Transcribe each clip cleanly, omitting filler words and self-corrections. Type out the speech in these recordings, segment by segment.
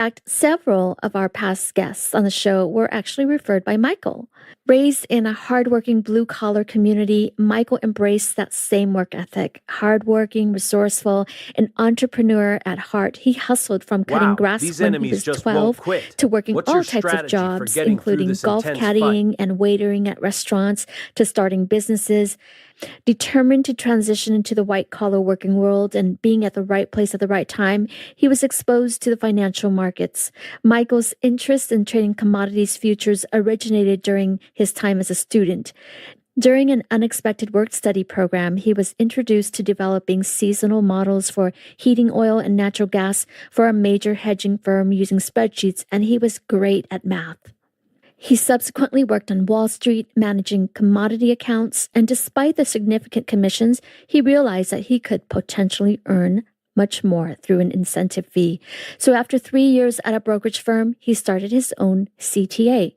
fact, several of our past guests on the show were actually referred by Michael. Raised in a hardworking blue collar community, Michael embraced that same work ethic. Hardworking, resourceful, an entrepreneur at heart, he hustled from cutting grass when he was 12 to working all types of jobs, including golf caddying and waitering at restaurants, to starting businesses. Determined to transition into the white-collar working world and being at the right place at the right time, he was exposed to the financial markets. Michael's interest in trading commodities futures originated during his time as a student. During an unexpected work-study program, he was introduced to developing seasonal models for heating oil and natural gas for a major hedging firm using spreadsheets, and he was great at math. He subsequently worked on Wall Street, managing commodity accounts, and despite the significant commissions, he realized that he could potentially earn much more through an incentive fee. So after 3 years at a brokerage firm, he started his own CTA.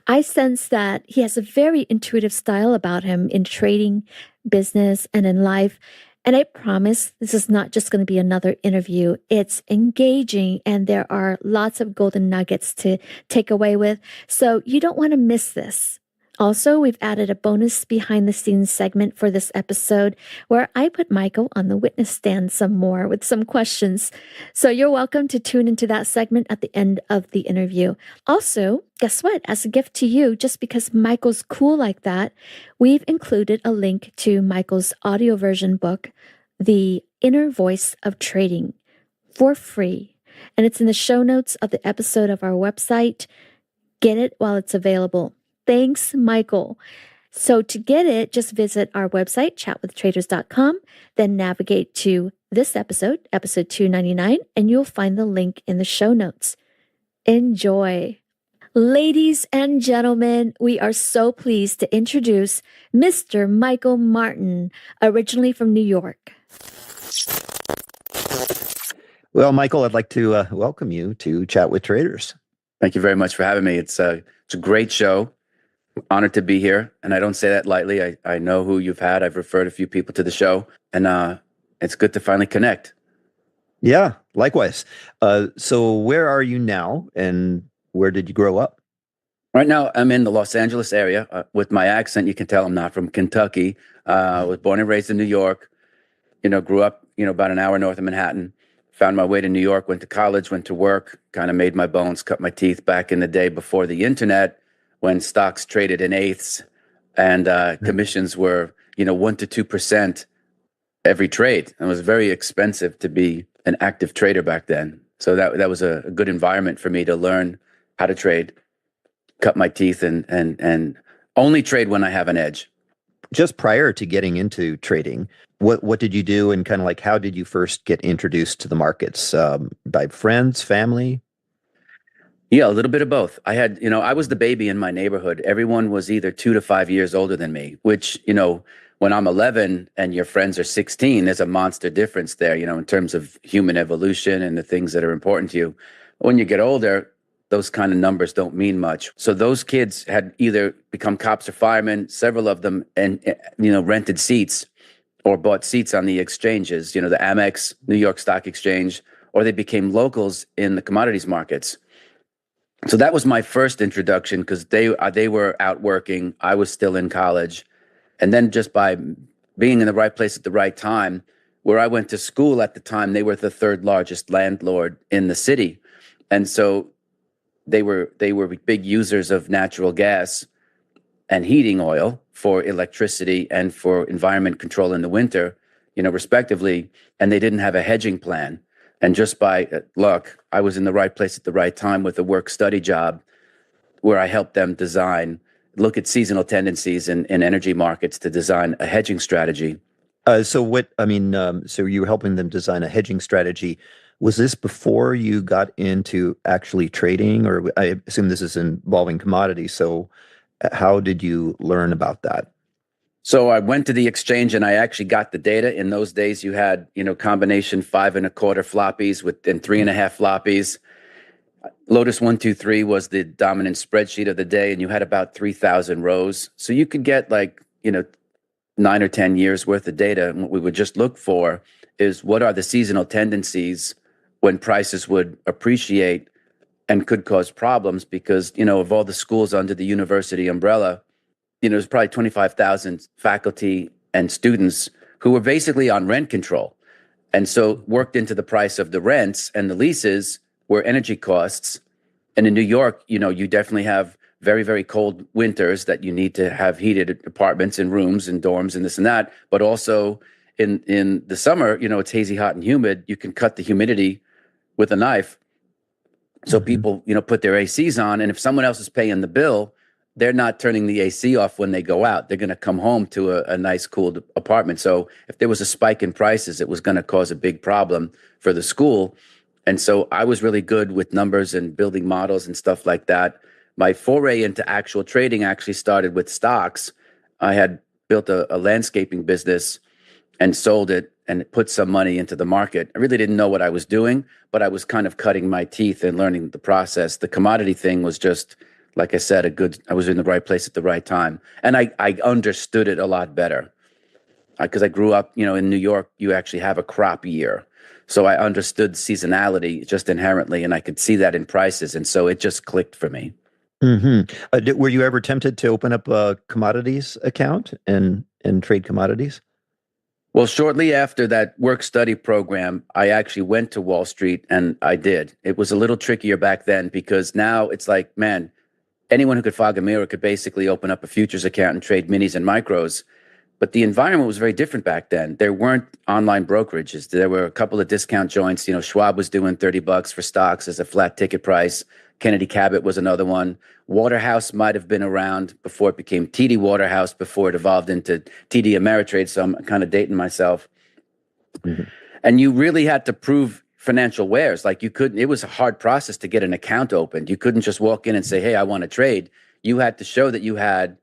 I sense that he has a very intuitive style about him in trading, business, and in life. And I promise this is not just going to be another interview. It's engaging, and there are lots of golden nuggets to take away with. So you don't want to miss this. Also, we've added a bonus behind the scenes segment for this episode where I put Michael on the witness stand some more with some questions. So you're welcome to tune into that segment at the end of the interview. Also, guess what? As a gift to you, just because Michael's cool like that, we've included a link to Michael's audio version book, The Inner Voice of Trading, for free. And it's in the show notes of the episode of our website. Get it while it's available. Thanks, Michael. So to get it, just visit our website, chatwithtraders.com, then navigate to this episode, episode 299, and you'll find the link in the show notes. Enjoy. Ladies and gentlemen, we are so pleased to introduce Mr. Michael Martin, originally from New York. Well, Michael, I'd like to welcome you to Chat with Traders. Thank you very much for having me. It's a great show. Honored to be here, and I don't say that lightly. I know who you've had. I've referred a few people to the show, and it's good to finally connect. Yeah, likewise. So where are you now, and where did you grow up? Right now, I'm in the Los Angeles area. With my accent, you can tell I'm not from Kentucky. I was born and raised in New York. Grew up, about an hour north of Manhattan. Found my way to New York, went to college, went to work, kind of made my bones, cut my teeth back in the day before the internet, when stocks traded in eighths and commissions were, 1% to 2% every trade. It was very expensive to be an active trader back then. So that was a good environment for me to learn how to trade, cut my teeth, and only trade when I have an edge. Just prior to getting into trading, what did you do, and kind of like how did you first get introduced to the markets? By friends, family? Yeah, a little bit of both. I had, I was the baby in my neighborhood. Everyone was either 2 to 5 years older than me, which, when I'm 11 and your friends are 16, there's a monster difference there, in terms of human evolution and the things that are important to you. When you get older, those kind of numbers don't mean much. So those kids had either become cops or firemen, several of them, and, rented seats or bought seats on the exchanges, the Amex, New York Stock Exchange, or they became locals in the commodities markets. So that was my first introduction, because they were out working. I was still in college. And then just by being in the right place at the right time, where I went to school at the time, they were the third largest landlord in the city. And so they were big users of natural gas and heating oil for electricity and for environment control in the winter, respectively. And they didn't have a hedging plan. And just by luck, I was in the right place at the right time with a work-study job where I helped them look at seasonal tendencies in energy markets to design a hedging strategy. So you were helping them design a hedging strategy. Was this before you got into actually trading, or I assume this is involving commodities? So how did you learn about that? So I went to the exchange and I actually got the data. In those days, you had, combination 5 1/4 floppies and 3 1/2 floppies. Lotus 123 was the dominant spreadsheet of the day, and you had about 3,000 rows. So you could get 9 or 10 years worth of data. And what we would just look for is what are the seasonal tendencies when prices would appreciate and could cause problems because, of all the schools under the university umbrella, there's probably 25,000 faculty and students who were basically on rent control. And so worked into the price of the rents and the leases were energy costs. And in New York, you definitely have very, very cold winters that you need to have heated apartments and rooms and dorms and this and that. But also in the summer, it's hazy, hot, and humid. You can cut the humidity with a knife. So people, put their ACs on. And if someone else is paying the bill, they're not turning the AC off when they go out. They're going to come home to a nice, cooled apartment. So if there was a spike in prices, it was going to cause a big problem for the school. And so I was really good with numbers and building models and stuff like that. My foray into actual trading actually started with stocks. I had built a landscaping business and sold it and put some money into the market. I really didn't know what I was doing, but I was kind of cutting my teeth and learning the process. The commodity thing was just, like I said, I was in the right place at the right time. And I understood it a lot better because I grew up, in New York, you actually have a crop year. So I understood seasonality just inherently, and I could see that in prices. And so it just clicked for me. Were you ever tempted to open up a commodities account and trade commodities? Well, shortly after that work-study program, I actually went to Wall Street, and I did. It was a little trickier back then because now it's like, man, anyone who could fog a mirror could basically open up a futures account and trade minis and micros. But the environment was very different back then. There weren't online brokerages. There were a couple of discount joints. Schwab was doing $30 for stocks as a flat ticket price. Kennedy Cabot was another one. Waterhouse might have been around before it became TD Waterhouse, before it evolved into TD Ameritrade. So I'm kind of dating myself. And you really had to prove financial wares. Like it was a hard process to get an account opened. You couldn't just walk in and say, hey, I want to trade. You had to show that you had,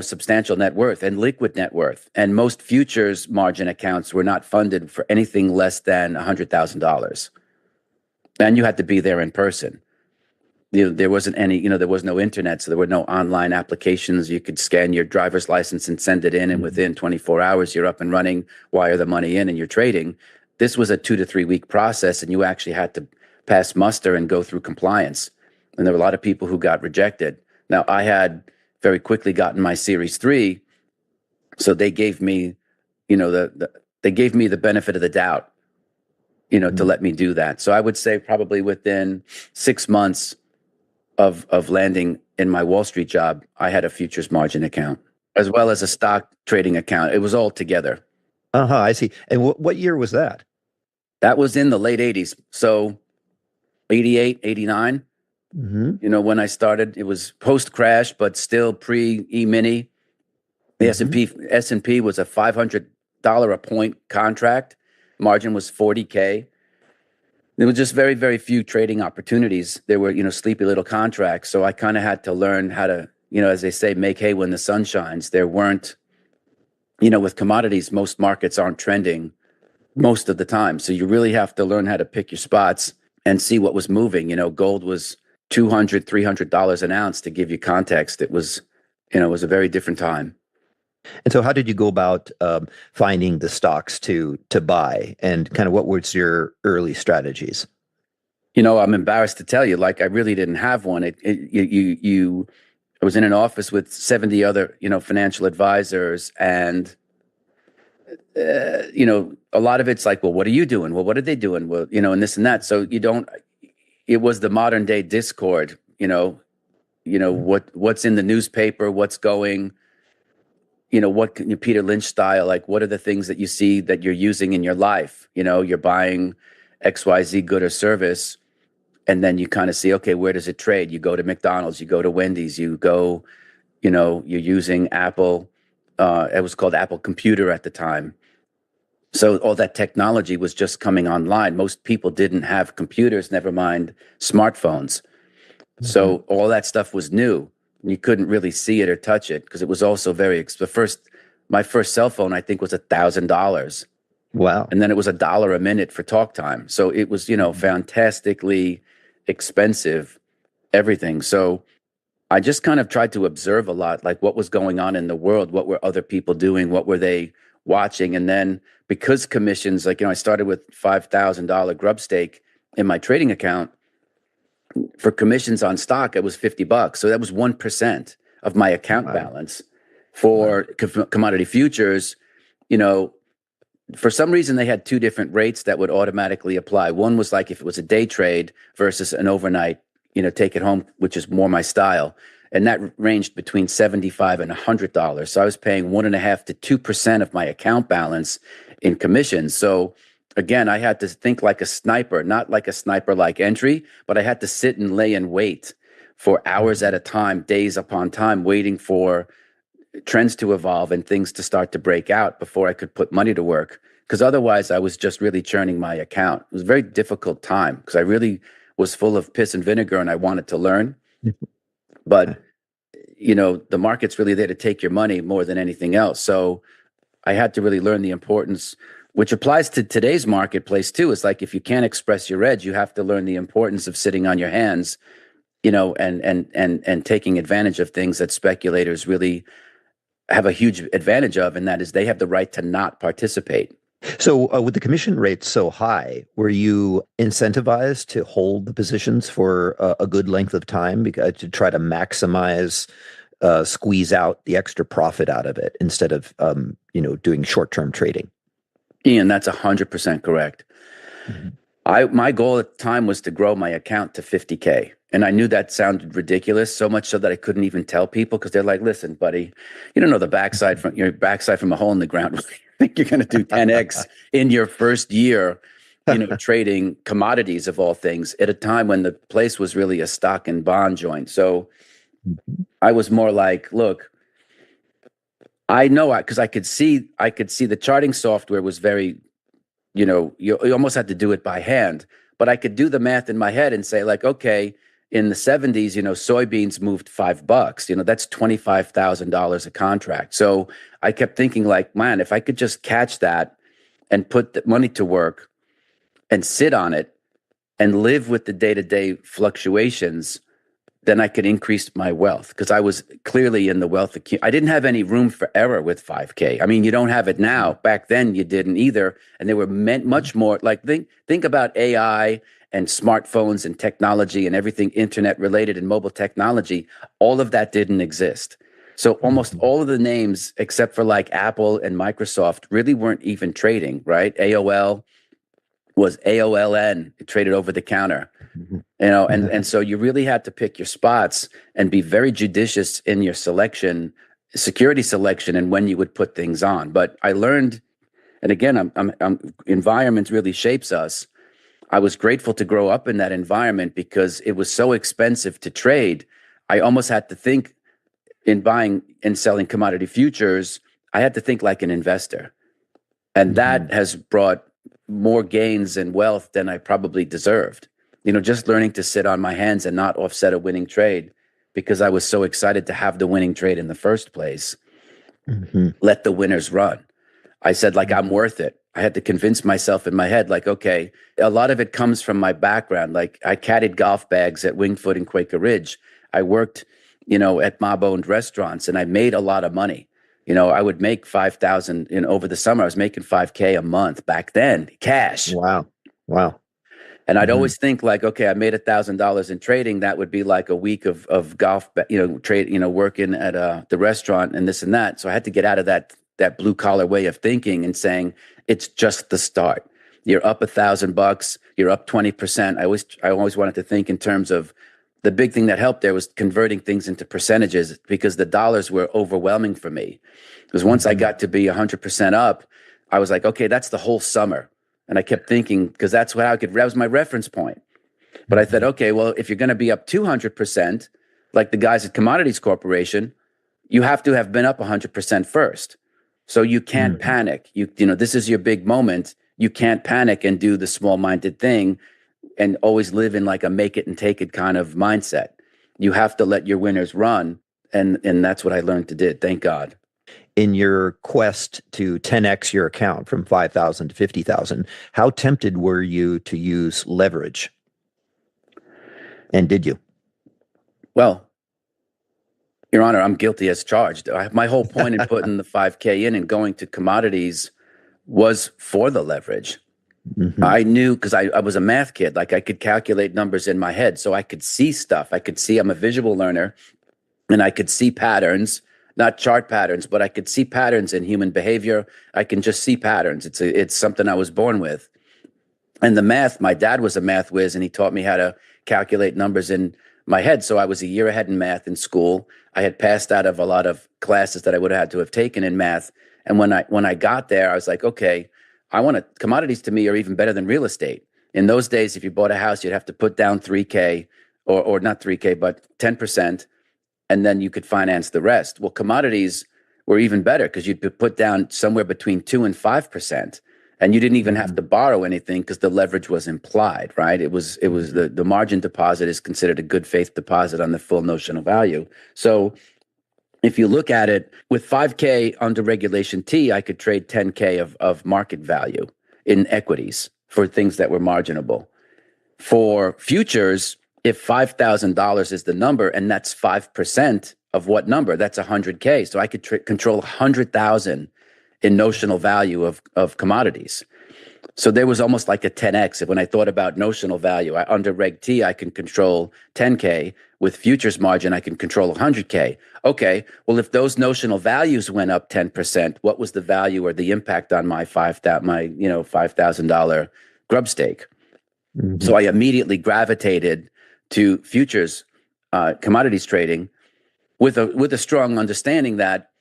substantial net worth and liquid net worth. And most futures margin accounts were not funded for anything less than $100,000. And you had to be there in person. There wasn't any, there was no internet, so there were no online applications. You could scan your driver's license and send it in, and within 24 hours, you're up and running, wire the money in, and you're trading. This was a 2 to 3 week process, and you actually had to pass muster and go through compliance. And there were a lot of people who got rejected. Now, I had very quickly gotten my Series 3, so they gave me, they gave me the benefit of the doubt, to let me do that. So I would say probably within 6 months of landing in my Wall Street job, I had a futures margin account as well as a stock trading account. It was all together. I see. And what year was that? That was in the late 80s. So 88, 89. When I started, it was post-crash, but still pre-E-mini. The S&P was a $500 a point contract. Margin was 40K. There was just very, very few trading opportunities. There were, sleepy little contracts. So I kind of had to learn how to, as they say, make hay when the sun shines. There weren't, with commodities, most markets aren't trending most of the time. So you really have to learn how to pick your spots and see what was moving. Gold was $200, $300 an ounce, to give you context. It was, it was a very different time. And so how did you go about finding the stocks to buy, and kind of what was your early strategies? I'm embarrassed to tell you, like, I really didn't have one. I was in an office with 70 other, financial advisors, and, a lot of it's like, well, what are you doing? Well, what are they doing? Well, and this and that. So it was the modern day Discord, what's in the newspaper, what's going, what can you, Peter Lynch style, like, what are the things that you see that you're using in your life? You're buying XYZ good or service, and then you kind of see, okay, where does it trade? You go to McDonald's, you go to Wendy's, you go, you're using Apple. It was called Apple Computer at the time. So all that technology was just coming online. Most people didn't have computers, never mind smartphones. So all that stuff was new. You couldn't really see it or touch it because it was also my first cell phone, I think, was $1,000. Wow. And then it was $1 a minute for talk time. So it was, fantastically expensive, everything. So I just kind of tried to observe a lot, like what was going on in the world, what were other people doing, what were they watching? And then because commissions, like, I started with $5,000 grub stake in my trading account, for commissions on stock, it was $50. So that was 1% of my account Wow. balance. For commodity futures, you know, for some reason they had two different rates that would automatically apply. One was like if it was a day trade versus an overnight, take it home, which is more my style. And that ranged between $75 and $100. So I was paying 1.5% to 2% of my account balance in commissions. So again, I had to think like a sniper, not like a sniper-like entry, but I had to sit and lay in wait for hours at a time, days upon time, waiting for trends to evolve and things to start to break out before I could put money to work. Because otherwise, I was just really churning my account. It was a very difficult time because I really was full of piss and vinegar and I wanted to learn. But, the market's really there to take your money more than anything else. So I had to really learn the importance, which applies to today's marketplace too. It's like if you can't express your edge, you have to learn the importance of sitting on your hands, and taking advantage of things that speculators really have a huge advantage of, and that is they have the right to not participate. So with the commission rates so high, were you incentivized to hold the positions for a good length of time to try to maximize, squeeze out the extra profit out of it instead of, doing short-term trading? Ian, that's 100% correct. Mm-hmm. My goal at the time was to grow my account to 50K. And I knew that sounded ridiculous, so much so that I couldn't even tell people because they're like, listen, buddy, you don't know the backside from a hole in the ground. You think you're going to do 10X in your first year, trading commodities of all things at a time when the place was really a stock and bond joint. So I was more like, look, I know because I could see the charting software was very, you almost had to do it by hand, but I could do the math in my head and say like, okay, in the 70s, soybeans moved $5. That's $25,000 a contract. So I kept thinking like, man, if I could just catch that and put the money to work and sit on it and live with the day-to-day fluctuations, then I could increase my wealth because I was clearly in the wealth. I didn't have any room for error with 5K. I mean, you don't have it now. Back then you didn't either. And they were meant much more like think about AI and smartphones and technology and everything internet related and mobile technology. All of that didn't exist. So almost all of the names except for like Apple and Microsoft really weren't even trading, right? AOL was AOLN, it traded over the counter. And so you really had to pick your spots and be very judicious in your security selection, and when you would put things on. But I learned, and again, environment really shapes us. I was grateful to grow up in that environment because it was so expensive to trade. I almost had to think in buying and selling commodity futures. I had to think like an investor, and that has brought more gains and wealth than I probably deserved. Just learning to sit on my hands and not offset a winning trade because I was so excited to have the winning trade in the first place. Let the winners run. I said, like, I'm worth it. I had to convince myself in my head, like, okay, a lot of it comes from my background. Like I caddied golf bags at Wingfoot and Quaker Ridge. I worked, at mob-owned restaurants and I made a lot of money. I would make 5,000 over the summer. I was making 5K a month back then, cash. Wow. And I'd always think like, okay, I made $1,000 in trading. That would be like a week of golf, trade, working at the restaurant and this and that. So I had to get out of that blue collar way of thinking and saying, it's just the start. You're up $1,000, you're up 20%. I always wanted to think in terms of the big thing that helped there was converting things into percentages because the dollars were overwhelming for me. Because once I got to be 100% up, I was like, okay, that's the whole summer. And I kept thinking, because that was my reference point. But I said, okay, well, if you're going to be up 200%, like the guys at Commodities Corporation, you have to have been up 100% first. So you can't panic. This is your big moment. You can't panic and do the small-minded thing and always live in like a make it and take it kind of mindset. You have to let your winners run. And that's what I learned to do. Thank God. In your quest to 10x your account from 5,000 to 50,000, how tempted were you to use leverage? And did you? Well, Your Honor, I'm guilty as charged. My whole point in putting the 5K in and going to commodities was for the leverage. I knew because I was a math kid, like I could calculate numbers in my head. So I could see stuff. I could see, I'm a visual learner, and I could see patterns, not chart patterns, but I could see patterns in human behavior. I can just see patterns. It's something I was born with. And the math, my dad was a math whiz, and he taught me how to calculate numbers in my head. So I was a year ahead in math in school. I had passed out of a lot of classes that I would have had to have taken in math. And when I got there, I was like, okay, commodities to me are even better than real estate. In those days, if you bought a house, you'd have to put down 3K or not 3K, but 10%, and then you could finance the rest. Well, commodities were even better because you'd put down somewhere between 2 and 5%. And you didn't even have to borrow anything because the leverage was implied, right? It was the margin deposit is considered a good faith deposit on the full notional value. So if you look at it with 5K under Regulation T, I could trade 10K of market value in equities for things that were marginable. For futures, if $5,000 is the number, and that's 5% of what number? That's 100K. So I could control 100,000 in notional value of commodities. So there was almost like a 10x. When I thought about notional value, under Reg T, I can control 10K. With futures margin, I can control 100K. Okay, well, if those notional values went up 10%, what was the value or the impact on my $5,000 grub stake? So I immediately gravitated to futures commodities trading with a strong understanding that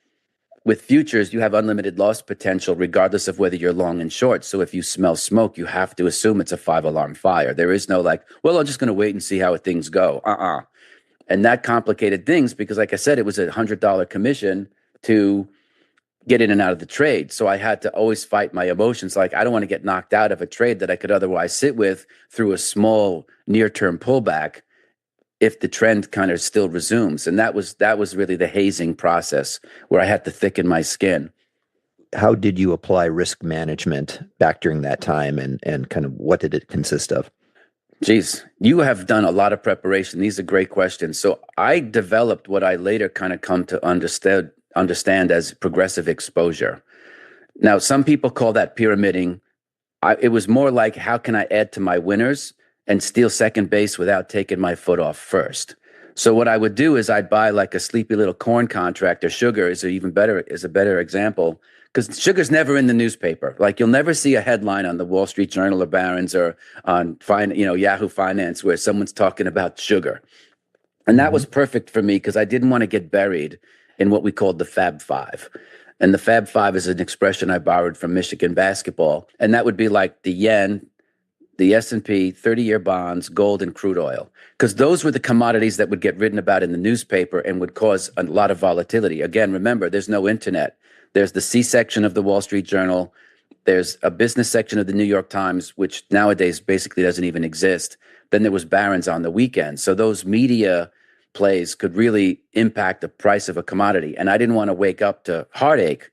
with futures, you have unlimited loss potential regardless of whether you're long and short. So if you smell smoke, you have to assume it's a 5-alarm fire. There is no like, well, I'm just going to wait and see how things go. And that complicated things because, like I said, it was $100 commission to get in and out of the trade. So I had to always fight my emotions. Like, I don't want to get knocked out of a trade that I could otherwise sit with through a small near-term pullback if the trend kind of still resumes. And that was really the hazing process where I had to thicken my skin. How did you apply risk management back during that time, and kind of what did it consist of? Geez, you have done a lot of preparation. These are great questions. So I developed what I later kind of come to understand as progressive exposure. Now, some people call that pyramiding. It was more like, how can I add to my winners and steal second base without taking my foot off first? So what I would do is I'd buy like a sleepy little corn contract, or sugar is a better example, because sugar's never in the newspaper. Like, you'll never see a headline on the Wall Street Journal or Barron's or on Yahoo Finance where someone's talking about sugar. And that was perfect for me because I didn't want to get buried in what we called the Fab Five. And the Fab Five is an expression I borrowed from Michigan basketball. And that would be like the yen, the S&P, 30-year bonds, gold, and crude oil, because those were the commodities that would get written about in the newspaper and would cause a lot of volatility. Again, remember, there's no internet. There's the C section of the Wall Street Journal. There's a business section of the New York Times, which nowadays basically doesn't even exist. Then there was Barron's on the weekend. So those media plays could really impact the price of a commodity. And I didn't want to wake up to heartache.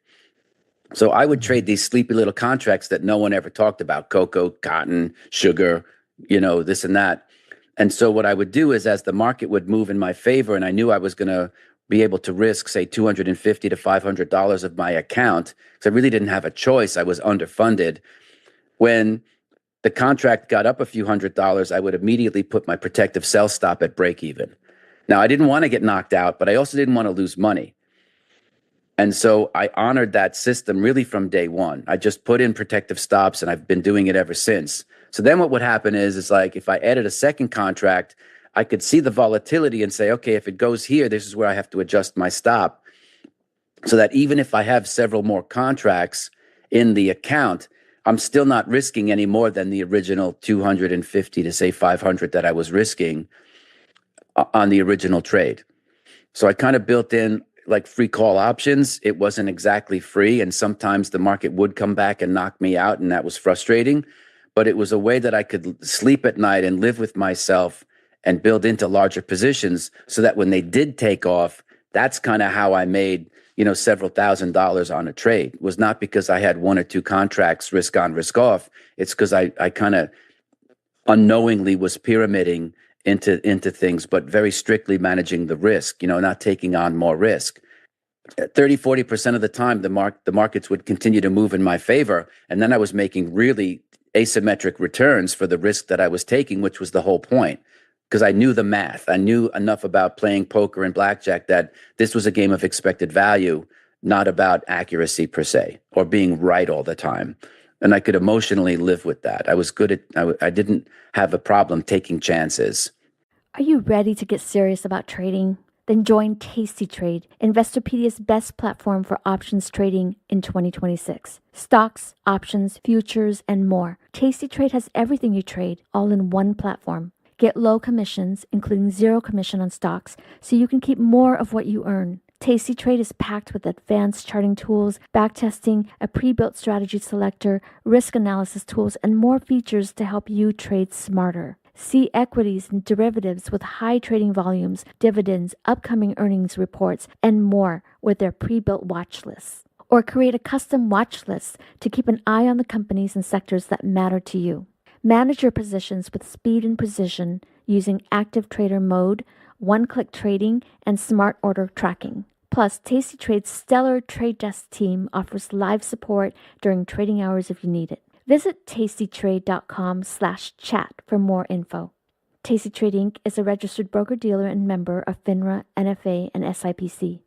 So I would trade these sleepy little contracts that no one ever talked about: cocoa, cotton, sugar, this and that. And so what I would do is, as the market would move in my favor, and I knew I was going to be able to risk, say, $250 to $500 of my account, because I really didn't have a choice. I was underfunded. When the contract got up a few $100s, I would immediately put my protective sell stop at break even. Now, I didn't want to get knocked out, but I also didn't want to lose money. And so I honored that system really from day one. I just put in protective stops, and I've been doing it ever since. So then what would happen is like, if I added a second contract, I could see the volatility and say, okay, if it goes here, this is where I have to adjust my stop. So that even if I have several more contracts in the account, I'm still not risking any more than the original 250 to say 500 that I was risking on the original trade. So I kind of built in like free call options. It wasn't exactly free, and sometimes the market would come back and knock me out, and that was frustrating. But it was a way that I could sleep at night and live with myself and build into larger positions, so that when they did take off, that's kind of how I made, several $1,000s on a trade. It was not because I had one or two contracts risk on, risk off. It's because I kind of unknowingly was pyramiding into things, but very strictly managing the risk, not taking on more risk. 30-40% of the time, the markets would continue to move in my favor. And then I was making really asymmetric returns for the risk that I was taking, which was the whole point. Because I knew the math. I knew enough about playing poker and blackjack that this was a game of expected value, not about accuracy per se or being right all the time. And I could emotionally live with that. I was good at, I didn't have a problem taking chances. Are you ready to get serious about trading? Then join Tasty Trade, Investorpedia's best platform for options trading in 2026. Stocks, options, futures, and more. Tasty Trade has everything you trade, all in one platform. Get low commissions, including 0 commission on stocks, so you can keep more of what you earn. Tasty Trade is packed with advanced charting tools, backtesting, a pre-built strategy selector, risk analysis tools, and more features to help you trade smarter. See equities and derivatives with high trading volumes, dividends, upcoming earnings reports, and more with their pre-built watch lists. Or create a custom watch list to keep an eye on the companies and sectors that matter to you. Manage your positions with speed and precision using active trader mode, one-click trading, and smart order tracking. Plus, Tasty Trade's stellar trade desk team offers live support during trading hours if you need it. Visit tastytrade.com/chat for more info. Tasty Trade Inc. is a registered broker-dealer and member of FINRA, NFA, and SIPC.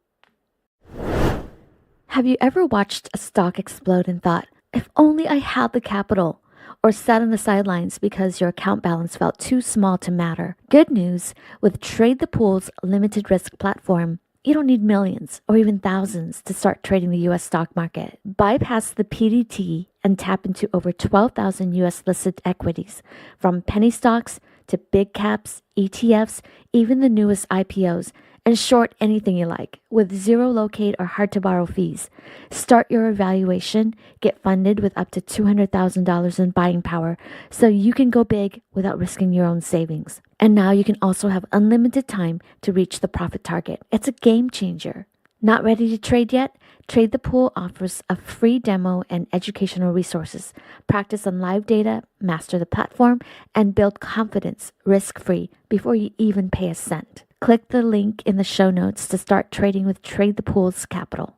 Have you ever watched a stock explode and thought, if only I had the capital? Or sat on the sidelines because your account balance felt too small to matter? Good news, with Trade the Pool's limited risk platform, you don't need millions or even thousands to start trading the U.S. stock market. Bypass the PDT and tap into over 12,000 U.S. listed equities, from penny stocks to big caps, ETFs, even the newest IPOs, and short anything you like with 0 locate or hard to borrow fees. Start your evaluation, get funded with up to $200,000 in buying power so you can go big without risking your own savings. And now you can also have unlimited time to reach the profit target. It's a game changer. Not ready to trade yet? Trade the Pool offers a free demo and educational resources. Practice on live data, master the platform, and build confidence risk-free before you even pay a cent. Click the link in the show notes to start trading with Trade the Pool's capital.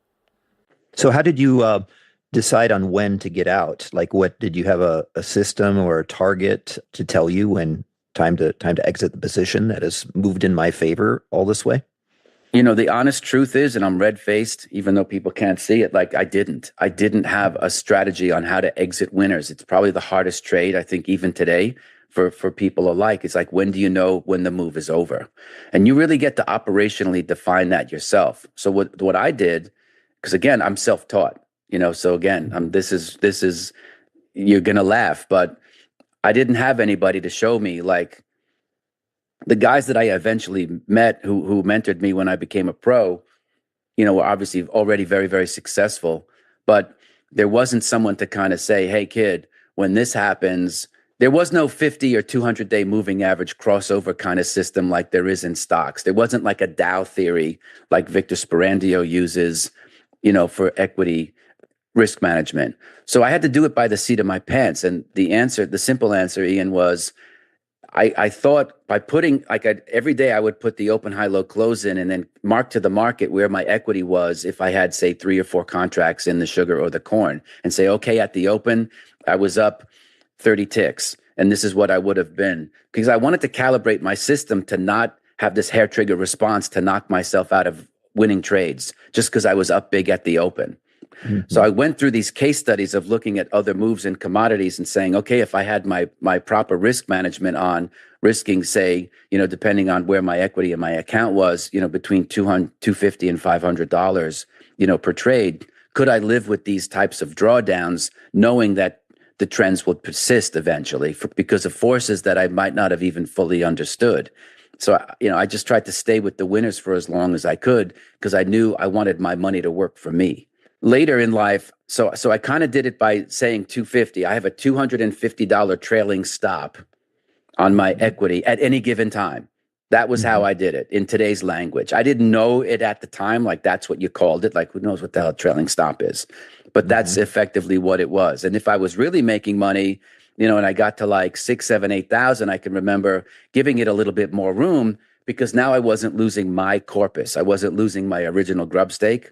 So how did you decide on when to get out? Like, what did you have a system or a target to tell you when time to exit the position that has moved in my favor all this way? You know, the honest truth is, and I'm red-faced, even though people can't see it, like I didn't have a strategy on how to exit winners. It's probably the hardest trade, I think, even today for people alike. It's like, when do you know when the move is over? And you really get to operationally define that yourself. So what I did, because again, I'm self-taught, so again, this is, you're going to laugh, but I didn't have anybody to show me. Like, the guys that I eventually met who mentored me when I became a pro, were obviously already very, very successful, but there wasn't someone to kind of say, hey kid, when this happens, there was no 50 or 200-day moving average crossover kind of system like there is in stocks. There wasn't like a Dow theory like Victor Sperandio uses, for equity risk management. So I had to do it by the seat of my pants. And the simple answer, Ian, was I thought by putting, every day I would put the open, high, low, close in and then mark to the market where my equity was if I had, say, 3 or 4 contracts in the sugar or the corn, and say, okay, at the open, I was up 30 ticks, and this is what I would have been. Because I wanted to calibrate my system to not have this hair trigger response to knock myself out of winning trades just because I was up big at the open. Mm-hmm. So I went through these case studies of looking at other moves in commodities and saying, okay, if I had my proper risk management on risking, say, depending on where my equity in my account was, between $250 and $500, per trade, could I live with these types of drawdowns, knowing that the trends would persist eventually because of forces that I might not have even fully understood? So, I just tried to stay with the winners for as long as I could because I knew I wanted my money to work for me. Later in life, so I kind of did it by saying 250. I have a $250 trailing stop on my equity at any given time. That was how I did it in today's language. I didn't know it at the time, like that's what you called it. Like, who knows what the hell trailing stop is? But that's effectively what it was. And if I was really making money, and I got to like 6, 7, 8,000, I can remember giving it a little bit more room because now I wasn't losing my corpus. I wasn't losing my original grub stake.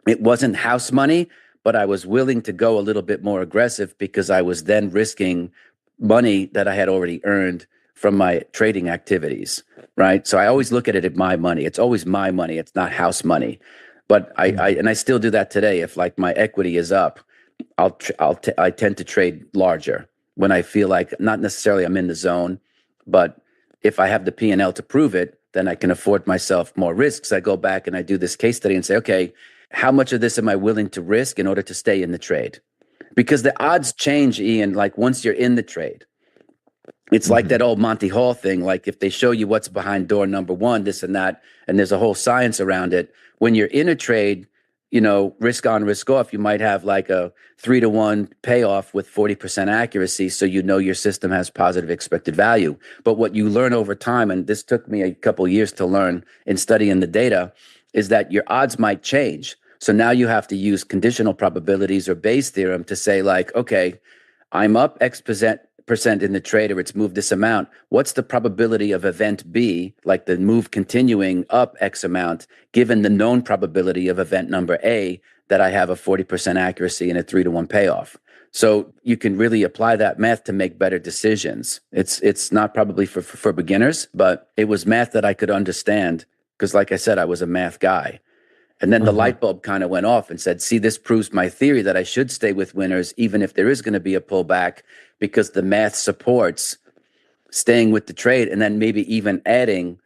It wasn't house money, but I was willing to go a little bit more aggressive because I was then risking money that I had already earned from my trading activities, right? So I always look at it as my money. It's always my money. It's not house money. But I still do that today. If like my equity is up, I tend to trade larger when I feel like not necessarily I'm in the zone, but if I have the P&L to prove it, then I can afford myself more risks. I go back and I do this case study and say, okay, how much of this am I willing to risk in order to stay in the trade? Because the odds change, Ian, like once you're in the trade. It's like that old Monty Hall thing. Like if they show you what's behind door number one, this and that, and there's a whole science around it. When you're in a trade, risk on, risk off, you might have like a 3-to-1 payoff with 40% accuracy. So your system has positive expected value. But what you learn over time, and this took me a couple of years to learn in studying the data, is that your odds might change. So now you have to use conditional probabilities or Bayes' theorem to say like, okay, I'm up X percent in the trade, or it's moved this amount. What's the probability of event B, like the move continuing up X amount, given the known probability of event number A, that I have a 40% accuracy and a 3-to-1 payoff? So you can really apply that math to make better decisions. It's not probably for beginners, but it was math that I could understand because, like I said, I was a math guy. And then the light bulb kind of went off and said, see, this proves my theory that I should stay with winners, even if there is going to be a pullback, because the math supports staying with the trade and then maybe even adding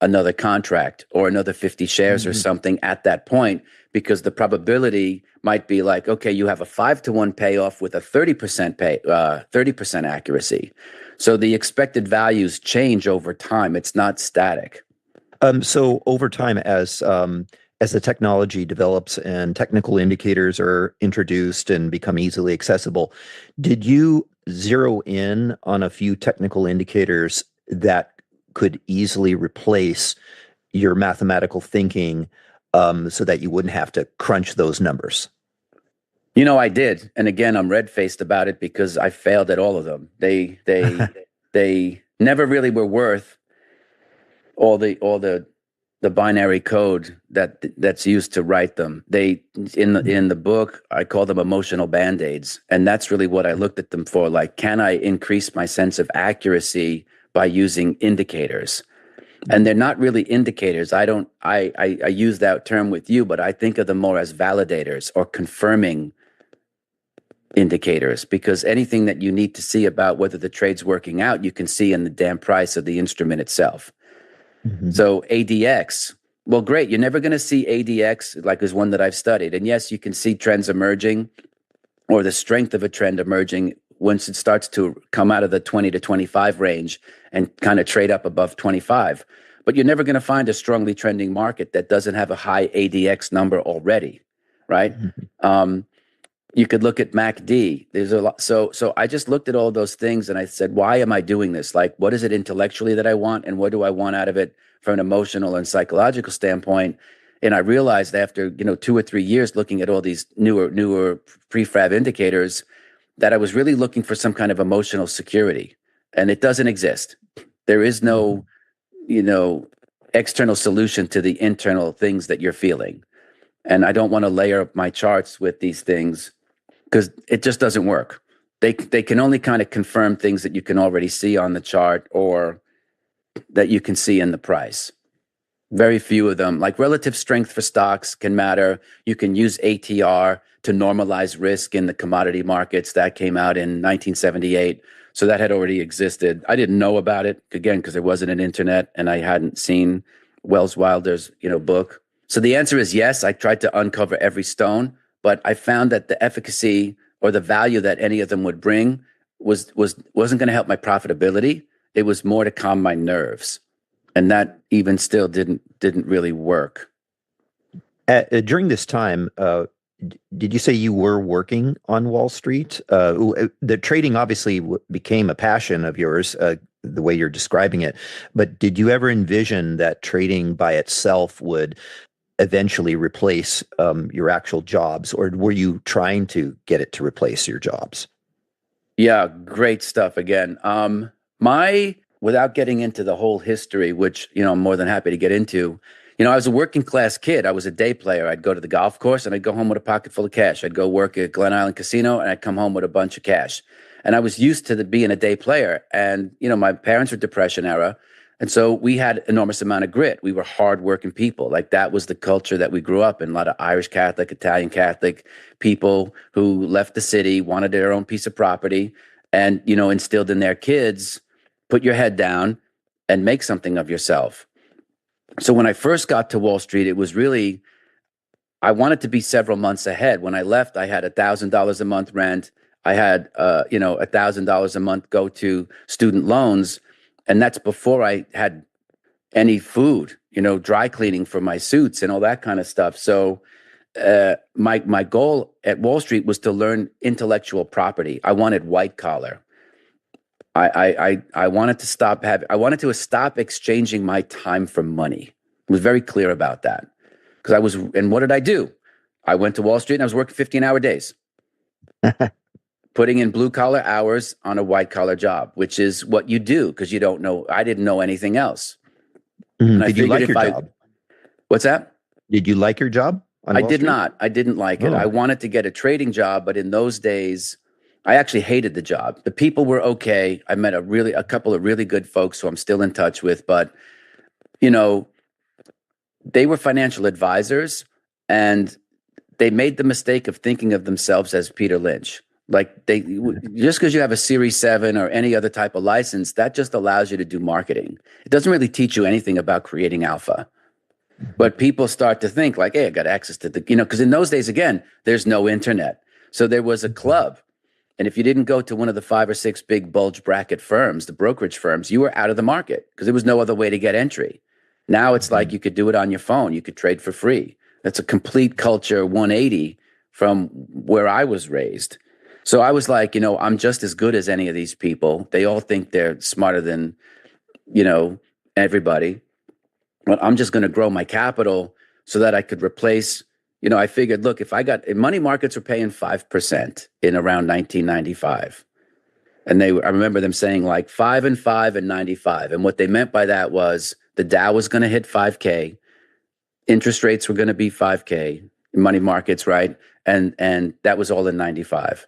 another contract or another 50 shares or something at that point, because the probability might be like, okay, you have a 5-to-1 payoff with a 30% accuracy. So the expected values change over time. It's not static. So over time, as the technology develops and technical indicators are introduced and become easily accessible, did you zero in on a few technical indicators that could easily replace your mathematical thinking, so that you wouldn't have to crunch those numbers? I did. And again, I'm red-faced about it because I failed at all of them. They never really were worth all the binary code that's used to write them. In the book, I call them emotional band-aids. And that's really what I looked at them for. Like, can I increase my sense of accuracy by using indicators? And they're not really indicators. I use that term with you, but I think of them more as validators or confirming indicators, because anything that you need to see about whether the trade's working out, you can see in the damn price of the instrument itself. So ADX, well, great. You're never going to see ADX like is one that I've studied. And yes, you can see trends emerging or the strength of a trend emerging once it starts to come out of the 20 to 25 range and kind of trade up above 25. But you're never going to find a strongly trending market that doesn't have a high ADX number already, right? You could look at MACD. There's a lot. So I just looked at all those things and I said, why am I doing this? Like, what is it intellectually that I want? And what do I want out of it from an emotional and psychological standpoint? And I realized after, 2 or 3 years looking at all these newer prefab indicators that I was really looking for some kind of emotional security, and it doesn't exist. There is no, external solution to the internal things that you're feeling. And I don't want to layer up my charts with these things because it just doesn't work. They can only kind of confirm things that you can already see on the chart or that you can see in the price. Very few of them. Like relative strength for stocks can matter. You can use ATR to normalize risk in the commodity markets. That came out in 1978. So that had already existed. I didn't know about it, again, because there wasn't an internet and I hadn't seen Wells Wilder's, book. So the answer is yes. I tried to uncover every stone, but I found that the efficacy or the value that any of them would bring wasn't going to help my profitability. It was more to calm my nerves, and that even still didn't really work. During this time, did you say you were working on Wall Street? The trading obviously became a passion of yours, the way you're describing it. But did you ever envision that trading by itself would eventually replace your actual jobs, or were you trying to get it to replace your jobs? Yeah, great stuff again. Without getting into the whole history, which, I'm more than happy to get into, I was a working class kid. I was a day player. I'd go to the golf course and I'd go home with a pocket full of cash. I'd go work at Glen Island Casino and I'd come home with a bunch of cash. And I was used to being a day player. And, my parents were Depression era. And so we had enormous amount of grit. We were hardworking people. Like that was the culture that we grew up in. A lot of Irish Catholic, Italian Catholic people who left the city, wanted their own piece of property, and, instilled in their kids, put your head down and make something of yourself. So when I first got to Wall Street, it was really, I wanted to be several months ahead. When I left, I had $1,000 a month rent. I had, $1,000 a month go to student loans. And that's before I had any food, dry cleaning for my suits and all that kind of stuff. So my goal at Wall Street was to learn intellectual property. I wanted white collar. I wanted to stop exchanging my time for money. I was very clear about that. And what did I do? I went to Wall Street and I was working 15-hour days. Putting in blue collar hours on a white collar job, which is what you do because you don't know. I didn't know anything else. Did you like your job? What's that? Did you like your job? I did not. I didn't like it. I wanted to get a trading job, but in those days, I actually hated the job. The people were okay. I met a couple of really good folks who I'm still in touch with, but they were financial advisors and they made the mistake of thinking of themselves as Peter Lynch. Like just because you have a Series 7 or any other type of license, that just allows you to do marketing. It doesn't really teach you anything about creating alpha. But people start to think like, hey, I got access to because in those days, again, there's no internet. So there was a club. And if you didn't go to one of the 5 or 6 big bulge bracket firms, the brokerage firms, you were out of the market because there was no other way to get entry. Now it's like you could do it on your phone. You could trade for free. That's a complete culture 180 from where I was raised. So I was like, I'm just as good as any of these people. They all think they're smarter than, everybody. But I'm just going to grow my capital so that I could replace, I figured, look, if money markets were paying 5% in around 1995. And I remember them saying like 5 and 5 and 95. And what they meant by that was the Dow was going to hit 5K. Interest rates were going to be 5K in money markets, right? And that was all in 95.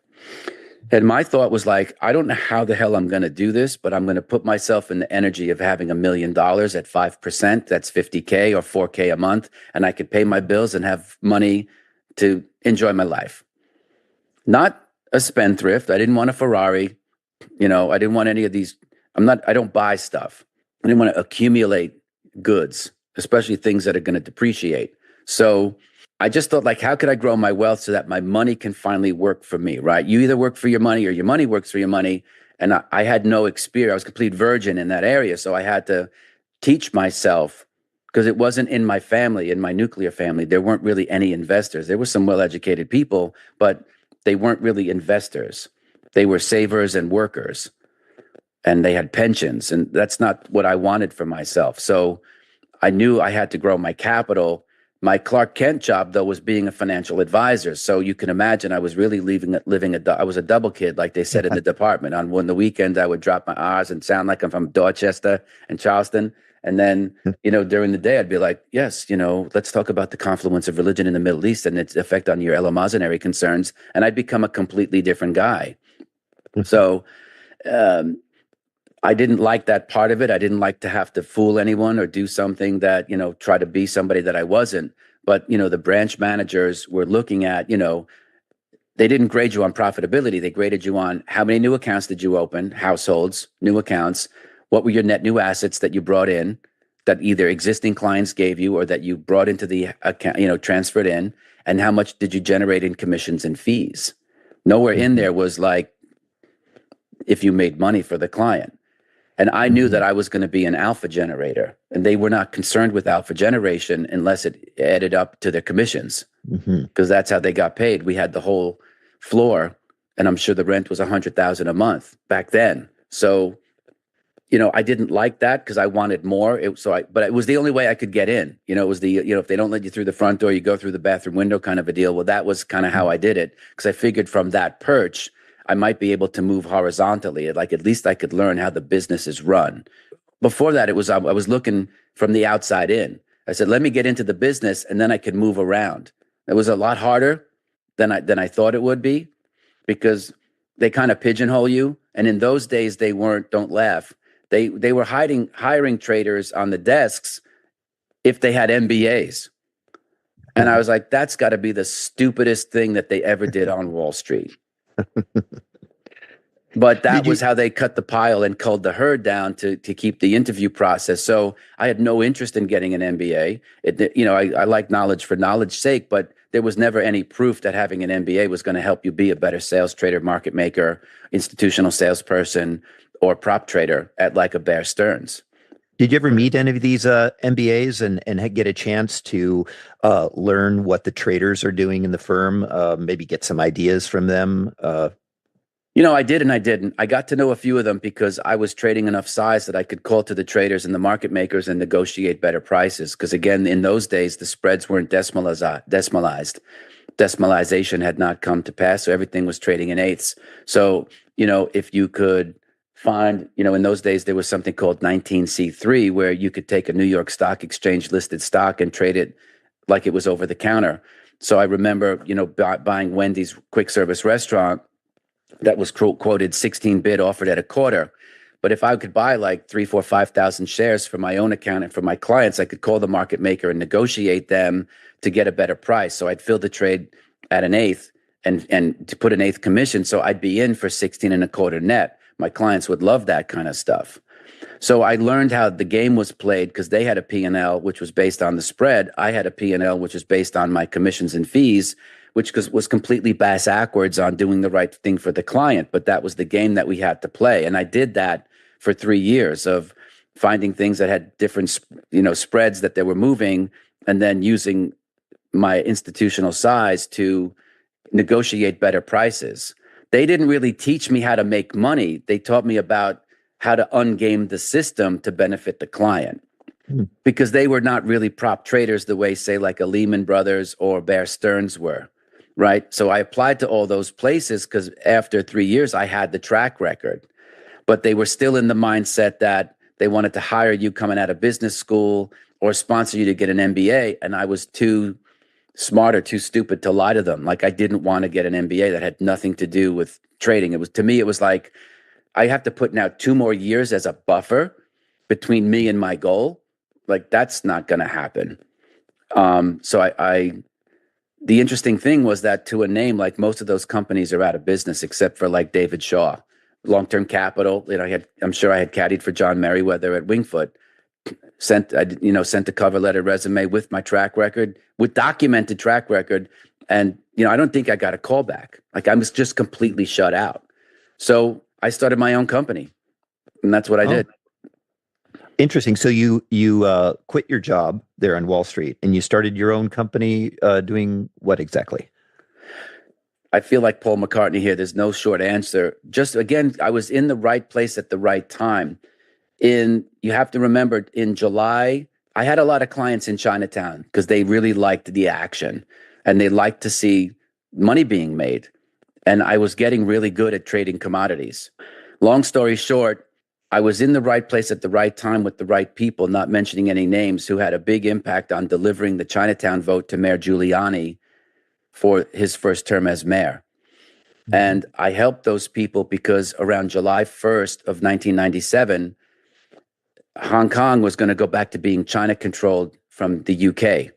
And my thought was like, I don't know how the hell I'm going to do this, but I'm going to put myself in the energy of having $1 million at 5%. That's 50K or 4K a month. And I could pay my bills and have money to enjoy my life. Not a spendthrift. I didn't want a Ferrari. I didn't want any of these. I don't buy stuff. I didn't want to accumulate goods, especially things that are going to depreciate. So I just thought like, how could I grow my wealth so that my money can finally work for me, right? You either work for your money or your money works for your money. And I had no experience. I was a complete virgin in that area. So I had to teach myself because it wasn't in my family, in my nuclear family. There weren't really any investors. There were some well-educated people, but they weren't really investors. They were savers and workers. And they had pensions. And that's not what I wanted for myself. So I knew I had to grow my capital. My Clark Kent job, though, was being a financial advisor. So you can imagine I was really I was a double kid, like they said in the department. On the weekends, I would drop my R's and sound like I'm from Dorchester and Charleston. And then, during the day, I'd be like, yes, let's talk about the confluence of religion in the Middle East and its effect on your Elamazonary concerns. And I'd become a completely different guy. So I didn't like that part of it. I didn't like to have to fool anyone or do something that, try to be somebody that I wasn't. But, the branch managers were looking at, they didn't grade you on profitability. They graded you on how many new accounts did you open, households, new accounts, what were your net new assets that you brought in that either existing clients gave you or that you brought into the account, transferred in, and how much did you generate in commissions and fees? Nowhere in there was like, if you made money for the client. And I knew that I was going to be an alpha generator, and they were not concerned with alpha generation unless it added up to their commissions, because that's how they got paid. We had the whole floor, and I'm sure the rent was $100,000 a month back then. So, I didn't like that because I wanted more. But it was the only way I could get in. It was if they don't let you through the front door, you go through the bathroom window kind of a deal. Well, that was kind of how I did it, because I figured from that perch, I might be able to move horizontally. Like at least I could learn how the business is run. Before that, I was looking from the outside in. I said, let me get into the business and then I could move around. It was a lot harder than I thought it would be, because they kind of pigeonhole you. And in those days, they weren't, don't laugh. They were hiring traders on the desks if they had MBAs. And I was like, that's got to be the stupidest thing that they ever did on Wall Street. But that was how they cut the pile and culled the herd down to keep the interview process. So I had no interest in getting an MBA. I like knowledge for knowledge's sake, but there was never any proof that having an MBA was going to help you be a better sales trader, market maker, institutional salesperson, or prop trader at like a Bear Stearns. Did you ever meet any of these MBAs and get a chance to learn what the traders are doing in the firm, maybe get some ideas from them? I did and I didn't. I got to know a few of them because I was trading enough size that I could call to the traders and the market makers and negotiate better prices. Because again, in those days, the spreads weren't decimalized. Decimalization had not come to pass, so everything was trading in eighths. So, if you could find, in those days, there was something called 19C3, where you could take a New York Stock Exchange listed stock and trade it like it was over the counter. So I remember, buying Wendy's quick service restaurant that was quoted 16 bid, offered at a quarter. But if I could buy like 3, 4, 5,000 shares for my own account and for my clients, I could call the market maker and negotiate them to get a better price. So I'd fill the trade at an eighth and to put an eighth commission. So I'd be in for 16 and a quarter net. My clients would love that kind of stuff. So I learned how the game was played because they had a P&L, which was based on the spread. I had a P&L, which was based on my commissions and fees, which was completely backwards on doing the right thing for the client. But that was the game that we had to play. And I did that for 3 years of finding things that had different, spreads that they were moving, and then using my institutional size to negotiate better prices. They didn't really teach me how to make money. They taught me about how to ungame the system to benefit the client, because they were not really prop traders the way, say, like a Lehman Brothers or Bear Stearns were, right? So I applied to all those places because after 3 years, I had the track record. But they were still in the mindset that they wanted to hire you coming out of business school or sponsor you to get an MBA. And I was too smart or too stupid to lie to them. Like, I didn't want to get an MBA that had nothing to do with trading. To me, it was like, I have to put now 2 more years as a buffer between me and my goal. Like, that's not going to happen. So the interesting thing was that, to a name, like, most of those companies are out of business except for like David Shaw. Long-term capital, I'm sure I had caddied for John Merriweather at Wingfoot. Sent a cover letter resume with my track record, with documented track record, and I don't think I got a call back. Like, I was just completely shut out. So I started my own company, and that's what I did. Interesting. So you quit your job there on Wall Street and you started your own company, doing what exactly? I feel like Paul McCartney here. There's no short answer. Just, again, I was in the right place at the right time. You have to remember, in July, I had a lot of clients in Chinatown because they really liked the action and they liked to see money being made. And I was getting really good at trading commodities. Long story short, I was in the right place at the right time with the right people, not mentioning any names, who had a big impact on delivering the Chinatown vote to Mayor Giuliani for his first term as mayor. And I helped those people because around July 1st of 1997, Hong Kong was going to go back to being China-controlled from the UK,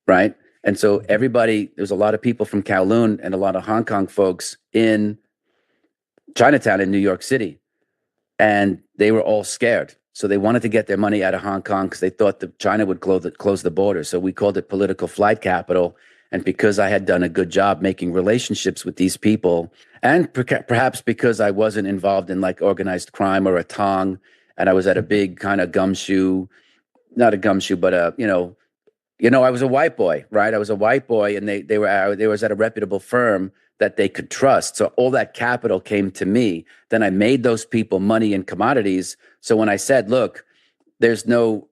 right? And so there's a lot of people from Kowloon and a lot of Hong Kong folks in Chinatown in New York City. And they were all scared. So they wanted to get their money out of Hong Kong because they thought that China would close the border. So we called it political flight capital. And because I had done a good job making relationships with these people, and perhaps because I wasn't involved in like organized crime or a tong, and I was at a big kind of not a gumshoe, but I was a white boy, right? I was a white boy, and they was at a reputable firm that they could trust. So all that capital came to me. Then I made those people money in commodities. So when I said, look, there's no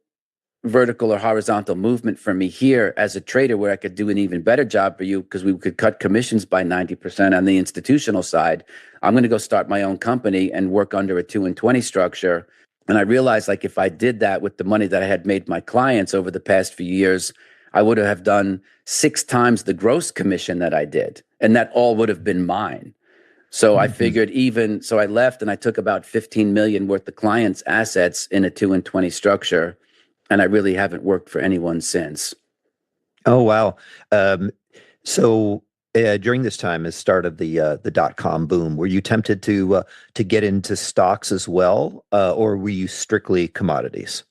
vertical or horizontal movement for me here as a trader where I could do an even better job for you because we could cut commissions by 90% on the institutional side, I'm going to go start my own company and work under a 2 and 20 structure. And I realized like if I did that with the money that I had made my clients over the past few years, I would have done 6 times the gross commission that I did. And that all would have been mine. So I figured so I left and I took about 15 million worth of clients' assets in a 2 and 20 structure. And I really haven't worked for anyone since. Oh, wow. Um, so during this time, the start of the dot-com boom, were you tempted to get into stocks as well, or were you strictly commodities?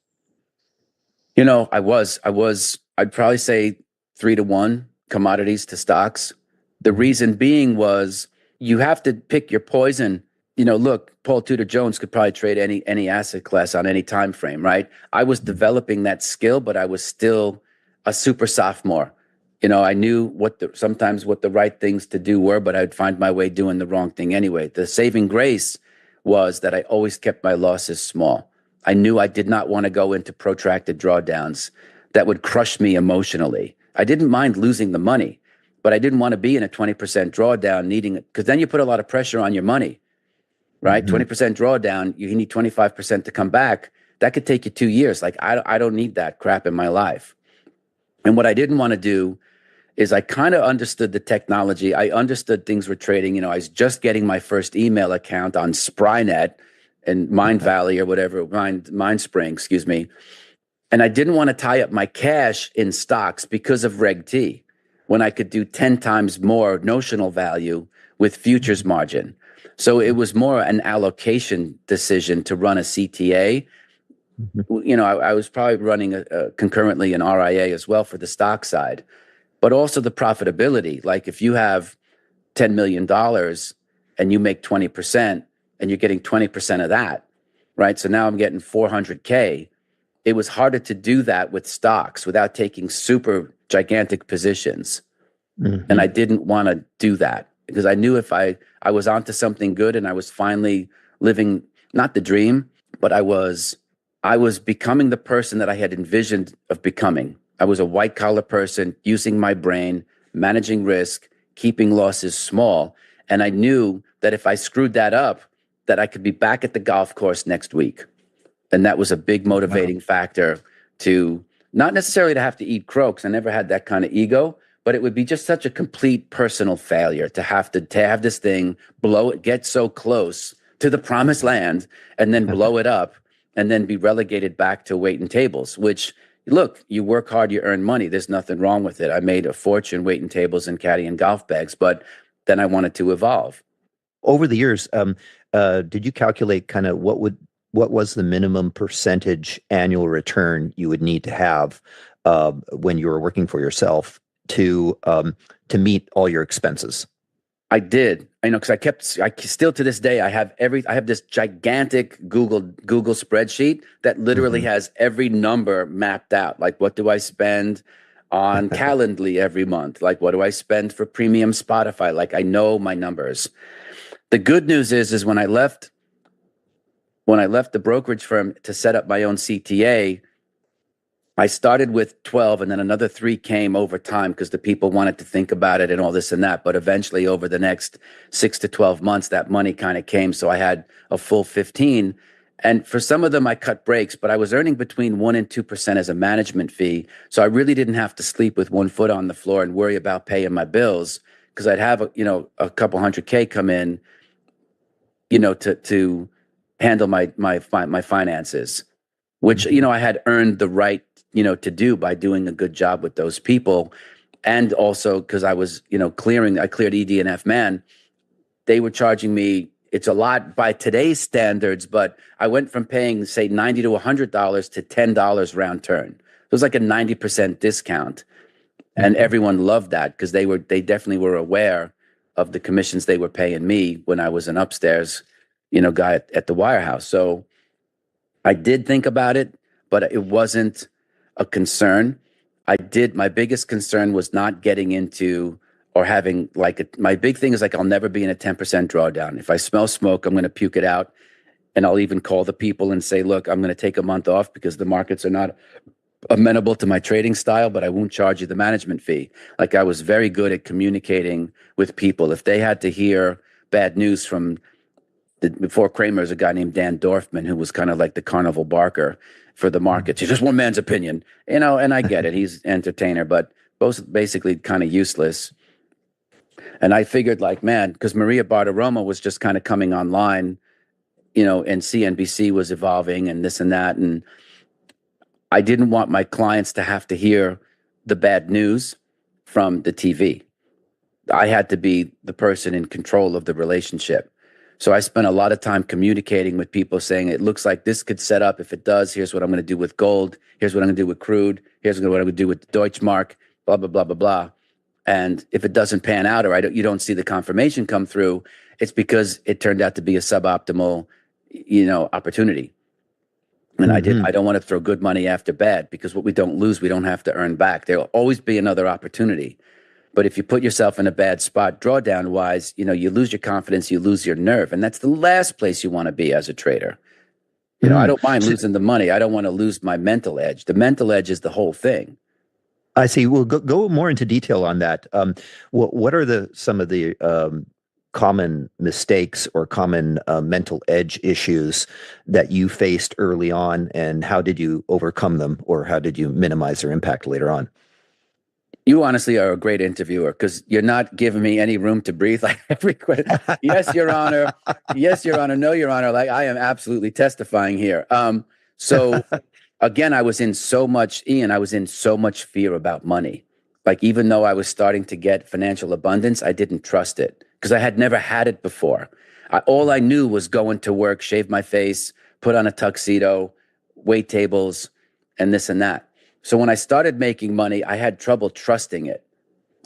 I'd probably say 3 to 1 commodities to stocks. The reason being was you have to pick your poison. Look, Paul Tudor Jones could probably trade any asset class on any time frame, right? I was developing that skill, but I was still a super sophomore. I knew sometimes what the right things to do were, but I'd find my way doing the wrong thing anyway. The saving grace was that I always kept my losses small. I knew I did not want to go into protracted drawdowns that would crush me emotionally. I didn't mind losing the money, but I didn't want to be in a 20% drawdown needing it, because then you put a lot of pressure on your money, right? 20% drawdown, you need 25% to come back. That could take you 2 years. Like, I don't need that crap in my life. And what I didn't want to do is I kind of understood the technology. I understood things were trading. I was just getting my first email account on Sprynet and Mind Valley or whatever, MindSpring, excuse me. And I didn't want to tie up my cash in stocks because of Reg T, when I could do 10 times more notional value with futures margin. So it was more an allocation decision to run a CTA. I was probably running concurrently an RIA as well for the stock side, but also the profitability. Like if you have $10 million and you make 20% and you're getting 20% of that, right? So now I'm getting 400K. It was harder to do that with stocks without taking super gigantic positions. And I didn't want to do that because I knew if I was onto something good and I was finally living, not the dream, but I was becoming the person that I had envisioned of becoming. I was a white collar person using my brain, managing risk, keeping losses small. And I knew that if I screwed that up, that I could be back at the golf course next week. And that was a big motivating factor to not necessarily to have to eat crow, because I never had that kind of ego, but it would be just such a complete personal failure to have this thing get so close to the promised land and then blow it up and then be relegated back to waiting tables, which, look, you work hard, you earn money. There's nothing wrong with it. I made a fortune waiting tables and caddying golf bags, but then I wanted to evolve. Over the years, did you calculate kind of what was the minimum percentage annual return you would need to have when you were working for yourself to meet all your expenses? I did. Because I still to this day, I have this gigantic Google spreadsheet that literally has every number mapped out. Like, what do I spend on Calendly every month? Like, what do I spend for premium Spotify? Like, I know my numbers. The good news is when I left the brokerage firm to set up my own CTA, I started with 12 and then another 3 came over time because the people wanted to think about it and all this and that. But eventually over the next 6 to 12 months, that money kind of came. So I had a full 15. And for some of them, I cut breaks, but I was earning between 1% and 2% as a management fee. So I really didn't have to sleep with 1 foot on the floor and worry about paying my bills, because I'd have a couple $100K come in, to handle my finances, which, I had earned the right, to do by doing a good job with those people. And also because I was, I cleared ED and F man. They were charging me, it's a lot by today's standards, but I went from paying, say, $90 to $100 to $10 round turn. It was like a 90% discount. And everyone loved that because they definitely were aware of the commissions they were paying me when I was an upstairs, guy at the wirehouse. So I did think about it, but it wasn't a concern. My biggest concern was not getting into or having my big thing is I'll never be in a 10% drawdown. If I smell smoke, I'm going to puke it out. And I'll even call the people and say, look, I'm going to take a month off because the markets are not amenable to my trading style, but I won't charge you the management fee. I was very good at communicating with people. If they had to hear bad news from before Kramer is a guy named Dan Dorfman, who was kind of like the carnival barker for the markets. He's just one man's opinion, and I get it. He's an entertainer, but both basically kind of useless. And I figured like, man, because Maria Bartiromo was just kind of coming online, and CNBC was evolving and this and that. And I didn't want my clients to have to hear the bad news from the TV. I had to be the person in control of the relationship. So I spent a lot of time communicating with people saying, it looks like this could set up. If it does, here's what I'm going to do with gold. Here's what I'm going to do with crude. Here's what I'm going to do with the Deutschmark, blah, blah, blah, blah, blah. And if it doesn't pan out or you don't see the confirmation come through, it's because it turned out to be a suboptimal, opportunity. And I don't want to throw good money after bad, because what we don't lose, we don't have to earn back. There'll always be another opportunity. But if you put yourself in a bad spot, drawdown wise, you lose your confidence, you lose your nerve. And that's the last place you want to be as a trader. I don't mind losing the money. I don't want to lose my mental edge. The mental edge is the whole thing. I see. We'll go more into detail on that. What are some of the common mistakes or common mental edge issues that you faced early on, and how did you overcome them, or how did you minimize their impact later on? You honestly are a great interviewer, because you're not giving me any room to breathe. Like every question, yes, Your Honor. Yes, Your Honor. No, Your Honor. Like I am absolutely testifying here. So again, I was in so much fear about money. Like even though I was starting to get financial abundance, I didn't trust it because I had never had it before. All I knew was going to work, shave my face, put on a tuxedo, wait tables, and this and that. So when I started making money, I had trouble trusting it.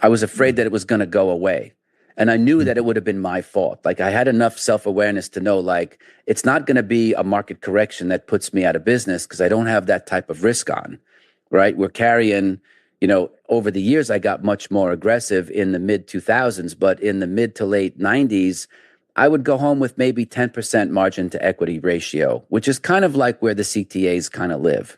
I was afraid that it was going to go away. And I knew that it would have been my fault. Like I had enough self-awareness to know, like, it's not going to be a market correction that puts me out of business because I don't have that type of risk on, right? We're carrying, over the years, I got much more aggressive in the mid 2000s, but in the mid to late 90s, I would go home with maybe 10% margin to equity ratio, which is kind of like where the CTAs kind of live.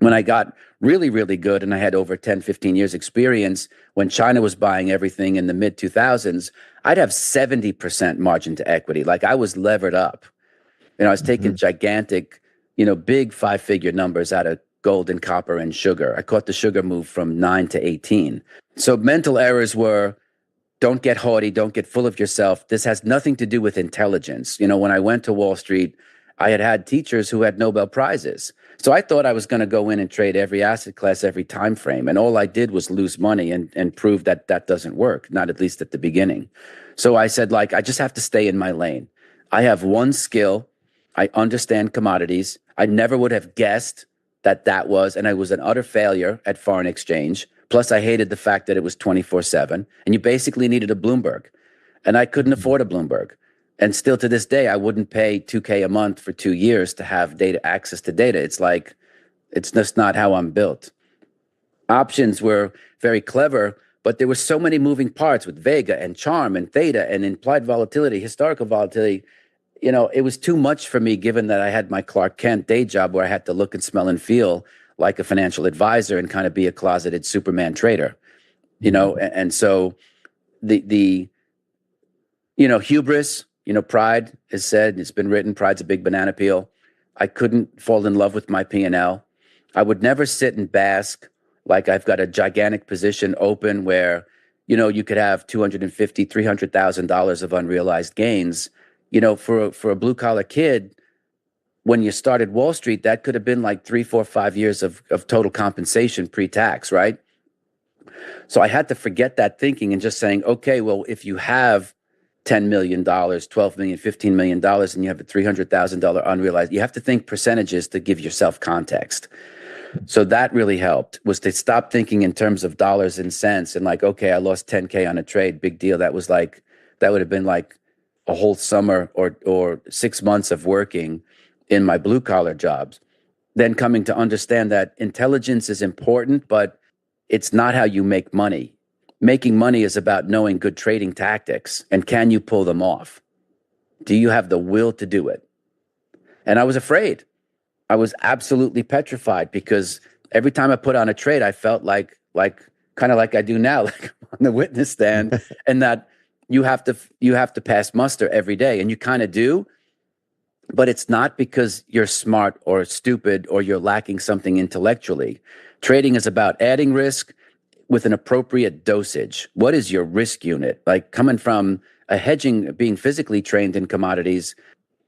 When I got really, really good and I had over 10, 15 years experience, when China was buying everything in the mid 2000s, I'd have 70% margin to equity. Like I was levered up. I was taking gigantic, big 5-figure numbers out of gold and copper and sugar. I caught the sugar move from 9 to 18. So mental errors were, don't get haughty, don't get full of yourself. This has nothing to do with intelligence. When I went to Wall Street, I had teachers who had Nobel Prizes. So I thought I was going to go in and trade every asset class, every time frame. And all I did was lose money and prove that that doesn't work, not at least at the beginning. So I said, I just have to stay in my lane. I have one skill. I understand commodities. I never would have guessed that was, and I was an utter failure at foreign exchange. Plus, I hated the fact that it was 24/7. And you basically needed a Bloomberg. And I couldn't afford a Bloomberg. And still to this day, I wouldn't pay $2,000 a month for 2 years to have access to data. It's just not how I'm built. Options were very clever, but there were so many moving parts with Vega and Charm and Theta and implied volatility, historical volatility. It was too much for me, given that I had my Clark Kent day job where I had to look and smell and feel like a financial advisor and kind of be a closeted Superman trader, and so the hubris. Pride is said, it's been written, pride's a big banana peel. I couldn't fall in love with my P&L. I would never sit and bask like I've got a gigantic position open where, you could have $250,000, $300,000 of unrealized gains. For a blue collar kid, when you started Wall Street, that could have been like 3, 4, 5 years of total compensation pre-tax, right? So I had to forget that thinking and just saying, okay, well, if you have $10 million, $12 million, $15 million, and you have a $300,000 unrealized, you have to think percentages to give yourself context. So that really helped, was to stop thinking in terms of dollars and cents and like, okay, I lost 10K on a trade, big deal. That would have been like a whole summer or 6 months of working in my blue collar jobs. Then coming to understand that intelligence is important, but it's not how you make money. Making money is about knowing good trading tactics, and can you pull them off? Do you have the will to do it? And I was afraid. I was absolutely petrified because every time I put on a trade, I felt like kind of like I do now, like I'm on the witness stand, and that you have to pass muster every day, and you kind of do, but it's not because you're smart or stupid or you're lacking something intellectually. Trading is about adding risk with an appropriate dosage. What is your risk unit? Like, coming from a hedging, being physically trained in commodities,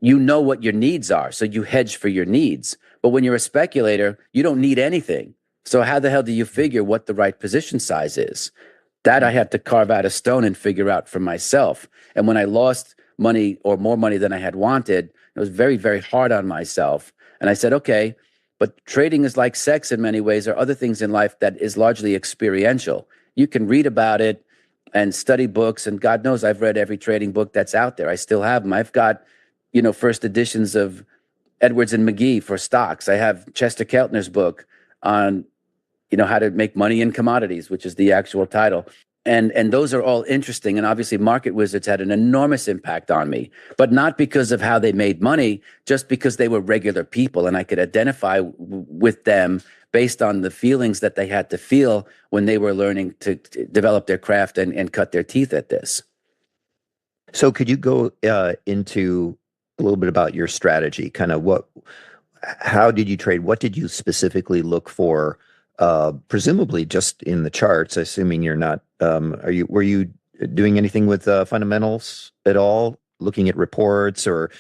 you know what your needs are, so you hedge for your needs. But when you're a speculator, you don't need anything. So how the hell do you figure what the right position size is? That I had to carve out of stone and figure out for myself. And when I lost money, or more money than I had wanted, it was very, very hard on myself. And I said, okay, but trading is like sex in many ways, or other things in life that is largely experiential. You can read about it and study books, and God knows I've read every trading book that's out there. I still have them. I've got, first editions of Edwards and McGee for stocks. I have Chester Keltner's book on, how to make money in commodities, which is the actual title. And those are all interesting. And obviously Market Wizards had an enormous impact on me, but not because of how they made money, just because they were regular people and I could identify with them based on the feelings that they had to feel when they were learning to develop their craft and cut their teeth at this. So could you go into a little bit about your strategy? Kind of how did you trade? What did you specifically look for? Presumably just in the charts, assuming you're not, were you doing anything with fundamentals at all? Looking at reports or,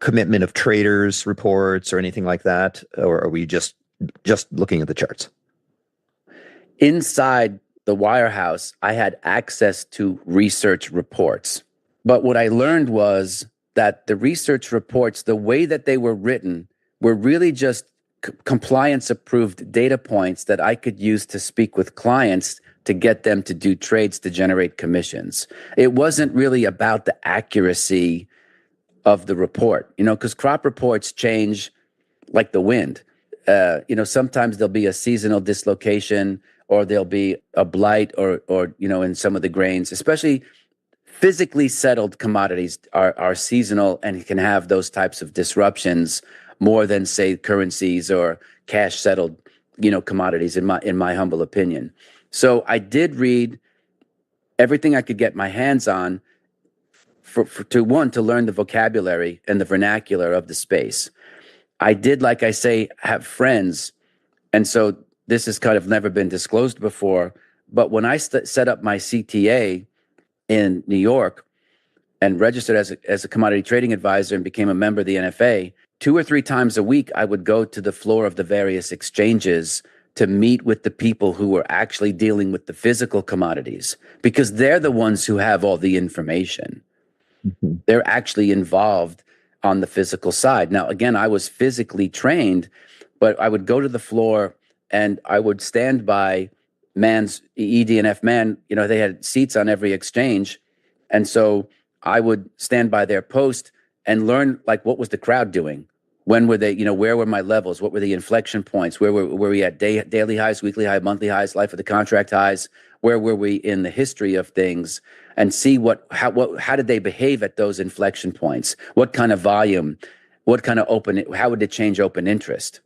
commitment of traders reports or anything like that? Or are we just looking at the charts? Inside the wirehouse, I had access to research reports. But what I learned was that the research reports, the way that they were written, were really just compliance approved data points that I could use to speak with clients to get them to do trades to generate commissions. It wasn't really about the accuracy of the report, because crop reports change like the wind. Sometimes there'll be a seasonal dislocation, or there'll be a blight, or in some of the grains, especially physically settled commodities are seasonal and can have those types of disruptions more than, say, currencies or cash settled, commodities, in my humble opinion. So I did read everything I could get my hands on to learn the vocabulary and the vernacular of the space. I did, like I say, have friends. And so this has kind of never been disclosed before. But when I set up my CTA in New York and registered as a commodity trading advisor and became a member of the NFA, 2 or 3 times a week, I would go to the floor of the various exchanges to meet with the people who were actually dealing with the physical commodities, because they're the ones who have all the information. Mm-hmm. They're actually involved on the physical side. Now, again, I was physically trained, but I would go to the floor and I would stand by Mann's ED&F Mann. They had seats on every exchange. And so I would stand by their post and learn, like, what was the crowd doing? When were they, where were my levels? What were the inflection points? Where were we at daily highs, weekly highs, monthly highs, life of the contract highs? Where were we in the history of things? And see how did they behave at those inflection points? What kind of volume? What kind of how would it change open interest?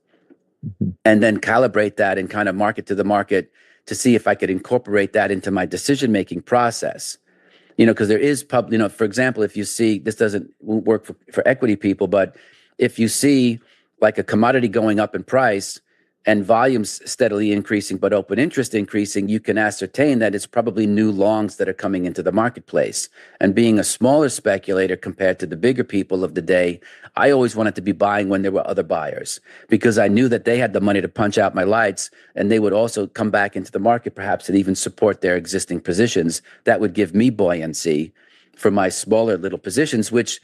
Mm-hmm. And then calibrate that and kind of market to the market to see if I could incorporate that into my decision-making process. Because there is for example, if you see, this won't work for equity people, but if you see like a commodity going up in price and volumes steadily increasing, but open interest increasing, you can ascertain that it's probably new longs that are coming into the marketplace. And being a smaller speculator compared to the bigger people of the day, I always wanted to be buying when there were other buyers, because I knew that they had the money to punch out my lights, and they would also come back into the market perhaps and even support their existing positions. That would give me buoyancy for my smaller little positions, which,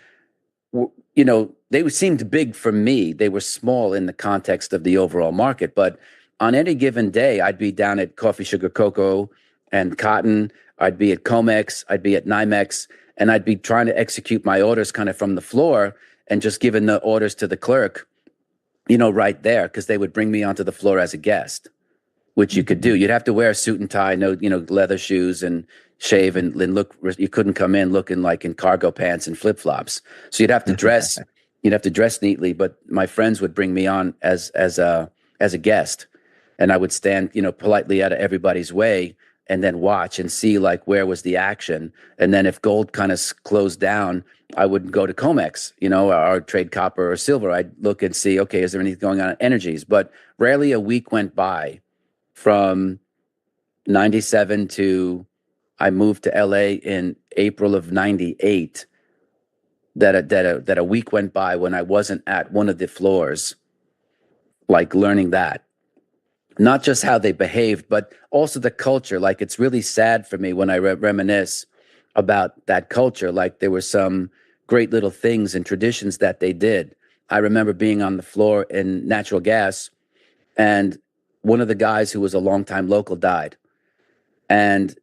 they seemed big for me. They were small in the context of the overall market. But on any given day, I'd be down at coffee, sugar, cocoa, and cotton. I'd be at Comex. I'd be at NYMEX. And I'd be trying to execute my orders kind of from the floor and just giving the orders to the clerk, right there, because they would bring me onto the floor as a guest, which you could do. You'd have to wear a suit and tie, leather shoes, and shave and look. You couldn't come in looking like in cargo pants and flip-flops. So you'd have to dress. You'd have to dress neatly. But my friends would bring me on as a guest, and I would stand politely out of everybody's way and then watch and see like where was the action. And then if gold kind of closed down, I would go to COMEX, or trade copper or silver. I'd look and see, okay, is there anything going on in energies? But rarely a week went by from 97 to I moved to LA in April of 98 that a week went by when I wasn't at one of the floors, like learning that. Not just how they behaved, but also the culture. Like, it's really sad for me when I reminisce about that culture. Like, there were some great little things and traditions that they did. I remember being on the floor in natural gas, and one of the guys who was a longtime local died. And,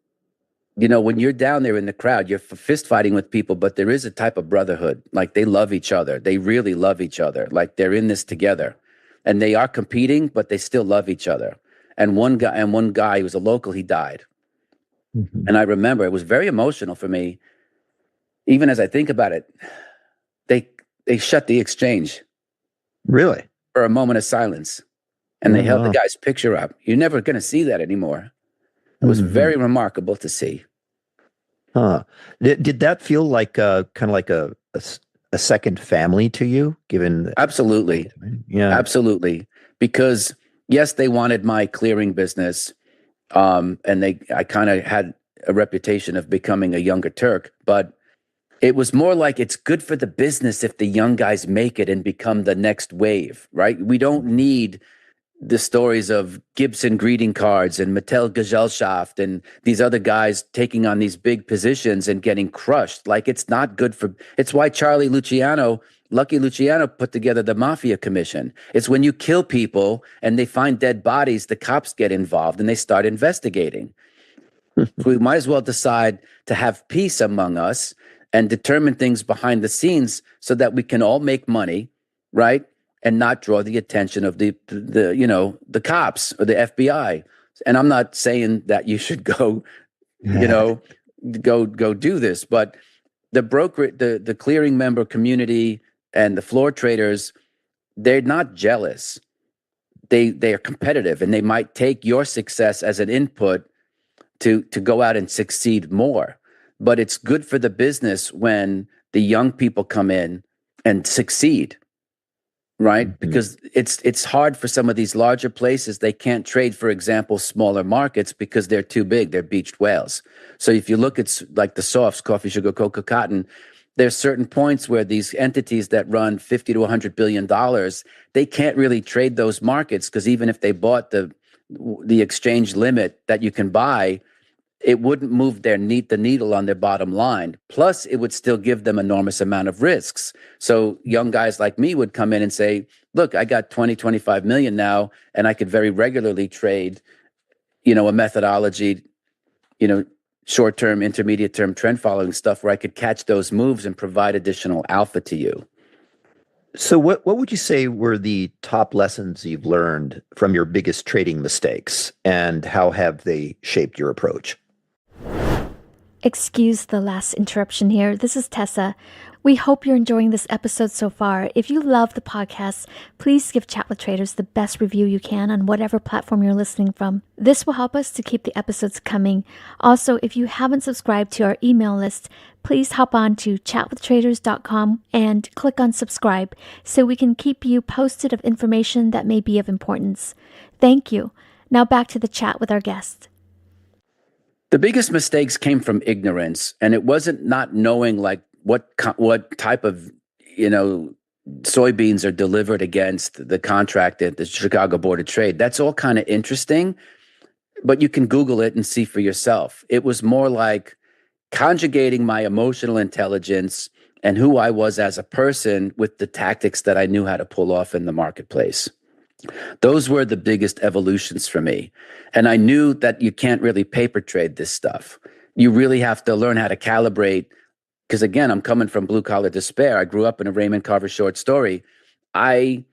when you're down there in the crowd, you're fist fighting with people, but there is a type of brotherhood. Like, they love each other. They really love each other. Like, they're in this together. And they are competing, but they still love each other. And one guy who was a local, he died. Mm-hmm. And I remember it was very emotional for me. Even as I think about it, they shut the exchange. Really? For a moment of silence. And they held the guy's picture up. You're never going to see that anymore. It was very remarkable to see. Huh. Did that feel like kind of like a second family to you, given? Absolutely. Yeah. Absolutely. Because yes, they wanted my clearing business. And I kind of had a reputation of becoming a younger Turk, but it was more like it's good for the business if the young guys make it and become the next wave, right? We don't need the stories of Gibson greeting cards and Mattel Gesellschaft and these other guys taking on these big positions and getting crushed. Like, it's not good it's why Lucky Luciano put together the Mafia Commission. It's when you kill people and they find dead bodies, the cops get involved and they start investigating. So we might as well decide to have peace among us and determine things behind the scenes so that we can all make money, right? And not draw the attention of the cops or the FBI. And I'm not saying that you should go, go do this, but the broker, the clearing member community and the floor traders, they're not jealous. They are competitive, and they might take your success as an input to go out and succeed more. But it's good for the business when the young people come in and succeed. Right? Mm-hmm. Because it's hard for some of these larger places. They can't trade, for example, smaller markets because they're too big. They're beached whales. So if you look at like the softs, coffee, sugar, cocoa, cotton, there's certain points where these entities that run $50 to $100 billion, they can't really trade those markets, because even if they bought the exchange limit that you can buy, it wouldn't move the needle on their bottom line. Plus, it would still give them enormous amount of risks. So young guys like me would come in and say, look, I got 20, 25 million now, and I could very regularly trade, a methodology, short-term, intermediate-term trend following stuff where I could catch those moves and provide additional alpha to you. So what would you say were the top lessons you've learned from your biggest trading mistakes, and how have they shaped your approach? Excuse the last interruption here. This is Tessa. We hope you're enjoying this episode so far. If you love the podcast, please give Chat with Traders the best review you can on whatever platform you're listening from. This will help us to keep the episodes coming. Also, if you haven't subscribed to our email list, please hop on to chatwithtraders.com and click on subscribe so we can keep you posted of information that may be of importance. Thank you. Now back to the chat with our guest. The biggest mistakes came from ignorance, and it wasn't not knowing like what type of soybeans are delivered against the contract at the Chicago Board of Trade. That's all kind of interesting, but you can Google it and see for yourself. It was more like conjugating my emotional intelligence and who I was as a person with the tactics that I knew how to pull off in the marketplace. Those were the biggest evolutions for me. And I knew that you can't really paper trade this stuff. You really have to learn how to calibrate, because again, I'm coming from blue collar despair. I grew up in a Raymond Carver short story. I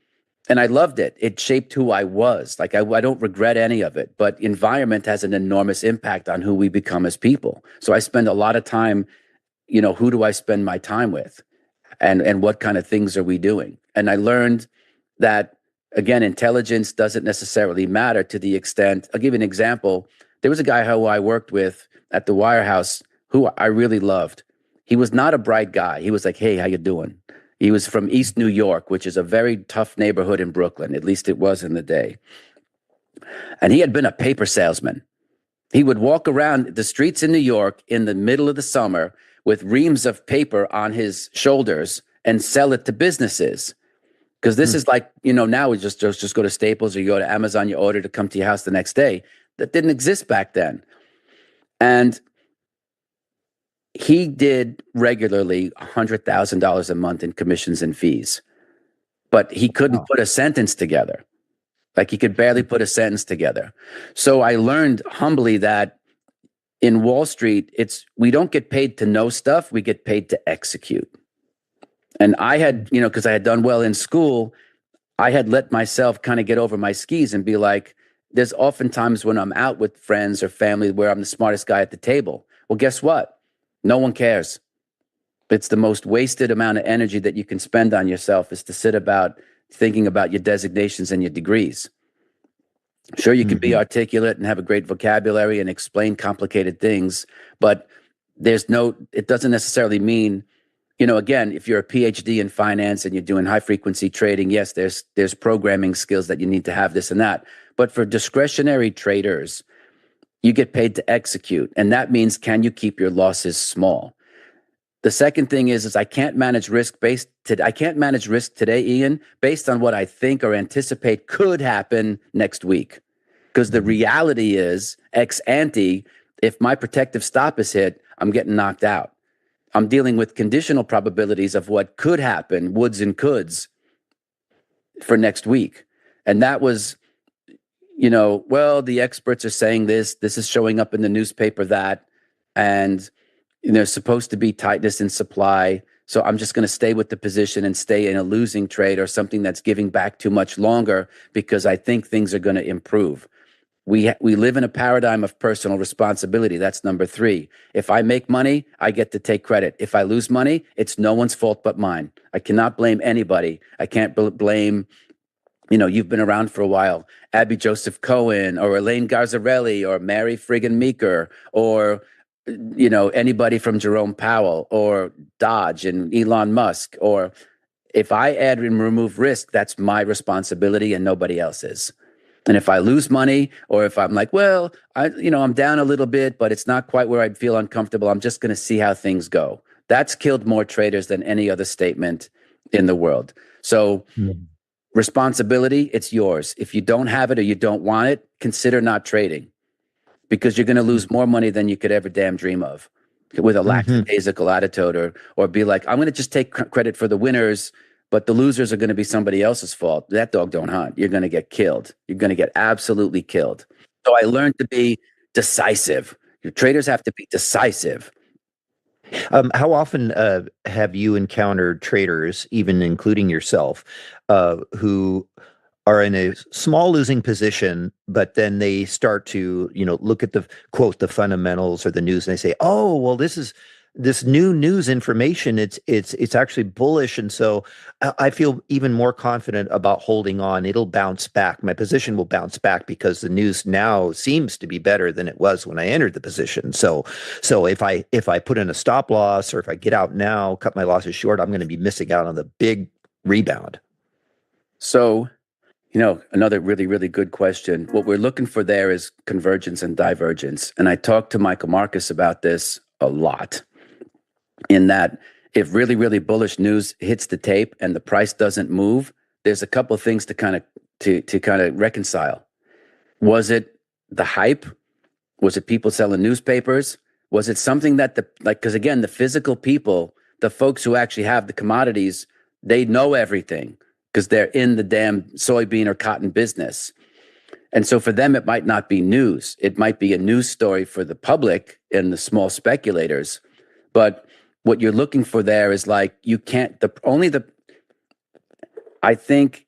loved it. It shaped who I was. Like, I don't regret any of it, but environment has an enormous impact on who we become as people. So I spend a lot of time, who do I spend my time with, and what kind of things are we doing? And I learned that, again, intelligence doesn't necessarily matter to the extent. I'll give you an example. There was a guy who I worked with at the Wirehouse who I really loved. He was not a bright guy. He was like, "Hey, how you doing?" He was from East New York, which is a very tough neighborhood in Brooklyn. At least it was in the day. And he had been a paper salesman. He would walk around the streets in New York in the middle of the summer with reams of paper on his shoulders and sell it to businesses. Because this is like, now we just go to Staples or you go to Amazon, you order to come to your house the next day. That didn't exist back then. And he did regularly $100,000 a month in commissions and fees, but he couldn't put a sentence together. Like he could barely put a sentence together. So I learned humbly that in Wall Street, we don't get paid to know stuff, we get paid to execute. And I had, because I had done well in school, I had let myself kind of get over my skis and be like, there's often times when I'm out with friends or family where I'm the smartest guy at the table. Well, guess what? No one cares. It's the most wasted amount of energy that you can spend on yourself is to sit about thinking about your designations and your degrees. Sure, you can be articulate and have a great vocabulary and explain complicated things, but it doesn't necessarily mean, again, if you're a PhD in finance and you're doing high frequency trading, yes, there's programming skills that you need to have, this and that. But for discretionary traders, you get paid to execute. And that means, can you keep your losses small? The second thing is I can't manage risk today, Ian, based on what I think or anticipate could happen next week. Because the reality is, ex ante, if my protective stop is hit, I'm getting knocked out. I'm dealing with conditional probabilities of what could happen, woulds and coulds, for next week. And that was, the experts are saying this is showing up in the newspaper, that, and there's supposed to be tightness in supply. So I'm just going to stay with the position and stay in a losing trade or something that's giving back too much longer because I think things are going to improve. We live in a paradigm of personal responsibility. That's number 3. If I make money, I get to take credit. If I lose money, it's no one's fault but mine. I cannot blame anybody. I can't blame, you've been around for a while, Abby Joseph Cohen or Elaine Garzarelli or Mary Friggin Meeker or anybody from Jerome Powell or Dodge and Elon Musk. Or if I add and remove risk, that's my responsibility and nobody else's. And if I lose money, or if I'm like, well, I'm down a little bit, but it's not quite where I'd feel uncomfortable, I'm just going to see how things go. That's killed more traders than any other statement in the world. So responsibility, it's yours. If you don't have it or you don't want it, consider not trading, because you're going to lose more money than you could ever damn dream of with a lackadaisical attitude, or be like, I'm going to just take credit for the winners, but the losers are going to be somebody else's fault. That dog don't hunt. You're going to get killed. You're going to get absolutely killed. So I learned to be decisive. Your traders have to be decisive. How often have you encountered traders, even including yourself, who are in a small losing position, but then they start to, look at the quote, the fundamentals or the news, and they say, oh, well, this new news information, it's actually bullish. And so I feel even more confident about holding on. It'll bounce back. My position will bounce back because the news now seems to be better than it was when I entered the position. So if I put in a stop loss, or if I get out now, cut my losses short, I'm going to be missing out on the big rebound. So, another really, really good question. What we're looking for there is convergence and divergence. And I talked to Michael Marcus about this a lot, in that if really, really bullish news hits the tape and the price doesn't move, there's a couple of things to kind of reconcile. Was it the hype? Was it people selling newspapers? Was it something that because again, the physical people, the folks who actually have the commodities, they know everything because they're in the damn soybean or cotton business. And so for them, it might not be news. It might be a news story for the public and the small speculators. But what you're looking for there is like, you can't, I think,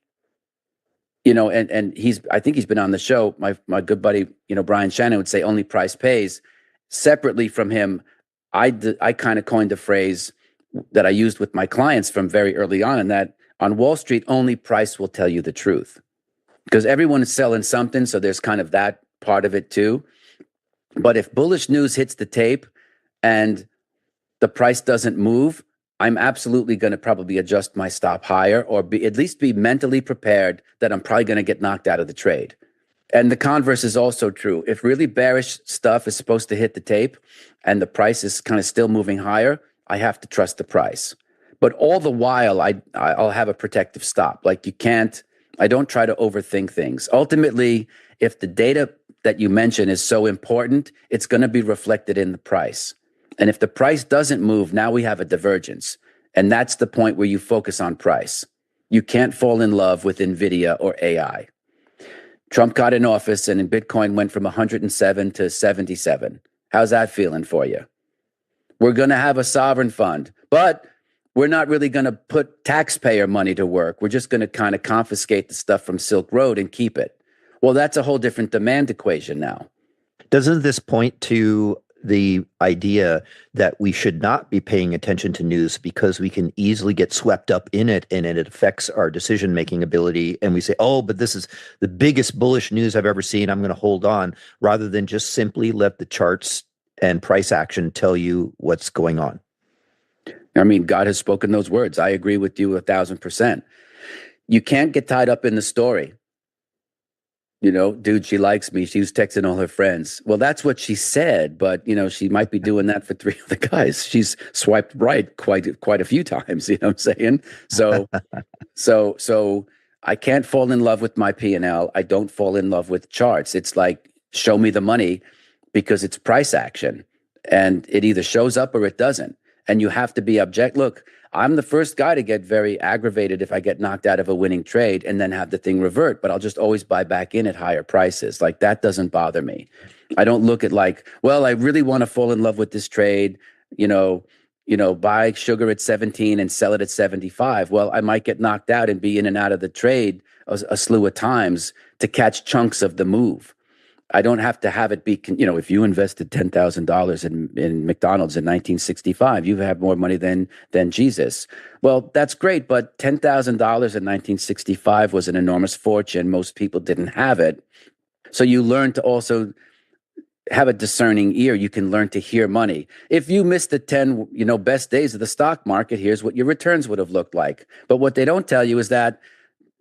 I think he's been on the show. My good buddy, Brian Shannon would say only price pays. Separately from him, I kind of coined a phrase that I used with my clients from very early on, and that on Wall Street, only price will tell you the truth, because everyone is selling something. So there's kind of that part of it too. But if bullish news hits the tape and the price doesn't move, I'm absolutely going to probably adjust my stop higher, or at least be mentally prepared that I'm probably going to get knocked out of the trade. And the converse is also true. If really bearish stuff is supposed to hit the tape and the price is kind of still moving higher, I have to trust the price. But all the while, I'll have a protective stop. Like I don't try to overthink things. Ultimately, if the data that you mentioned is so important, it's going to be reflected in the price. And if the price doesn't move, now we have a divergence. And that's the point where you focus on price. You can't fall in love with NVIDIA or AI. Trump got in office and Bitcoin went from 107 to 77. How's that feeling for you? We're going to have a sovereign fund, but we're not really going to put taxpayer money to work. We're just going to kind of confiscate the stuff from Silk Road and keep it. Well, that's a whole different demand equation now. Doesn't this point to the idea that we should not be paying attention to news because we can easily get swept up in it and it affects our decision-making ability? And we say, oh, but this is the biggest bullish news I've ever seen, I'm going to hold on, rather than just simply let the charts and price action tell you what's going on. I mean, God has spoken those words. I agree with you 1,000%. You can't get tied up in the story. You know, dude, she likes me. She was texting all her friends. Well, that's what she said, but she might be doing that for 3 other guys. She's swiped right quite a few times. You know what I'm saying? So I can't fall in love with my P&L. I don't fall in love with charts. It's like, show me the money, because it's price action, and it either shows up or it doesn't. And you have to be object. Look, I'm the first guy to get very aggravated if I get knocked out of a winning trade and then have the thing revert, but I'll just always buy back in at higher prices. Like, that doesn't bother me. I don't look at like, well, I really want to fall in love with this trade, buy sugar at 17 and sell it at 75. Well, I might get knocked out and be in and out of the trade a slew of times to catch chunks of the move. I don't have to have it be, if you invested $10,000 in McDonald's in 1965, you have more money than Jesus. Well, that's great, but $10,000 in 1965 was an enormous fortune. Most people didn't have it. So you learn to also have a discerning ear. You can learn to hear money. If you missed the 10, best days of the stock market, here's what your returns would have looked like. But what they don't tell you is that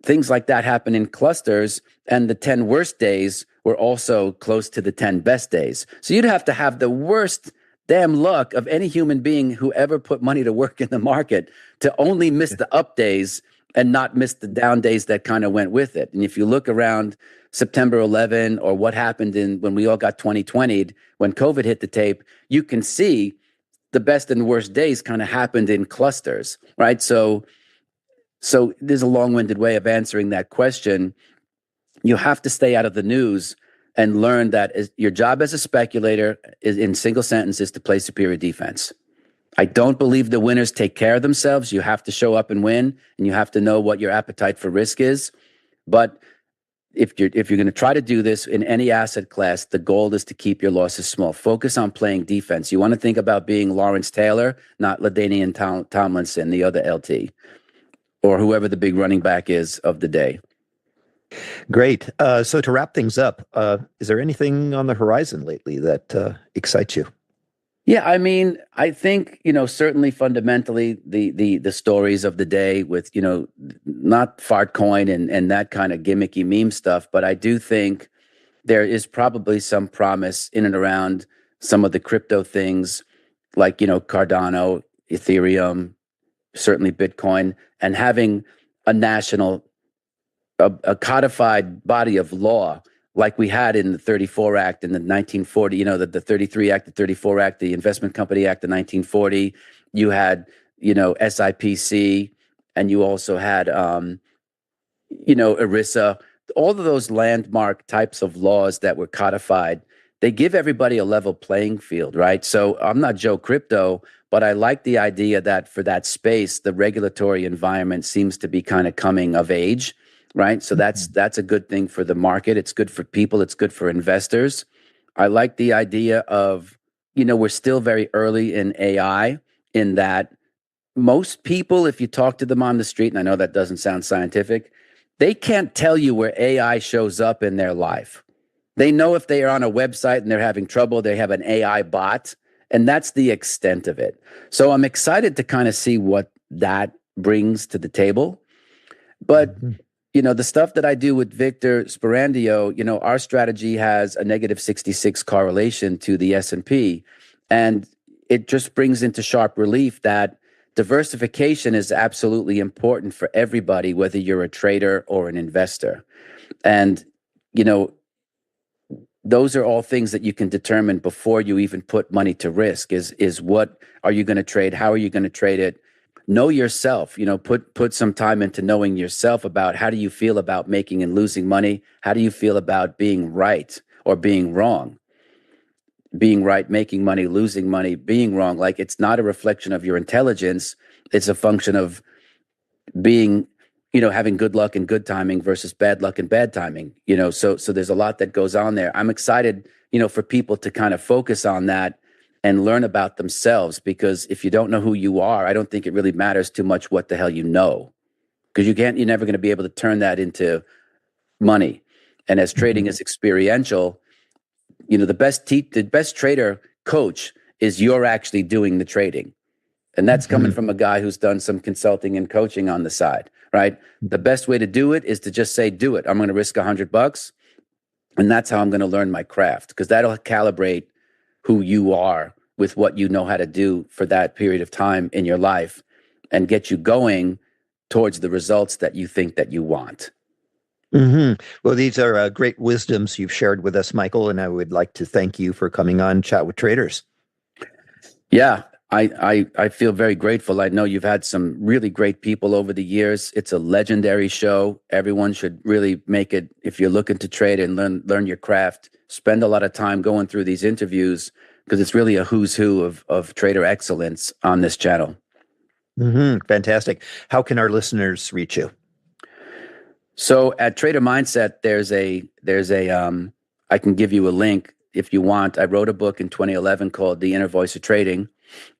things like that happen in clusters, and the 10 worst days were also close to the 10 best days. So you'd have to have the worst damn luck of any human being who ever put money to work in the market to only miss the up days and not miss the down days that kind of went with it. And if you look around September 11 or what happened when we all got 2020'd, when COVID hit the tape, you can see the best and worst days kind of happened in clusters, right? So there's a long-winded way of answering that question. You have to stay out of the news and learn that your job as a speculator is, in single sentence, is to play superior defense. I don't believe the winners take care of themselves. You have to show up and win, and you have to know what your appetite for risk is. But if you're going to try to do this in any asset class, the goal is to keep your losses small. Focus on playing defense. You want to think about being Lawrence Taylor, not LaDainian Tomlinson, the other LT, or whoever the big running back is of the day. Great. So to wrap things up, is there anything on the horizon lately that excites you? Yeah, I mean, I think, certainly fundamentally the stories of the day with, not Fartcoin and that kind of gimmicky meme stuff, but I do think there is probably some promise in and around some of the crypto things like, Cardano, Ethereum, certainly Bitcoin, and having a national, a codified body of law like we had in the 34 Act in the 1940, the 33 Act, the 34 Act, the Investment Company Act of 1940. You had, SIPC, and you also had, ERISA. All of those landmark types of laws that were codified, they give everybody a level playing field, right? So I'm not Joe Crypto, but I like the idea that for that space, the regulatory environment seems to be kind of coming of age. Right. So that's a good thing for the market. It's good for people. It's good for investors. I like the idea of, we're still very early in AI, in that most people, if you talk to them on the street, and I know that doesn't sound scientific, they can't tell you where AI shows up in their life. They know if they are on a website and they're having trouble, they have an AI bot, and that's the extent of it. So I'm excited to kind of see what that brings to the table. But the stuff that I do with Victor Sperandio, our strategy has a negative 66 correlation to the S&P. And it just brings into sharp relief that diversification is absolutely important for everybody, whether you're a trader or an investor. And, those are all things that you can determine before you even put money to risk is what are you going to trade? How are you going to trade it? Know yourself, put some time into knowing yourself about how do you feel about making and losing money? How do you feel about being right or being wrong? Being right, making money, losing money, being wrong. Like, it's not a reflection of your intelligence. It's a function of being, having good luck and good timing versus bad luck and bad timing, so there's a lot that goes on there. I'm excited, for people to kind of focus on that and learn about themselves, because if you don't know who you are, I don't think it really matters too much what the hell you know, because you're never going to be able to turn that into money. And as trading is experiential, the best trader coach is you're actually doing the trading. And that's coming from a guy who's done some consulting and coaching on the side, right? The best way to do it is to just say, do it. I'm going to risk $100. And that's how I'm going to learn my craft, because that'll calibrate who you are with what you know how to do for that period of time in your life and get you going towards the results that you think that you want. Well, these are great wisdoms you've shared with us, Michael, and I would like to thank you for coming on Chat with Traders. Yeah, I feel very grateful. I know you've had some really great people over the years. It's a legendary show. Everyone should really make it, if you're looking to trade and learn your craft, spend a lot of time going through these interviews, because it's really a who's who of trader excellence on this channel. Fantastic. How can our listeners reach you? So at Trader Mindset, there's a I can give you a link if you want. I wrote a book in 2011 called The Inner Voice of Trading,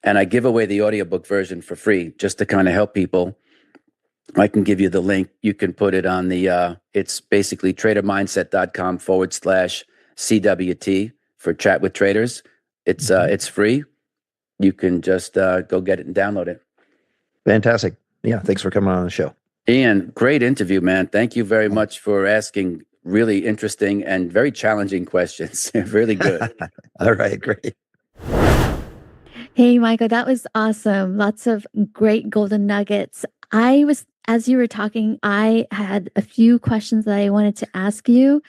and I give away the audiobook version for free just to kind of help people. I can give you the link. You can put it on it's basically tradermindset.com/CWT for Chat with Traders. It's free. You can just go get it and download it. Fantastic. Yeah, thanks for coming on the show. Ian, great interview, man. Thank you very much for asking really interesting and very challenging questions. Really good. All right, great. Hey, Michael, that was awesome. Lots of great golden nuggets. As you were talking, I had a few questions that I wanted to ask you.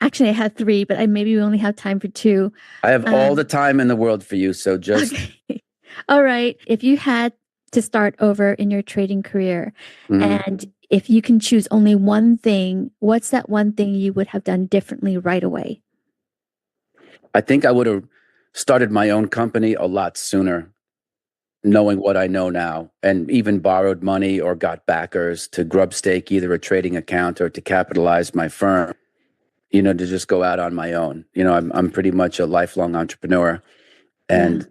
Actually, I had 3, but maybe we only have time for 2. I have all the time in the world for you, so just... Okay. All right. If you had to start over in your trading career, and if you can choose only one thing, what's that one thing you would have done differently right away? I think I would have started my own company a lot sooner, knowing what I know now, and even borrowed money or got backers to grub stake either a trading account or to capitalize my firm, to just go out on my own. I'm pretty much a lifelong entrepreneur, and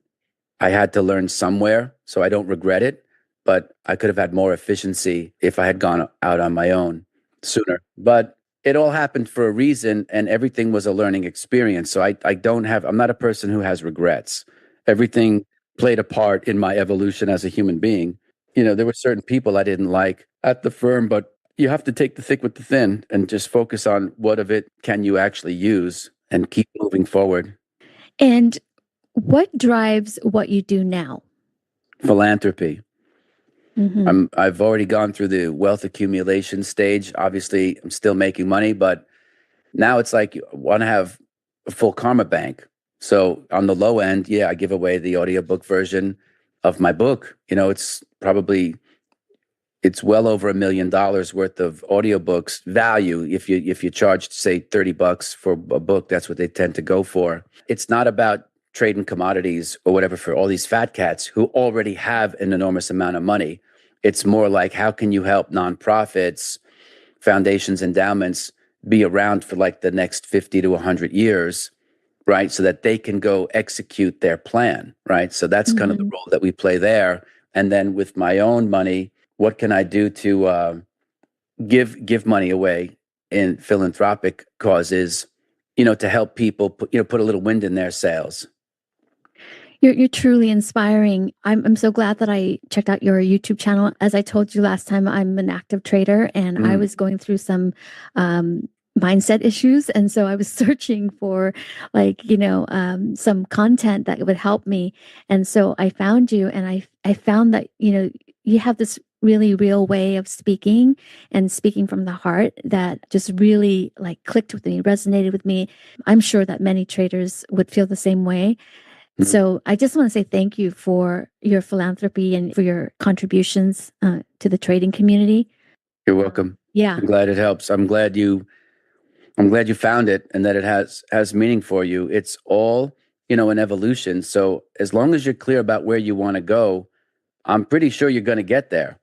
I had to learn somewhere, so I don't regret it, but I could have had more efficiency if I had gone out on my own sooner. But it all happened for a reason, and everything was a learning experience. So I'm not a person who has regrets. Everything played a part in my evolution as a human being. There were certain people I didn't like at the firm, but you have to take the thick with the thin and just focus on what of it can you actually use and keep moving forward. And what drives what you do now? Philanthropy. I've already gone through the wealth accumulation stage. Obviously, I'm still making money, but now it's like you want to have a full karma bank. So on the low end, I give away the audiobook version of my book. It's well over $1 million worth of audiobooks value. If you charge, say, $30 for a book, that's what they tend to go for. It's not about trading commodities or whatever for all these fat cats who already have an enormous amount of money. It's more like, how can you help nonprofits, foundations, endowments be around for like the next 50 to 100 years, right? So that they can go execute their plan, right? So that's kind of the role that we play there. And then with my own money, what can I do to give money away in philanthropic causes to help people put a little wind in their sails. You're truly inspiring. I'm so glad that I checked out your YouTube channel. As I told you last time, I'm an active trader, and I was going through some mindset issues, and so I was searching for some content that would help me. And so I found you, and I found that you have this really real way of speaking and speaking from the heart that just really like clicked with me, resonated with me. I'm sure that many traders would feel the same way. So I just want to say thank you for your philanthropy and for your contributions to the trading community. You're welcome. Yeah. I'm glad it helps. I'm glad you found it and that it has meaning for you. It's all, an evolution. So as long as you're clear about where you want to go, I'm pretty sure you're going to get there.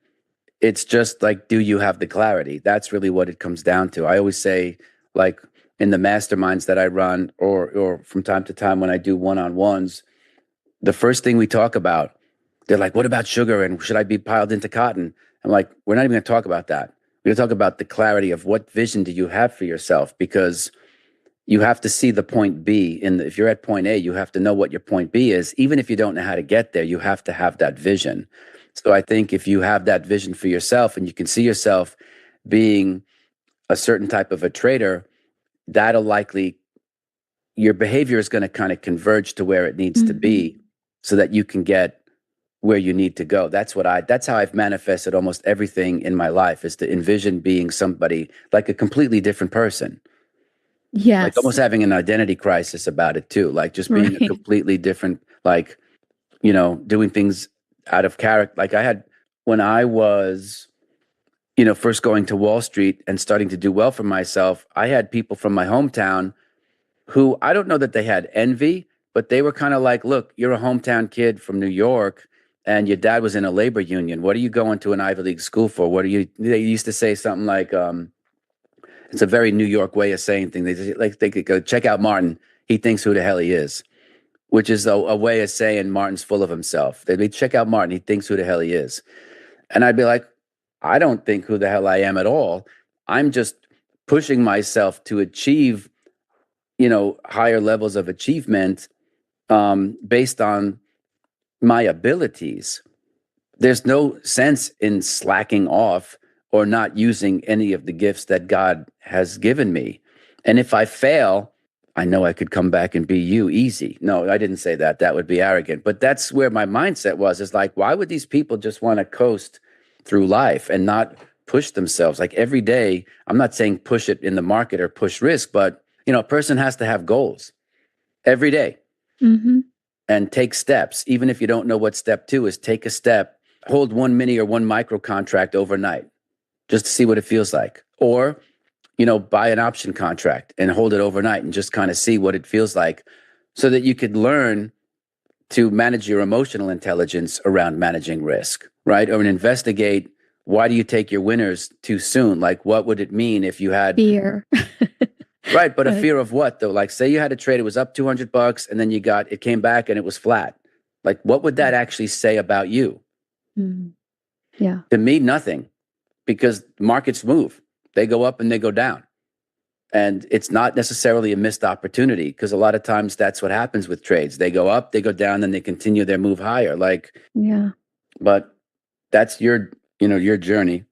It's just like, do you have the clarity? That's really what it comes down to. I always say, like in the masterminds that I run or from time to time when I do one-on-ones, the first thing we talk about, they're like, what about sugar and should I be piled into cotton? I'm like, we're not even going to talk about that. We're going to talk about the clarity of what vision do you have for yourself, because you have to see the point B. If you're at point A, you have to know what your point B is. Even if you don't know how to get there, you have to have that vision. So I think if you have that vision for yourself and you can see yourself being a certain type of a trader, that'll likely, your behavior is going to kind of converge to where it needs to be so that you can get where you need to go. That's how I've manifested almost everything in my life, is to envision being somebody like a completely different person. Yes. Like almost having an identity crisis about it too. Like just being a completely different, like, doing things out of character. Like I had, when I was, first going to Wall Street and starting to do well for myself, I had people from my hometown who, I don't know that they had envy, but they were kind of like, look, you're a hometown kid from New York and your dad was in a labor union. What are you going to an Ivy League school for? They used to say something like, it's a very New York way of saying things. They could go, check out Martin. He thinks who the hell he is, which is a way of saying Martin's full of himself. They'd be, check out Martin. He thinks who the hell he is. And I'd be like, I don't think who the hell I am at all. I'm just pushing myself to achieve, higher levels of achievement based on my abilities. There's no sense in slacking off or not using any of the gifts that God has given me. And if I fail, I know I could come back and be you easy. No, I didn't say that. That would be arrogant. But that's where my mindset was, is like, why would these people just want to coast through life and not push themselves? Like every day, I'm not saying push it in the market or push risk, but a person has to have goals every day and take steps. Even if you don't know what step 2 is, take a step, hold one mini or one micro contract overnight just to see what it feels like. Or, buy an option contract and hold it overnight and just kind of see what it feels like so that you could learn to manage your emotional intelligence around managing risk, right? Or investigate, why do you take your winners too soon? Like, what would it mean if you had fear? Right. But a fear of what though? Like say you had a trade, it was up $200 and then it came back and it was flat. Like what would that actually say about you? Yeah. To me, nothing, because markets move. They go up and they go down. And it's not necessarily a missed opportunity, because a lot of times that's what happens with trades. They go up, they go down, then they continue their move higher. But that's your journey.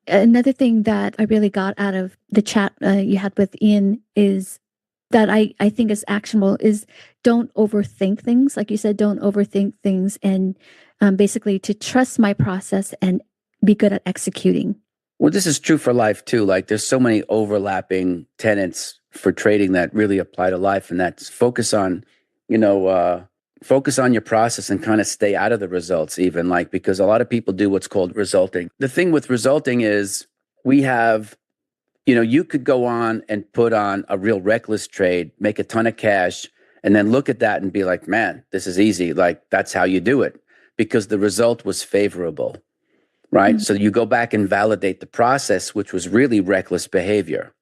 Another thing that I really got out of the chat you had with Ian is that I think is actionable is don't overthink things. Like you said, don't overthink things, and basically to trust my process and be good at executing. Well, this is true for life too. Like there's so many overlapping tenets for trading that really apply to life, and that's focus on your process and kind of stay out of the results, even because a lot of people do what's called resulting. The thing with resulting is we have, you could go on and put on a real reckless trade, make a ton of cash, and then look at that and be like, man, this is easy. Like that's how you do it because the result was favorable, right? So you go back and validate the process, which was really reckless behavior.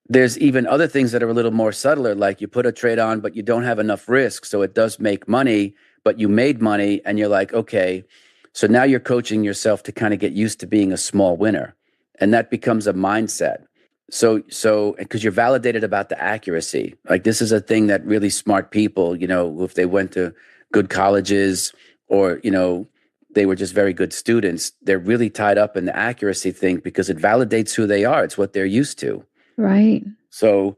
There's even other things that are a little more subtler, like you put a trade on, but you don't have enough risk. So it does make money, but you made money and you're like, okay, so now you're coaching yourself to kind of get used to being a small winner. And that becomes a mindset. So because you're validated about the accuracy. Like this is a thing that really smart people, if they went to good colleges or, they were just very good students, they're really tied up in the accuracy thing because it validates who they are. It's what they're used to. Right. So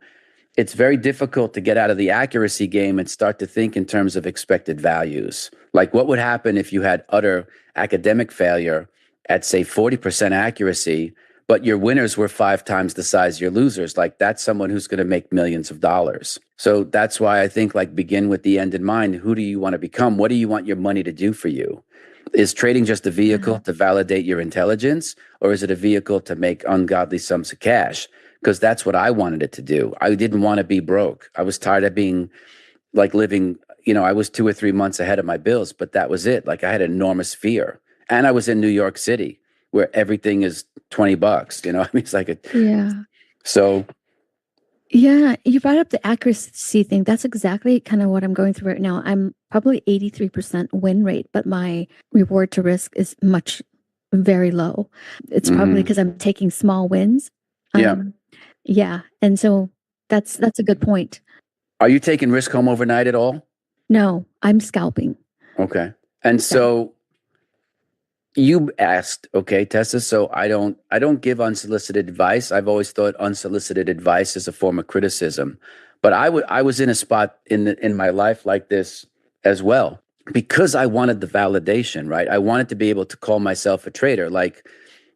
it's very difficult to get out of the accuracy game and start to think in terms of expected values. Like what would happen if you had utter academic failure at say 40% accuracy, but your winners were 5 times the size of your losers? Like that's someone who's going to make millions of dollars. So that's why I think like begin with the end in mind. Who do you want to become? What do you want your money to do for you? Is trading just a vehicle to validate your intelligence, or is it a vehicle to make ungodly sums of cash? Because that's what I wanted it to do. I didn't want to be broke. I was tired of being like living, I was 2 or 3 months ahead of my bills, but that was it. Like I had enormous fear. And I was in New York City where everything is $20, I mean, it's like so. Yeah, you brought up the accuracy thing. That's exactly kind of what I'm going through right now. I'm probably 83% win rate, but my reward to risk is very low. It's probably because I'm taking small wins. Yeah. And so that's a good point. Are you taking risk home overnight at all? No, I'm scalping. Okay. And so you asked, okay, Tessa, so I don't give unsolicited advice. I've always thought unsolicited advice is a form of criticism. But I was in a spot in my life like this as well because I wanted the validation, right? I wanted to be able to call myself a trader, like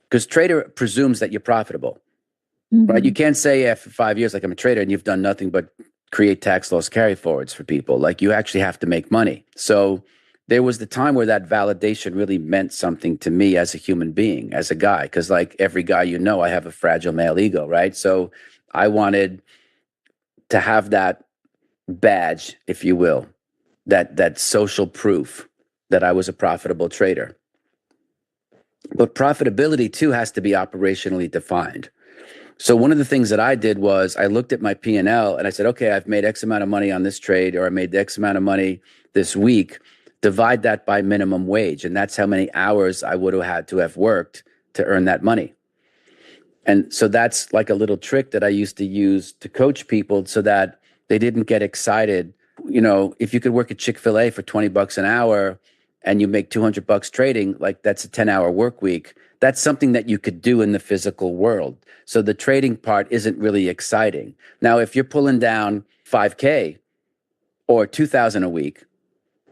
because trader presumes that you're profitable. Right? You can't say after 5 years, like I'm a trader and you've done nothing but create tax loss carry forwards for people. Like you actually have to make money. So there was the time where that validation really meant something to me as a human being, as a guy, because like every guy, I have a fragile male ego, right? So I wanted to have that badge, if you will, that social proof that I was a profitable trader. But profitability too has to be operationally defined. So one of the things that I did was I looked at my P&L and I said, okay, I've made X amount of money on this trade, or I made X amount of money this week. Divide that by minimum wage. And that's how many hours I would have had to have worked to earn that money. And so that's like a little trick that I used to use to coach people so that they didn't get excited. If you could work at Chick-fil-A for $20 an hour and you make $200 trading, like that's a 10-hour work week. That's something that you could do in the physical world. So the trading part isn't really exciting. Now, if you're pulling down 5K or 2,000 a week,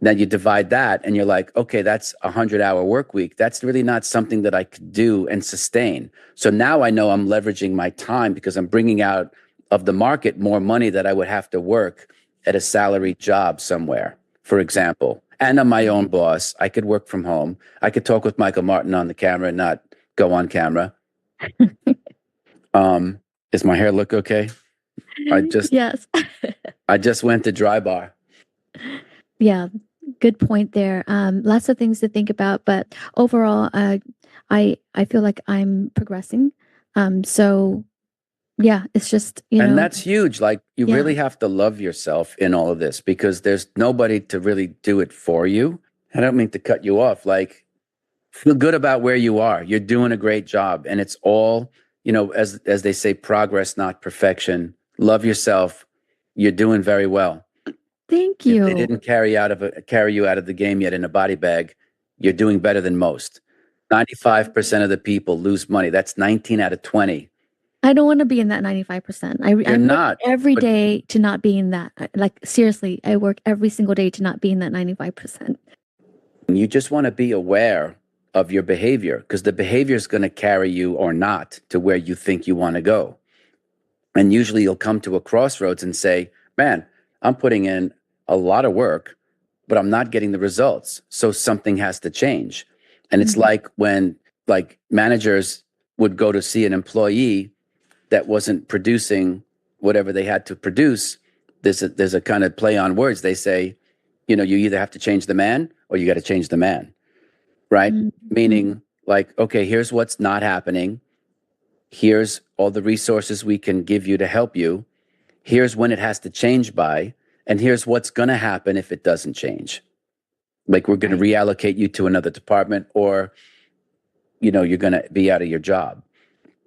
then you divide that and you're like, okay, that's a 100-hour work week. That's really not something that I could do and sustain. So now I know I'm leveraging my time because I'm bringing out of the market more money that I would have to work at a salaried job somewhere, for example. And I'm my own boss. I could work from home. I could talk with Michael Martin on the camera and not go on camera. Does my hair look okay? Yes. I just went to Dry Bar. Yeah, good point there. Lots of things to think about, but overall, I feel like I'm progressing. So yeah, it's just, And that's huge. Like you really have to love yourself in all of this because there's nobody to really do it for you. I don't mean to cut you off. Like feel good about where you are. You're doing a great job. And it's all, as they say, progress, not perfection. Love yourself. You're doing very well. Thank you. If they didn't carry you out of the game yet in a body bag, you're doing better than most. 95% of the people lose money. That's 19 out of 20. I don't want to be in that 95%. I work every day to not be in that. Like seriously, I work every single day to not be in that 95%. You just want to be aware of your behavior because the behavior is going to carry you or not to where you think you want to go. And usually you'll come to a crossroads and say, man, I'm putting in a lot of work, but I'm not getting the results. So something has to change. And it's like when like managers would go to see an employee that wasn't producing whatever they had to produce. There's a kind of play on words. They say, you either have to change the man or you got to change the man, right? Meaning like, okay, here's what's not happening. Here's all the resources we can give you to help you. Here's when it has to change by, and here's what's going to happen if it doesn't change. Like we're going to reallocate you to another department or, you're going to be out of your job.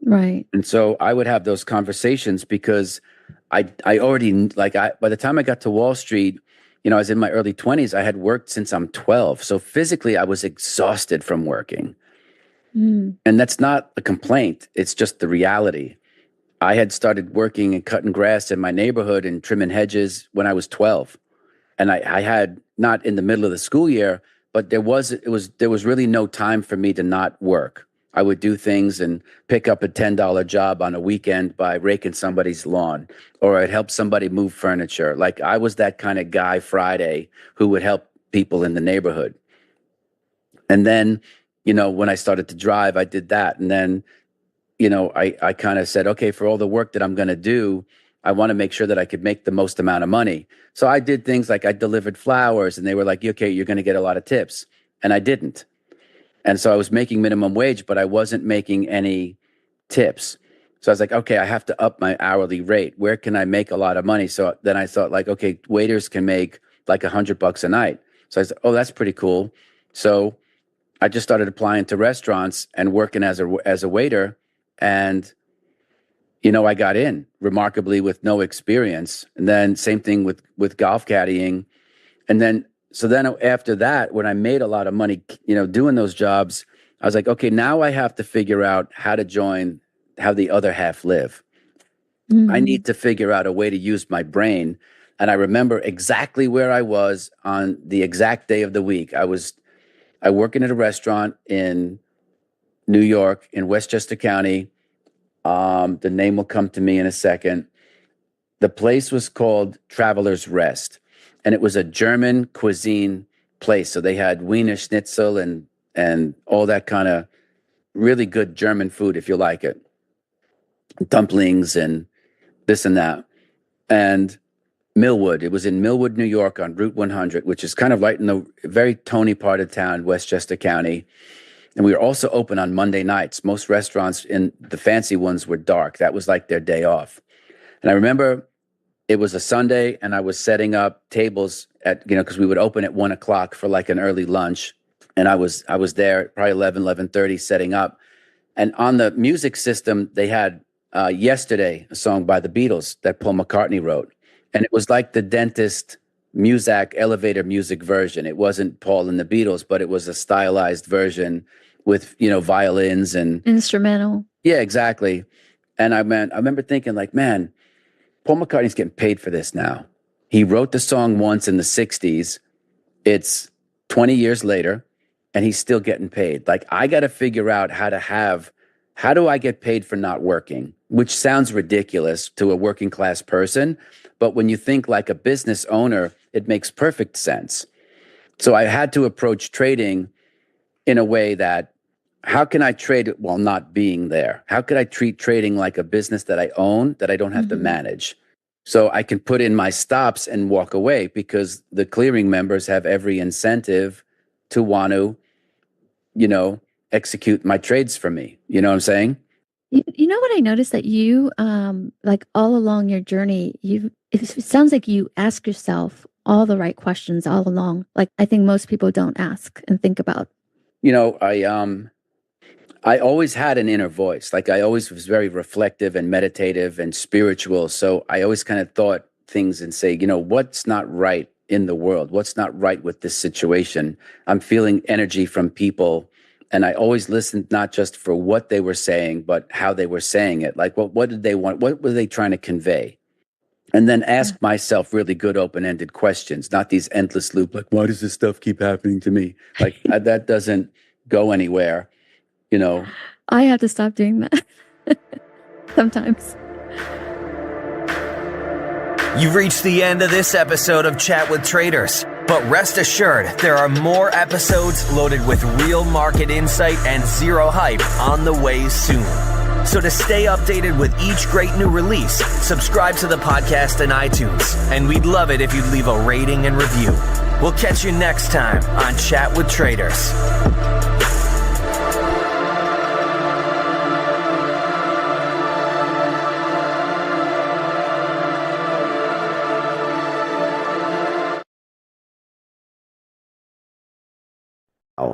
Right. And so I would have those conversations because I already by the time I got to Wall Street, I was in my early 20s. I had worked since I'm 12. So physically I was exhausted from working. Mm. And that's not a complaint. It's just the reality. I had started working and cutting grass in my neighborhood and trimming hedges when I was 12. And I had, not in the middle of the school year, but there was really no time for me to not work. I would do things and pick up a $10 job on a weekend by raking somebody's lawn, or I'd help somebody move furniture. Like, I was that kind of guy Friday who would help people in the neighborhood. And then, when I started to drive, I did that. And then, I kind of said, okay, for all the work that I'm going to do, I want to make sure that I could make the most amount of money. So I did things like I delivered flowers, and they were like, okay, you're going to get a lot of tips. And I didn't. And so I was making minimum wage, but I wasn't making any tips. So I was like, okay, I have to up my hourly rate. Where can I make a lot of money? So then I thought, like, okay, waiters can make like $100 a night. So I said, oh, that's pretty cool. So I just started applying to restaurants and working as a waiter. And, I got in remarkably with no experience. And then same thing with golf caddying. And then, so then after that, when I made a lot of money, doing those jobs, I was like, okay, now I have to figure out how the other half live. Mm-hmm. I need to figure out a way to use my brain. And I remember exactly where I was on the exact day of the week. I working at a restaurant in New York, in Westchester County. The name will come to me in a second. The place was called Traveler's Rest, and it was a German cuisine place. So they had Wiener Schnitzel and all that kind of really good German food, if you like it. Dumplings and this and that. And Millwood, it was in Millwood, New York on Route 100, which is kind of right in the very Tony part of town, Westchester County. And we were also open on Monday nights. Most restaurants, in the fancy ones, were dark. That was like their day off. And I remember it was a Sunday, and I was setting up tables at, because we would open at 1:00 for like an early lunch. And I was there probably 11:30 setting up. And on the music system, they had Yesterday, a song by the Beatles that Paul McCartney wrote. And it was like the Dentist Muzak elevator music version. It wasn't Paul and the Beatles, but it was a stylized version with, violins and instrumental. Yeah, exactly. And I remember thinking, like, man, Paul McCartney's getting paid for this now. He wrote the song once in the 60s. It's 20 years later, and he's still getting paid. Like, I got to figure out how do I get paid for not working? Which sounds ridiculous to a working class person, but when you think like a business owner, it makes perfect sense. So I had to approach trading in a way that, how can I trade while not being there? How could I treat trading like a business that I own, that I don't have to manage? So I can put in my stops and walk away, because the clearing members have every incentive to want to, execute my trades for me. You know what I'm saying? You know what I noticed, that you, like all along your journey, it sounds like you ask yourself all the right questions all along. Like, I think most people don't ask and think about. I always had an inner voice. Like, I always was very reflective and meditative and spiritual. So I always kind of thought things and say, what's not right in the world? What's not right with this situation? I'm feeling energy from people. And I always listened, not just for what they were saying, but how they were saying it. Like, what did they want? What were they trying to convey? And then ask myself really good open-ended questions, not these endless loop, like, why does this stuff keep happening to me? Like, that doesn't go anywhere. I have to stop doing that sometimes. You've reached the end of this episode of Chat with Traders, but rest assured there are more episodes loaded with real market insight and zero hype on the way soon. So to stay updated with each great new release, subscribe to the podcast in iTunes, and we'd love it if you'd leave a rating and review. We'll catch you next time on Chat with Traders.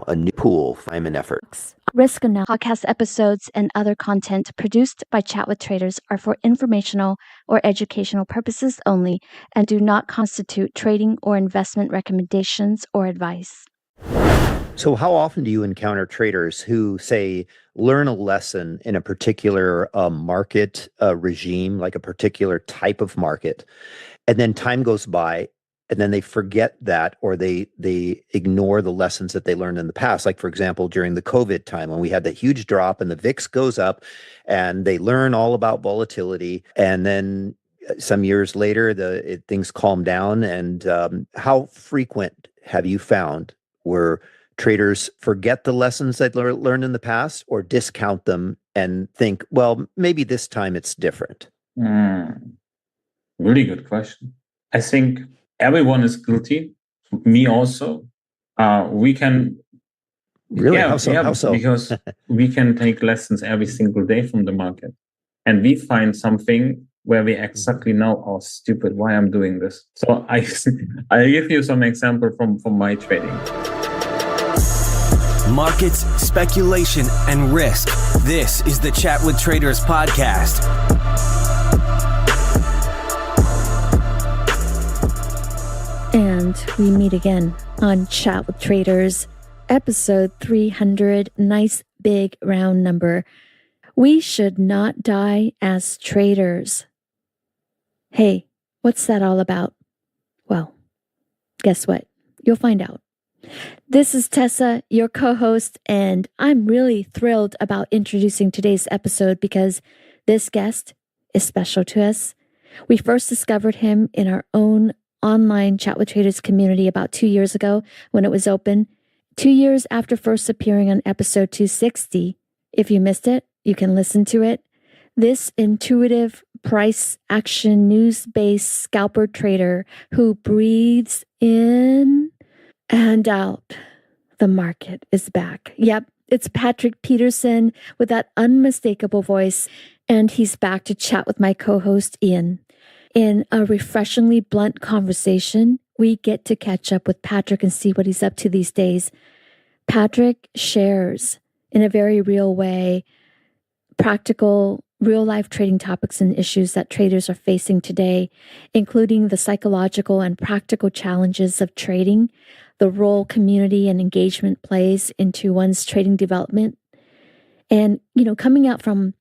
A new pool, time and effort. Risk analysis, podcast episodes, and other content produced by Chat with Traders are for informational or educational purposes only and do not constitute trading or investment recommendations or advice. So how often do you encounter traders who, say, learn a lesson in a particular market regime, like a particular type of market, and then time goes by and then they forget that, or they ignore the lessons that they learned in the past? Like, for example, during the COVID time when we had that huge drop and the VIX goes up and they learn all about volatility, and then some years later things calm down. And how frequent have you found where traders forget the lessons they learned in the past or discount them and think, well, maybe this time it's different? Really good question. I think everyone is guilty. Me also. We can. Really? How so? Because we can take lessons every single day from the market, and we find something where we exactly know, oh, stupid, why I'm doing this. So I give you some example from my trading. Markets, speculation, and risk. This is the Chat with Traders podcast. And we meet again on Chat with Traders, episode 300, nice big round number. We should not die as traders. Hey, what's that all about? Well, guess what? You'll find out. This is Tessa, your co-host, and I'm really thrilled about introducing today's episode because this guest is special to us. We first discovered him in our own online Chat with Traders community about 2 years ago when it was open, 2 years after first appearing on episode 260. If you missed it, you can listen to it. This intuitive price action news-based scalper trader who breathes in and out. The market is back. Yep, it's Patrick Peterson with that unmistakable voice, and he's back to chat with my co-host Ian. In a refreshingly blunt conversation, we get to catch up with Patrick and see what he's up to these days. Patrick shares, in a very real way, practical, real-life trading topics and issues that traders are facing today, including the psychological and practical challenges of trading, the role community and engagement plays into one's trading development, and, coming out from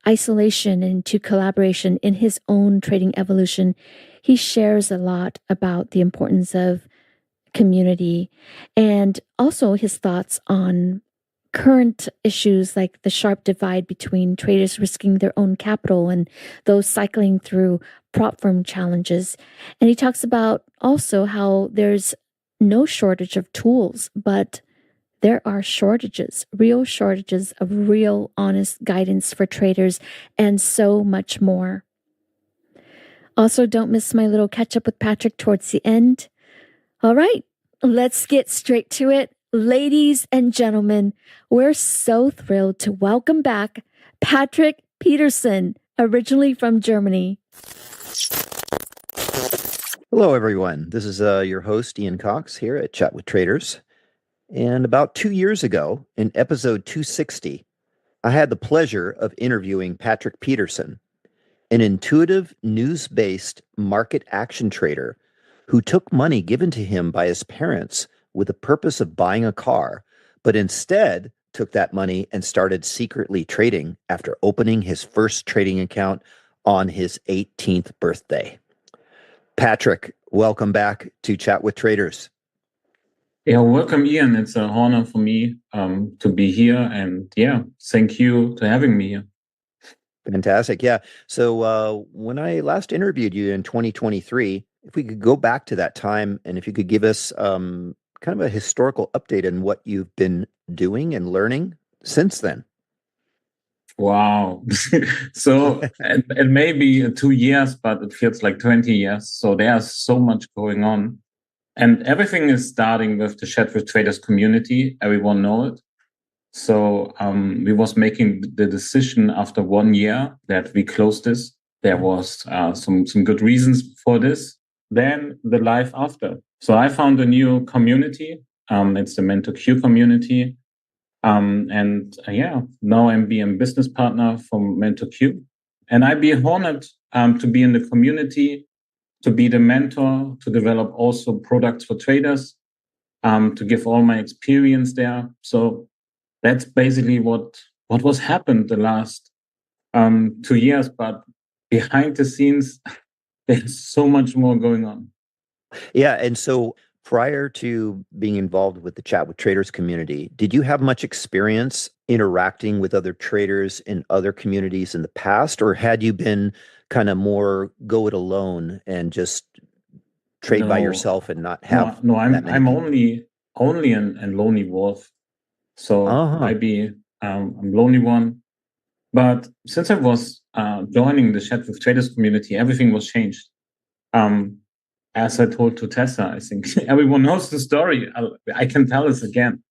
isolation into collaboration in his own trading evolution. He shares a lot about the importance of community and also his thoughts on current issues like the sharp divide between traders risking their own capital and those cycling through prop firm challenges. And he talks about also how there's no shortage of tools, but there are real shortages of real, honest guidance for traders, and so much more. Also, don't miss my little catch up with Patrick towards the end. All right, let's get straight to it. Ladies and gentlemen, we're so thrilled to welcome back Patrick Peterson, originally from Germany. Hello, everyone. This is your host, Ian Cox, here at Chat with Traders. And about 2 years ago, in episode 260, I had the pleasure of interviewing Patrick Peterson, an intuitive, news-based market action trader who took money given to him by his parents with the purpose of buying a car, but instead took that money and started secretly trading after opening his first trading account on his 18th birthday. Patrick, welcome back to Chat with Traders. Yeah, welcome, Ian. It's an honor for me to be here. And thank you for having me here. Fantastic. Yeah. So when I last interviewed you in 2023, if we could go back to that time and if you could give us kind of a historical update on what you've been doing and learning since then. Wow. So it may be 2 years, but it feels like 20 years. So there's so much going on. And everything is starting with the Chat with Traders community. Everyone knows it. So we was making the decision after 1 year that we closed this. There was some good reasons for this. Then the life after. So I found a new community. It's the Mentor Q community. Now I'm being business partner from Mentor Q. And I'd be honored to be in the community, to be the mentor, to develop also products for traders, to give all my experience there. So that's basically what was happened the last 2 years. But behind the scenes, there's so much more going on. Yeah. And so prior to being involved with the Chat with Traders community, did you have much experience interacting with other traders in other communities in the past, or had you been kind of more go it alone and just trade by yourself and not have no, that many I'm people? only an lonely wolf. So I'm lonely one. But since I was joining the Chat with Traders community, everything was changed. As I told to Tessa, I think everyone knows the story. I can tell this again.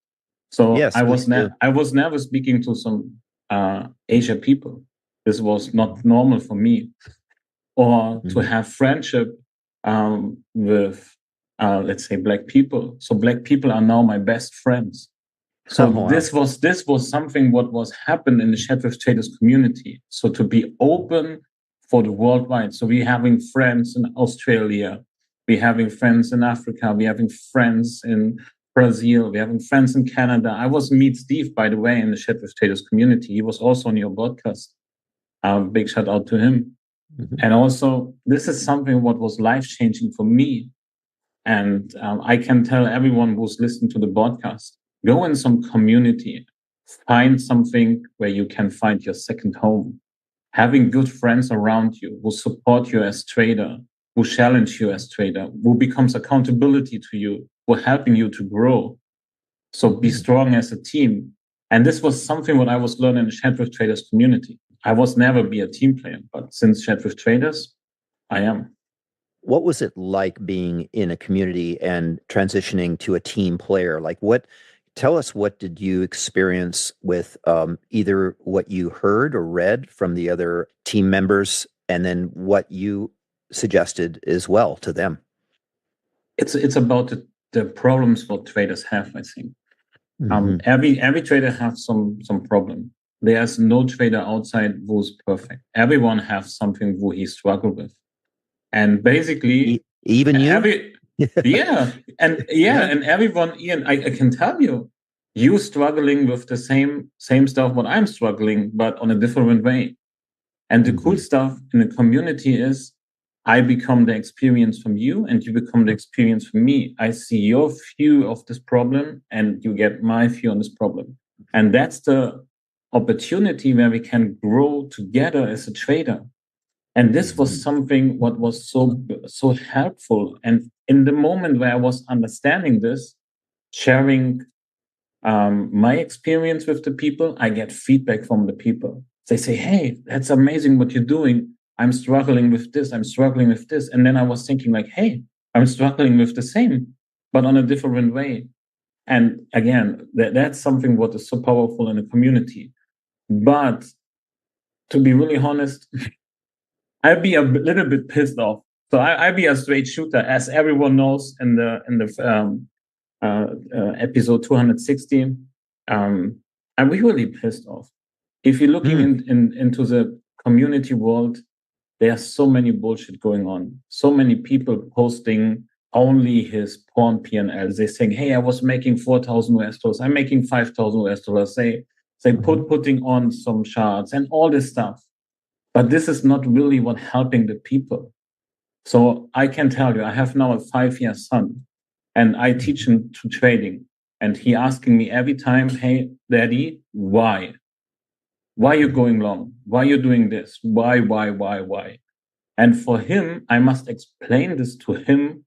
So Yes, I was never speaking to some Asia people. This was not normal for me, or to have friendship with let's say Black people. So Black people are now my best friends. So wow. this was something what was happened in the Chat with Traders community. So to be open for the worldwide. So we're having friends in Australia, we're having friends in Africa, we're having friends in Brazil, we're having friends in Canada. I was meet Steve, by the way, in the Chat with Traders community. He was also on your podcast. Big shout out to him. And also, this is something what was life-changing for me. And I can tell everyone who's listened to the podcast, go in some community, find something where you can find your second home. Having good friends around you who support you as trader, who challenge you as trader, who becomes accountability to you, who are helping you to grow. So be strong as a team. And this was something what I was learning in the Chat with Traders community. I was never be a team player, but since Chat with Traders, I am. What was it like being in a community and transitioning to a team player? Tell us, what did you experience with either what you heard or read from the other team members, and then what you suggested as well to them? It's about the problems what traders have, I think. Every trader has some problem. There's no trader outside who's perfect. Everyone has something who he struggle with. And basically, even you, and everyone, Ian, I can tell you struggling with the same stuff what I'm struggling, but on a different way. And the cool stuff in the community is I become the experience from you, and you become the experience from me. I see your view of this problem, and you get my view on this problem. And that's the opportunity where we can grow together as a trader. And this was something what was so helpful. And in the moment where I was understanding this, sharing my experience with the people, I get feedback from the people. They say, hey, that's amazing what you're doing. I'm struggling with this. I'm struggling with this. And then I was thinking like, hey, I'm struggling with the same, but on a different way. And again, that's something what is so powerful in a community. But to be really honest, I'd be a little bit pissed off. So I'd be a straight shooter, as everyone knows in the episode 260. I'm really pissed off. If you're looking into the community world, there's so many bullshit going on. So many people posting only his porn P&Ls. They saying, hey, I was making 4,000 US dollars. I'm making 5,000 US dollars. They putting on some charts and all this stuff. But this is not really what helping the people. So I can tell you, I have now a 5-year son, and I teach him to trading. And he asking me every time, hey, daddy, why? Why are you going long? Why are you doing this? Why? And for him, I must explain this to him,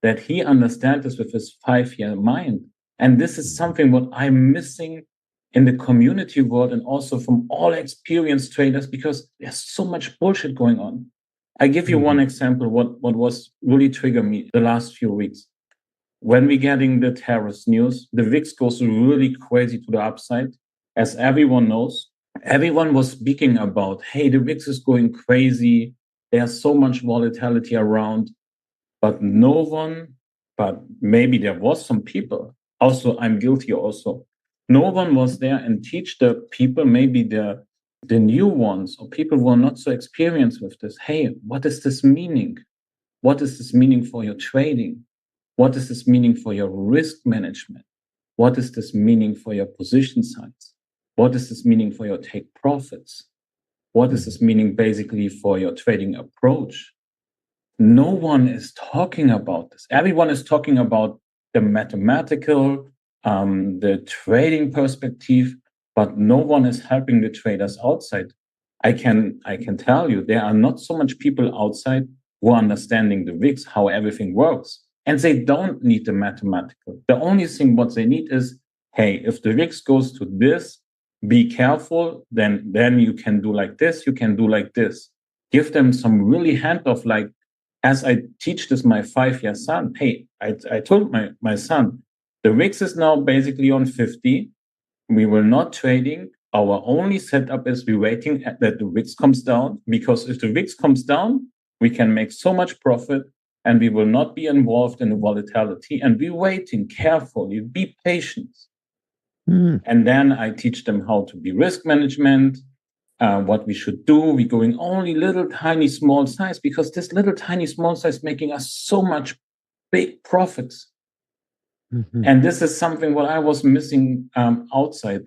that he understands this with his 5-year mind. And this is something what I'm missing in the community world, and also from all experienced traders, because there's so much bullshit going on. I give you one example, what was really triggered me the last few weeks. When we're getting the terrorist news, the VIX goes really crazy to the upside. As everyone knows, everyone was speaking about, hey, the VIX is going crazy. There's so much volatility around, but no one, but maybe there was some people, also I'm guilty also, No one was there and teach the people, maybe the new ones or people who are not so experienced with this. Hey, what is this meaning? What is this meaning for your trading? What is this meaning for your risk management? What is this meaning for your position size? What is this meaning for your take profits? What is this meaning basically for your trading approach? No one is talking about this. Everyone is talking about the mathematical, the trading perspective, but no one is helping the traders outside. I can tell you there are not so much people outside who are understanding the VIX, how everything works. And they don't need the mathematical. The only thing what they need is, hey, if the VIX goes to this, be careful, then you can do like this, you can do like this. Give them some really handoff, like, as I teach this my 5-year son, hey, I told my son, the VIX is now basically on 50. We were not trading. Our only setup is we're waiting that the VIX comes down, because if the VIX comes down, we can make so much profit and we will not be involved in the volatility. And we're waiting carefully, be patient. And then I teach them how to be risk management, what we should do. We're going only little tiny small size, because this little tiny small size making us so much big profits. And this is something what I was missing outside,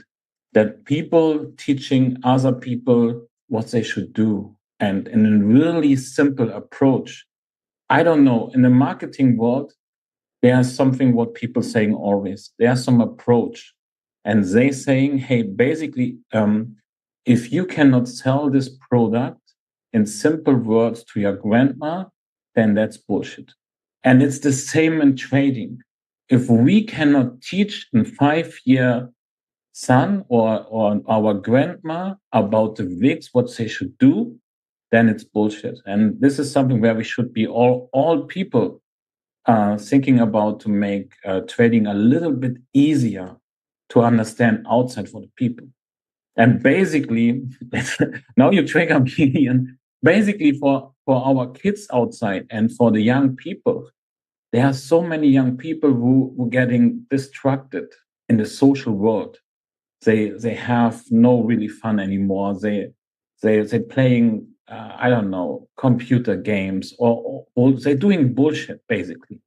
that people teaching other people what they should do, and in a really simple approach. I don't know, in the marketing world, there's something what people saying always. There's some approach, and they saying, hey, basically, if you cannot sell this product in simple words to your grandma, then that's bullshit. And it's the same in trading. If we cannot teach a 5-year son or our grandma about the VIX, what they should do, then it's bullshit. And this is something where we should be all people thinking about, to make trading a little bit easier to understand outside for the people. And basically, now you trigger me, and basically for our kids outside and for the young people, there are so many young people who are getting distracted in the social world. They have no really fun anymore. They're playing I don't know, computer games, or they're doing bullshit basically.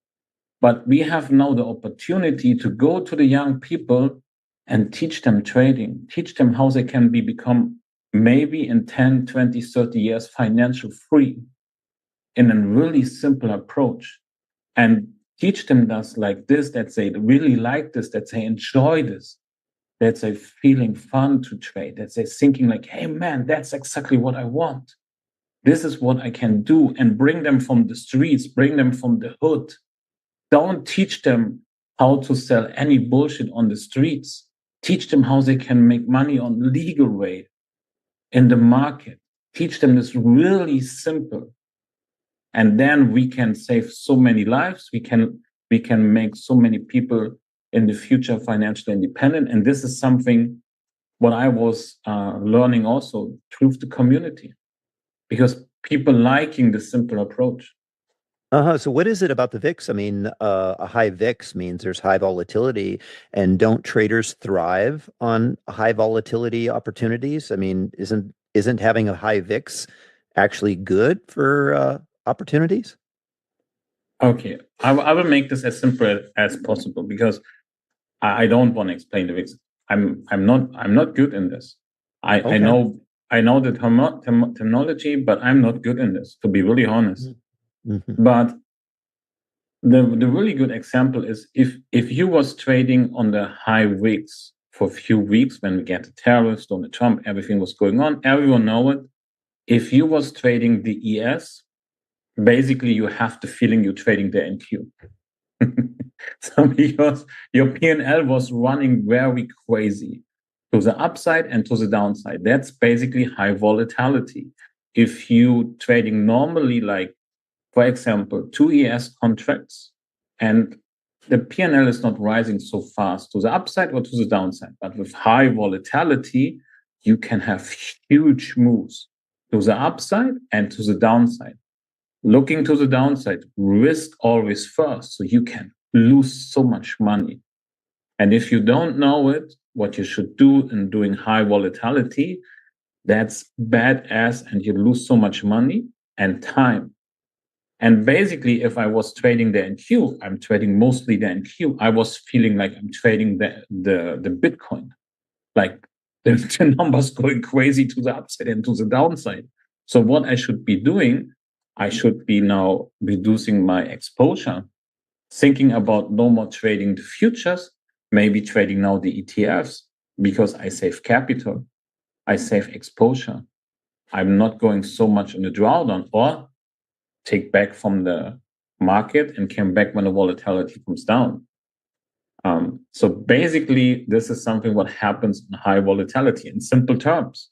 But we have now the opportunity to go to the young people and teach them trading, teach them how they can become maybe in 10, 20, 30 years financial free in a really simple approach, and teach them this like this, that they really like this, that they enjoy this, that they're feeling fun to trade, that they're thinking like, hey man, that's exactly what I want. This is what I can do, and bring them from the streets, bring them from the hood. Don't teach them how to sell any bullshit on the streets. Teach them how they can make money on legal way in the market. Teach them this really simple. And then we can save so many lives. We can make so many people in the future financially independent. And this is something what I was learning also through the community, because people liking the simple approach. So what is it about the VIX? I mean, a high VIX means there's high volatility, and don't traders thrive on high volatility opportunities? I mean, isn't having a high VIX actually good for opportunities? Okay, I will make this as simple as possible, because I don't want to explain the VIX. I'm not good in this. I know the terminology, but I'm not good in this, to be really honest. But the really good example is if you was trading on the high VIX for a few weeks, when we get the tariffs, Donald Trump, everything was going on, everyone know it. If you was trading the ES, basically you have the feeling you're trading the NQ. So because your P&L was running very crazy to the upside and to the downside. That's basically high volatility. If you trading normally, like, for example, 2 ES contracts, and the P&L is not rising so fast to the upside or to the downside, but with high volatility, you can have huge moves to the upside and to the downside. Looking to the downside, risk always first, so you can lose so much money. And if you don't know it, what you should do in doing high volatility, that's badass, and you lose so much money and time. And basically, if I was trading the NQ, I'm trading mostly the NQ. I was feeling like I'm trading the Bitcoin, like the numbers going crazy to the upside and to the downside. So what I should be doing, I should be now reducing my exposure, thinking about no more trading the futures, maybe trading now the ETFs, because I save capital, I save exposure. I'm not going so much in the drawdown, or take back from the market and come back when the volatility comes down. So basically, this is something what happens in high volatility in simple terms.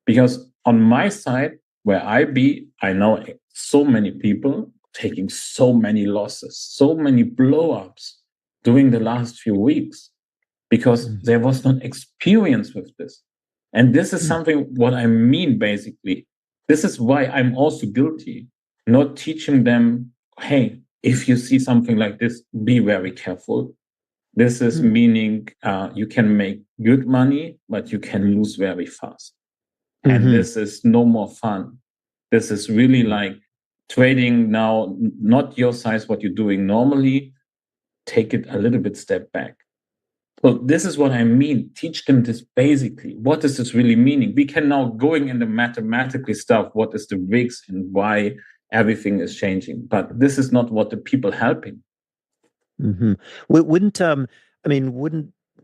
Because on my side, where I know so many people taking so many losses, so many blow-ups during the last few weeks, because there was not experience with this. And this is something what I mean, basically. This is why I'm also guilty, not teaching them, hey, if you see something like this, be very careful. This is meaning you can make good money, but you can lose very fast. And this is no more fun. This is really like trading now, not your size, what you're doing normally. Take it a little bit step back. So this is what I mean. Teach them this basically. What does this really meaning? We can now going into mathematically stuff. What is the VIX and why everything is changing? But this is not what the people helping. Wouldn't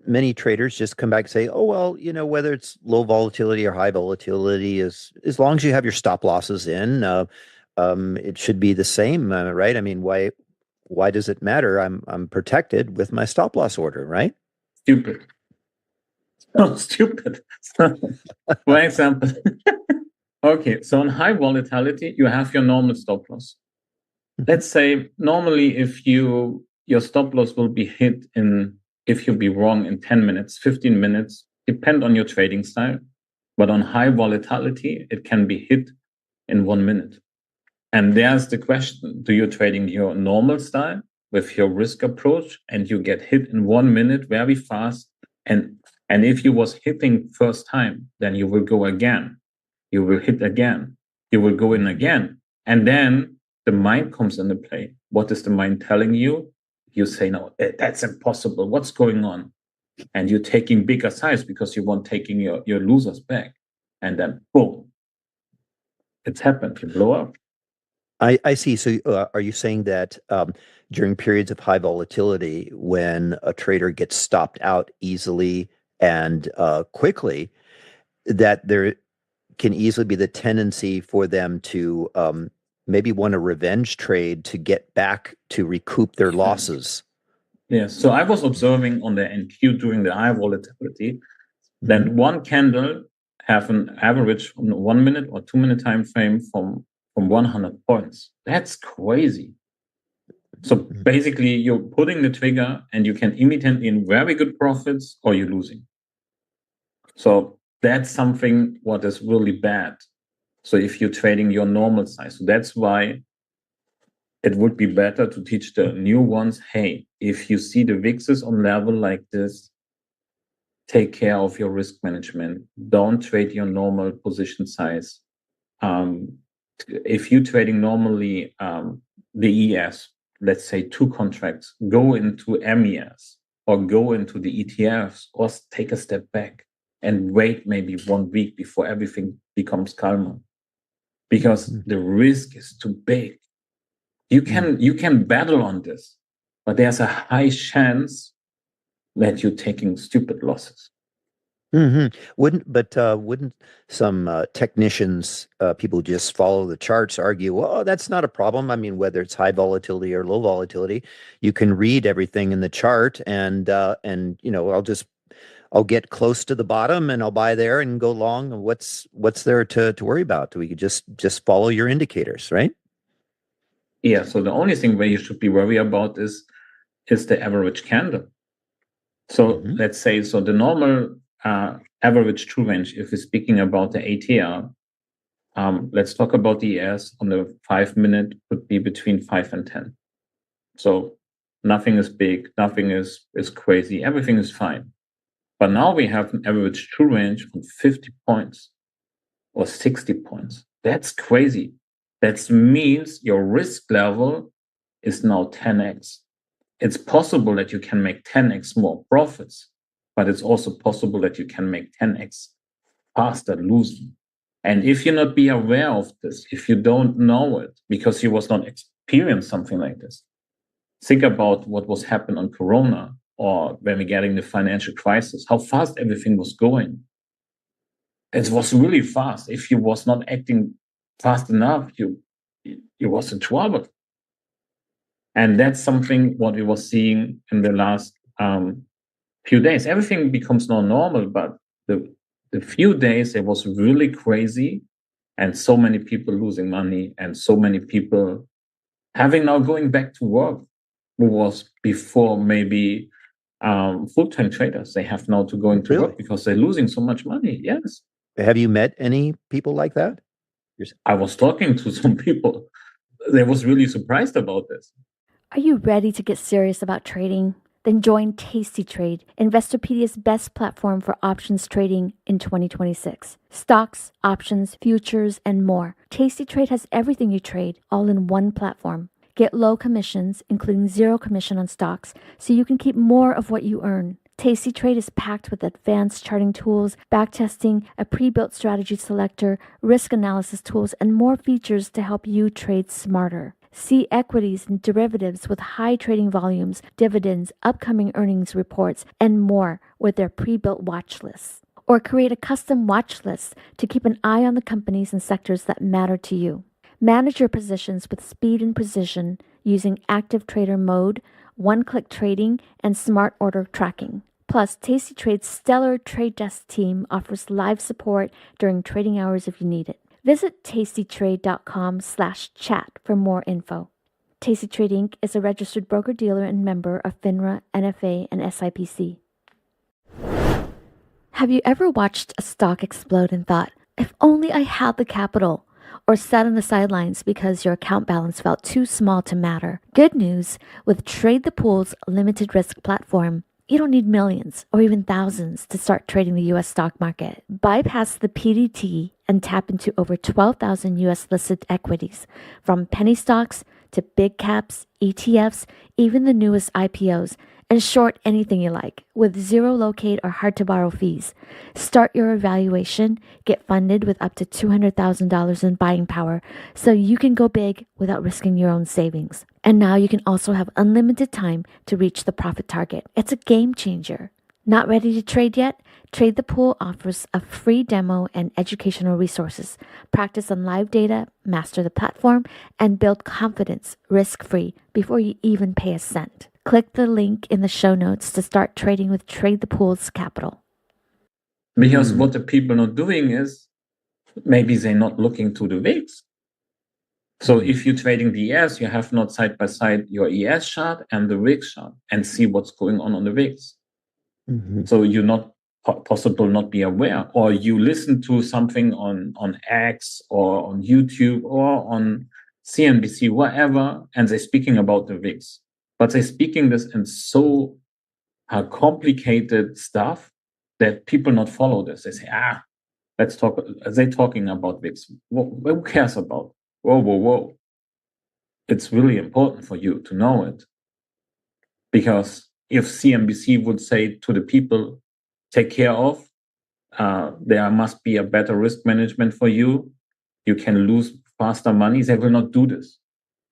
many traders just come back and say, oh, well, whether it's low volatility or high volatility, as long as you have your stop losses in, it should be the same, right? I mean, why does it matter? I'm protected with my stop loss order, right? Stupid. Oh, stupid. For example, okay, so in high volatility, you have your normal stop loss. Let's say normally if your stop loss will be hit if you be wrong in 10 minutes, 15 minutes, depend on your trading style. But on high volatility, it can be hit in 1 minute. And there's the question, do you trading your normal style with your risk approach and you get hit in 1 minute very fast? And if you was hitting first time, then you will go again. You will hit again. You will go in again. And then the mind comes into play. What is the mind telling you? You say, no, that's impossible. What's going on? And you're taking bigger size because you want taking your losers back. And then, boom, it's happened. You blow up. I see. So are you saying that during periods of high volatility, when a trader gets stopped out easily and quickly, that there can easily be the tendency for them to maybe want a revenge trade to get back to recoup their losses? Yes. So I was observing on the NQ during the high volatility that one candle have an average on 1 minute or 2 minute time frame from 100 points. That's crazy. So basically, you're putting the trigger and you can immediately in very good profits or you're losing. So that's something what is really bad. So if you're trading your normal size, so that's why it would be better to teach the new ones, hey, if you see the VIXs on level like this, take care of your risk management. Don't trade your normal position size. If you're trading normally the ES, let's say 2 contracts, go into MES or go into the ETFs or take a step back and wait maybe 1 week before everything becomes calmer. Because the risk is too big. You can battle on this, but there's a high chance that you're taking stupid losses. Wouldn't some technicians, people who just follow the charts, argue, well, that's not a problem. I mean, whether it's high volatility or low volatility, you can read everything in the chart, and I'll get close to the bottom and I'll buy there and go long. What's there to worry about? We could just follow your indicators, right? Yeah. So the only thing where you should be worried about is the average candle. So let's say, so the normal average true range, if we're speaking about the ATR, let's talk about the ES on the 5 minute would be between 5 and 10. So nothing is big, nothing is crazy, everything is fine. But now we have an average true range of 50 points or 60 points. That's crazy. That means your risk level is now 10x. It's possible that you can make 10x more profits, but it's also possible that you can make 10x faster losing. And if you not be aware of this, if you don't know it, because you was not experienced something like this, think about what was happening on Corona or when we're getting the financial crisis, how fast everything was going. It was really fast. If you was not acting fast enough, you was in trouble. And that's something what we were seeing in the last few days. Everything becomes now normal, but the few days it was really crazy, and so many people losing money, and so many people having now going back to work, who was before maybe full-time traders. They have now to go into work because they're losing so much money. Yes. Have you met any people like that? I was talking to some people. They was really surprised about this. Are you ready to get serious about trading? Then join Tasty Trade, Investorpedia's best platform for options trading in 2026. Stocks, options, futures, and more. Tasty Trade has everything you trade, all in one platform. Get low commissions, including 0 commission on stocks, so you can keep more of what you earn. Tasty Trade is packed with advanced charting tools, backtesting, a pre-built strategy selector, risk analysis tools, and more features to help you trade smarter. See equities and derivatives with high trading volumes, dividends, upcoming earnings reports, and more with their pre-built watch lists. Or create a custom watch list to keep an eye on the companies and sectors that matter to you. Manage your positions with speed and precision using active trader mode, one-click trading, and smart order tracking. Plus, Tasty Trade's stellar trade desk team offers live support during trading hours if you need it. Visit tastytrade.com/chat for more info. Tasty Trade Inc. is a registered broker-dealer and member of FINRA, NFA, and SIPC. Have you ever watched a stock explode and thought, if only I had the capital? Or sat on the sidelines because your account balance felt too small to matter? Good news, with Trade the Pool's limited risk platform, you don't need millions or even thousands to start trading the U.S. stock market. Bypass the PDT and tap into over 12,000 U.S. listed equities, from penny stocks to big caps, ETFs, even the newest IPOs, and short anything you like with 0 locate or hard to borrow fees. Start your evaluation, get funded with up to $200,000 in buying power so you can go big without risking your own savings. And now you can also have unlimited time to reach the profit target. It's a game changer. Not ready to trade yet? Trade the Pool offers a free demo and educational resources. Practice on live data, master the platform, and build confidence risk-free before you even pay a cent. Click the link in the show notes to start trading with Trade the Pool's capital. Because what the people not doing is, maybe they're not looking to the VIX. So if you're trading the ES, you have not side by side your ES chart and the VIX chart and see what's going on the VIX. So you're not possible not be aware, or you listen to something on X or on YouTube or on CNBC, whatever, and they're speaking about the VIX. But they're speaking this in so complicated stuff that people not follow this. They say, let's talk. They're talking about VIX. Who cares about? Whoa. It's really important for you to know it. Because if CNBC would say to the people, take care of, there must be a better risk management for you, you can lose faster money, they will not do this.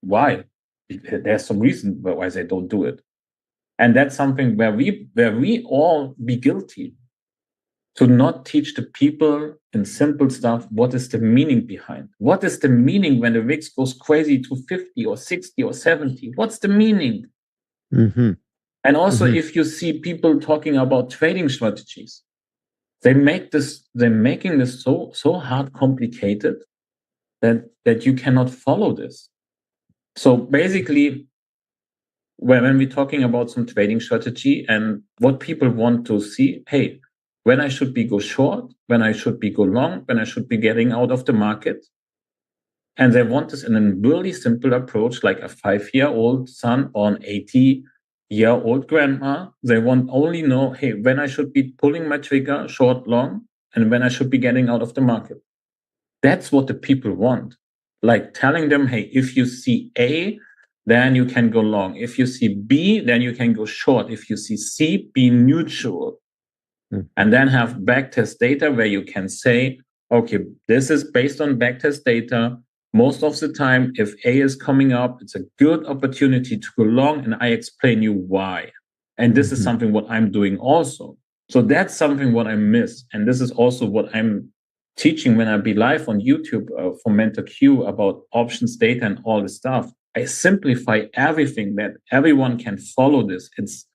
Why? There's some reason why they don't do it. And that's something where we all be guilty to not teach the people in simple stuff, what is the meaning behind? What is the meaning when the VIX goes crazy to 50 or 60 or 70? What's the meaning? And also, if you see people talking about trading strategies, they're making this so hard complicated that you cannot follow this. So basically, when we're talking about some trading strategy and what people want to see, hey, when I should be go short, when I should be go long, when I should be getting out of the market. And they want this in a really simple approach, like a 5-year-old son or an year-old grandma. They want only know, hey, when I should be pulling my trigger short, long, and when I should be getting out of the market. That's what the people want. Like telling them, hey, if you see A, then you can go long. If you see B, then you can go short. If you see C, be neutral. And then have backtest data where you can say, okay, this is based on backtest data. Most of the time, if A is coming up, it's a good opportunity to go long, and I explain you why. And this is something what I'm doing also. So that's something what I miss. And this is also what I'm teaching when I be live on YouTube for Mentor Q about options data and all this stuff. I simplify everything that everyone can follow this. It's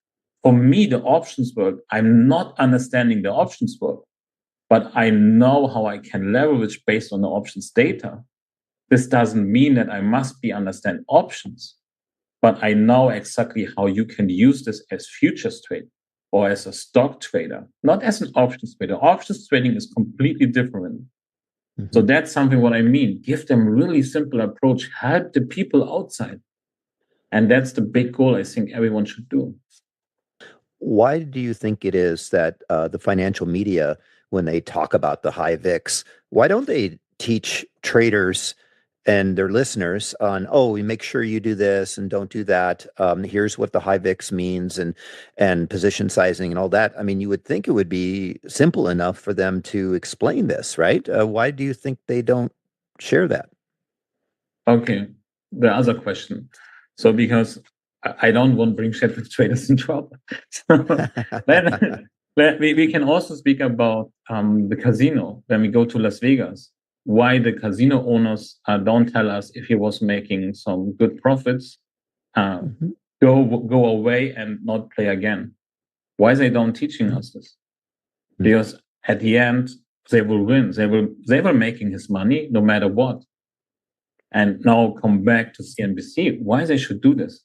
for me, the options work. I'm not understanding the options work, but I know how I can leverage based on the options data. This doesn't mean that I must understand options, but I know exactly how you can use this as futures trade or as a stock trader, not as an options trader. Options trading is completely different. So that's something what I mean. Give them really simple approach, help the people outside. And that's the big goal I think everyone should do. Why do you think it is that the financial media, when they talk about the high VIX, why don't they teach traders and their listeners on, oh, we make sure you do this and don't do that. Here's what the high VIX means and position sizing and all that. I mean, you would think it would be simple enough for them to explain this, right? Why do you think they don't share that? Okay, the other question. So because I don't want to bring Chat with Traders in trouble. So we can also speak about the casino when we go to Las Vegas. Why the casino owners don't tell us if he was making some good profits, go away and not play again. Why they don't teaching us this? Because at the end they will win. They were making his money no matter what. And now come back to CNBC. Why they should do this?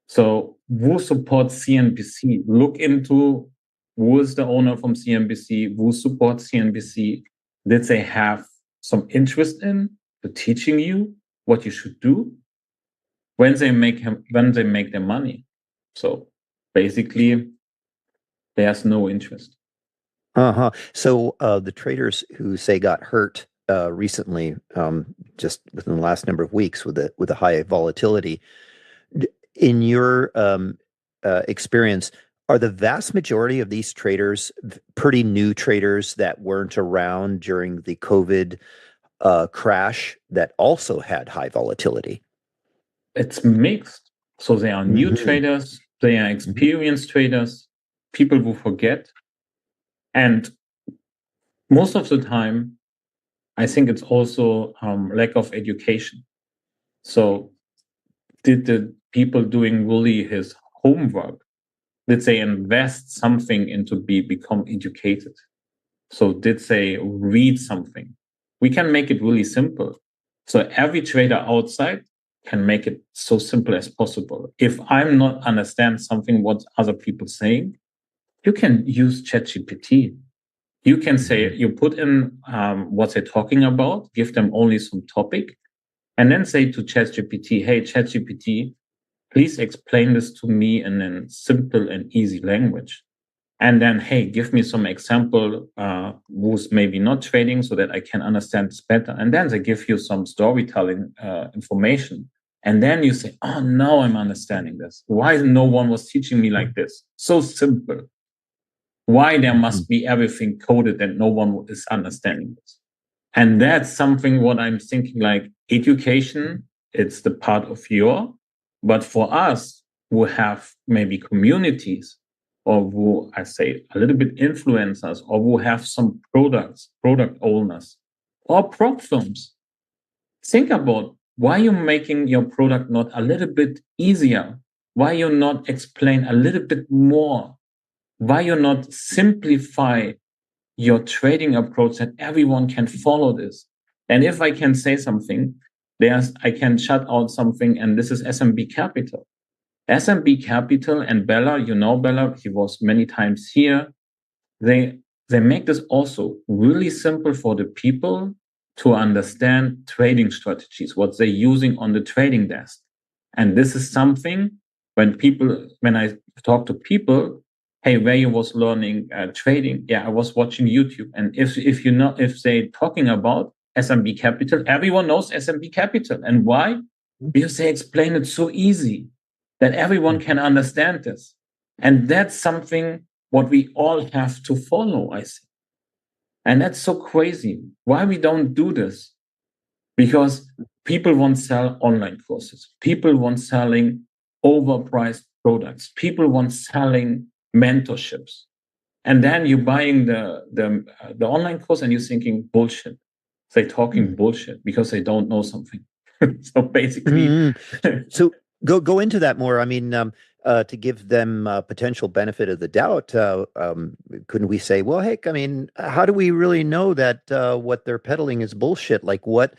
So who supports CNBC? Look into who is the owner from CNBC, who supports CNBC. Did they have some interest in the teaching you what you should do when they make their money? So basically, there's no interest. So the traders who say got hurt recently, just within the last number of weeks with the high volatility, in your experience, are the vast majority of these traders pretty new traders that weren't around during the COVID crash that also had high volatility? It's mixed. So they are new traders, they are experienced traders, people who forget. And most of the time, I think it's also lack of education. So did the people doing really his homework, did they invest something into become educated? So did they read something? We can make it really simple. So every trader outside can make it so simple as possible. If I'm not understand something what other people saying, you can use ChatGPT. You can say, you put in what they're talking about, give them only some topic, and then say to ChatGPT, hey, ChatGPT, please explain this to me in a simple and easy language. And then, hey, give me some example who's maybe not trading so that I can understand this better. And then they give you some storytelling information. And then you say, oh, now I'm understanding this. Why no one was teaching me like this? So simple. Why there must be everything coded and no one is understanding this? And that's something what I'm thinking, like education, it's the part of but for us who have maybe communities or who I say a little bit influencers or who have some product owners or prop firms, think about why you're making your product not a little bit easier, why you not explain a little bit more, why you not simplify your trading approach that everyone can follow this. And if I can say something, I can shut out something, and this is SMB Capital. SMB Capital and Bella, you know Bella, he was many times here. They make this also really simple for the people to understand trading strategies, what they're using on the trading desk. And this is something when I talk to people, hey, where you was learning trading? Yeah, I was watching YouTube. And if they talking about S&P Capital, everyone knows S&P Capital. And why? Because they explain it so easy that everyone can understand this. And that's something what we all have to follow, I think. And that's so crazy. Why we don't do this? Because people want to sell online courses. People want selling overpriced products. People want selling mentorships. And then you're buying the online course and you're thinking bullshit. They're talking bullshit because they don't know something. So basically, so go into that more. I mean, to give them potential benefit of the doubt, couldn't we say, well, heck, I mean, how do we really know that what they're peddling is bullshit? Like, what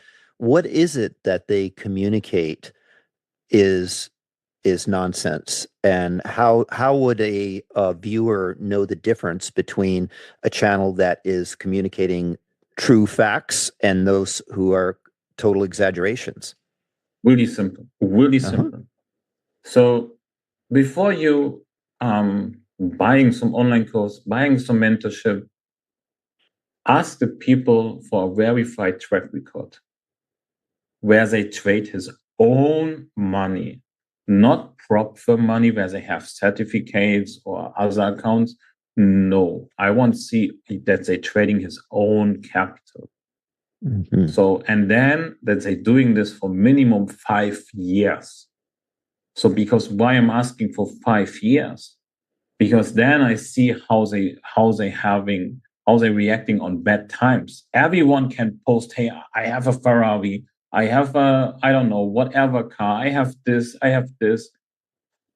is it that they communicate is nonsense, and how would a viewer know the difference between a channel that is communicating true facts and those who are total exaggerations? Really simple. So before you buying some online course, buying some mentorship, ask the people for a verified track record where they trade his own money, not prop firm money where they have certificates or other accounts. No, I want to see that they're trading his own capital. So, and then that they're doing this for minimum 5 years. So, because why I'm asking for 5 years? Because then I see how they reacting on bad times. Everyone can post, hey, I have a Ferrari, I have I don't know, whatever car, I have this.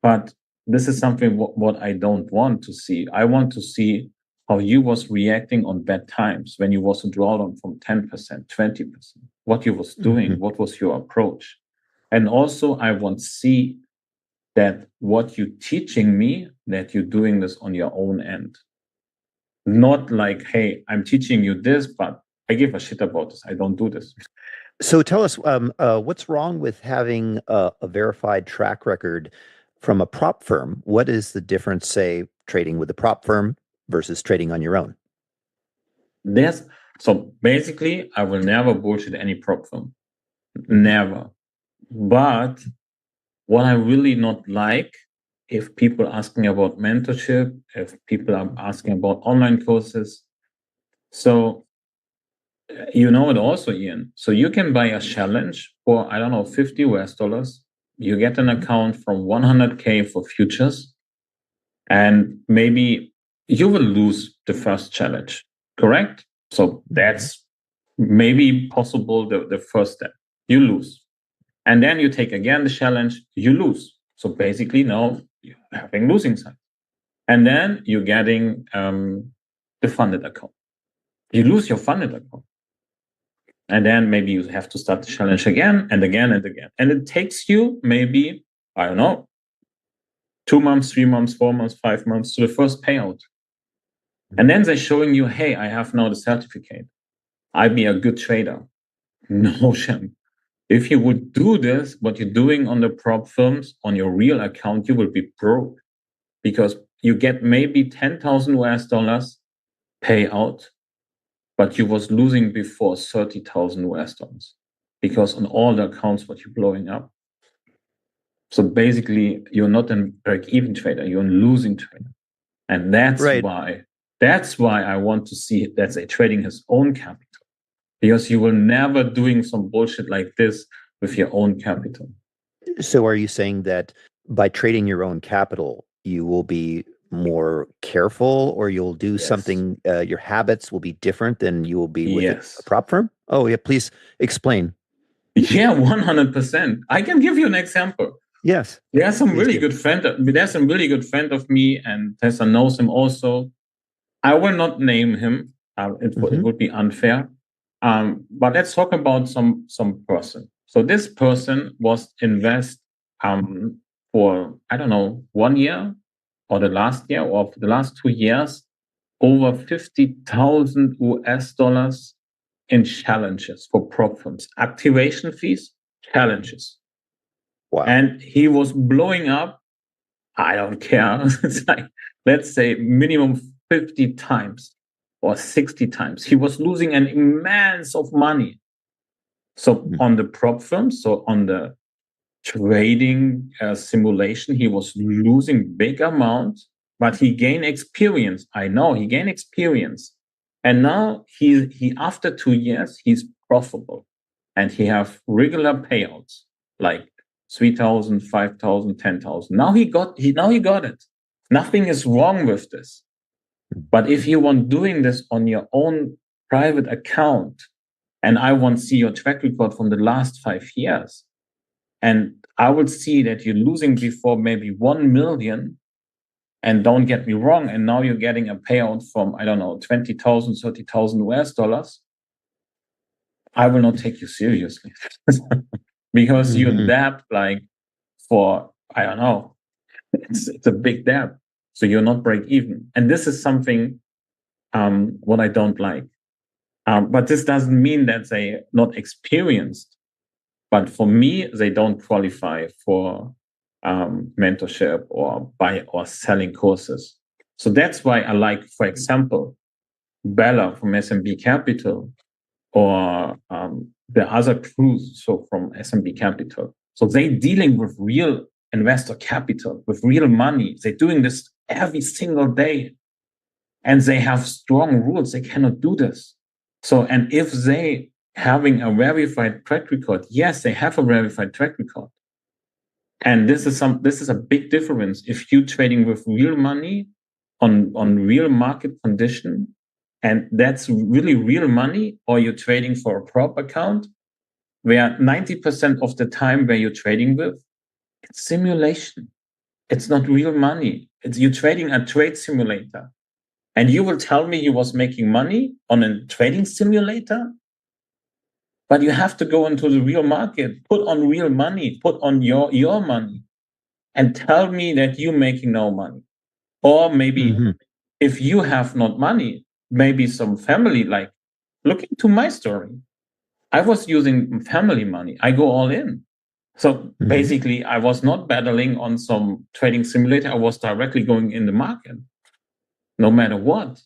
But this is something what I don't want to see. I want to see how you was reacting on bad times when you was in drawdown from 10%, 20%, what you was doing, what was your approach. And also I want to see that what you're teaching me, that you're doing this on your own end. Not like, hey, I'm teaching you this, but I give a shit about this. I don't do this. So tell us, what's wrong with having a verified track record from a prop firm? What is the difference, say, trading with a prop firm versus trading on your own? So basically, I will never bullshit any prop firm. Never. But what I really not like, if people asking about mentorship, if people are asking about online courses. So you know it also, Ian. So you can buy a challenge for, I don't know, $50. You get an account from 100K for futures, and maybe you will lose the first challenge, correct? So that's maybe possible the first step. You lose. And then you take again the challenge, you lose. So basically now you're having losing side. And then you're getting the funded account. You lose your funded account. And then maybe you have to start the challenge again and again and again. And it takes you maybe, I don't know, 2 months, 3 months, 4 months, 5 months to the first payout. And then they're showing you, hey, I have now the certificate. I be a good trader. No, Shem. If you would do this, what you're doing on the prop firms, on your real account, you will be broke because you get maybe 10,000 US dollars payout, but you was losing before 30,000 US dollars because on all the accounts, what you're blowing up. So basically, you're not a break-even trader, you're a losing trader. And that's why I want to see that they're trading his own capital. Because you will never doing some bullshit like this with your own capital. So are you saying that by trading your own capital, you will be more careful, or you'll do something, your habits will be different than you will be with a prop firm? Oh, yeah, please explain. Yeah, 100%. I can give you an example. Yes. There's some really good friend of me, and Tessa knows him also. I will not name him. It would be unfair. But let's talk about some person. So this person was invest for, I don't know, 1 year or the last year or for the last 2 years, over 50,000 US dollars in challenges for prop firms, activation fees, challenges. Wow. And he was blowing up I don't care. It's like, let's say minimum 50 times or 60 times. He was losing an immense of money. So on the prop firms, so on the trading simulation, he was losing big amounts, but he gained experience. I know he gained experience. And now he after 2 years, he's profitable and he have regular payouts like 3,000, 5,000, 10,000. Now he got it. Nothing is wrong with this. But if you want doing this on your own private account, and I want to see your track record from the last 5 years, and I will see that you're losing before maybe 1 million, and don't get me wrong, and now you're getting a payout from, I don't know, 20,000, 30,000 US dollars, I will not take you seriously. Because you debt like for, I don't know, it's a big debt. So you're not break even. And this is something what I don't like. But this doesn't mean that they not experienced. But for me, they don't qualify for mentorship or buy or selling courses. So that's why I like, for example, Bella from SMB Capital or the other crews, so from SMB Capital. So they dealing with real investor capital, with real money. They're doing this every single day. And they have strong rules. They cannot do this. So, and if they having a verified track record, yes, they have a verified track record. And this is a big difference. If you trading with real money on real market condition, and that's really real money, or you're trading for a prop account, where 90% of the time where you're trading with, it's simulation. It's not real money. You're trading a trade simulator. And you will tell me you was making money on a trading simulator? But you have to go into the real market, put on real money, put on your money, and tell me that you're making no money. Or maybe if you have not money, maybe some family, like look into my story. I was using family money. I go all in. So basically, I was not battling on some trading simulator. I was directly going in the market, no matter what.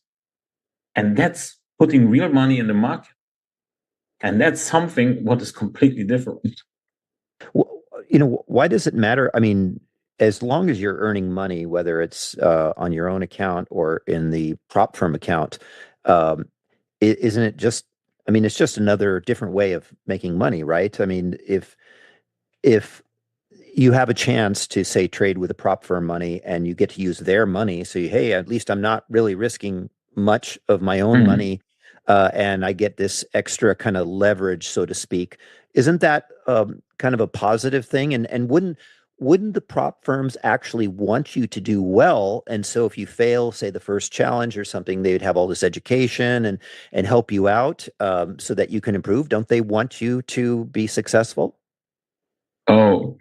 And that's putting real money in the market. And that's something what is completely different. Well, you know, why does it matter? I mean, as long as you're earning money, whether it's on your own account or in the prop firm account, isn't it just, I mean, it's just another different way of making money, right? I mean, if you have a chance to, say, trade with a prop firm money and you get to use their money, so hey, at least I'm not really risking much of my own money, and I get this extra kind of leverage, so to speak. Isn't that kind of a positive thing? And wouldn't the prop firms actually want you to do well? And so if you fail, say the first challenge or something, they would have all this education and help you out so that you can improve. Don't they want you to be successful? Oh,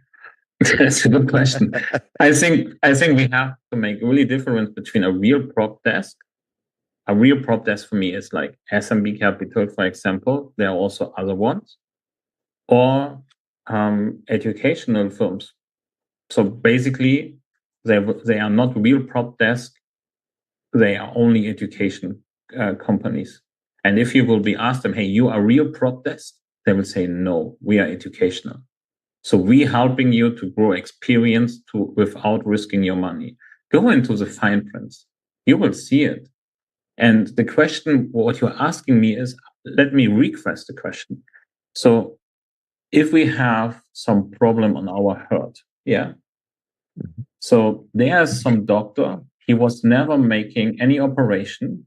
that's a good question. I think we have to make a really difference between a real prop desk. A real prop desk for me is like SMB Capital, for example. There are also other ones, or educational firms. So basically, they are not real prop desk. They are only education companies. And if you will be asked them, hey, you are real prop desk? They will say, no, we are educational. So we're helping you to grow experience without risking your money. Go into the fine prints. You will see it. And the question, what you're asking me is, let me rephrase the question. So if we have some problem on our heart, yeah. So there's some doctor, he was never making any operation.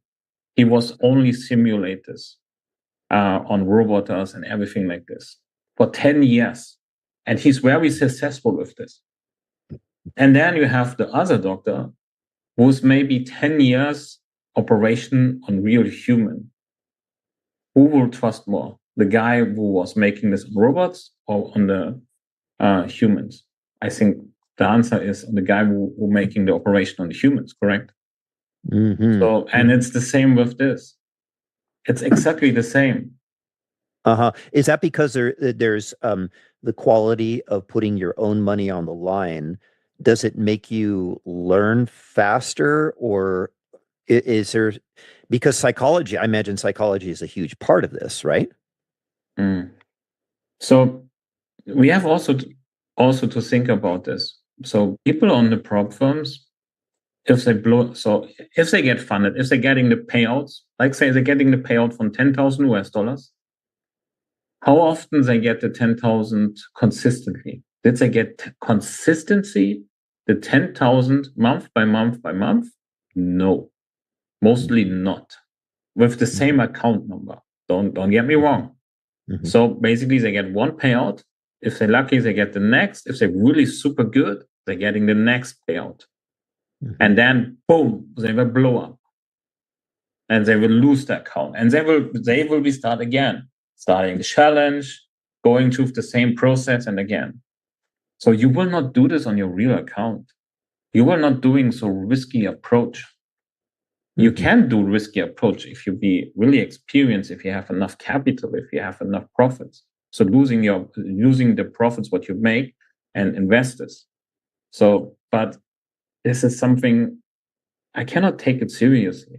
He was only simulators on robots and everything like this for 10 years. And he's very successful with this. And then you have the other doctor who's maybe 10 years operation on real human. Who will trust more? The guy who was making this on robots or on the humans? I think the answer is the guy who making the operation on the humans, correct? So, and it's the same with this. It's exactly the same. Is that because there's the quality of putting your own money on the line does it make you learn faster, or is there, because psychology, I imagine psychology is a huge part of this, right? Mm. So we have also to think about this. So people on the prop firms, if they get funded, if they're getting the payouts, like say they're getting the payout from 10,000 US dollars, how often they get the 10,000 consistently? Did they get consistency, the 10,000 month by month by month? No, mostly not. With the same account number. Don't get me wrong. Mm-hmm. So basically they get one payout. If they're lucky, they get the next. If they're really super good, they're getting the next payout. Mm-hmm. And then boom, they will blow up. And they will lose the account. And they will be start again, starting the challenge, going through the same process and again. So you will not do this on your real account. You will not doing so risky approach. You can do risky approach if you be really experienced, if you have enough capital, if you have enough profits. So using the profits what you make and invest this. So, but this is something I cannot take it seriously.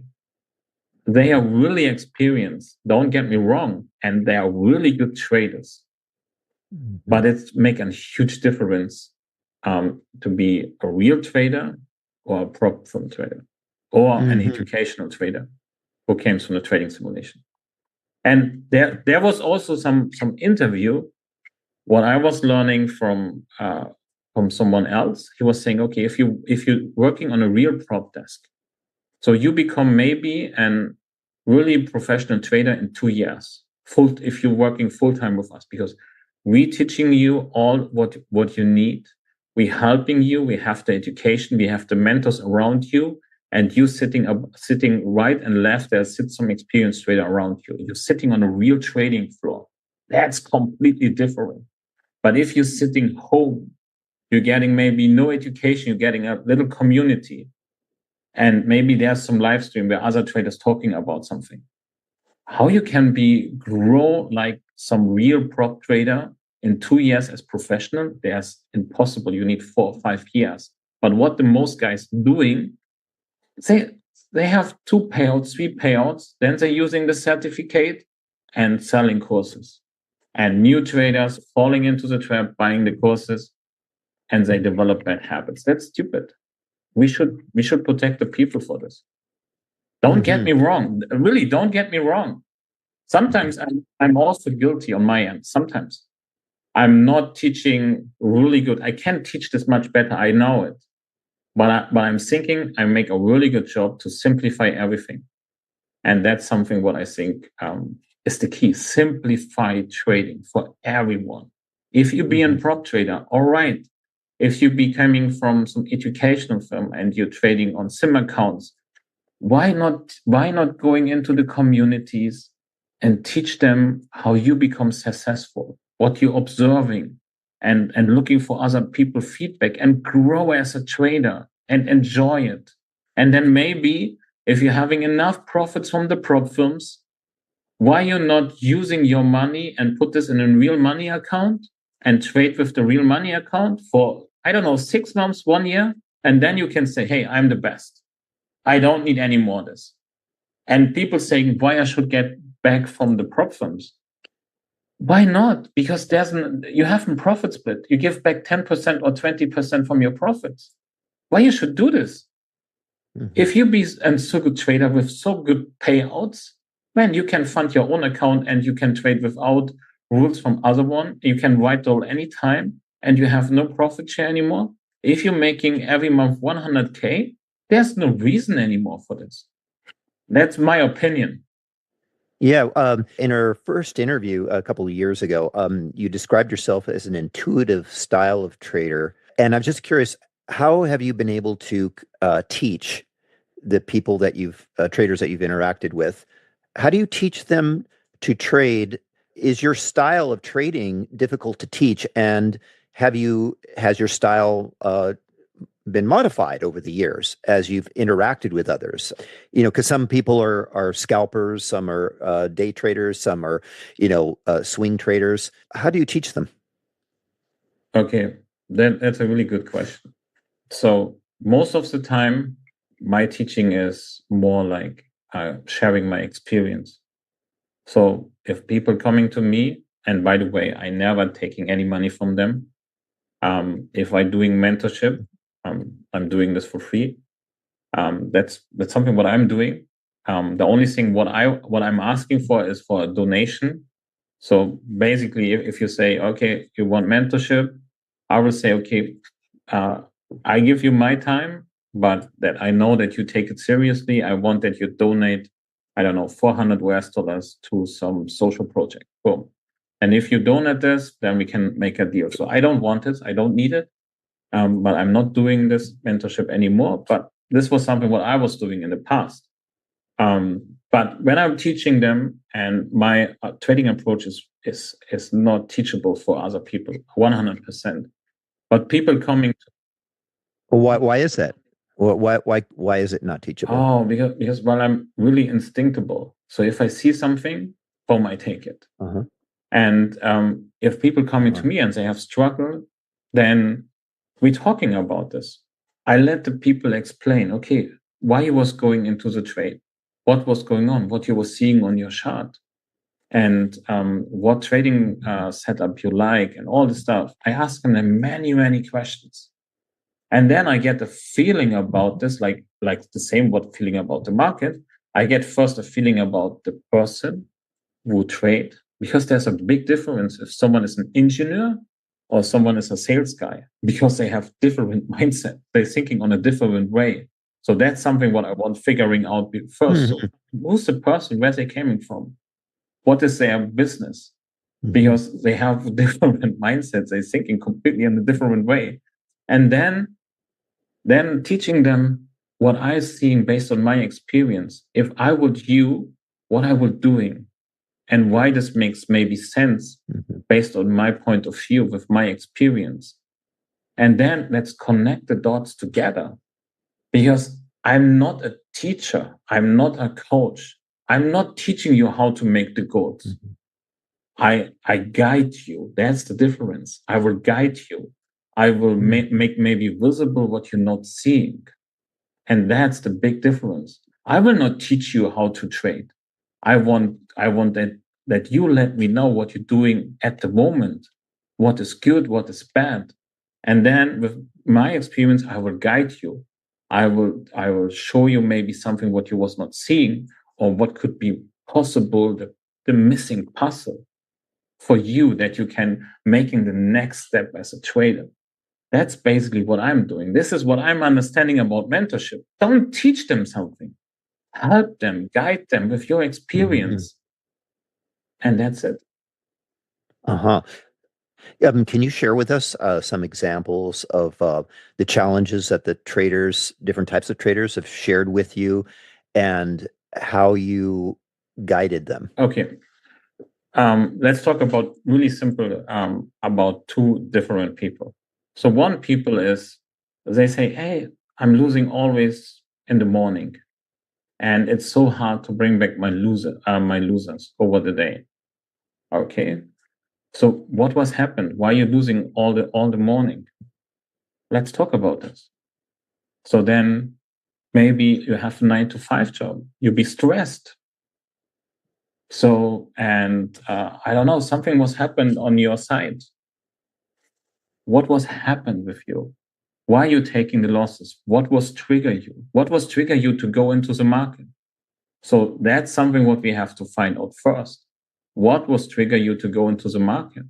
They are really experienced. Don't get me wrong, and they are really good traders. But it's make a huge difference to be a real trader or a prop firm trader, or an educational trader who came from the trading simulation. And there was also some interview. What I was learning from someone else, he was saying, okay, if you're working on a real prop desk, so you become maybe an really professional trader in 2 years, if you're working full time with us, because we teaching you all what you need. We helping you. We have the education. We have the mentors around you. And you sitting right and left, there sits some experienced trader around you. You're sitting on a real trading floor. That's completely different. But if you're sitting home, you're getting maybe no education, you're getting a little community. And maybe there's some live stream where other traders talking about something. How you can grow like some real prop trader in 2 years as professional, there's impossible. You need 4 or 5 years. But what the most guys doing, they have 2 payouts, 3 payouts, then they're using the certificate and selling courses. And new traders falling into the trap, buying the courses, and they develop bad habits. That's stupid. We should protect the people for this. Don't get me wrong. Really, don't get me wrong. Sometimes I'm also guilty on my end. Sometimes I'm not teaching really good. I can teach this much better. I know it. But I'm thinking I make a really good job to simplify everything. And that's something what I think is the key. Simplify trading for everyone. If you be a prop trader, all right. If you be coming from some educational firm and you're trading on sim accounts, why not going into the communities and teach them how you become successful, what you're observing, and looking for other people feedback and grow as a trader and enjoy it. And then maybe if you're having enough profits from the prop firms, why you're not using your money and put this in a real money account and trade with the real money account for, 6 months, 1 year, and then you can say, hey, I'm the best. I don't need any more of this. And people saying why I should get back from the prop firms. Why not? Because you have a profit split. You give back 10% or 20% from your profits. Why you should do this? If you be a so good trader with so good payouts, man, you can fund your own account and you can trade without rules from other one. You can write all anytime and you have no profit share anymore. If you're making every month 100K, there's no reason anymore for this. That's my opinion. Yeah. In our first interview a couple of years ago, you described yourself as an intuitive style of trader. And I'm just curious, how have you been able to teach the people that traders that you've interacted with? How do you teach them to trade? Is your style of trading difficult to teach? And has your style been modified over the years as you've interacted with others? Because some people are scalpers, some are day traders, some are, swing traders. How do you teach them? Okay, that's a really good question. So most of the time, my teaching is more like sharing my experience. So if people coming to me, and by the way, I never taking any money from them. If I'm doing mentorship, I'm doing this for free. That's something what I'm doing. The only thing what I'm asking for is for a donation. So basically, if you say, okay, you want mentorship, I will say, okay, I give you my time, but that I know that you take it seriously. I want that you donate, I don't know, $400 to some social project. Boom. And if you donate this, then we can make a deal. So I don't want it. I don't need it. But I'm not doing this mentorship anymore. But this was something what I was doing in the past. But when I'm teaching them, and my trading approach is not teachable for other people, 100%. But people coming to Well, why is that? Why is it not teachable? Oh, because well, I'm really instinctable. So if I see something, boom, I take it. Uh-huh. And if people coming to me and they have struggled, then we're talking about this. I let the people explain, okay, why you was going into the trade, what was going on, what you were seeing on your chart, and what trading setup you like, and all this stuff. I ask them many, many questions. And then I get a feeling about this, like the same what feeling about the market. I get first a feeling about the person who trade, because there's a big difference if someone is an engineer or someone is a sales guy, because they have different mindset. They're thinking on a different way. So that's something what I want figuring out first. So who's the person, where they coming from? What is their business? Because they have different mindsets. They're thinking completely in a different way. And then teaching them what I'm seeing based on my experience. If I would you, what I would doing, and why this makes maybe sense based on my point of view with my experience. And then let's connect the dots together, because I'm not a teacher. I'm not a coach. I'm not teaching you how to make the goals. I guide you. That's the difference. I will guide you. I will make maybe visible what you're not seeing. And that's the big difference. I will not teach you how to trade. I want that you let me know what you're doing at the moment, what is good, what is bad. And then with my experience, I will guide you. I will show you maybe something what you was not seeing, or what could be possible, the missing puzzle for you, that you can making the next step as a trader. That's basically what I'm doing. This is what I'm understanding about mentorship. Don't teach them something. Help them, guide them with your experience. And that's it. Uh-huh. Can you share with us some examples of the challenges that the traders, different types of traders, have shared with you, and how you guided them? Okay. Let's talk about really simple, about two different people. So one people is, they say, hey, I'm losing always in the morning, and it's so hard to bring back my losers over the day. Okay. So what was happened? Why are you losing all the morning? Let's talk about this. So then maybe you have a 9-to-5 job. You'll be stressed. So, and I don't know, something was happened on your side. What was happened with you? Why are you taking the losses? What was trigger you? What was trigger you to go into the market? So that's something what we have to find out first. What was trigger you to go into the market?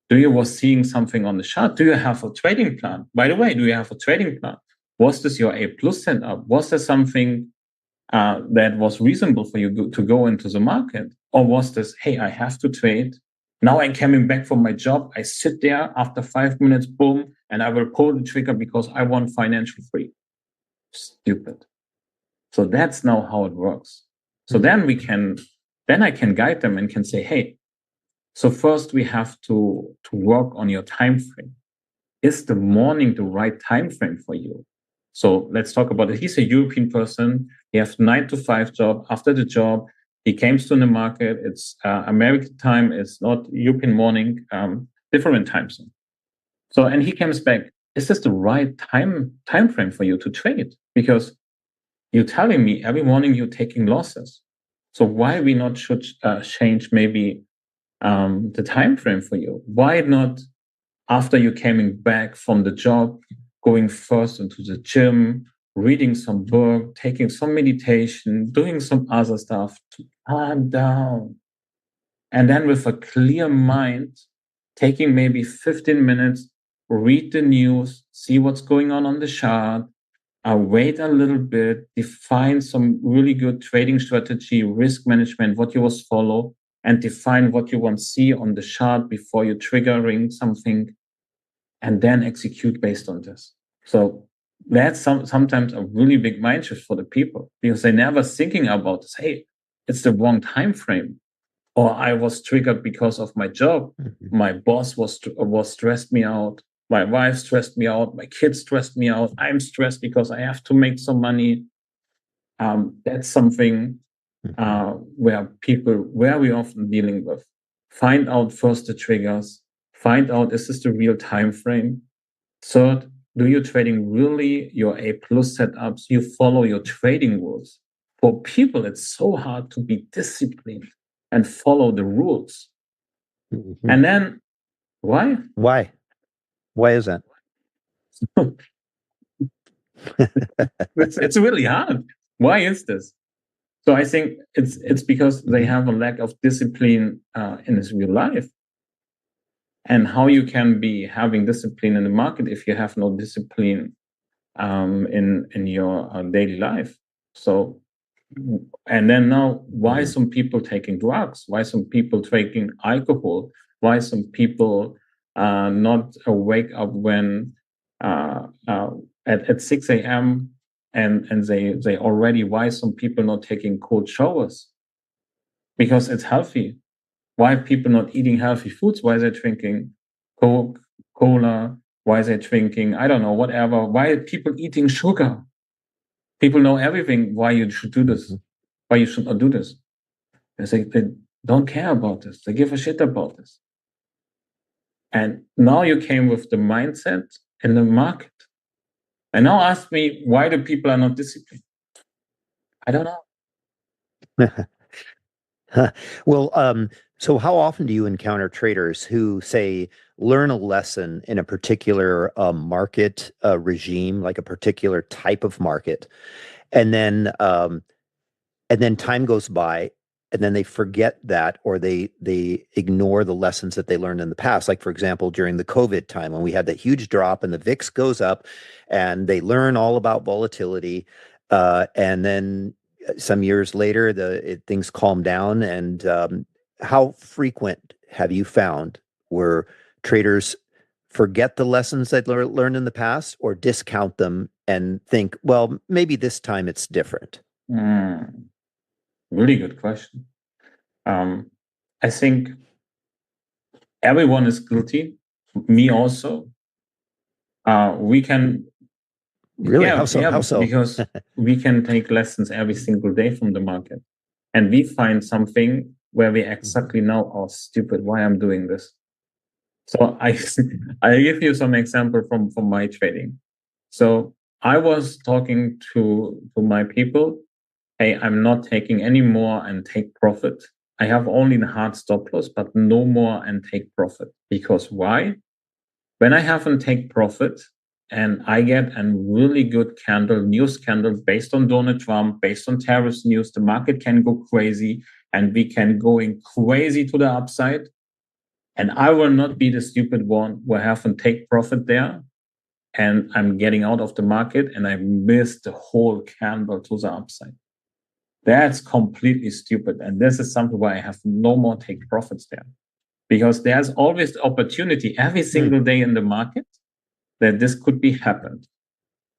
Do you was seeing something on the chart? Do you have a trading plan? By the way, do you have a trading plan? Was this your A+ setup? Was there something that was reasonable for you to go into the market? Or was this, hey, I have to trade. Now I'm coming back from my job. I sit there after 5 minutes, boom, and I will pull the trigger because I want financial free. Stupid. So that's now how it works. So then I can guide them and can say, hey, so first we have to work on your time frame. Is the morning the right time frame for you? So let's talk about it. He's a European person. He has 9-to-5 job. After the job, he came to the market. It's American time. It's not European morning, different time zone. So, and he comes back. is this the right time frame for you to trade? Because you're telling me every morning you're taking losses. So why we not should change maybe the time frame for you? Why not after you coming back from the job, going first into the gym, reading some book, taking some meditation, doing some other stuff to calm down, and then with a clear mind, taking maybe 15 minutes, read the news, see what's going on the chart, wait a little bit, define some really good trading strategy, risk management, what you must follow, and define what you want to see on the chart before you're triggering something, and then execute based on this. So that's sometimes a really big mind shift for the people, because they're never thinking about this. Hey, it's the wrong time frame. Or I was triggered because of my job. Mm-hmm. My boss was stressed me out. My wife stressed me out. My kids stressed me out. I'm stressed because I have to make some money. That's something where people very often dealing with. Find out first the triggers. Find out, is this the real time frame? Third, do you trading really your A+ setups? You follow your trading rules. For people, it's so hard to be disciplined and follow the rules. Mm-hmm. And then, why? Why is that? It's really hard. Why is this? So I think it's because they have a lack of discipline in this real life. And how you can be having discipline in the market if you have no discipline in your daily life. So, and then now, why some people taking drugs? Why some people taking alcohol? Why some people not wake up when at 6 a.m. and they already, why some people not taking cold showers? Because it's healthy. Why people not eating healthy foods? Why they're drinking Coke, Cola? Why they're drinking, I don't know, whatever. Why people eating sugar? People know everything. Why you should do this? Why you should not do this? They don't care about this. They give a shit about this. And now you came with the mindset in the market. And now ask me why the people are not disciplined. I don't know. Well, so how often do you encounter traders who say learn a lesson in a particular market regime, like a particular type of market, and then time goes by, and then they forget that, or they ignore the lessons that they learned in the past? Like, for example, during the COVID time when we had that huge drop and the VIX goes up, and they learn all about volatility, and then some years later things calm down. And how frequent have you found where traders forget the lessons that learned in the past, or discount them and think, well, maybe this time it's different? Really good question. I think everyone is guilty. Me also. We can really, how so? Because we can take lessons every single day from the market, and we find something where we exactly know, oh, stupid, why I'm doing this. So I give you some example from my trading. So I was talking to my people. Hey, I'm not taking any more and take profit. I have only the hard stop loss, but no more and take profit. Because why? When I have and take profit and I get a really good news candle based on Donald Trump, based on tariffs news, the market can go crazy and we can going crazy to the upside. And I will not be the stupid one who have and take profit there. And I'm getting out of the market and I missed the whole candle to the upside. That's completely stupid. And this is something where I have no more take profits there. Because there's always the opportunity every single day in the market that this could be happened.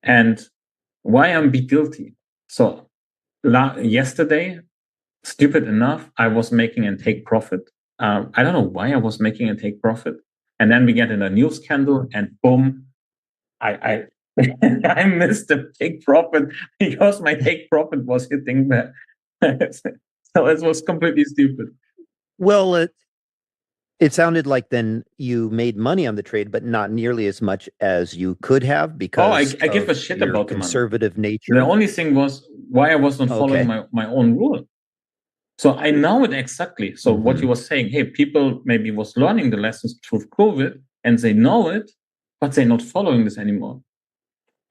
And why I'm be guilty? So yesterday, stupid enough, I was making a take profit. I don't know why I was making a take profit. And then we get in a news candle and boom, I I missed the take profit because my take profit was hitting that. So it was completely stupid. Well, It sounded like then you made money on the trade, but not nearly as much as you could have because I give a of shit your about the money. conservative nature. The only thing was why I was not following Okay. my own rule. So I know it exactly. So what Mhm. you were saying, hey, people maybe was learning the lessons through COVID and they know it, but they're not following this anymore.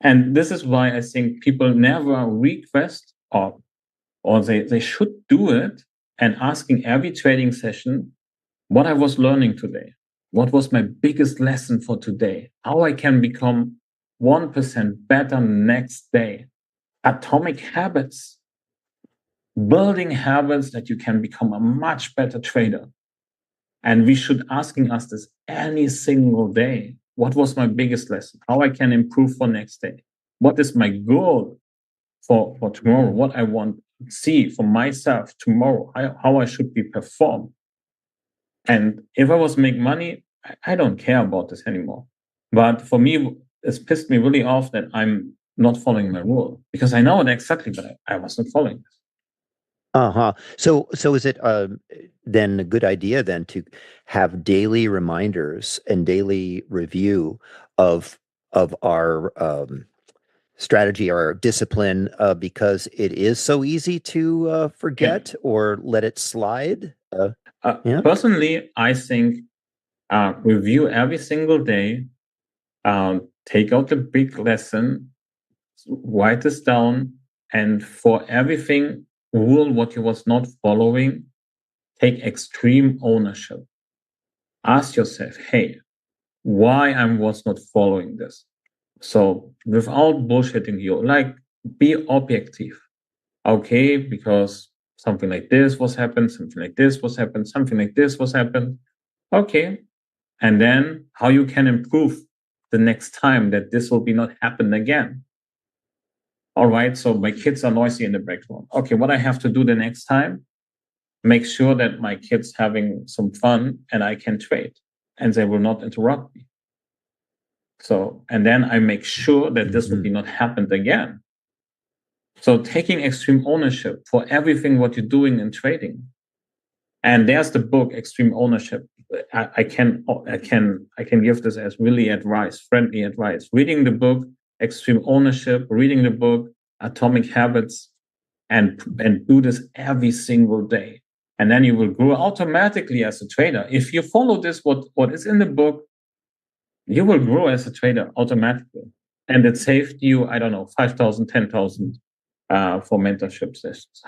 And this is why I think people never request or they should do it and asking every trading session what I was learning today. What was my biggest lesson for today? How I can become 1% better next day. Atomic habits. Building habits that you can become a much better trader. And we should asking us this any single day. What was my biggest lesson? How I can improve for next day? What is my goal for tomorrow? What I want to see for myself tomorrow? How I should be perform. And if I was make money, I don't care about this anymore. But for me, it's pissed me really off that I'm not following my rule because I know it exactly, but I wasn't following this. Uh-huh. So is it then a good idea then to have daily reminders and daily review of our strategy or discipline because it is so easy to forget or let it slide? Yeah. Personally, I think review every single day, take out the big lesson, write this down, and for everything, rule what you was not following, take extreme ownership. Ask yourself, hey, why I was not following this? So without bullshitting you, like be objective. Okay, because something like this was happened, something like this was happened, something like this was happened. Okay. And then how you can improve the next time that this will be not happen again. All right. So my kids are noisy in the background. Okay. What I have to do the next time, make sure that my kids having some fun and I can trade and they will not interrupt me. So, and then I make sure that this will be not happened again. So taking extreme ownership for everything what you're doing in trading. And there's the book, Extreme Ownership. I can give this as really advice, friendly advice. Reading the book, Extreme Ownership, reading the book, Atomic Habits, and do this every single day. And then you will grow automatically as a trader. If you follow this, what is in the book, you will grow as a trader automatically. And it saved you, I don't know, 5,000, 10,000 for mentorship sessions.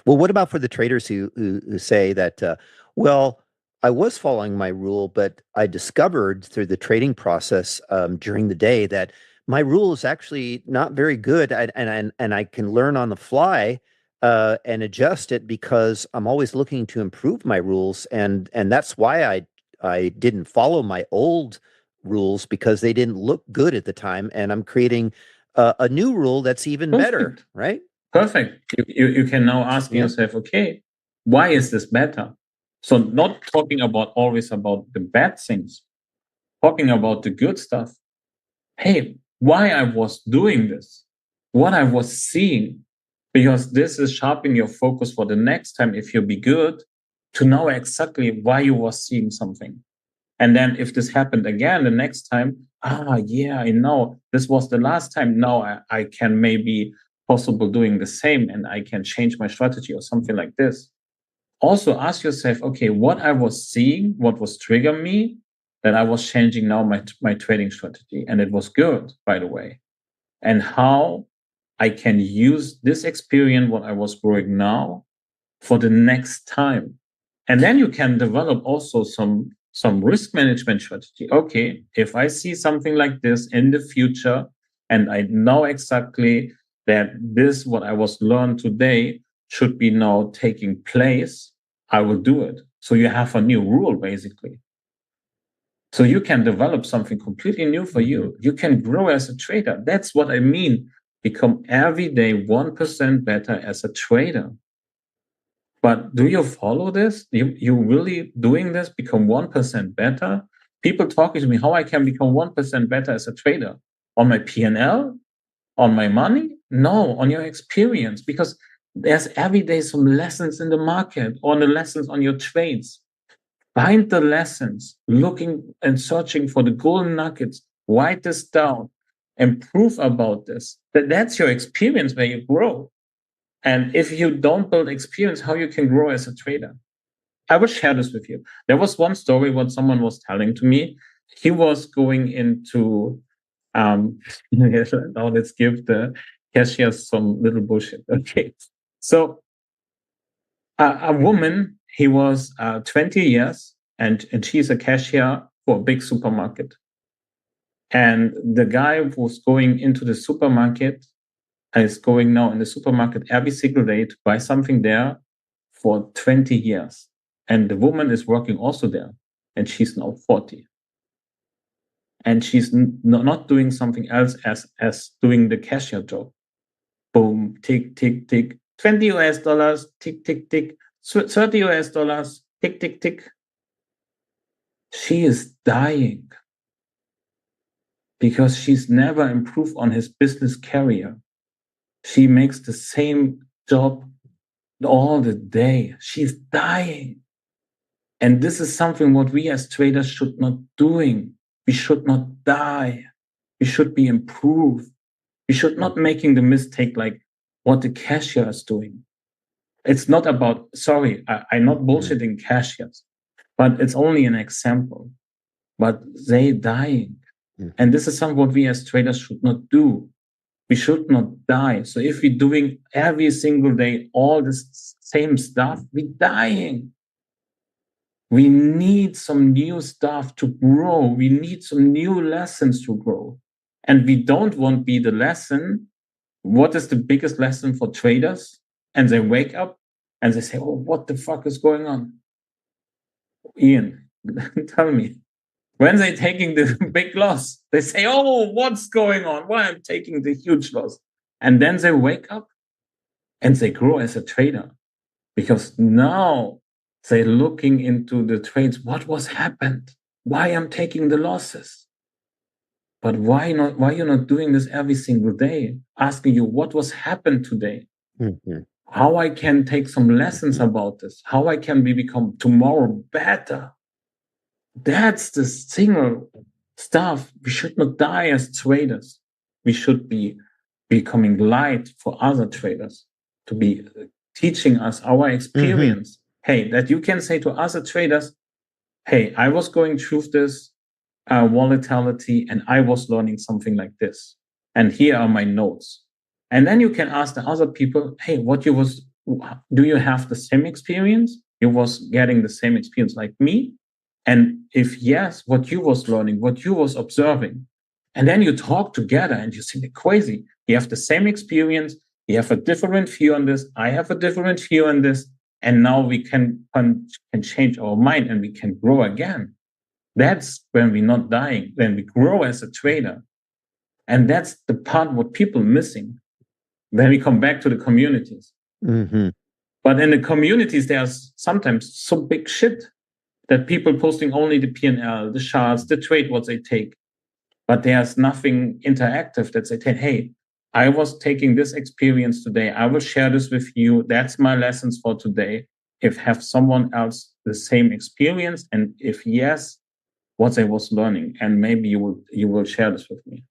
Well, what about for the traders who say that, well, I was following my rule, but I discovered through the trading process during the day that my rule is actually not very good, and I can learn on the fly and adjust it because I'm always looking to improve my rules, and that's why I didn't follow my old rules because they didn't look good at the time, and I'm creating a new rule that's even better, right? Perfect. You can now ask yourself, okay, why is this better? So not talking about always about the bad things, talking about the good stuff. Hey, why I was doing this, what I was seeing, because this is sharpening your focus for the next time if you be good to know exactly why you was seeing something. And then if this happened again the next time, yeah, I know this was the last time. Now I can maybe possible doing the same and I can change my strategy or something like this. Also ask yourself, okay, what I was seeing, what was triggering me, that I was changing now my trading strategy. And it was good, by the way. And how I can use this experience, what I was growing now, for the next time. And then you can develop also some risk management strategy. Okay, if I see something like this in the future, and I know exactly that this, what I was learned today, should be now taking place, I will do it. So you have a new rule, basically. So you can develop something completely new for you. You can grow as a trader. That's what I mean. Become every day 1% better as a trader. But do you follow this? You really doing this? Become 1% better? People talking to me how I can become 1% better as a trader on my P&L, on my money? No, on your experience, because there's every day some lessons in the market or the lessons on your trades. Find the lessons, looking and searching for the golden nuggets. Write this down, improve about this. That's your experience where you grow. And if you don't build experience, how you can grow as a trader? I will share this with you. There was one story what someone was telling to me. He was going into, now let's give the cashiers some little bullshit. Okay. So a woman, he was 20 years and she's a cashier for a big supermarket. And the guy was going into the supermarket is going now in the supermarket every single day to buy something there for 20 years. And the woman is working also there. And she's now 40. And she's not doing something else as doing the cashier job. Boom, tick, tick, tick. $20, tick, tick, tick. $30, tick, tick, tick. She is dying because she's never improved on his business career. She makes the same job all the day. She's dying. And this is something what we as traders should not doing. We should not die. We should be improved. We should not making the mistake like what the cashier is doing. It's not about, sorry, I'm not bullshitting cashiers, but it's only an example. But they dying. And this is something what we as traders should not do. We should not die. So if we're doing every single day all this same stuff, we're dying. We need some new stuff to grow. We need some new lessons to grow. And we don't want to be the lesson. What is the biggest lesson for traders? And they wake up and they say, oh, what the fuck is going on? Ian, tell me. When they're taking the big loss, they say, oh, what's going on? Why I'm taking the huge loss? And then they wake up and they grow as a trader. Because now they're looking into the trades. What was happened? Why I'm taking the losses? But why not? Why you're not doing this every single day? Asking you what was happened today? Mm-hmm. How I can take some lessons about this? How I can become tomorrow better? That's the single stuff. We should not die as traders. We should be becoming light for other traders to be teaching us our experience. Mm-hmm. Hey, that you can say to other traders, hey, I was going through this volatility and I was learning something like this. And here are my notes. And then you can ask the other people, hey, do you have the same experience? You was getting the same experience like me? And if yes, what you was learning, what you was observing. And then you talk together and you think crazy. You have the same experience. You have a different view on this. I have a different view on this. And now we can change our mind and we can grow again. That's when we're not dying, when we grow as a trader. And that's the part what people missing. Then we come back to the communities. Mm-hmm. But in the communities, there's sometimes so big shit that people posting only the P&L, the charts, the trade, what they take. But there's nothing interactive that they say, hey, I was taking this experience today. I will share this with you. That's my lessons for today. If have someone else the same experience, and if yes, what I was learning, and maybe you will share this with me.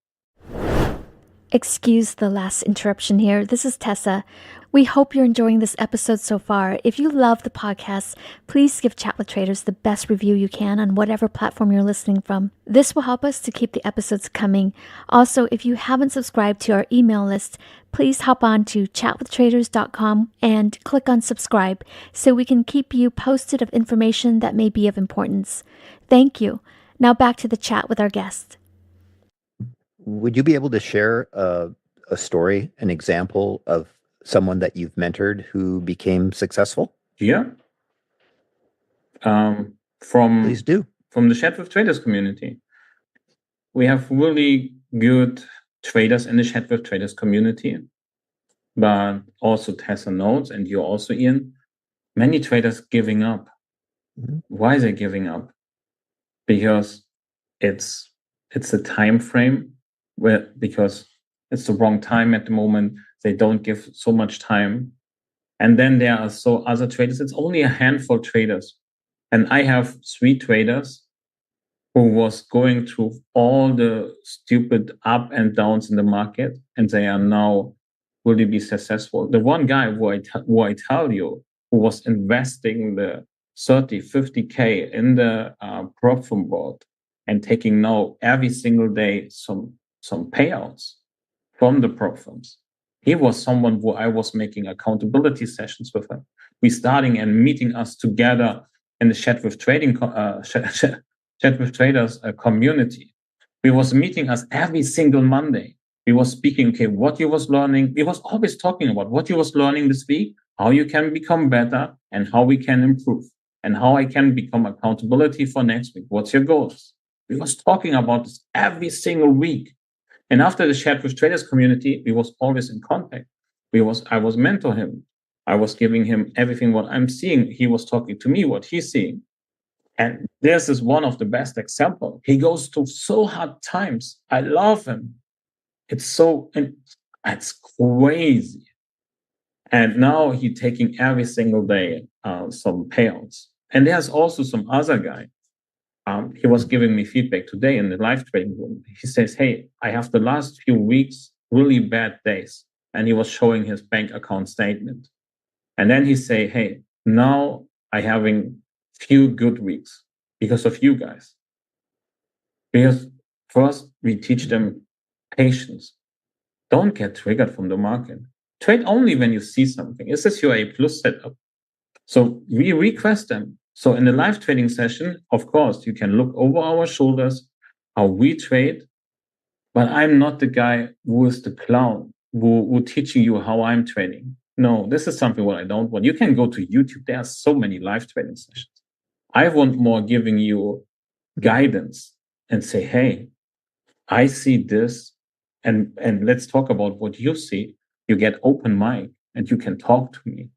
Excuse the last interruption here. This is Tessa. We hope you're enjoying this episode so far. If you love the podcast, please give Chat with Traders the best review you can on whatever platform you're listening from. This will help us to keep the episodes coming. Also, if you haven't subscribed to our email list, please hop on to chatwithtraders.com and click on subscribe so we can keep you posted of information that may be of importance. Thank you. Now back to the chat with our guest. Would you be able to share a story, an example of someone that you've mentored who became successful? Yeah. Please do. From the Chat with Traders community. We have really good traders in the Chat with Traders community, but also Tessa notes, and you also, Ian, many traders giving up. Mm-hmm. Why are they giving up? Because it's a time frame because it's the wrong time at the moment. They don't give so much time. And then there are other traders. It's only a handful of traders And I have 3 traders who was going through all the stupid up and downs in the market, and they are now really be successful. The one guy who I tell you, who was investing the 30, 50K in the prop firm board and taking now every single day some payouts from the prop firms. He was someone who I was making accountability sessions with him. We starting and meeting us together in the Chat with Trading Chat with Traders community. We was meeting us every single Monday. We was speaking, okay, what you was learning. We was always talking about what you was learning this week, how you can become better, and how we can improve, and how I can become accountability for next week. What's your goals? We was talking about this every single week. And after the Chat with Traders community, we was always in contact. I was mentoring him. I was giving him everything what I'm seeing. He was talking to me what he's seeing. And this is one of the best examples. He goes through so hard times. I love him. It's crazy. And now he's taking every single day some payouts. And there's also some other guy. He was giving me feedback today in the live trading room. He says, hey, I have the last few weeks really bad days. And he was showing his bank account statement. And then he say, hey, now I having few good weeks because of you guys. Because first, we teach them patience. Don't get triggered from the market. Trade only when you see something. Is this your A+ setup? So we request them. So in the live trading session, of course, you can look over our shoulders, how we trade, but I'm not the guy who is the clown, who teaching you how I'm trading. No, this is something what I don't want. You can go to YouTube. There are so many live trading sessions. I want more giving you guidance and say, hey, I see this, and let's talk about what you see. You get open mic and you can talk to me.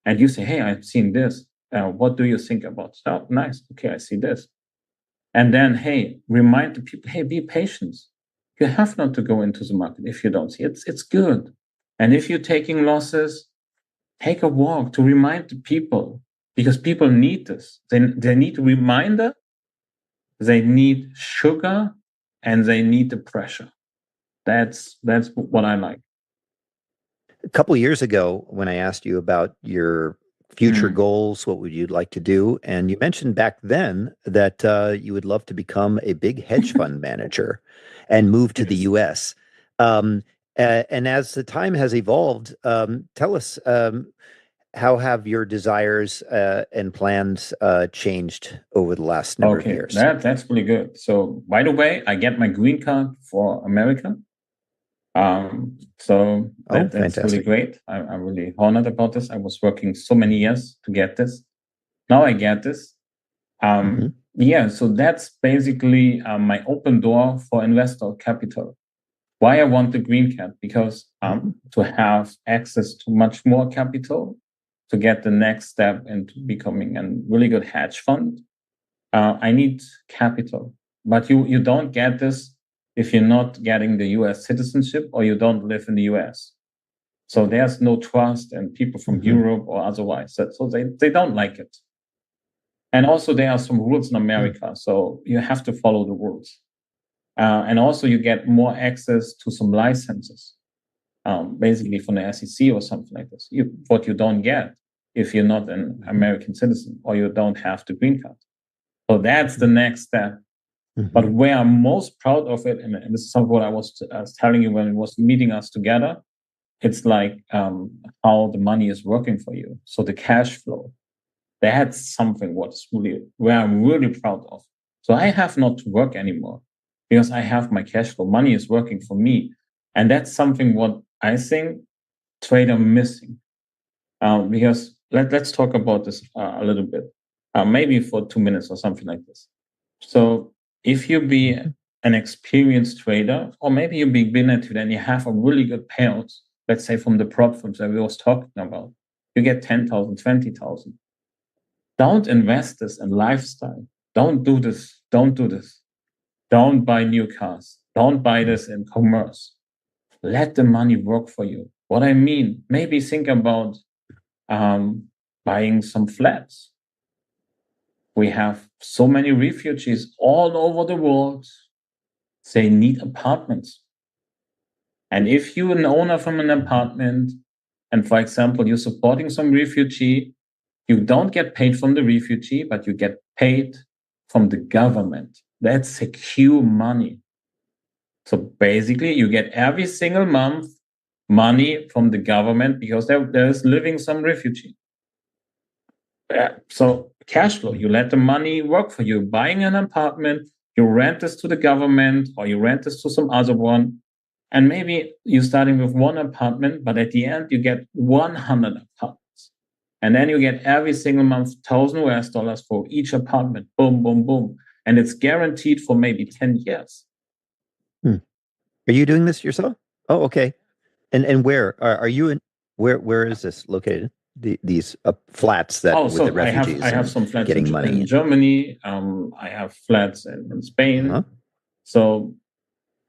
And you say, hey, I've seen this. What do you think about stuff? Nice. Okay, I see this. And then, hey, remind the people, hey, be patient. You have not to go into the market if you don't see it. It's good. And if you're taking losses, take a walk to remind the people, because people need this. They need a reminder, they need sugar, and they need the pressure. That's what I like. A couple of years ago, when I asked you about your future goals, what would you like to do? And you mentioned back then that you would love to become a big hedge fund manager and move to the US. And as the time has evolved, tell us, how have your desires and plans changed over the last number of years? That's really good. So, by the way, I get my green card for America. That's really great. I'm really honored about this. I was working so many years to get this. Now I get this. Yeah, so that's basically my open door for investor capital. Why I want the green card? Because to have access to much more capital, to get the next step into becoming a really good hedge fund, I need capital. But you don't get this if you're not getting the US citizenship or you don't live in the US. So there's no trust in people from Europe or otherwise. So they don't like it. And also there are some rules in America. So you have to follow the rules. And also you get more access to some licenses, basically from the SEC or something like this. What you don't get if you're not an American citizen or you don't have the green card. So that's the next step. But where I'm most proud of it, and this is something what I was telling you when it was meeting us together, it's like how the money is working for you. So the cash flow, that's something where I'm really proud of. So I have not to work anymore because I have my cash flow. Money is working for me. And that's something what I think trader missing. Because let's talk about this a little bit, maybe for 2 minutes or something like this. So if you be an experienced trader, or maybe you be beginner trader and you have a really good payout, let's say from the prop firms that we was talking about, you get 10,000, 20,000. Don't invest this in lifestyle. Don't do this. Don't do this. Don't buy new cars. Don't buy this in commerce. Let the money work for you. What I mean, maybe think about buying some flats. We have so many refugees all over the world. They need apartments. And if you're an owner from an apartment, and for example, you're supporting some refugee, you don't get paid from the refugee, but you get paid from the government. That's secure money. So basically, you get every single month money from the government because there's living some refugee. So cash flow, you let the money work for you. Buying an apartment, you rent this to the government or you rent this to some other one. And maybe you're starting with one apartment, but at the end you get 100 apartments. And then you get every single month $1,000 for each apartment. Boom, boom, boom. And it's guaranteed for maybe 10 years. Are you doing this yourself? Oh, okay. And where are you in? Where is this located? These flats that with the refugees. I have some flats getting in money Germany. I have flats in Spain. Uh-huh. So,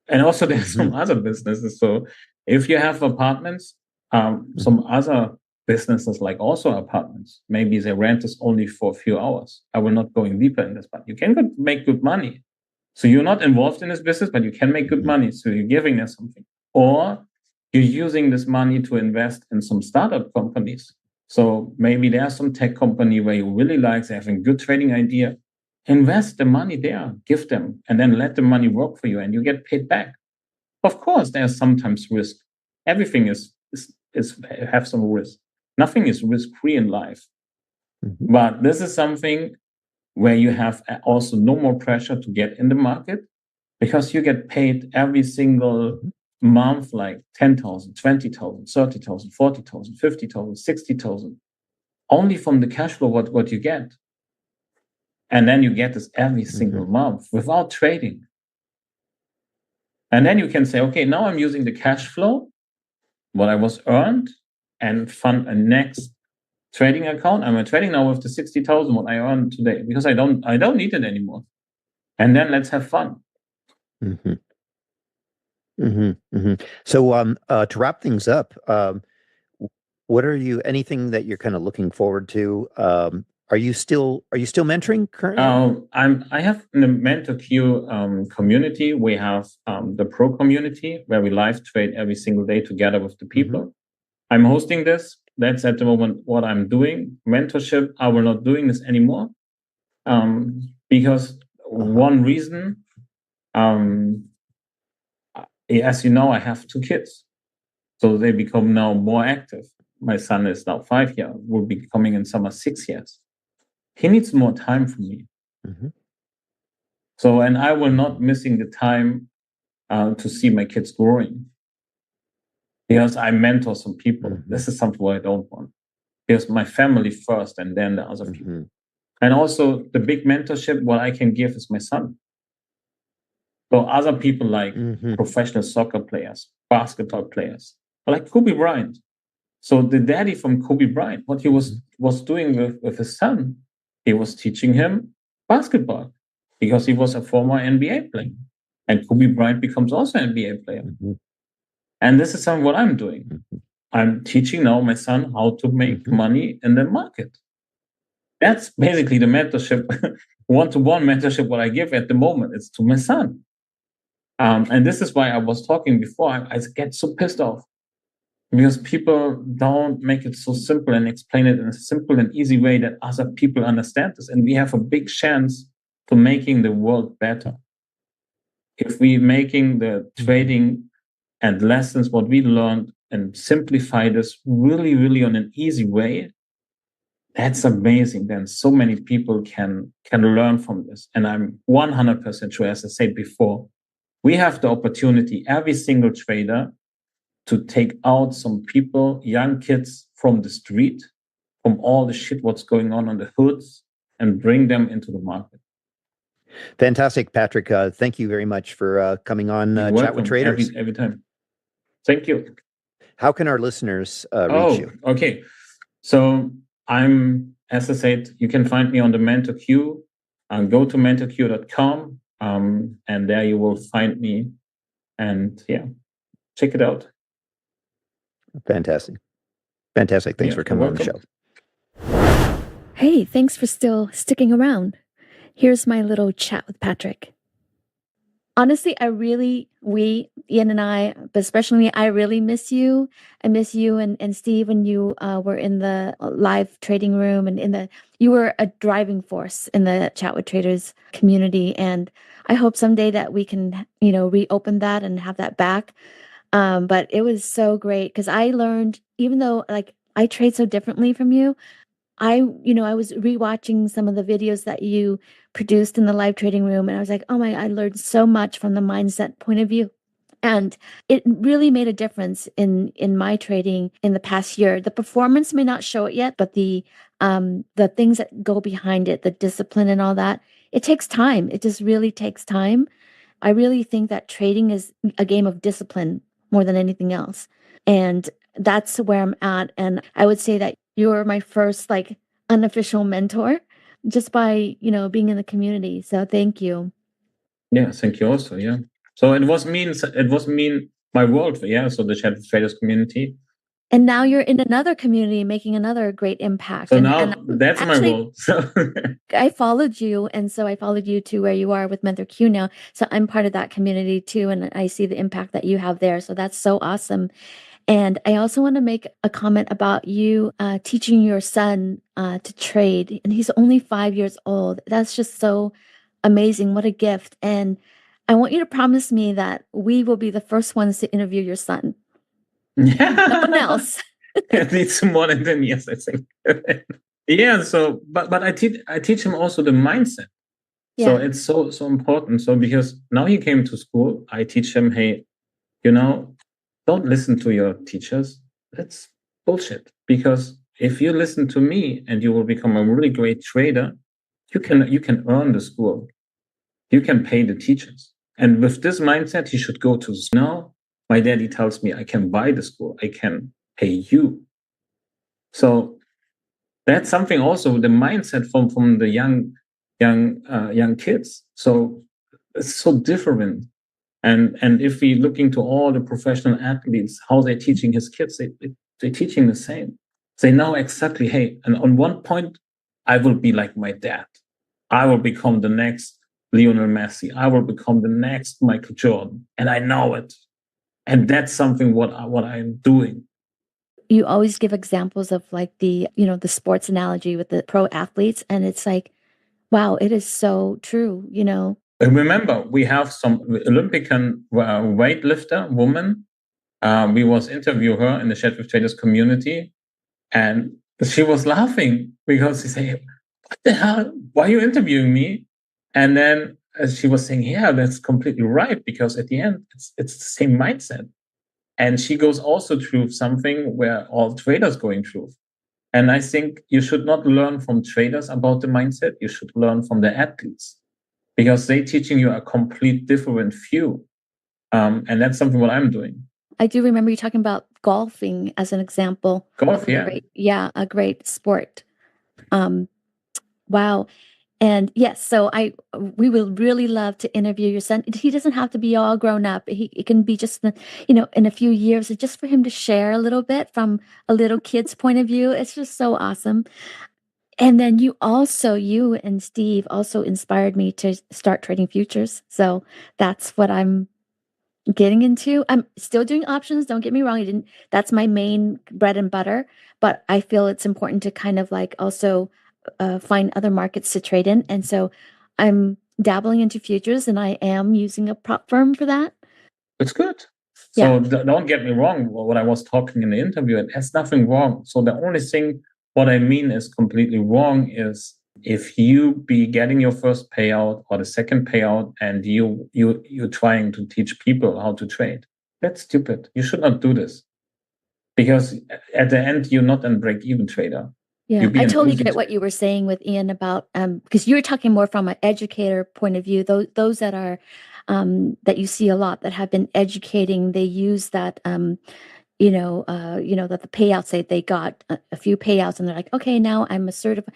and also there's some other businesses. So if you have apartments, some other businesses like also apartments, maybe the rent is only for a few hours. I will not go in deeper in this, but you can make good money. So you're not involved in this business, but you can make good money. So you're giving them something. Or you're using this money to invest in some startup companies. So maybe there's some tech company where you really like, they have a good trading idea. Invest the money there, give them, and then let the money work for you and you get paid back. Of course, there's sometimes risk. Everything is have some risk. Nothing is risk-free in life. But this is something where you have also no more pressure to get in the market because you get paid every single month, like 10,000, 20,000, 30,000, 40,000, 50,000, 60,000, only from the cash flow, what you get. And then you get this every single month without trading. And then you can say, okay, now I'm using the cash flow, what I was earned, and fund a next trading account. I'm trading now with the 60,000 what I earned today because I don't need it anymore. And then let's have fun. So to wrap things up, what are you? Anything that you're kind of looking forward to? Are you still mentoring currently? I have in the MentorQ community. We have the pro community where we live trade every single day together with the people. I'm hosting this. That's at the moment what I'm doing. Mentorship, I will not doing this anymore because one reason, as you know, I have 2 kids. So they become now more active. My son is now 5 years, will be coming in summer 6 years. He needs more time from me. So, and I will not missing the time to see my kids growing. Because I mentor some people. This is something I don't want. Because my family first and then the other people. And also the big mentorship, what I can give is my son. So other people like professional soccer players, basketball players, like Kobe Bryant. So the daddy from Kobe Bryant, what he was doing with his son, he was teaching him basketball because he was a former NBA player. And Kobe Bryant becomes also an NBA player. And this is something what I'm doing. I'm teaching now my son how to make money in the market. That's basically the mentorship, one-to-one mentorship what I give at the moment. It's to my son. And this is why I was talking before. I get so pissed off because people don't make it so simple and explain it in a simple and easy way that other people understand this. And we have a big chance to making the world better. If we making the trading and lessons, what we learned, and simplify this really, really on an easy way, that's amazing. Then so many people can learn from this. And I'm 100% sure, as I said before, we have the opportunity, every single trader, to take out some people, young kids from the street, from all the shit what's going on the hoods, and bring them into the market. Fantastic, Patrick. Thank you very much for coming on Chat with Traders. Every time. Thank you. How can our listeners reach you? Okay. So I'm, as I said, you can find me on the MentorQ. Go to mentorq.com, and there you will find me. And check it out. Fantastic. Thanks for coming on the show. Hey, thanks for still sticking around. Here's my little chat with Patrick. Honestly, Ian and I, but especially me, I really miss you. I miss you and Steve when you were in the live trading room and you were a driving force in the Chat with Traders community. And I hope someday that we can, reopen that and have that back. But it was so great because I learned, even though like I trade so differently from you, I was rewatching some of the videos that you produced in the live trading room, and I was like, oh my, I learned so much from the mindset point of view. And it really made a difference in my trading in the past year. The performance may not show it yet, but the things that go behind it, the discipline and all that, it takes time. It just really takes time. I really think that trading is a game of discipline more than anything else. And that's where I'm at. And I would say that you're my first like unofficial mentor just by, being in the community. So thank you. Yeah, thank you also. Yeah. So it was mean my world. Yeah. So the Chat with Traders community. And now you're in another community making another great impact. So now that's actually, my role. So I followed you. And so I followed you to where you are with Mentor Q now. So I'm part of that community too. And I see the impact that you have there. So that's so awesome. And I also want to make a comment about you teaching your son to trade. And he's only 5 years old. That's just so amazing. What a gift. And I want you to promise me that we will be the first ones to interview your son. No one else. It needs more than 10 years, I think. Yeah. So, but I teach him also the mindset. Yeah. So it's so important. So because now he came to school, I teach him, hey, don't listen to your teachers. That's bullshit. Because if you listen to me and you will become a really great trader, you can earn the school. You can pay the teachers. And with this mindset, he should go to school. Now, my daddy tells me I can buy the school. I can pay you. So that's something also the mindset from the young kids. So it's so different. And if we look into all the professional athletes, how they're teaching his kids, they're teaching the same. They know exactly, hey, and on one point, I will be like my dad. I will become the next Lionel Messi. I will become the next Michael Jordan. And I know it. And that's something what I'm doing. You always give examples of like the sports analogy with the pro athletes. And it's like, wow, it is so true, Remember, we have some Olympic weightlifter woman. We was interview her in the Chat with Traders community, and she was laughing because she said, "What the hell? Why are you interviewing me?" And then she was saying, "Yeah, that's completely right because at the end, it's the same mindset." And she goes also through something where all traders going through. And I think you should not learn from traders about the mindset. You should learn from the athletes, because they're teaching you a complete different view. And that's something what I'm doing. I do remember you talking about golfing as an example. Golf, yeah. A great sport. Wow. And yes, so we will really love to interview your son. He doesn't have to be all grown up. It can be just, in a few years, just for him to share a little bit from a little kid's point of view. It's just so awesome. And then you and Steve also inspired me to start trading futures. So that's what I'm getting into. I'm still doing options. Don't get me wrong. That's my main bread and butter, but I feel it's important to kind of like also find other markets to trade in. And so I'm dabbling into futures and I am using a prop firm for that. It's good. So don't get me wrong. What I was talking in the interview, and there's nothing wrong. So the only thing what I mean is completely wrong is if you be getting your first payout or the second payout and you're trying to teach people how to trade. That's stupid. You should not do this. Because at the end, you're not a break-even trader. Yeah, I totally get what you were saying with Ian about because you were talking more from an educator point of view. Those that are that you see a lot that have been educating, they use that that the payouts they got a few payouts and they're like, okay, now I'm a certified,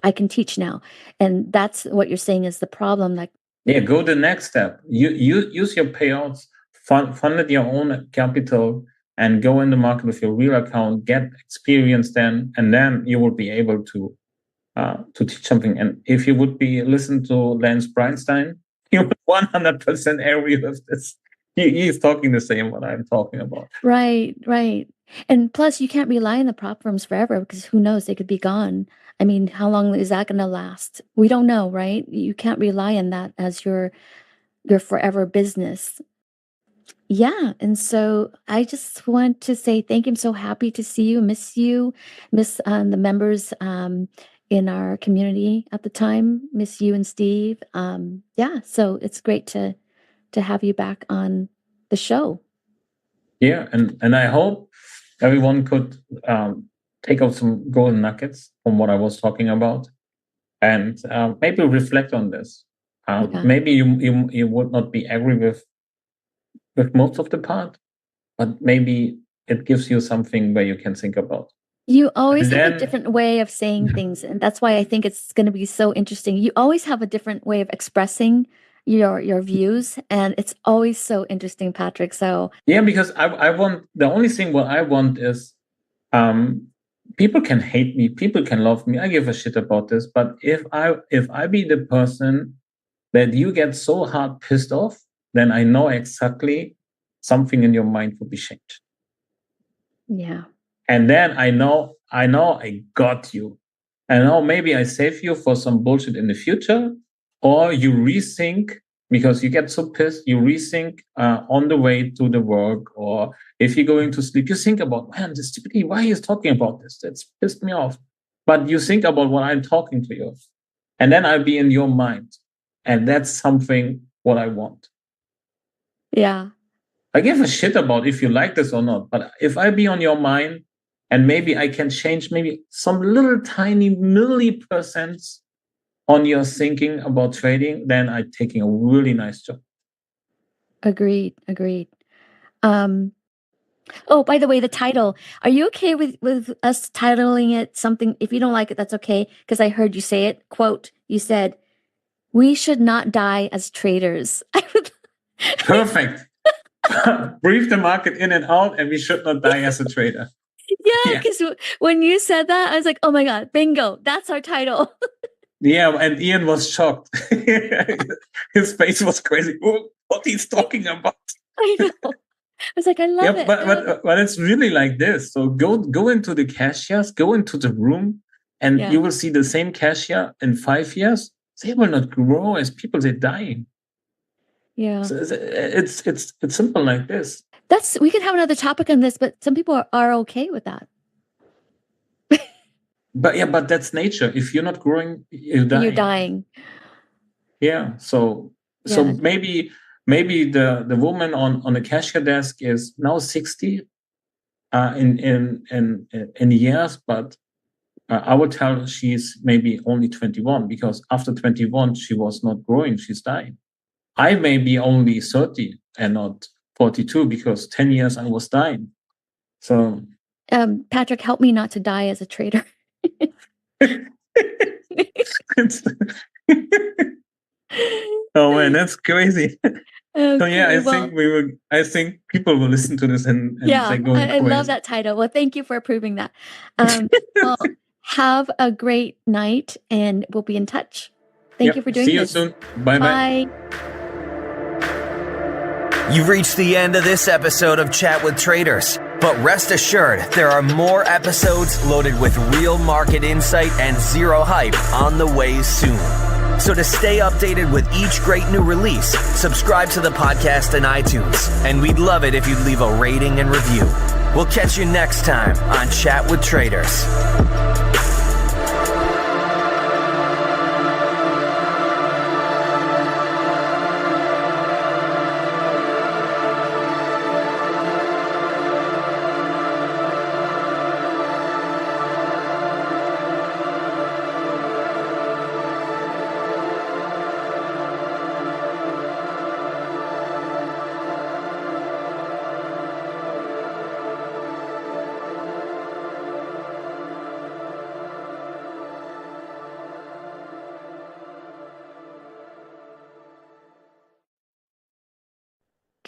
I can teach now, and that's what you're saying is the problem. Like, yeah, go the next step. You use your payouts, funded your own capital, and go in the market with your real account, get experience then, and then you will be able to teach something. And if you would be listen to Lance Breinstein, you would 100% agree with this. He's talking the same what I'm talking about. Right. And plus, you can't rely on the prop firms forever because who knows, they could be gone. I mean, how long is that going to last? We don't know, right? You can't rely on that as your forever business. Yeah, and so I just want to say thank you. I'm so happy to see you, miss the members in our community at the time, miss you and Steve. Yeah, so it's great to have you back on the show. Yeah, and I hope everyone could take out some golden nuggets from what I was talking about, and maybe reflect on this. Maybe you would not be agree with most of the part, but maybe it gives you something where you can think about. You always have a different way of saying things, and that's why I think it's going to be so interesting. You always have a different way of expressing your views, and it's always so interesting, Patrick. So yeah, because I want, the only thing what I want is people can hate me, people can love me. I give a shit about this, but if I be the person that you get so hard pissed off, then I know exactly something in your mind will be changed. Yeah. And then I know I got you. I know maybe I save you for some bullshit in the future, or you rethink because you get so pissed, you rethink on the way to the work, or if you're going to sleep, you think about, man, this stupidity, why is talking about this? That's pissed me off. But you think about what I'm talking to you. And then I'll be in your mind. And that's something what I want. Yeah. I give a shit about if you like this or not. But if I be on your mind and maybe I can change maybe some little tiny milli% on your thinking about trading, then I'm taking a really nice job. Agreed. Oh, by the way, the title. Are you okay with us titling it something? If you don't like it, that's okay. Because I heard you say it. Quote, you said, "We should not die as traders." Perfect. Brief the market in and out, and we should not die as a trader. Yeah, because when you said that, I was like, oh my God, bingo, that's our title. Yeah, and Ian was shocked. His face was crazy. What he's talking about. I know. I was like, I love it. But it's really like this. So go into the cashiers, go into the room, and you will see the same cashier in 5 years. They will not grow as people. They're dying. Yeah, so it's simple like this. We could have another topic on this, but some people are okay with that. But that's nature. If you're not growing, you're dying. You're dying. Yeah. So maybe the woman on the cashier desk is now 60 in years, but I would tell her she's maybe only 21, because after 21 she was not growing, she's dying. I may be only 30 and not 42 because 10 years I was dying. So Patrick, help me not to die as a trader. Oh man, that's crazy. Okay, so yeah, I think people will listen to this and say, I love that title. Well, thank you for approving that. Well, have a great night, and we'll be in touch. Thank you for doing this. See you soon. Bye. You've reached the end of this episode of Chat with Traders, but rest assured there are more episodes loaded with real market insight and zero hype on the way soon. So to stay updated with each great new release, subscribe to the podcast in iTunes, and we'd love it if you'd leave a rating and review. We'll catch you next time on Chat with Traders.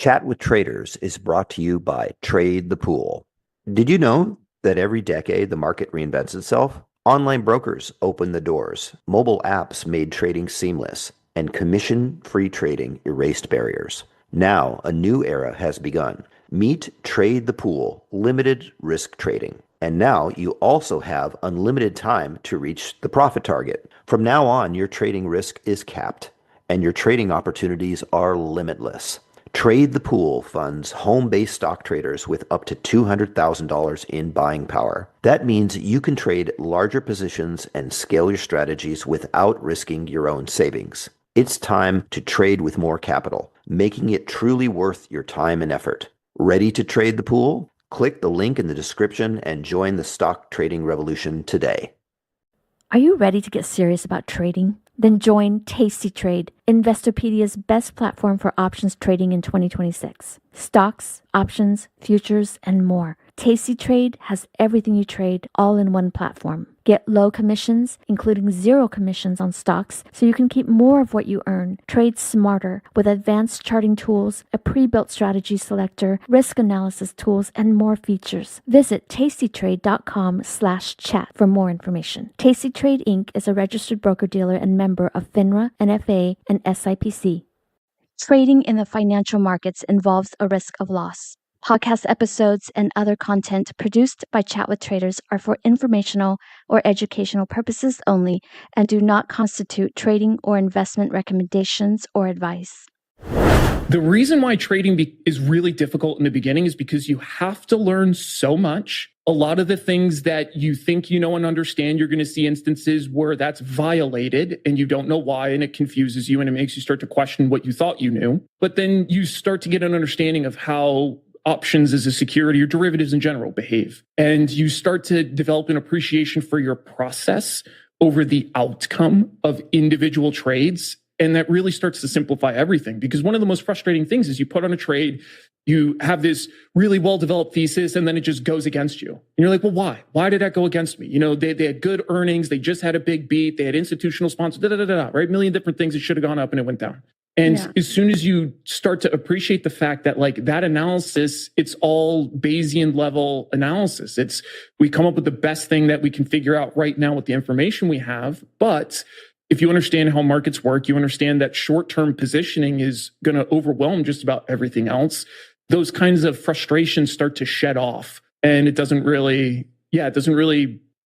Chat with Traders is brought to you by Trade the Pool. Did you know that every decade the market reinvents itself? Online brokers opened the doors, mobile apps made trading seamless, and commission-free trading erased barriers. Now, a new era has begun. Meet Trade the Pool, limited risk trading. And now you also have unlimited time to reach the profit target. From now on, your trading risk is capped, and your trading opportunities are limitless. Trade the Pool funds home-based stock traders with up to $200,000 in buying power. That means you can trade larger positions and scale your strategies without risking your own savings. It's time to trade with more capital, making it truly worth your time and effort. Ready to trade the pool? Click the link in the description and join the stock trading revolution today. Are you ready to get serious about trading? Then join Tasty Trade, Investopedia's best platform for options trading in 2026. Stocks, options, futures, and more. Tasty Trade has everything you trade all in one platform. Get low commissions, including 0 commissions on stocks, so you can keep more of what you earn. Trade smarter with advanced charting tools, a pre-built strategy selector, risk analysis tools, and more features. Visit tastytrade.com/chat for more information. Tasty Trade Inc. is a registered broker-dealer and member of FINRA, NFA, and SIPC. Trading in the financial markets involves a risk of loss. Podcast episodes and other content produced by Chat with Traders are for informational or educational purposes only and do not constitute trading or investment recommendations or advice. The reason why trading is really difficult in the beginning is because you have to learn so much. A lot of the things that you think you know and understand, you're going to see instances where that's violated and you don't know why, and it confuses you and it makes you start to question what you thought you knew. But then you start to get an understanding of how options as a security or derivatives in general behave. And you start to develop an appreciation for your process over the outcome of individual trades. And that really starts to simplify everything, because one of the most frustrating things is you put on a trade, you have this really well-developed thesis, and then it just goes against you. And you're like, well, why? Why did that go against me? You know, they had good earnings. They just had a big beat. They had institutional sponsors, right? A million different things that should have gone up and it went down. And as soon as you start to appreciate the fact that like that analysis, it's all Bayesian level analysis. We come up with the best thing that we can figure out right now with the information we have. But if you understand how markets work, you understand that short-term positioning is going to overwhelm just about everything else. Those kinds of frustrations start to shed off, and it really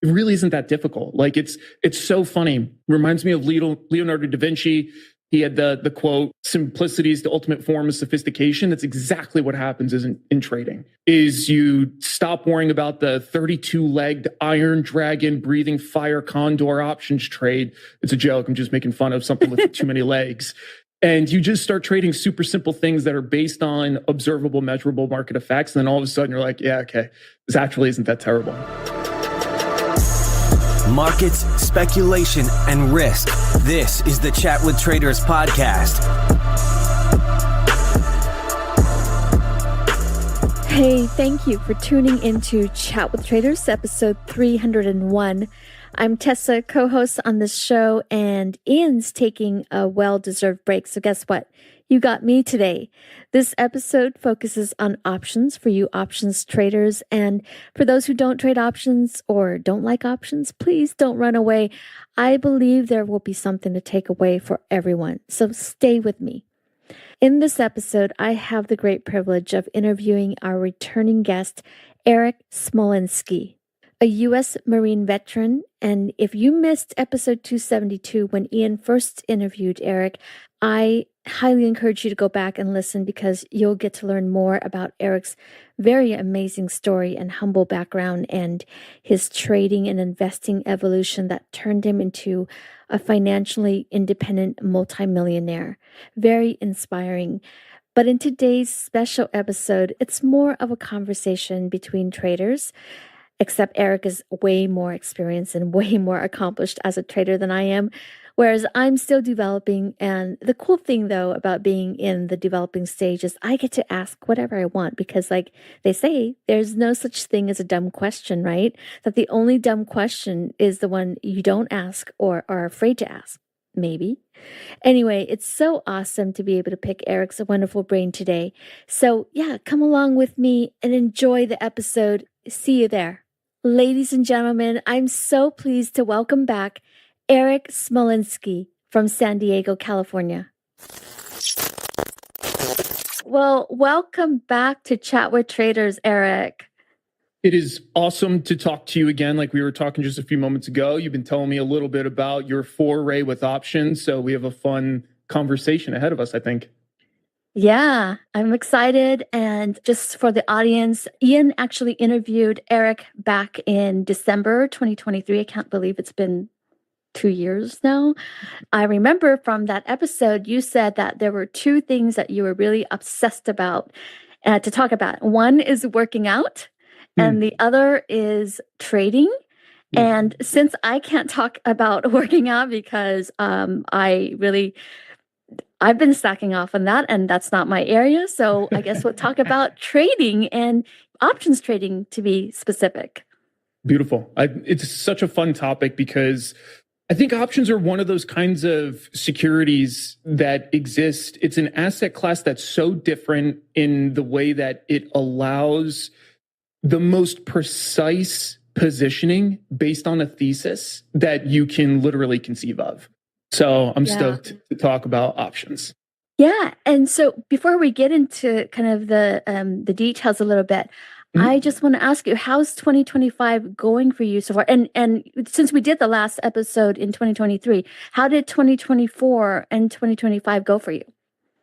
isn't that difficult. Like it's so funny. Reminds me of Leonardo da Vinci. He had the quote, "Simplicity is the ultimate form of sophistication." That's exactly what happens in trading. Is you stop worrying about the 32-legged iron dragon breathing fire condor options trade. It's a joke. I'm just making fun of something with too many legs. And you just start trading super simple things that are based on observable, measurable market effects. And then all of a sudden you're like, yeah, okay, this actually isn't that terrible. Markets, speculation, and risk. This is the Chat with Traders podcast. Hey, thank you for tuning into Chat with Traders, episode 301. I'm Tessa, co-host on this show, and Ian's taking a well-deserved break. So guess what? You got me today. This episode focuses on options for you options traders. And for those who don't trade options or don't like options, please don't run away. I believe there will be something to take away for everyone. So stay with me. In this episode, I have the great privilege of interviewing our returning guest, Eric Smolinski, a U.S. Marine veteran. And if you missed episode 272 when Ian first interviewed Eric, I highly encourage you to go back and listen, because you'll get to learn more about Eric's very amazing story and humble background and his trading and investing evolution that turned him into a financially independent multimillionaire. Very inspiring. But in today's special episode, it's more of a conversation between traders, except Eric is way more experienced and way more accomplished as a trader than I am, whereas I'm still developing. And the cool thing, though, about being in the developing stage is I get to ask whatever I want, because like they say, there's no such thing as a dumb question, right? That the only dumb question is the one you don't ask or are afraid to ask. maybe. Anyway, it's so awesome to be able to pick Eric's wonderful brain today. So, yeah, come along with me and enjoy the episode. See you there. Ladies and gentlemen, I'm so pleased to welcome back Eric Smolinski from San Diego, California. Well, welcome back to Chat with Traders, Eric. It is awesome to talk to you again. Like we were talking just a few moments ago, you've been telling me a little bit about your foray with options. So we have a fun conversation ahead of us, I think. Yeah, I'm excited. And just for the audience, Ian actually interviewed Eric back in December 2023. I can't believe it's been 2 years now. I remember from that episode, you said that there were two things that you were really obsessed about to talk about. One is working out, and the other is trading. And since I can't talk about working out because I've been stacking off on that, and that's not my area. So I guess we'll talk about trading and options trading, to be specific. Beautiful. It's such a fun topic because I think options are one of those kinds of securities that exist. It's an asset class that's so different in the way that it allows the most precise positioning based on a thesis that you can literally conceive of. So I'm stoked to talk about options. Yeah. And so before we get into kind of the details a little bit, I just want to ask you, how's 2025 going for you so far? And since we did the last episode in 2023, how did 2024 and 2025 go for you?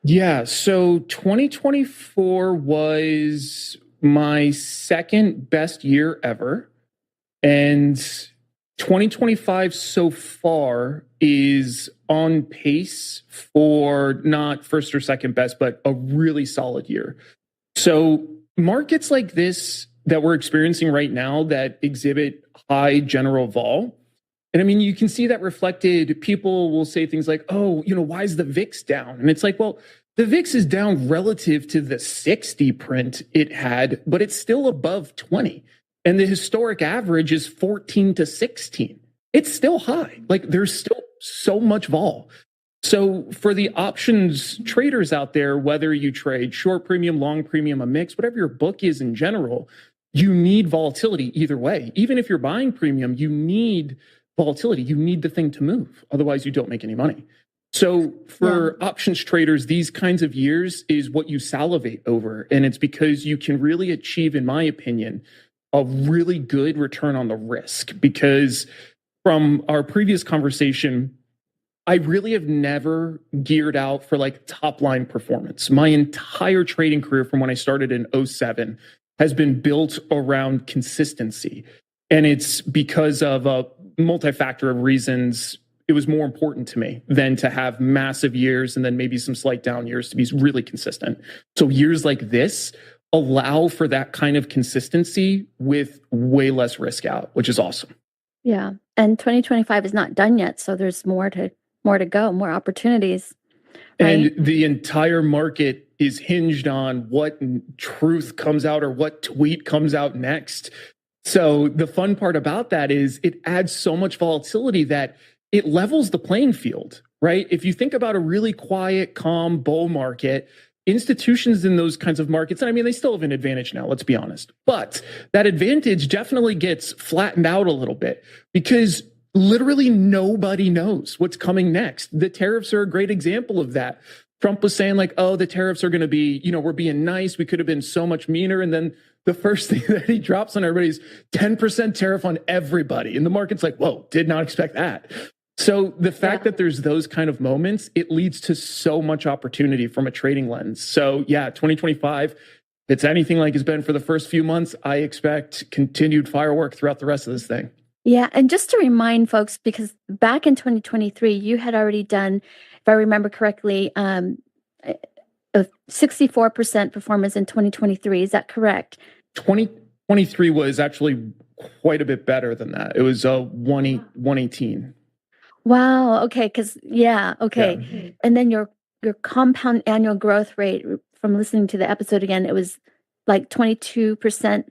Yeah, so 2024 was my second best year ever. And 2025 so far is on pace for not first or second best, but a really solid year. So markets like this that we're experiencing right now that exhibit high general vol. And I mean, you can see that reflected. People will say things like, oh, why is the VIX down? And it's like, well, the VIX is down relative to the 60 print it had, but it's still above 20. And the historic average is 14 to 16. It's still high. Like there's still so much vol. So for the options traders out there, whether you trade short premium, long premium, a mix, whatever your book is in general, you need volatility either way. Even if you're buying premium, you need volatility. You need the thing to move. Otherwise, you don't make any money. So for options traders, these kinds of years is what you salivate over. And it's because you can really achieve, in my opinion, a really good return on the risk. Because from our previous conversation, I really have never geared out for like top line performance. My entire trading career from when I started in 2007 has been built around consistency. And it's because of a multi-factor of reasons. It was more important to me than to have massive years and then maybe some slight down years to be really consistent. So years like this allow for that kind of consistency with way less risk out, which is awesome. Yeah. And 2025 is not done yet. So there's more to go, more opportunities. Right? And the entire market is hinged on what truth comes out or what tweet comes out next. So the fun part about that is it adds so much volatility that it levels the playing field, right? If you think about a really quiet, calm bull market, institutions in those kinds of markets, and I mean, they still have an advantage now, let's be honest. But that advantage definitely gets flattened out a little bit because literally nobody knows what's coming next. The tariffs are a great example of that. Trump was saying like, oh, the tariffs are going to be, we're being nice. We could have been so much meaner. And then the first thing that he drops on everybody is 10% tariff on everybody. And the market's like, whoa, did not expect that. So the fact that there's those kind of moments, it leads to so much opportunity from a trading lens. So yeah, 2025, if it's anything like it's been for the first few months, I expect continued firework throughout the rest of this thing. Yeah. And just to remind folks, because back in 2023, you had already done, if I remember correctly, a 64% performance in 2023. Is that correct? 2023 was actually quite a bit better than that. It was 118. Wow. Okay. Okay. And then your compound annual growth rate, from listening to the episode again, it was like 22%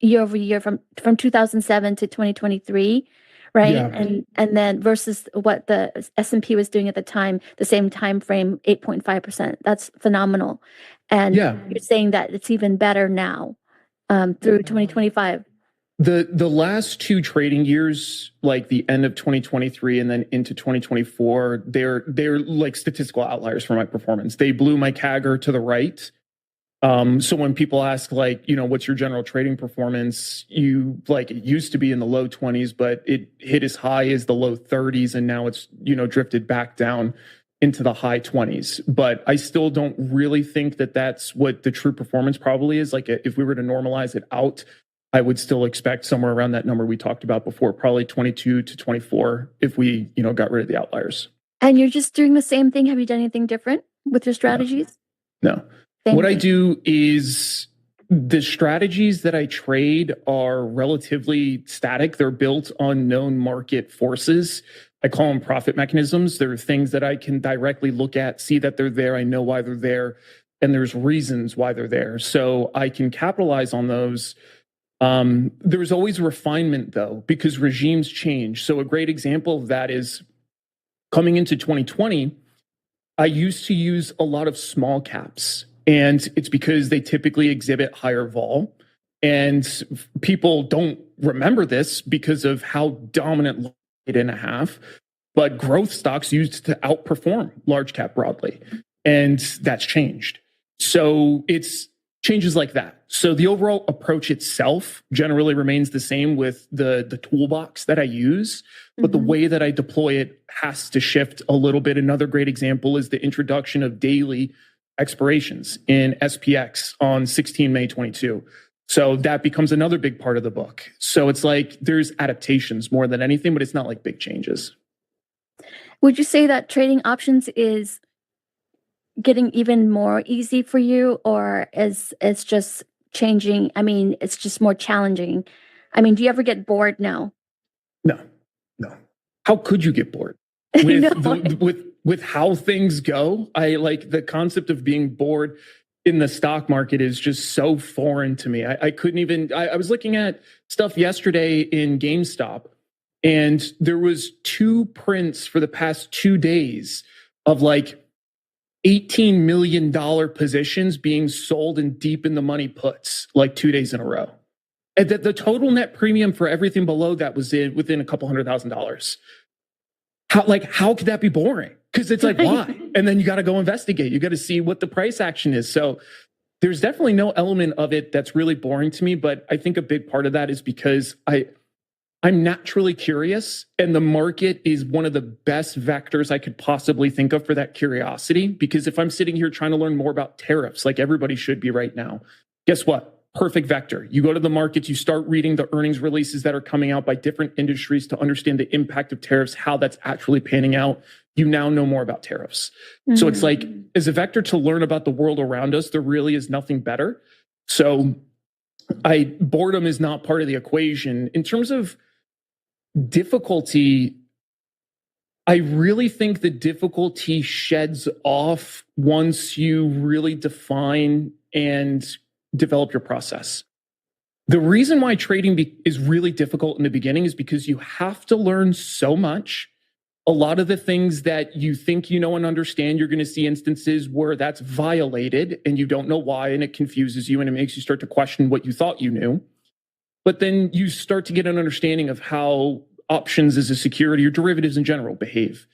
year over year from 2007 to 2023, right? Yeah. And then versus what the S&P was doing at the time, the same time frame, 8.5%. That's phenomenal. And Yeah. you're saying that it's even better now through 2025. The last two trading years, like the end of 2023 and then into 2024, they're like statistical outliers for my performance. They blew my CAGR to the right. So when people ask, like, what's your general trading performance, it used to be in the low 20s, but it hit as high as the low 30s, and now it's drifted back down into the high 20s. But I still don't really think that that's what the true performance probably is. Like, if we were to normalize it out, I would still expect somewhere around that number we talked about before, probably 22 to 24 if we, got rid of the outliers. And you're just doing the same thing. Have you done anything different with your strategies? No. What I do is the strategies that I trade are relatively static. They're built on known market forces. I call them profit mechanisms. They're things that I can directly look at, see that they're there. I know why they're there, and there's reasons why they're there. So I can capitalize on those. There's always refinement, though, because regimes change. So a great example of that is coming into 2020, I used to use a lot of small caps, and it's because they typically exhibit higher vol. And people don't remember this because of how dominant 8.5, but growth stocks used to outperform large cap broadly. And that's changed. So it's changes like that. So the overall approach itself generally remains the same with the toolbox that I use, but the way that I deploy it has to shift a little bit. Another great example is the introduction of daily expirations in SPX on 16 May 22. So that becomes another big part of the book. So it's like there's adaptations more than anything, but it's not like big changes. Would you say that trading options is getting even more easy for you, or is it's just changing? I mean, it's just more challenging. I mean, do you ever get bored now? No. How could you get bored with how things go? I like the concept of being bored in the stock market is just so foreign to me. I couldn't even, I was looking at stuff yesterday in GameStop, and there was 2 prints for the past 2 days of like $18 million positions being sold in deep in the money puts like 2 days in a row. And the total net premium for everything below that was within a couple $100,000. How could that be boring? Because it's like, why? And then you got to go investigate. You got to see what the price action is. So there's definitely no element of it that's really boring to me. But I think a big part of that is because I'm naturally curious, and the market is one of the best vectors I could possibly think of for that curiosity. Because if I'm sitting here trying to learn more about tariffs, like everybody should be right now, guess what? Perfect vector. You go to the markets, you start reading the earnings releases that are coming out by different industries to understand the impact of tariffs, how that's actually panning out. You now know more about tariffs. So it's like, as a vector to learn about the world around us, there really is nothing better. So boredom is not part of the equation. In terms of difficulty, I really think the difficulty sheds off once you really define and develop your process. The reason why trading is really difficult in the beginning is because you have to learn so much. A lot of the things that you think you know and understand, you're going to see instances where that's violated and you don't know why, and it confuses you and it makes you start to question what you thought you knew. But then you start to get an understanding of how options as a security or derivatives in general behave.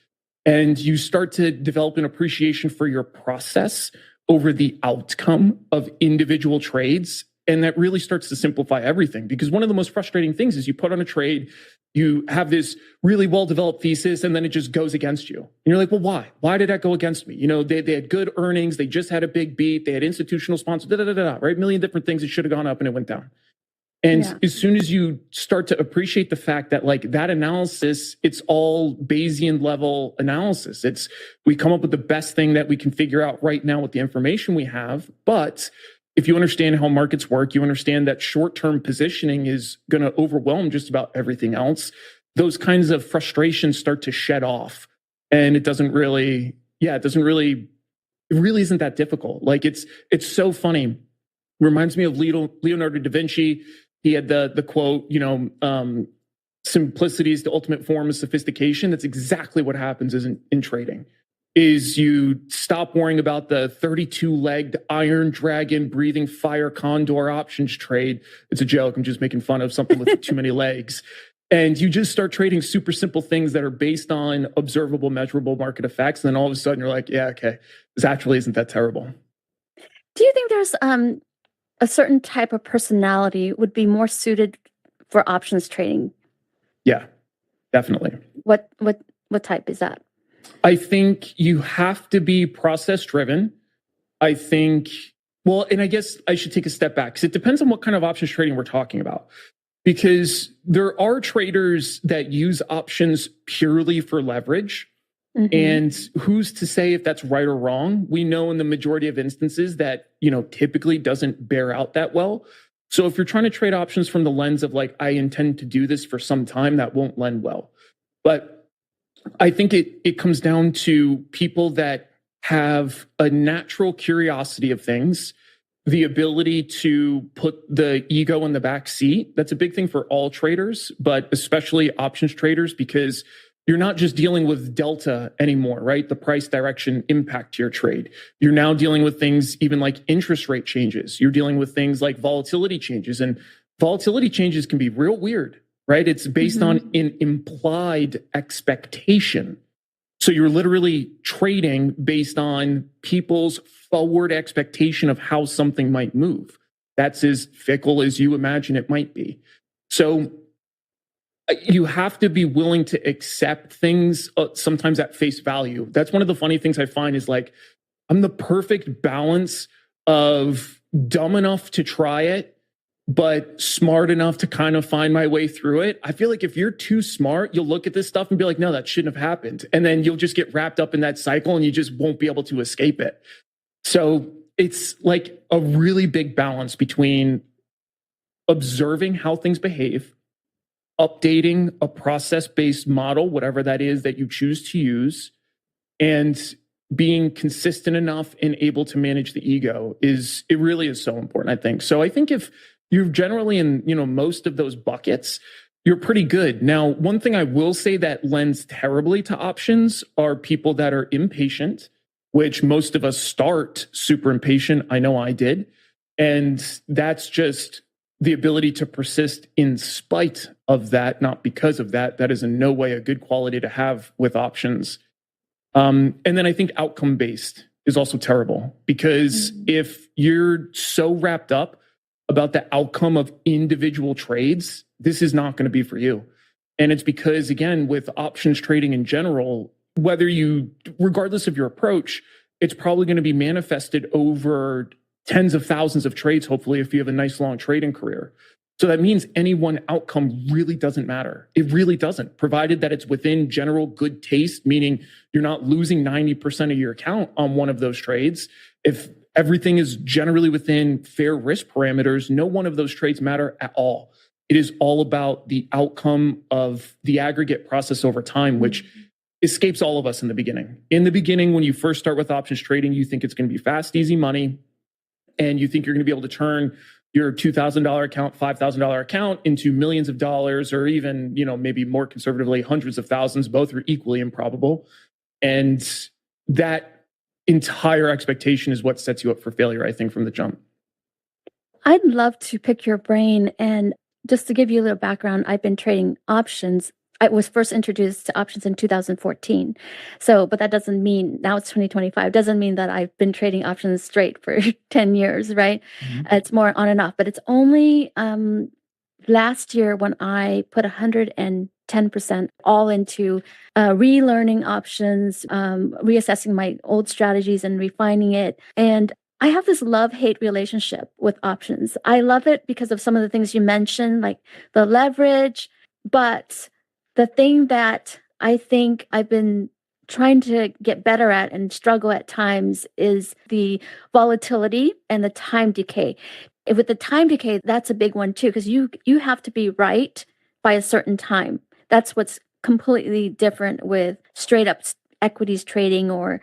And you start to develop an appreciation for your process over the outcome of individual trades. And that really starts to simplify everything, because one of the most frustrating things is you put on a trade, you have this really well-developed thesis, and then it just goes against you. And you're like, well, why? Why did that go against me? They had good earnings. They just had a big beat. They had institutional sponsors, right? A million different things. It should have gone up and it went down. And as soon as you start to appreciate the fact that like that analysis, it's all Bayesian level analysis. We come up with the best thing that we can figure out right now with the information we have. But if you understand how markets work, you understand that short-term positioning is going to overwhelm just about everything else. Those kinds of frustrations start to shed off. And it really isn't that difficult. Like it's so funny. Reminds me of Leonardo da Vinci. He had the quote, simplicity is the ultimate form of sophistication. That's exactly what happens in trading. Is you stop worrying about the 32-legged iron dragon breathing fire condor options trade. It's a joke. I'm just making fun of something with too many legs. And you just start trading super simple things that are based on observable, measurable market effects. And then all of a sudden you're like, yeah, okay, this actually isn't that terrible. Do you think there's a certain type of personality would be more suited for options trading? Yeah, definitely. What type is that? I think you have to be process driven. I think, well, and I guess I should take a step back because it depends on what kind of options trading we're talking about. Because there are traders that use options purely for leverage. Mm-hmm. And who's to say if that's right or wrong? We know in the majority of instances that, typically doesn't bear out that well. So if you're trying to trade options from the lens of like, I intend to do this for some time, that won't lend well. But I think it comes down to people that have a natural curiosity of things, the ability to put the ego in the back seat. That's a big thing for all traders, but especially options traders, because you're not just dealing with delta anymore, right? The price direction impact to your trade. You're now dealing with things even like interest rate changes. You're dealing with things like volatility changes, and volatility changes can be real weird, right? It's based on an implied expectation. So you're literally trading based on people's forward expectation of how something might move. That's as fickle as you imagine it might be. So you have to be willing to accept things sometimes at face value. That's one of the funny things I find is like, I'm the perfect balance of dumb enough to try it, but smart enough to kind of find my way through it. I feel like if you're too smart, you'll look at this stuff and be like, no, that shouldn't have happened. And then you'll just get wrapped up in that cycle and you just won't be able to escape it. So it's like a really big balance between observing how things behave, updating a process-based model, whatever that is that you choose to use, and being consistent enough and able to manage the ego it really is so important, I think. So I think if you're generally in, most of those buckets, you're pretty good. Now, one thing I will say that lends terribly to options are people that are impatient, which most of us start super impatient. I know I did. And that's just the ability to persist in spite of that, not because of that. That is in no way a good quality to have with options. And then I think outcome-based is also terrible, because if you're so wrapped up about the outcome of individual trades, this is not going to be for you. And it's because, again, with options trading in general, regardless of your approach, it's probably going to be manifested over tens of thousands of trades, hopefully, if you have a nice long trading career. So that means any one outcome really doesn't matter. It really doesn't, provided that it's within general good taste, meaning you're not losing 90% of your account on one of those trades. If everything is generally within fair risk parameters, no one of those trades matter at all. It is all about the outcome of the aggregate process over time, which escapes all of us in the beginning. In the beginning, when you first start with options trading, you think it's going to be fast, easy money, and you think you're going to be able to turn your $2,000 account, $5,000 account into millions of dollars, or even, maybe more conservatively, hundreds of thousands. Both are equally improbable. And that entire expectation is what sets you up for failure, I think, from the jump. I'd love to pick your brain. And just to give you a little background, I've been trading options. I was first introduced to options in 2014. But that doesn't mean, now it's 2025, doesn't mean that I've been trading options straight for 10 years, right? It's more on and off. But it's only last year when I put 110% all into relearning options, reassessing my old strategies and refining it. And I have this love-hate relationship with options. I love it because of some of the things you mentioned, like the leverage, but the thing that I think I've been trying to get better at and struggle at times is the volatility and the time decay. With the time decay, that's a big one too, because you have to be right by a certain time. That's what's completely different with straight up equities trading or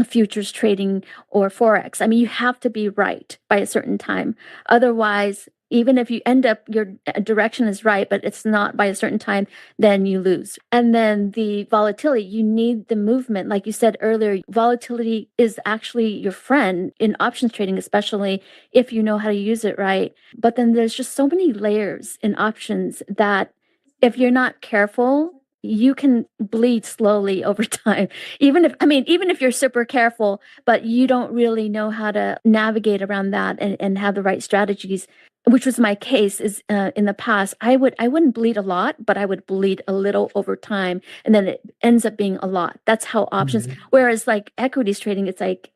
futures trading or Forex. I mean, you have to be right by a certain time. Otherwise, Even if you end up, your direction is right, but it's not by a certain time, then you lose. And then the volatility, you need the movement. Like you said earlier, volatility is actually your friend in options trading, especially if you know how to use it right. But then there's just so many layers in options that if you're not careful, you can bleed slowly over time. Even if you're super careful, but you don't really know how to navigate around that and have the right strategies, which was my case is in the past, I wouldn't bleed a lot, but I would bleed a little over time. And then it ends up being a lot. That's how options, whereas like equities trading, it's like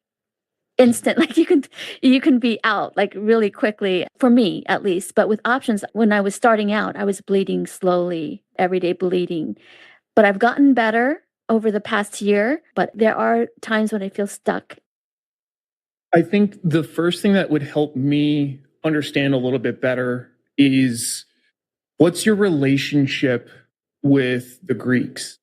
instant, like you can be out like really quickly, for me at least. But with options, when I was starting out, I was bleeding slowly, everyday bleeding. But I've gotten better over the past year, but there are times when I feel stuck. I think the first thing that would help me understand a little bit better is, what's your relationship with the Greeks?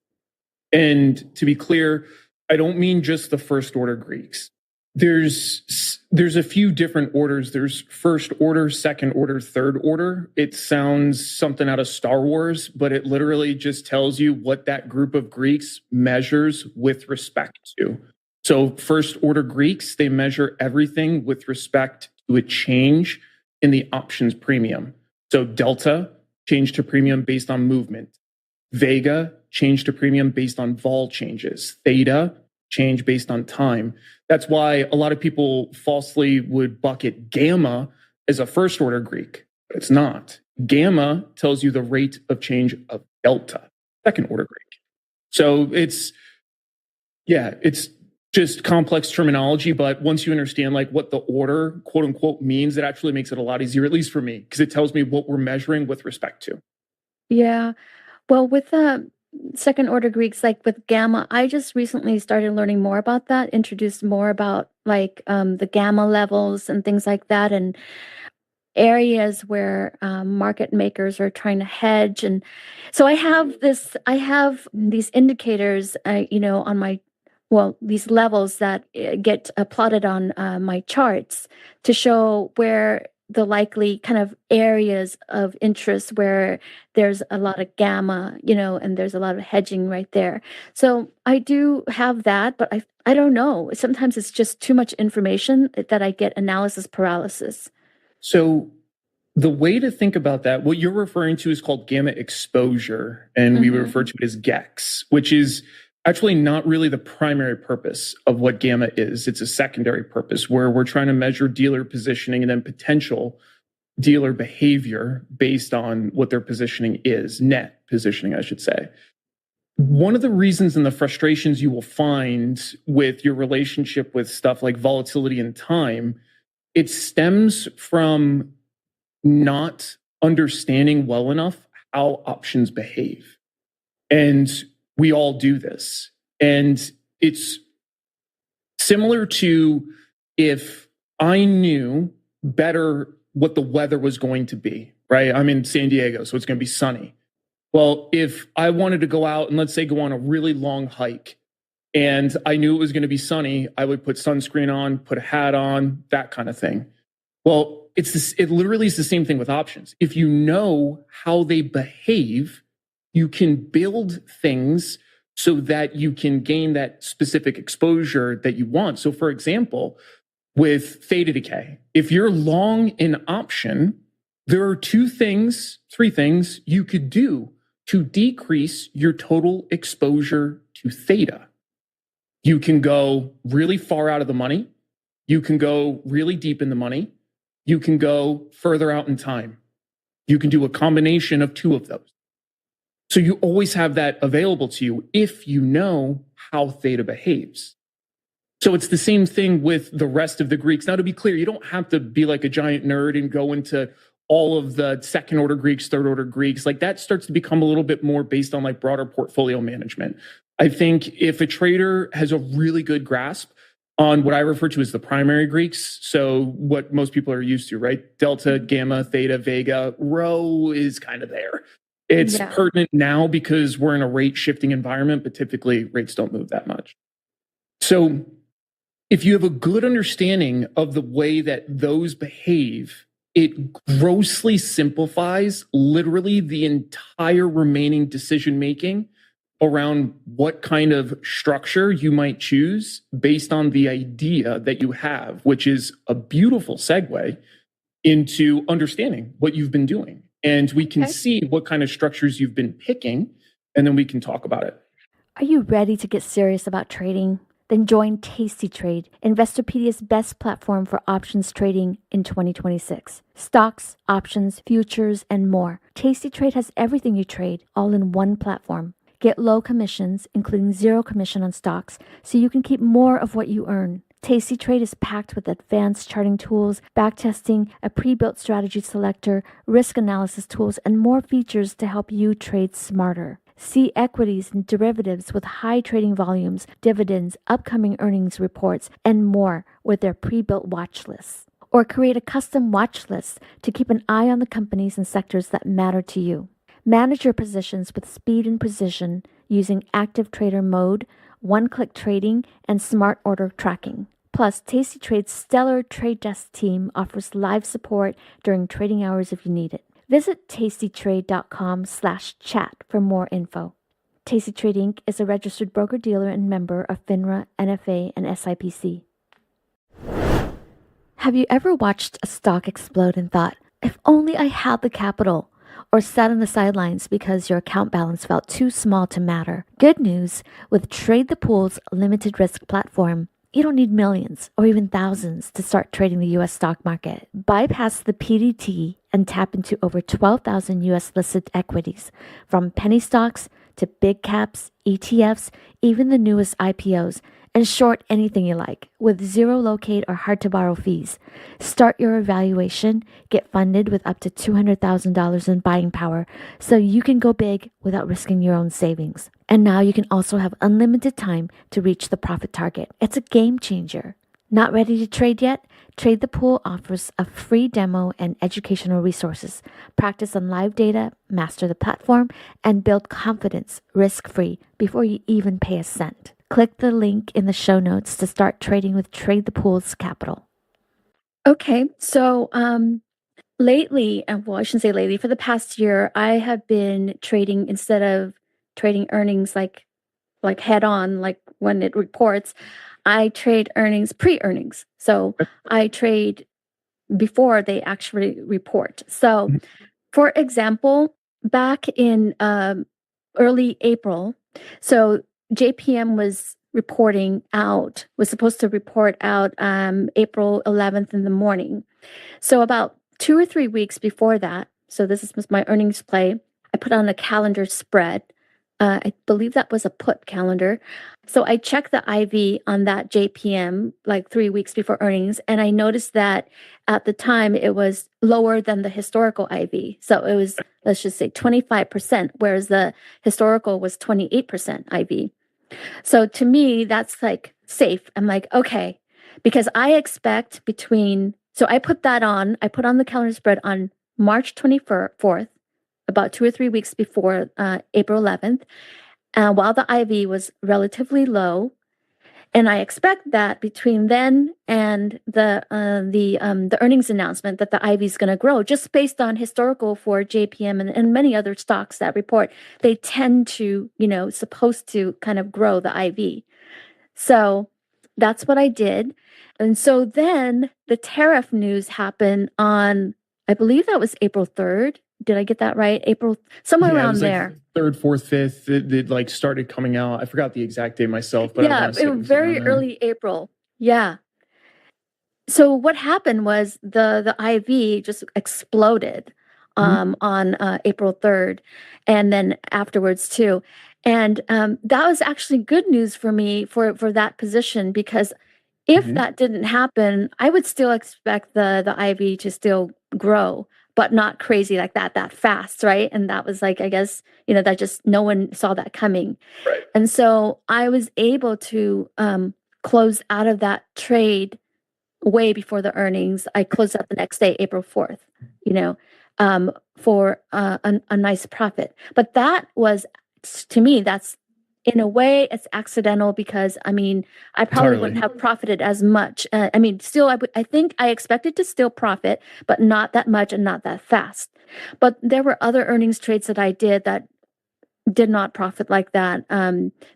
And to be clear, I don't mean just the first order Greeks. There's a few different orders. There's first order, second order, third order. It sounds something out of Star Wars, but it literally just tells you what that group of Greeks measures with respect to. So first order Greeks, they measure everything with respect to a change in the options premium. So delta, change to premium based on movement. Vega, change to premium based on vol changes. Theta, change based on time. That's why a lot of people falsely would bucket gamma as a first order Greek, but it's not. Gamma tells you the rate of change of delta, second order Greek. So it's just complex terminology, but once you understand like what the order, quote unquote, means, it actually makes it a lot easier, at least for me, because it tells me what we're measuring with respect to. Yeah. Well, with second order Greeks, like with gamma, I just recently started learning more about that, introduced more about like the gamma levels and things like that, and areas where market makers are trying to hedge. And so I have these indicators, on my, these levels that get plotted on my charts to show where the likely kind of areas of interest where there's a lot of gamma, and there's a lot of hedging right there. So I do have that, but I don't know. Sometimes it's just too much information that I get analysis paralysis. So the way to think about that, what you're referring to is called gamma exposure, and we refer to it as GEX, which is actually not really the primary purpose of what gamma is. It's a secondary purpose where we're trying to measure dealer positioning and then potential dealer behavior based on what their positioning is, net positioning, I should say. One of the reasons and the frustrations you will find with your relationship with stuff like volatility and time, it stems from not understanding well enough how options behave. And we all do this. And it's similar to if I knew better what the weather was going to be, right? I'm in San Diego, so it's going to be sunny. Well, if I wanted to go out and let's say go on a really long hike and I knew it was going to be sunny, I would put sunscreen on, put a hat on, that kind of thing. Well, it literally is the same thing with options. If you know how they behave, you can build things so that you can gain that specific exposure that you want. So for example, with theta decay, if you're long an option, there are three things you could do to decrease your total exposure to theta. You can go really far out of the money. You can go really deep in the money. You can go further out in time. You can do a combination of two of those. So you always have that available to you if you know how theta behaves. So it's the same thing with the rest of the Greeks. Now, to be clear, you don't have to be like a giant nerd and go into all of the second order Greeks, third order Greeks. Like that starts to become a little bit more based on like broader portfolio management. I think if a trader has a really good grasp on what I refer to as the primary Greeks, so what most people are used to, right? Delta, gamma, theta, vega, rho is kind of there. It's pertinent now because we're in a rate shifting environment, but typically rates don't move that much. So if you have a good understanding of the way that those behave, it grossly simplifies literally the entire remaining decision making around what kind of structure you might choose based on the idea that you have, which is a beautiful segue into understanding what you've been doing. And we can see what kind of structures you've been picking, and then we can talk about it. Are you ready to get serious about trading? Then join Tasty Trade, Investorpedia's best platform for options trading in 2026. Stocks, options, futures, and more. Tasty Trade has everything you trade, all in one platform. Get low commissions, including 0 commission on stocks, so you can keep more of what you earn. Tasty Trade is packed with advanced charting tools, backtesting, a pre-built strategy selector, risk analysis tools, and more features to help you trade smarter. See equities and derivatives with high trading volumes, dividends, upcoming earnings reports, and more with their pre-built watch lists. Or create a custom watch list to keep an eye on the companies and sectors that matter to you. Manage your positions with speed and precision using active trader mode, one-click trading, and smart order tracking. Plus, Tasty Trade's stellar trade desk team offers live support during trading hours if you need it. Visit tastytrade.com/chat for more info. Tasty Trade Inc. is a registered broker-dealer and member of FINRA, NFA, and SIPC. Have you ever watched a stock explode and thought, if only I had the capital? Or sat on the sidelines because your account balance felt too small to matter? Good news, with Trade the Pool's limited risk platform, you don't need millions or even thousands to start trading the U.S. stock market. Bypass the PDT and tap into over 12,000 U.S. listed equities, from penny stocks to big caps, ETFs, even the newest IPOs, and short anything you like with 0 locate or hard to borrow fees. Start your evaluation, get funded with up to $200,000 in buying power so you can go big without risking your own savings. And now you can also have unlimited time to reach the profit target. It's a game changer. Not ready to trade yet? Trade the Pool offers a free demo and educational resources. Practice on live data, master the platform, and build confidence risk-free before you even pay a cent. Click the link in the show notes to start trading with Trade the Pool's capital. Okay, so lately, well, I shouldn't say lately, for the past year, I have been trading instead of trading earnings like head on, like when it reports. I trade earnings pre-earnings. So I trade before they actually report. So, for example, back in early April, so JPM was supposed to report out April 11th in the morning. So about 2 or 3 weeks before that, so this was my earnings play, I put on a calendar spread. I believe that was a put calendar. So I checked the IV on that JPM like 3 weeks before earnings, and I noticed that at the time it was lower than the historical IV. So it was, let's just say 25%, whereas the historical was 28% IV. So to me, that's like safe. I'm like, okay, because I expect so I put on the calendar spread on March 24th, about 2 or 3 weeks before April 11th, while the IV was relatively low. And I expect that between then and the earnings announcement that the IV is going to grow, just based on historical for JPM and many other stocks that report, they tend to, supposed to kind of grow the IV. So that's what I did. And so then the tariff news happened on, I believe that was April 3rd. Did I get that right? April, somewhere around there. Like 3rd, 4th, 5th, it like started coming out. I forgot the exact date myself, but yeah, it was very early April. Yeah. So what happened was the IV just exploded on April 3rd, and then afterwards too. And that was actually good news for me for that position, because if that didn't happen, I would still expect the IV to still grow, but not crazy like that fast, right? And that was like, I guess, that just no one saw that coming. Right. And so I was able to close out of that trade way before the earnings. I closed out the next day, April 4th, for a nice profit. But that was, to me, that's in a way, it's accidental because I mean, I probably wouldn't have profited as much. I mean, still, I think I expected to still profit, but not that much and not that fast. But there were other earnings trades that I did that did not profit like that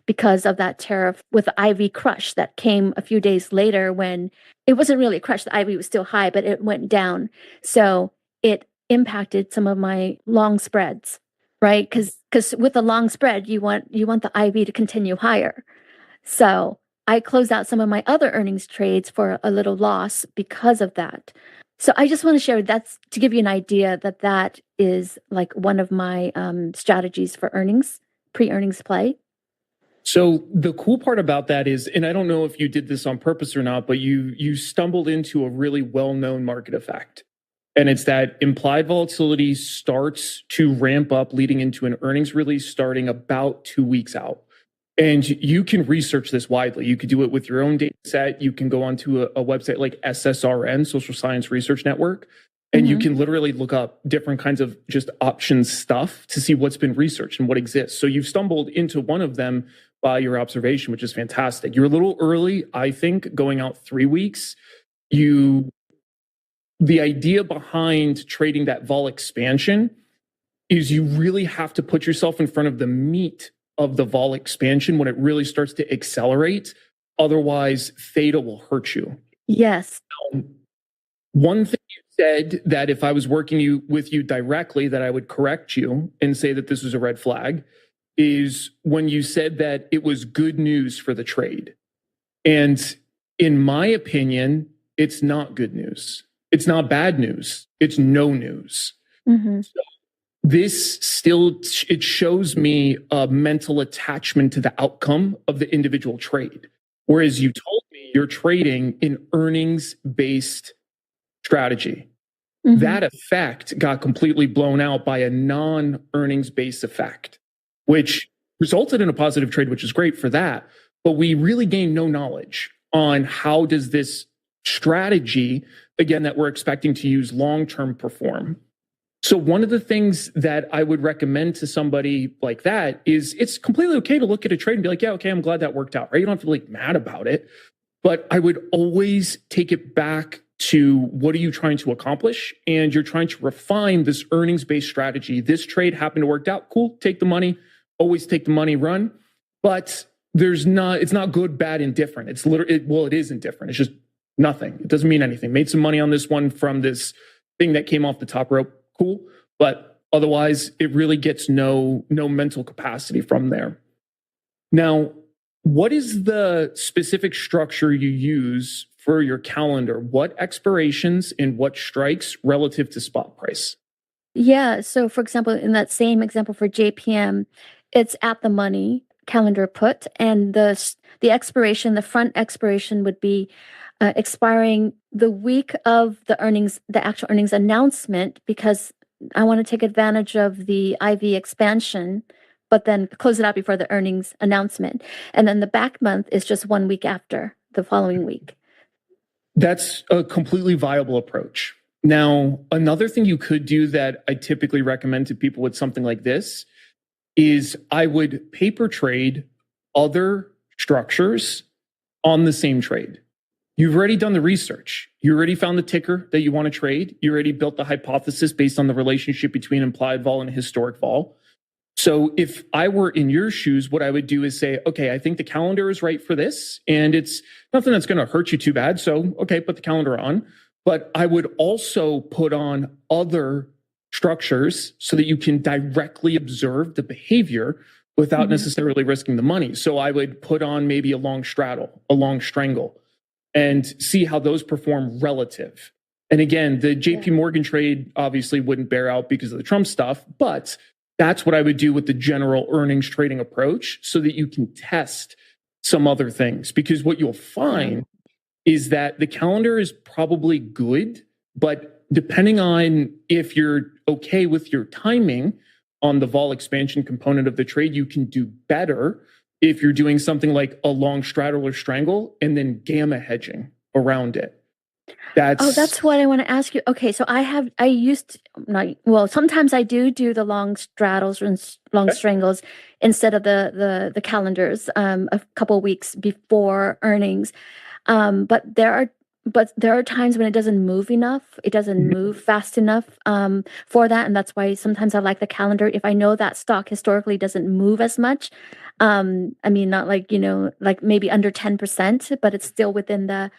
because of that tariff with the IV crush that came a few days later when it wasn't really a crush. The IV was still high, but it went down. So it impacted some of my long spreads, right? Because with a long spread, you want the IV to continue higher. So I closed out some of my other earnings trades for a little loss because of that. So I just want to share that's to give you an idea that is like one of my strategies for earnings, pre-earnings play. So the cool part about that is, and I don't know if you did this on purpose or not, but you stumbled into a really well-known market effect. And it's that implied volatility starts to ramp up leading into an earnings release starting about 2 weeks out. And you can research this widely. You could do it with your own data set. You can go onto a website like SSRN, Social Science Research Network, and you can literally look up different kinds of just options stuff to see what's been researched and what exists. So you've stumbled into one of them by your observation, which is fantastic. You're a little early, I think, going out 3 weeks. The idea behind trading that vol expansion is you really have to put yourself in front of the meat of the vol expansion when it really starts to accelerate. Otherwise, theta will hurt you. Yes. One thing you said that if I was working with you directly, that I would correct you and say that this was a red flag, is when you said that it was good news for the trade. And in my opinion, it's not good news. It's not bad news. It's no news. So this still, it shows me a mental attachment to the outcome of the individual trade. Whereas you told me you're trading an earnings-based strategy. That effect got completely blown out by a non-earnings-based effect, which resulted in a positive trade, which is great for that. But we really gained no knowledge on how does this strategy, again, that we're expecting to use long-term perform. So one of the things that I would recommend to somebody like that is it's completely okay to look at a trade and be like, yeah, okay, I'm glad that worked out, right? You don't have to be like mad about it. But I would always take it back to what are you trying to accomplish? And you're trying to refine this earnings-based strategy. This trade happened to work out. Cool, take the money. Always take the money, run. But it's not good, bad, indifferent. It's literally, it is indifferent. It's just nothing. It doesn't mean anything. Made some money on this one from this thing that came off the top rope. Cool. But otherwise, it really gets no mental capacity from there. Now, what is the specific structure you use for your calendar? What expirations and what strikes relative to spot price? Yeah. So, for example, in that same example for JPM, it's at the money calendar put, and the expiration, the front expiration would be expiring the week of the actual earnings announcement, because I want to take advantage of the IV expansion, but then close it out before the earnings announcement. And then the back month is just 1 week after the following week. That's a completely viable approach. Now, another thing you could do that I typically recommend to people with something like this is I would paper trade other structures on the same trade. You've already done the research. You already found the ticker that you want to trade. You already built the hypothesis based on the relationship between implied vol and historic vol. So if I were in your shoes, what I would do is say, okay, I think the calendar is right for this, and it's nothing that's going to hurt you too bad. So, okay, put the calendar on. But I would also put on other structures so that you can directly observe the behavior without necessarily risking the money. So I would put on maybe a long straddle, a long strangle, and see how those perform relative. And again, the JP Morgan trade obviously wouldn't bear out because of the Trump stuff, but that's what I would do with the general earnings trading approach so that you can test some other things. Because what you'll find is that the calendar is probably good, but depending on if you're okay with your timing on the vol expansion component of the trade, you can do better if you're doing something like a long straddle or strangle and then gamma hedging around it. That's what I want to ask you. Okay, so sometimes I do the long straddles and long strangles instead of the calendars a couple of weeks before earnings. But there are times when it doesn't move enough. It doesn't move fast enough for that, and that's why sometimes I like the calendar. If I know that stock historically doesn't move as much, I mean, not like like maybe under 10%, but it's still within the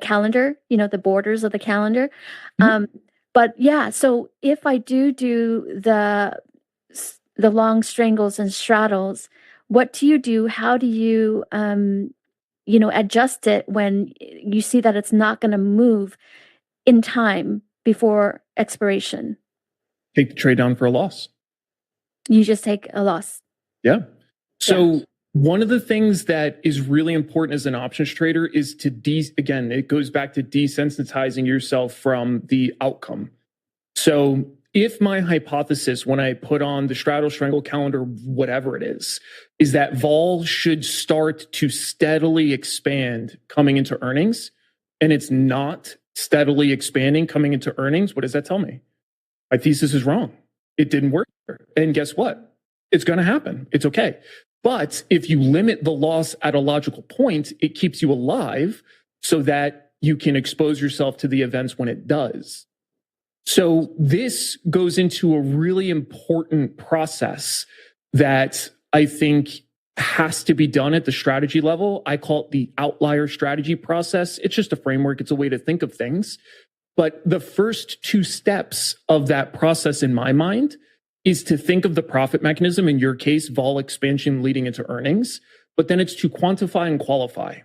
calendar, the borders of the calendar. But yeah, so if I do the long strangles and straddles, what do you do? How do you adjust it when you see that it's not going to move in time before expiration? Take the trade down for a loss. You just take a loss. Yeah. So one of the things that is really important as an options trader is to again, it goes back to desensitizing yourself from the outcome. So if my hypothesis when I put on the straddle, strangle, calendar, whatever it is that vol should start to steadily expand coming into earnings, and it's not steadily expanding coming into earnings, what does that tell me? My thesis is wrong. It didn't work. And guess what? It's going to happen. It's okay. But if you limit the loss at a logical point, it keeps you alive so that you can expose yourself to the events when it does. So this goes into a really important process that I think has to be done at the strategy level. I call it the outlier strategy process. It's just a framework. It's a way to think of things. But the first two steps of that process in my mind is to think of the profit mechanism, in your case, vol expansion leading into earnings, but then it's to quantify and qualify.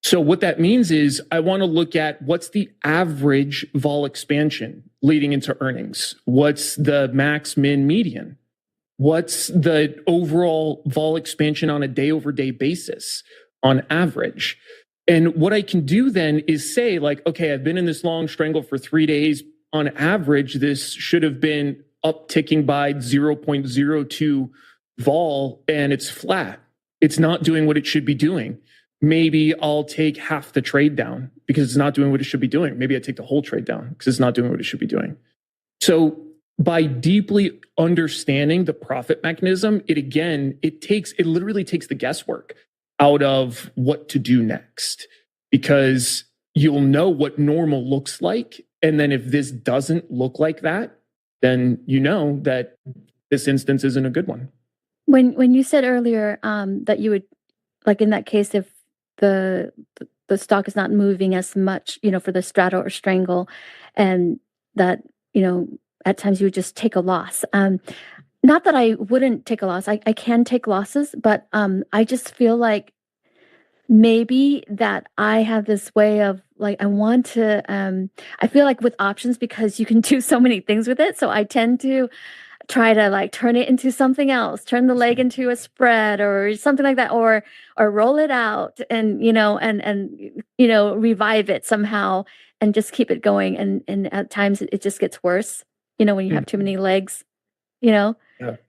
So what that means is I want to look at what's the average vol expansion leading into earnings? What's the max, min, median? What's the overall vol expansion on a day over day basis on average? And what I can do then is say like, okay, I've been in this long strangle for 3 days. On average, this should have been upticking by 0.02 vol and it's flat. It's not doing what it should be doing. Maybe I'll take half the trade down because it's not doing what it should be doing. Maybe I take the whole trade down because it's not doing what it should be doing. So by deeply understanding the profit mechanism, it literally takes the guesswork out of what to do next, because you'll know what normal looks like. And then if this doesn't look like that, then you know that this instance isn't a good one. When you said earlier that you would, like in that case, if the stock is not moving as much, for the straddle or strangle, and that, at times you would just take a loss. Not that I wouldn't take a loss. I can take losses, but I just feel like maybe that I have this way of like, I want to, I feel like with options, because you can do so many things with it. So I tend to try to like turn it into something else, turn the leg into a spread or something like that, or roll it out and, revive it somehow and just keep it going. And at times it just gets worse, when you have too many legs, Yeah.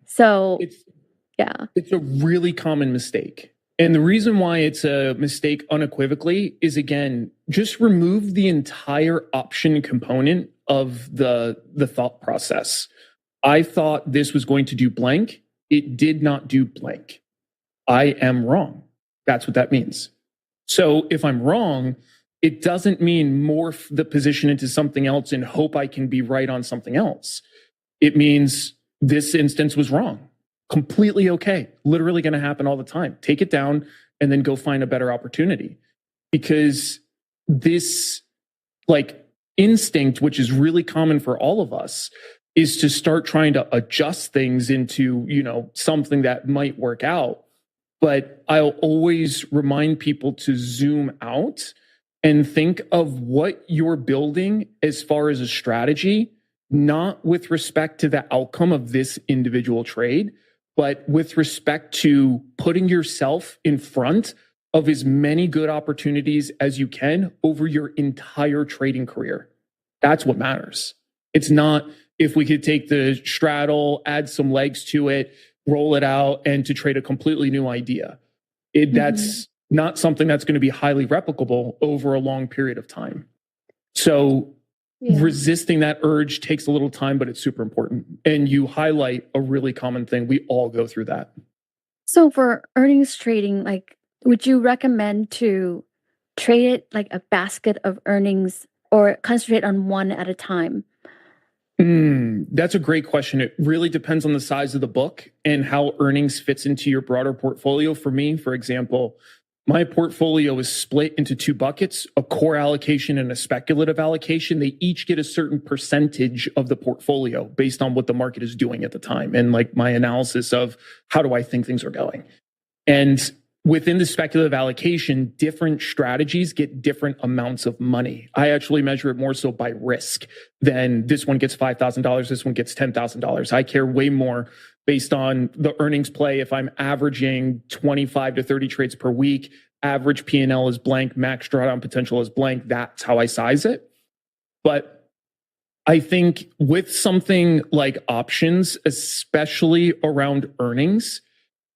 So it's a really common mistake. And the reason why it's a mistake unequivocally is, again, just remove the entire option component of the thought process. I thought this was going to do blank. It did not do blank. I am wrong. That's what that means. So if I'm wrong, it doesn't mean morph the position into something else and hope I can be right on something else. It means this instance was wrong. Completely okay. Literally going to happen all the time. Take it down and then go find a better opportunity. Because this instinct, which is really common for all of us, is to start trying to adjust things into, something that might work out. But I'll always remind people to zoom out and think of what you're building as far as a strategy, not with respect to the outcome of this individual trade, but with respect to putting yourself in front of as many good opportunities as you can over your entire trading career. That's what matters. It's not if we could take the straddle, add some legs to it, roll it out, and to trade a completely new idea. That's not something that's going to be highly replicable over a long period of time. So resisting that urge takes a little time, but it's super important. And you highlight a really common thing. We all go through that. So for earnings trading, like, would you recommend to trade it like a basket of earnings or concentrate on one at a time? That's a great question. It really depends on the size of the book and how earnings fits into your broader portfolio. For me, for example, my portfolio is split into two buckets, a core allocation and a speculative allocation. They each get a certain percentage of the portfolio based on what the market is doing at the time and like my analysis of how do I think things are going. And within the speculative allocation, different strategies get different amounts of money. I actually measure it more so by risk than this one gets $5,000, this one gets $10,000. I care way more based on the earnings play. If I'm averaging 25 to 30 trades per week, average P&L is blank, max drawdown potential is blank, that's how I size it. But I think with something like options, especially around earnings,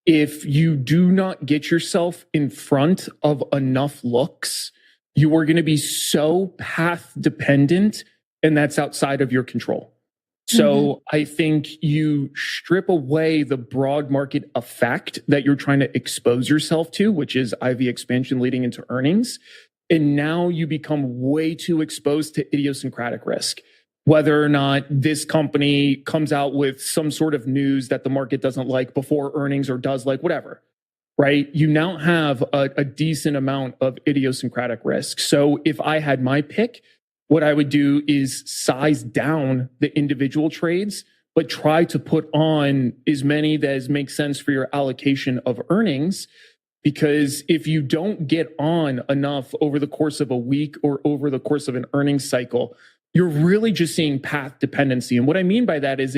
if you do not get yourself in front of enough looks, you are going to be so path dependent, and that's outside of your control. So I think you strip away the broad market effect that you're trying to expose yourself to, which is IV expansion leading into earnings. And now you become way too exposed to idiosyncratic risk. Whether or not this company comes out with some sort of news that the market doesn't like before earnings or does like whatever, right? You now have a decent amount of idiosyncratic risk. So if I had my pick, what I would do is size down the individual trades, but try to put on as many that make sense for your allocation of earnings. Because if you don't get on enough over the course of a week or over the course of an earnings cycle, you're really just seeing path dependency. And what I mean by that is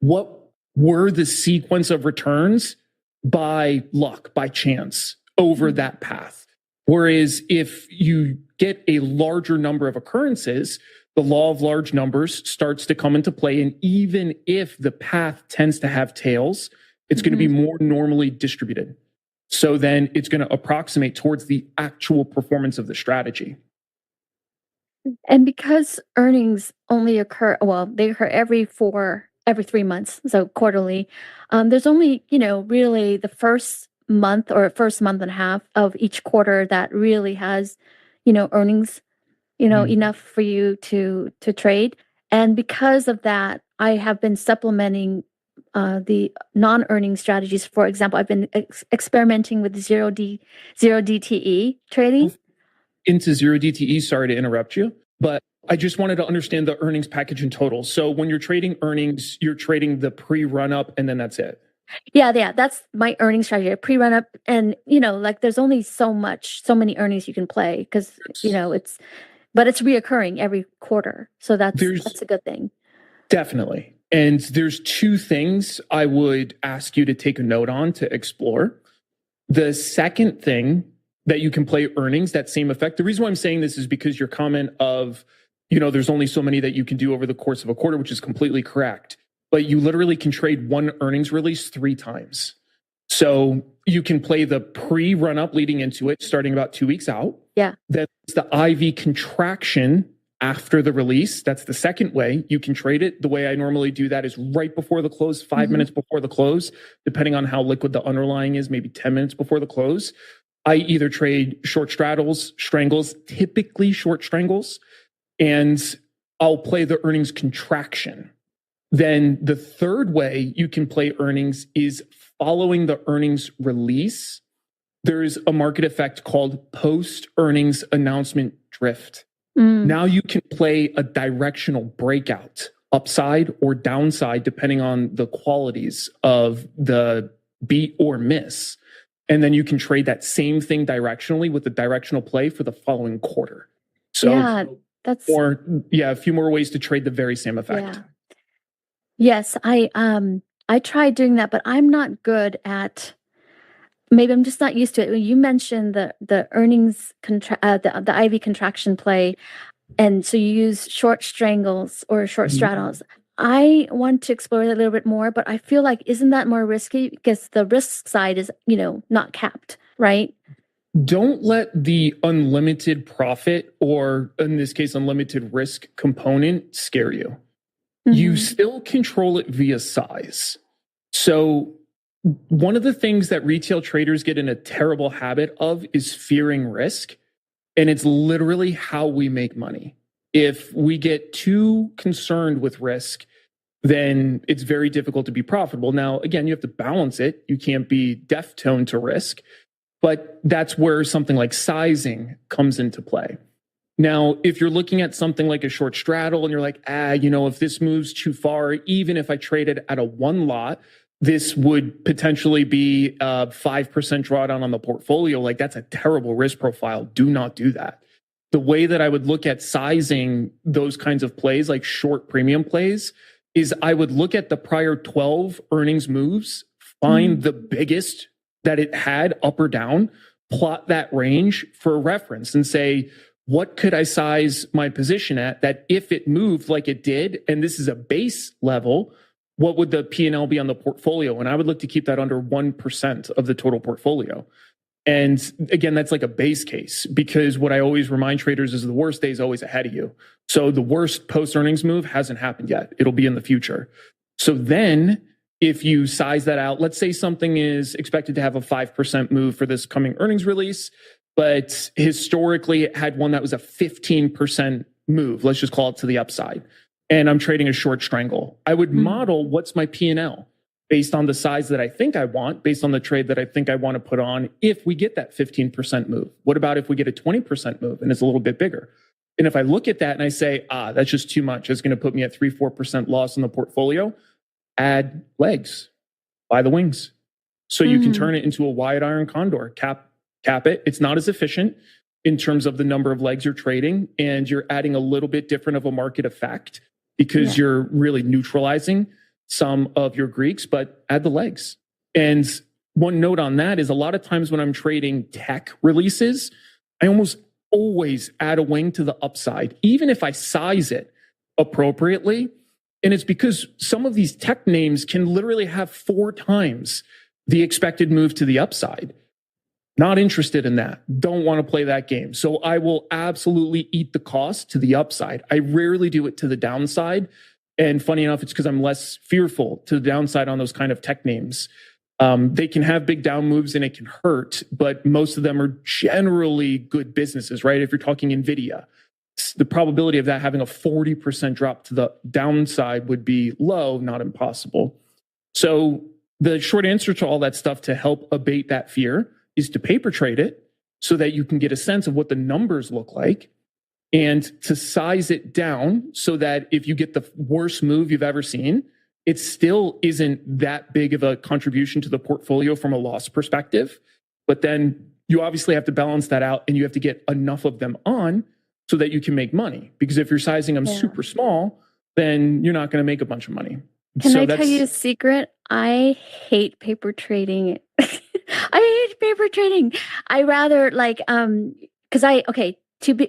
what were the sequence of returns by luck, by chance over that path? Whereas if you get a larger number of occurrences, the law of large numbers starts to come into play. And even if the path tends to have tails, it's going to be more normally distributed. So then it's going to approximate towards the actual performance of the strategy. And because earnings only occur, they occur every 3 months, so quarterly. There's only, really the first month or first month and a half of each quarter that really has, earnings, enough for you to trade. And because of that, I have been supplementing the non-earning strategies. For example, I've been experimenting with zero DTE trading. Into zero DTE, sorry to interrupt you, but I just wanted to understand the earnings package in total. So when you're trading earnings, you're trading the pre-run up and then that's it. Yeah, that's my earnings strategy. Pre-run up, and there's only so many earnings you can play because but it's reoccurring every quarter. So that's a good thing. Definitely. And there's two things I would ask you to take a note on to explore. The second thing that you can play earnings, that same effect. The reason why I'm saying this is because your comment of, there's only so many that you can do over the course of a quarter, which is completely correct. But you literally can trade one earnings release 3 times. So you can play the pre-run up leading into it, starting about 2 weeks out. Yeah. That's the IV contraction after the release. That's the second way you can trade it. The way I normally do that is right before the close, 5 minutes before the close, depending on how liquid the underlying is, maybe 10 minutes before the close. I either trade short straddles, strangles, typically short strangles, and I'll play the earnings contraction. Then the third way you can play earnings is following the earnings release. There's a market effect called post-earnings announcement drift. Now you can play a directional breakout, upside or downside, depending on the qualities of the beat or miss. And then you can trade that same thing directionally with the directional play for the following quarter. So a few more ways to trade the very same effect. Yeah. Yes, I tried doing that, but I'm not good at. Maybe I'm just not used to it. You mentioned the earnings the IV contraction play, and so you use short strangles or short straddles. I want to explore that a little bit more, but I feel like isn't that more risky because the risk side is not capped, right? Don't let the unlimited profit, or in this case, unlimited risk component, scare you. You still control it via size. So one of the things that retail traders get in a terrible habit of is fearing risk. And it's literally how we make money. If we get too concerned with risk, then it's very difficult to be profitable. Now, again, you have to balance it. You can't be deaf-toned to risk. But that's where something like sizing comes into play. Now, if you're looking at something like a short straddle and you're like, if this moves too far, even if I traded at a one lot, this would potentially be a 5% drawdown on the portfolio. Like, that's a terrible risk profile. Do not do that. The way that I would look at sizing those kinds of plays, like short premium plays, is I would look at the prior 12 earnings moves, find the biggest that it had up or down, plot that range for a reference and say, what could I size my position at that if it moved like it did, and this is a base level, what would the P&L be on the portfolio? And I would look to keep that under 1% of the total portfolio. And again, that's like a base case, because what I always remind traders is the worst day is always ahead of you. So the worst post-earnings move hasn't happened yet. It'll be in the future. So then if you size that out, let's say something is expected to have a 5% move for this coming earnings release, but historically it had one that was a 15% move. Let's just call it to the upside. And I'm trading a short strangle. I would model what's my P&L based on the size that I think I want, based on the trade that I think I want to put on if we get that 15% move. What about if we get a 20% move and it's a little bit bigger? And if I look at that and I say, that's just too much, it's going to put me at 3-4% loss in the portfolio, add legs, buy the wings. So you can turn it into a wide iron condor, cap it. It's not as efficient in terms of the number of legs you're trading, and you're adding a little bit different of a market effect because you're really neutralizing some of your Greeks, but add the legs. And one note on that is a lot of times when I'm trading tech releases, I almost always add a wing to the upside, even if I size it appropriately. And it's because some of these tech names can literally have 4 times the expected move to the upside. Not interested in that. Don't want to play that game. So I will absolutely eat the cost to the upside. I rarely do it to the downside. And funny enough, it's because I'm less fearful to the downside on those kind of tech names. They can have big down moves and it can hurt, but most of them are generally good businesses, right? If you're talking NVIDIA, the probability of that having a 40% drop to the downside would be low, not impossible. So the short answer to all that stuff to help abate that fear is to paper trade it so that you can get a sense of what the numbers look like, and to size it down so that if you get the worst move you've ever seen, it still isn't that big of a contribution to the portfolio from a loss perspective. But then you obviously have to balance that out, and you have to get enough of them on so that you can make money. Because if you're sizing them super small, then you're not going to make a bunch of money. Can I tell you a secret? I hate paper trading. I hate paper trading. I rather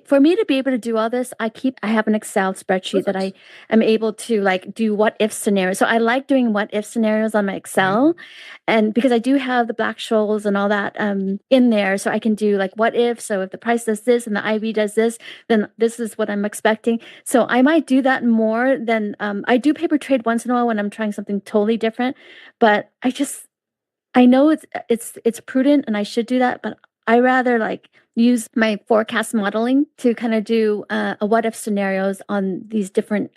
for me to be able to do all this, I have an Excel spreadsheet that I am able to do what if scenarios. So I like doing what if scenarios on my Excel, and because I do have the Black-Scholes and all that in there, so I can do what if. So if the price does this and the IV does this, then this is what I'm expecting. So I might do that more than I do paper trade once in a while when I'm trying something totally different. But I know it's prudent and I should do that, but I rather use my forecast modeling to kind of do a what if scenarios on these different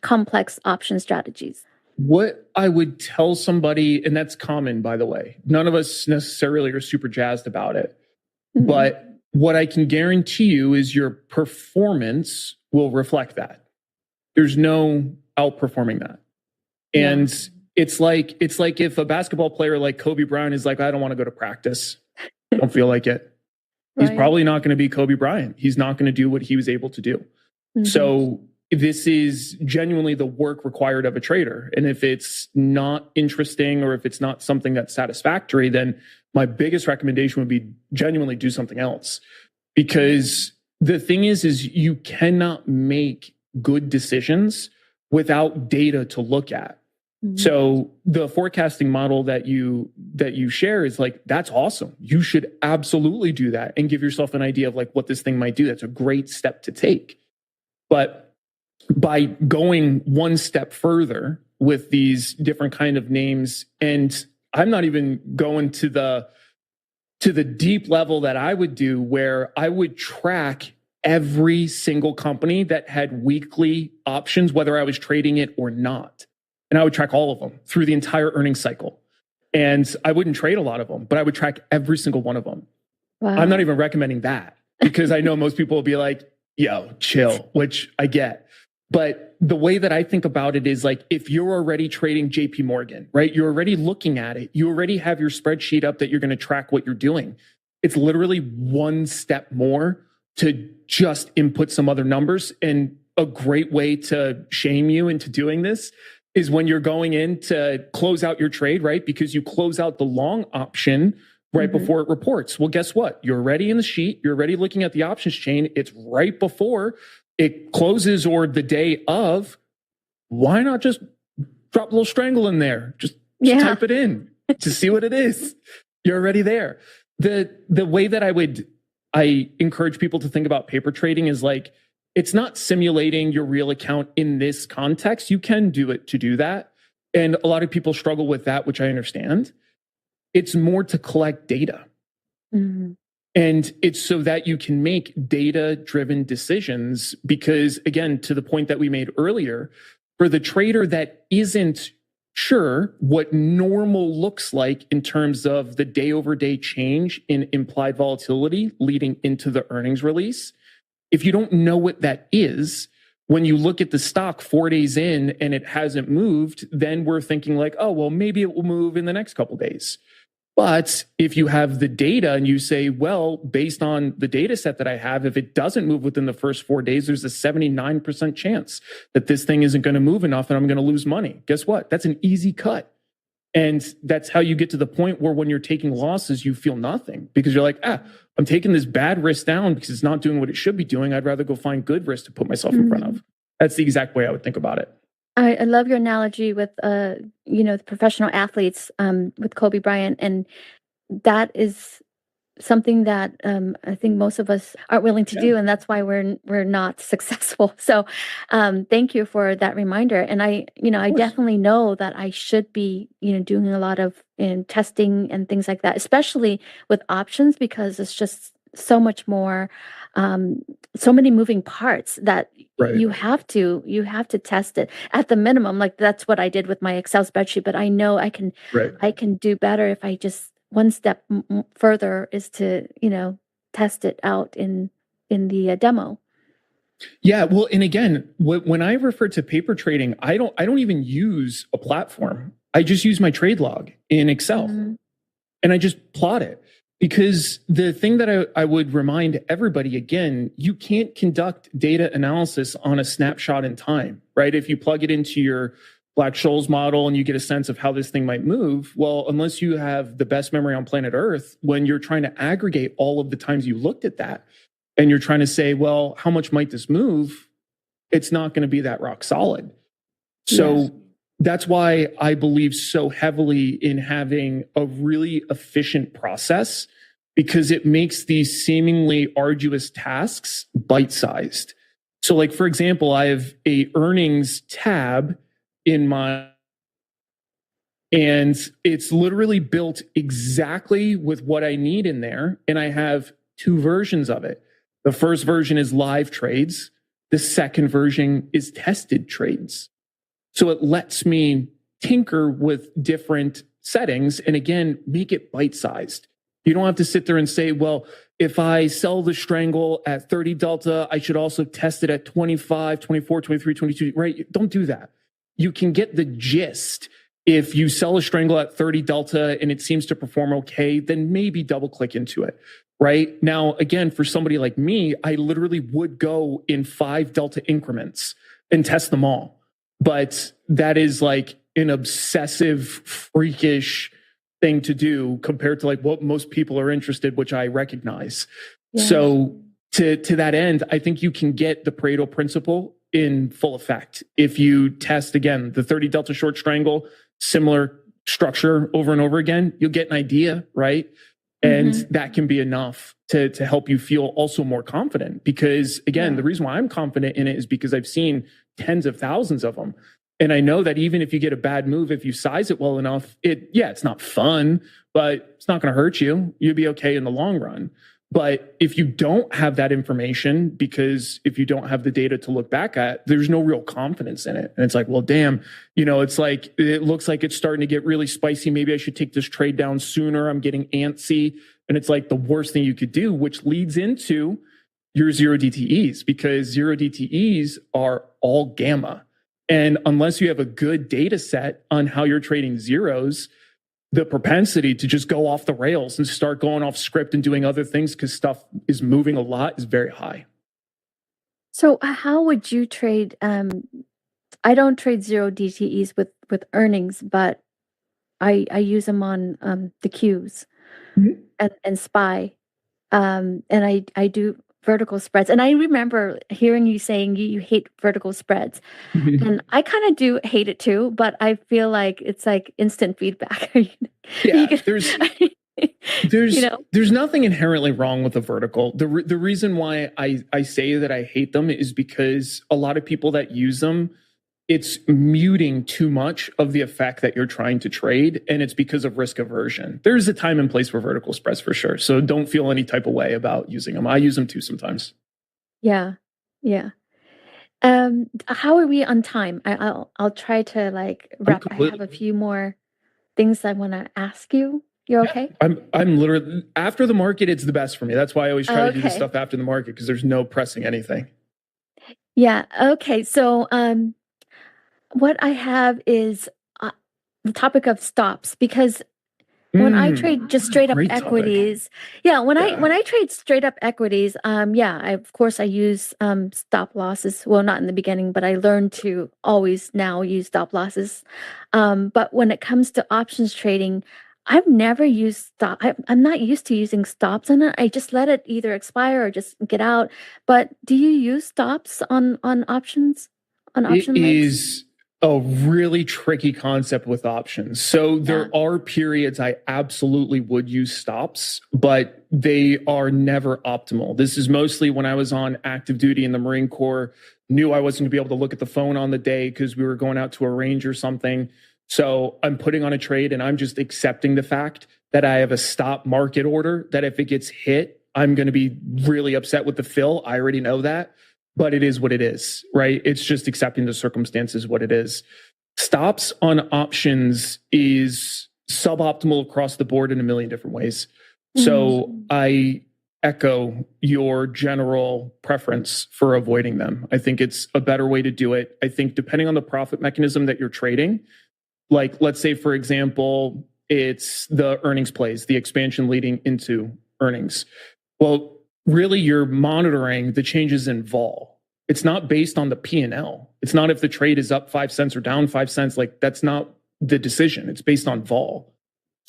complex option strategies. What I would tell somebody, and that's common, by the way, none of us necessarily are super jazzed about it, but what I can guarantee you is your performance will reflect that. There's no outperforming that. And it's like if a basketball player like Kobe Bryant is like, I don't want to go to practice. I don't feel like it. He's probably not going to be Kobe Bryant. He's not going to do what he was able to do. So this is genuinely the work required of a trader. And if it's not interesting or if it's not something that's satisfactory, then my biggest recommendation would be genuinely do something else. Because the thing is you cannot make good decisions without data to look at. So the forecasting model that you share is like, that's awesome. You should absolutely do that and give yourself an idea of like what this thing might do. That's a great step to take. But by going one step further with these different kind of names, and I'm not even going to the deep level that I would do, where I would track every single company that had weekly options, whether I was trading it or not. And I would track all of them through the entire earnings cycle. And I wouldn't trade a lot of them, but I would track every single one of them. Wow. I'm not even recommending that, because I know most people will be like, yo, chill, which I get. But the way that I think about it is like, if you're already trading JP Morgan, right? You're already looking at it. You already have your spreadsheet up that you're going to track what you're doing. It's literally one step more to just input some other numbers. And a great way to shame you into doing this is when you're going in to close out your trade, right? Because you close out the long option right before it reports. Well, guess what? You're already in the sheet. You're already looking at the options chain. It's right before it closes or the day of. Why not just drop a little strangle in there? Just type it in to see what it is. You're already there. The way that I encourage people to think about paper trading is like, it's not simulating your real account in this context. You can do it to do that. And a lot of people struggle with that, which I understand. It's more to collect data. And it's so that you can make data-driven decisions. Because again, to the point that we made earlier, for the trader that isn't sure what normal looks like in terms of the day-over-day change in implied volatility leading into the earnings release, if you don't know what that is, when you look at the stock 4 days in and it hasn't moved, then we're thinking like, oh, well, maybe it will move in the next couple of days. But if you have the data and you say, well, based on the data set that I have, if it doesn't move within the first 4 days, there's a 79% chance that this thing isn't going to move enough and I'm going to lose money. Guess what? That's an easy cut. And that's how you get to the point where when you're taking losses, you feel nothing, because you're like, I'm taking this bad risk down because it's not doing what it should be doing. I'd rather go find good risk to put myself in front of. That's the exact way I would think about it. I love your analogy with, the professional athletes, with Kobe Bryant. And that is something that I think most of us aren't willing to do. And that's why we're not successful. So thank you for that reminder. And I definitely know that I should be, doing a lot of testing and things like that, especially with options, because it's just so much more, so many moving parts that you have to test it at the minimum. Like that's what I did with my Excel spreadsheet, but I know I can do better if I just one step further is to, test it out in the demo. Yeah. Well, and again, when I refer to paper trading, I don't even use a platform. I just use my trade log in Excel and I just plot it. Because the thing that I would remind everybody, again, you can't conduct data analysis on a snapshot in time, right? If you plug it into your Black-Scholes model and you get a sense of how this thing might move, well, unless you have the best memory on planet Earth, when you're trying to aggregate all of the times you looked at that and you're trying to say, well, how much might this move? It's not going to be that rock solid. So that's why I believe so heavily in having a really efficient process, because it makes these seemingly arduous tasks bite-sized. So like, for example, I have a earnings tab in my, and it's literally built exactly with what I need in there. And I have two versions of it. The first version is live trades. The second version is tested trades. So it lets me tinker with different settings and again, make it bite-sized. You don't have to sit there and say, well, if I sell the strangle at 30 delta, I should also test it at 25, 24, 23, 22, right? Don't do that. You can get the gist. If you sell a strangle at 30 delta and it seems to perform okay, then maybe double click into it, right? Now, again, for somebody like me, I literally would go in 5 delta increments and test them all. But that is like an obsessive, freakish thing to do compared to like what most people are interested, which I recognize. Yeah. So to that end, I think you can get the Pareto principle in full effect. If you test, again, the 30 delta short triangle, similar structure over and over again, you'll get an idea, right? And that can be enough to help you feel also more confident. Because again, the reason why I'm confident in it is because I've seen tens of thousands of them. And I know that even if you get a bad move, if you size it well enough, it's not fun, but it's not going to hurt you. You'll be okay in the long run. But if you don't have that information, because if you don't have the data to look back at, there's no real confidence in it. And it's like, well, damn, it's like, it looks like it's starting to get really spicy. Maybe I should take this trade down sooner. I'm getting antsy. And it's like the worst thing you could do, which leads into your zero DTEs, because zero DTEs are all gamma. And unless you have a good data set on how you're trading zeros, the propensity to just go off the rails and start going off script and doing other things because stuff is moving a lot is very high. So how would you trade? I don't trade zero DTEs with earnings, but I use them on the Qs and SPY. And I do vertical spreads. And I remember hearing you saying you hate vertical spreads. And I kind of do hate it too, but I feel like it's like instant feedback. There's nothing inherently wrong with a vertical. The reason why I say that I hate them is because a lot of people that use them, it's muting too much of the effect that you're trying to trade, and it's because of risk aversion. There's a time and place for vertical spreads for sure, so don't feel any type of way about using them. I use them too sometimes. Yeah. How are we on time? I'll try to wrap. I have a few more things I want to ask you. You're okay? I'm literally, after the market, it's the best for me. That's why I always try to do this stuff after the market, because there's no pressing anything. Yeah. Okay. So what I have is the topic of stops, because when I trade just straight up equities, when I trade straight up equities, of course I use stop losses. Well, not in the beginning, but I learned to always now use stop losses. But when it comes to options trading, I've never used stop. I'm not used to using stops on it. I just let it either expire or just get out. But do you use stops on options? On option It legs? is a really tricky concept with options. So there are periods I absolutely would use stops, but they are never optimal. This is mostly when I was on active duty in the Marine Corps, knew I wasn't going to be able to look at the phone on the day because we were going out to a range or something. So I'm putting on a trade and I'm just accepting the fact that I have a stop market order, that if it gets hit, I'm going to be really upset with the fill. I already know that. But it is what it is, right? It's just accepting the circumstances what it is. Stops on options is suboptimal across the board in a million different ways. So I echo your general preference for avoiding them. I think it's a better way to do it. I think depending on the profit mechanism that you're trading, like let's say, for example, it's the earnings plays, the expansion leading into earnings. Well, really, you're monitoring the changes in vol. It's not based on the P&L. It's not if the trade is up 5 cents or down 5 cents. Like, that's not the decision. It's based on vol.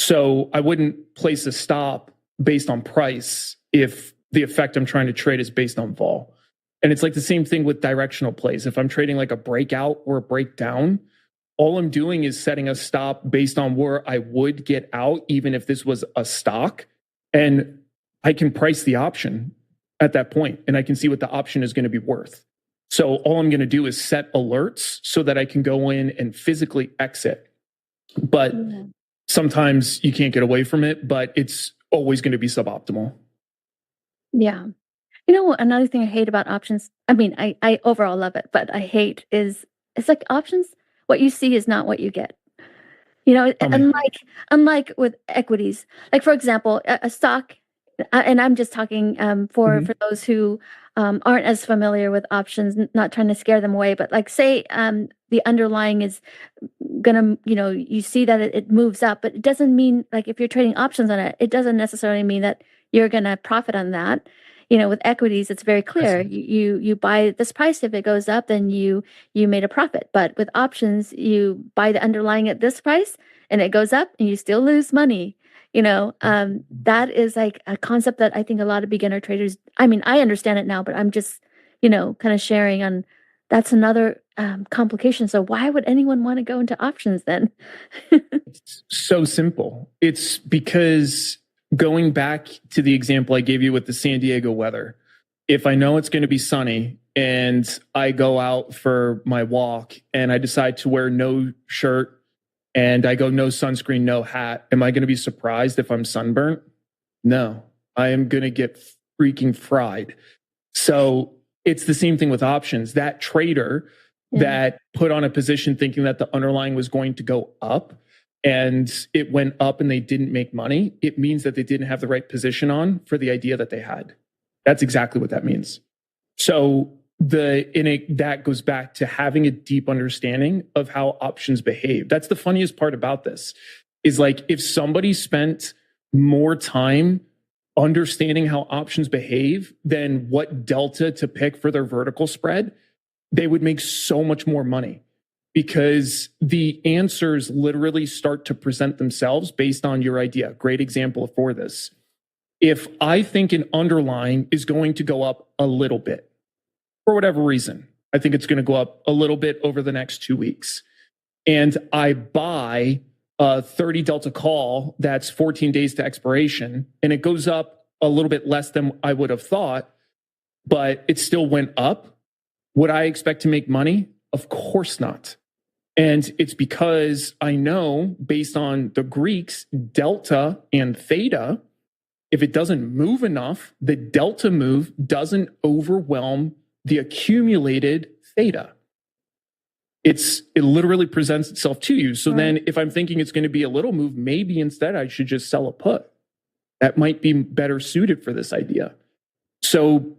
So I wouldn't place a stop based on price if the effect I'm trying to trade is based on vol. And it's like the same thing with directional plays. If I'm trading like a breakout or a breakdown, all I'm doing is setting a stop based on where I would get out, even if this was a stock. And I can price the option at that point, and I can see what the option is going to be worth. So all I'm going to do is set alerts so that I can go in and physically exit. But sometimes you can't get away from it, but it's always going to be suboptimal. Yeah. Another thing I hate about options, I mean, I overall love it, but I hate is it's like options, what you see is not what you get. Unlike with equities. Like, for example, a stock, and I'm just talking for those who aren't as familiar with options, not trying to scare them away, but like say the underlying is gonna, you see that it moves up, but it doesn't mean, like, if you're trading options on it, it doesn't necessarily mean that you're gonna profit on that. With equities, it's very clear. You buy this price. If it goes up, then you made a profit. But with options, you buy the underlying at this price, and it goes up, and you still lose money. That is like a concept that I think a lot of beginner traders, I mean, I understand it now, but I'm just, kind of sharing on That's another complication. So why would anyone want to go into options then? It's so simple. It's because going back to the example I gave you with the San Diego weather, if I know it's going to be sunny and I go out for my walk and I decide to wear no shirt and I go no sunscreen, no hat, am I going to be surprised if I'm sunburnt? No, I am going to get freaking fried. So it's the same thing with options. That trader that put on a position thinking that the underlying was going to go up and it went up and they didn't make money, it means that they didn't have the right position on for the idea that they had. That's exactly what that means. So that goes back to having a deep understanding of how options behave. That's the funniest part about this is like if somebody spent more time understanding how options behave than what delta to pick for their vertical spread, they would make so much more money because the answers literally start to present themselves based on your idea. Great example for this. If I think an underlying is going to go up a little bit, for whatever reason, I think it's going to go up a little bit over the next 2 weeks, and I buy a 30 delta call that's 14 days to expiration, and it goes up a little bit less than I would have thought, but it still went up, would I expect to make money? Of course not. And it's because I know based on the Greeks, delta and theta, if it doesn't move enough, the delta move doesn't overwhelm the accumulated theta. It literally presents itself to you. So then if I'm thinking it's going to be a little move, maybe instead I should just sell a put. That might be better suited for this idea. So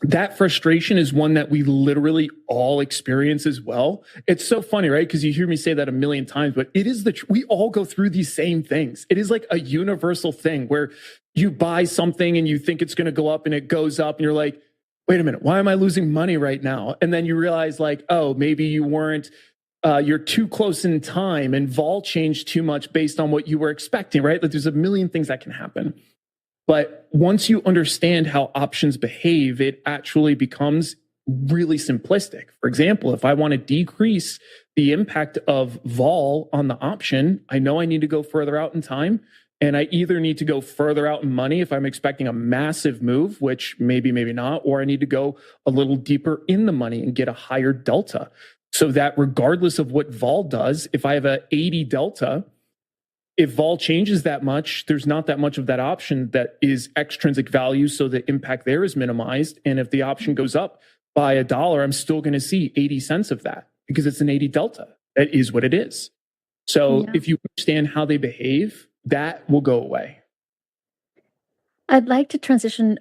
that frustration is one that we literally all experience as well. It's so funny, right? Because you hear me say that a million times, but it is we all go through these same things. It is like a universal thing where you buy something and you think it's going to go up and it goes up and you're like, wait a minute, why am I losing money right now? And then you realize like, oh, maybe you weren't, you're too close in time and vol changed too much based on what you were expecting, right? Like there's a million things that can happen. But once you understand how options behave, it actually becomes really simplistic. For example, if I want to decrease the impact of vol on the option, I know I need to go further out in time. And I either need to go further out in money if I'm expecting a massive move, which maybe not, or I need to go a little deeper in the money and get a higher delta. So that regardless of what vol does, if I have a 80 delta, if vol changes that much, there's not that much of that option that is extrinsic value, so the impact there is minimized. And if the option goes up by $1, I'm still going to see 80 cents of that because it's an 80 delta. That is what it is. So if you understand how they behave, that will go away. I'd like to transition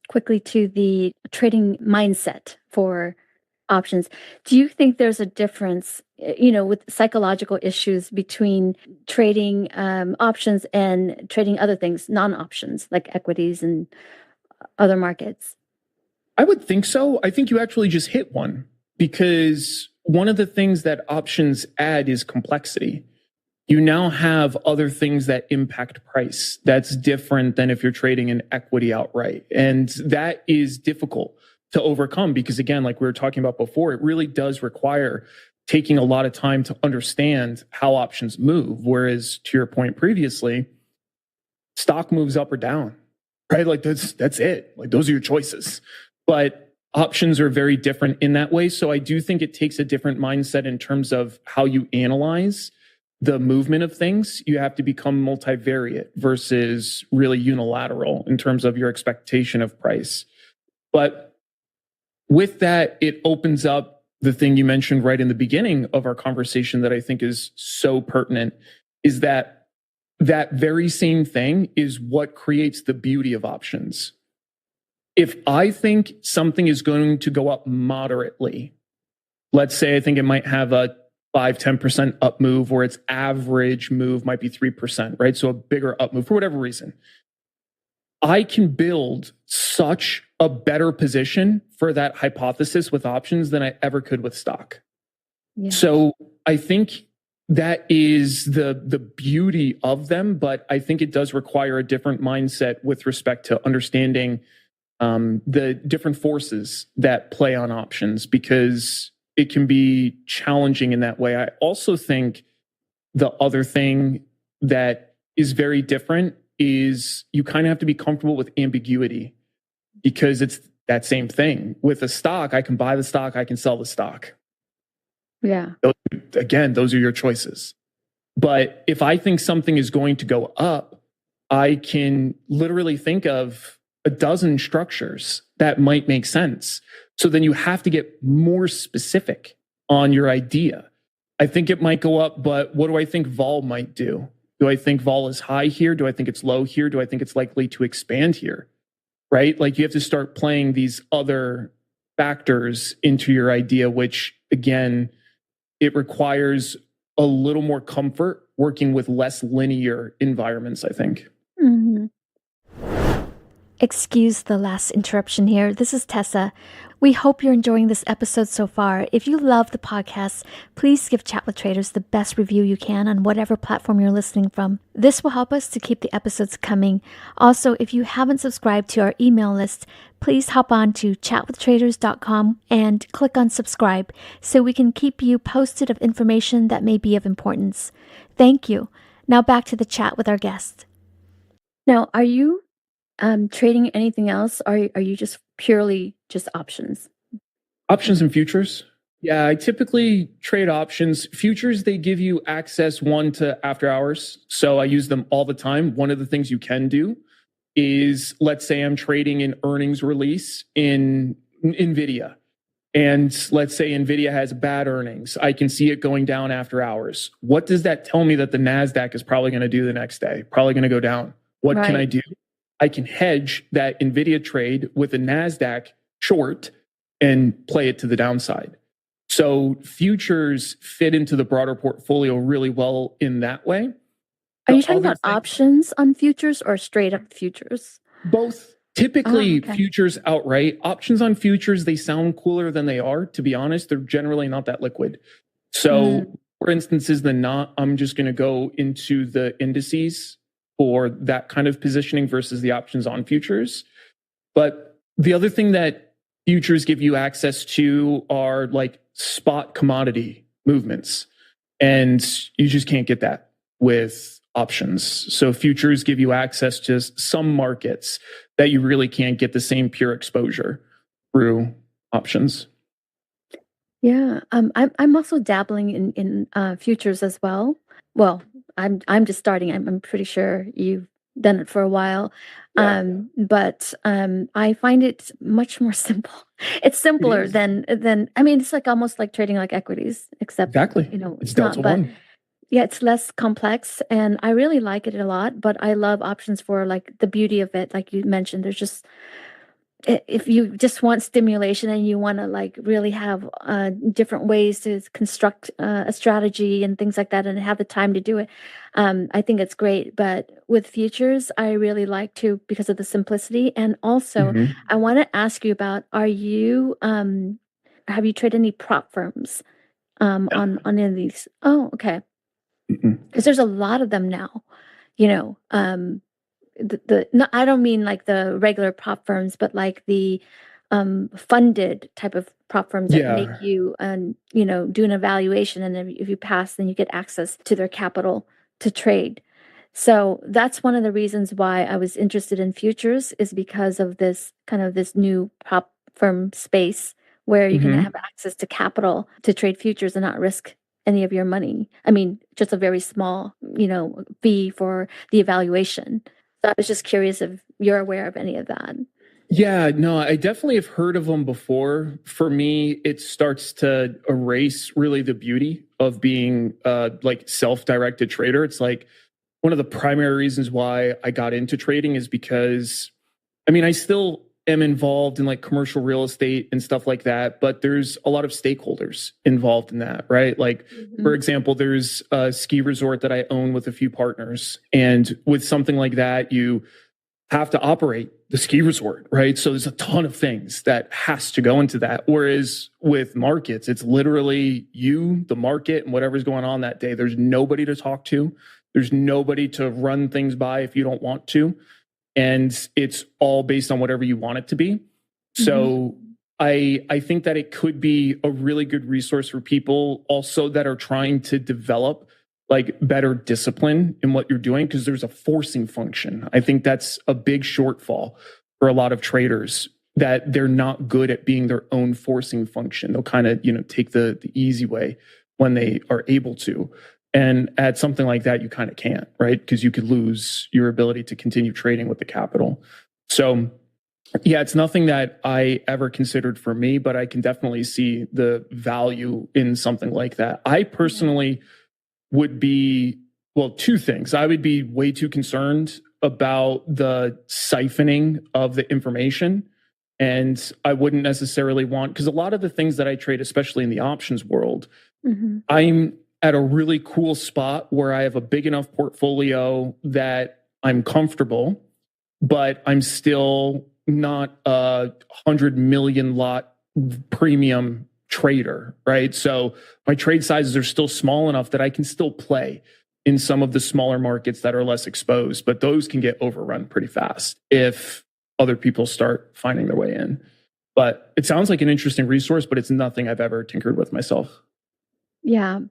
quickly to the trading mindset for options. Do you think there's a difference, with psychological issues between trading options and trading other things, non-options like equities and other markets? I would think so. I think you actually just hit one because one of the things that options add is complexity. You now have other things that impact price. That's different than if you're trading an equity outright. And that is difficult to overcome because, again, like we were talking about before, it really does require taking a lot of time to understand how options move. Whereas to your point previously, stock moves up or down, right? Like that's it. Like those are your choices. But options are very different in that way. So I do think it takes a different mindset in terms of how you analyze the movement of things. You have to become multivariate versus really unilateral in terms of your expectation of price. But with that, it opens up the thing you mentioned right in the beginning of our conversation that I think is so pertinent, is that very same thing is what creates the beauty of options. If I think something is going to go up moderately, let's say I think it might have a 5-10% up move, or its average move might be 3%, right? So a bigger up move for whatever reason. I can build such a better position for that hypothesis with options than I ever could with stock. Yeah. So I think that is the beauty of them, but I think it does require a different mindset with respect to understanding the different forces that play on options, because it can be challenging in that way. I also think the other thing that is very different is you kind of have to be comfortable with ambiguity, because it's that same thing. With a stock, I can buy the stock, I can sell the stock. Yeah. Those are your choices. But if I think something is going to go up, I can literally think of a dozen structures that might make sense. So then you have to get more specific on your idea. I think it might go up, but what do I think vol might do? Do I think vol is high here? Do I think it's low here? Do I think it's likely to expand here? Right? Like, you have to start playing these other factors into your idea, which again, it requires a little more comfort working with less linear environments, I think. Mm-hmm. Excuse the last interruption here. This is Tessa. We hope you're enjoying this episode so far. If you love the podcast, please give Chat with Traders the best review you can on whatever platform you're listening from. This will help us to keep the episodes coming. Also, if you haven't subscribed to our email list, please hop on to chatwithtraders.com and click on subscribe so we can keep you posted of information that may be of importance. Thank you. Now back to the chat with our guest. Now, are you trading anything else? Or are you just purely just options? Options and futures. Yeah, I typically trade options. Futures, they give you access to after hours. So I use them all the time. One of the things you can do is, let's say I'm trading an earnings release in NVIDIA. And let's say NVIDIA has bad earnings. I can see it going down after hours. What does that tell me that the NASDAQ is probably going to do the next day? Probably going to go down. What can I do? I can hedge that NVIDIA trade with a NASDAQ short and play it to the downside. So futures fit into the broader portfolio really well in that way. Are you talking about options on futures or straight up futures? Both. Typically, futures outright. Options on futures, they sound cooler than they are. To be honest, they're generally not that liquid. So for instances than not, I'm just going to go into the indices for that kind of positioning versus the options on futures. But the other thing that futures give you access to are like spot commodity movements. And you just can't get that with options. So futures give you access to some markets that you really can't get the same pure exposure through options. Yeah, I'm also dabbling in futures as well. Well, I'm just starting. I'm pretty sure you've done it for a while, but I find it much more simple. It's simpler than I mean, it's like almost like trading like equities, except it's not. But yeah, it's less complex, and I really like it a lot. But I love options for like the beauty of it, like you mentioned. There's just, if you just want stimulation and you want to like really have different ways to construct a strategy and things like that and have the time to do it, I think it's great. But with futures, I really like to, because of the simplicity. And also I want to ask you about, have you traded any prop firms on any of these? Oh, okay. Because there's a lot of them now, I don't mean like the regular prop firms, but like the funded type of prop firms that make you, do an evaluation, and then if you pass, then you get access to their capital to trade. So that's one of the reasons why I was interested in futures, is because of this kind of this new prop firm space where you can have access to capital to trade futures and not risk any of your money. I mean, just a very small, fee for the evaluation. So I was just curious if you're aware of any of that. Yeah, no, I definitely have heard of them before. For me, it starts to erase really the beauty of being like self-directed trader. It's like one of the primary reasons why I got into trading is because, I mean, I still am involved in like commercial real estate and stuff like that, but there's a lot of stakeholders involved in that, right? Like, for example, there's a ski resort that I own with a few partners. And with something like that, you have to operate the ski resort, right? So there's a ton of things that has to go into that. Whereas with markets, it's literally you, the market, and whatever's going on that day. There's nobody to talk to. There's nobody to run things by if you don't want to. and it's all based on whatever you want it to be. So I think that it could be a really good resource for people also that are trying to develop like better discipline in what you're doing, because there's a forcing function. I think that's a big shortfall for a lot of traders, that they're not good at being their own forcing function. They'll kind of, take the easy way when they are able to. And at something like that, you kind of can't, right? Because you could lose your ability to continue trading with the capital. So yeah, it's nothing that I ever considered for me, but I can definitely see the value in something like that. I personally would be, well, two things. I would be way too concerned about the siphoning of the information. And I wouldn't necessarily want, because a lot of the things that I trade, especially in the options world, I'm at a really cool spot where I have a big enough portfolio that I'm comfortable, but I'm still not a 100 million lot premium trader, right? So my trade sizes are still small enough that I can still play in some of the smaller markets that are less exposed, but those can get overrun pretty fast if other people start finding their way in. But it sounds like an interesting resource, but it's nothing I've ever tinkered with myself. Yeah.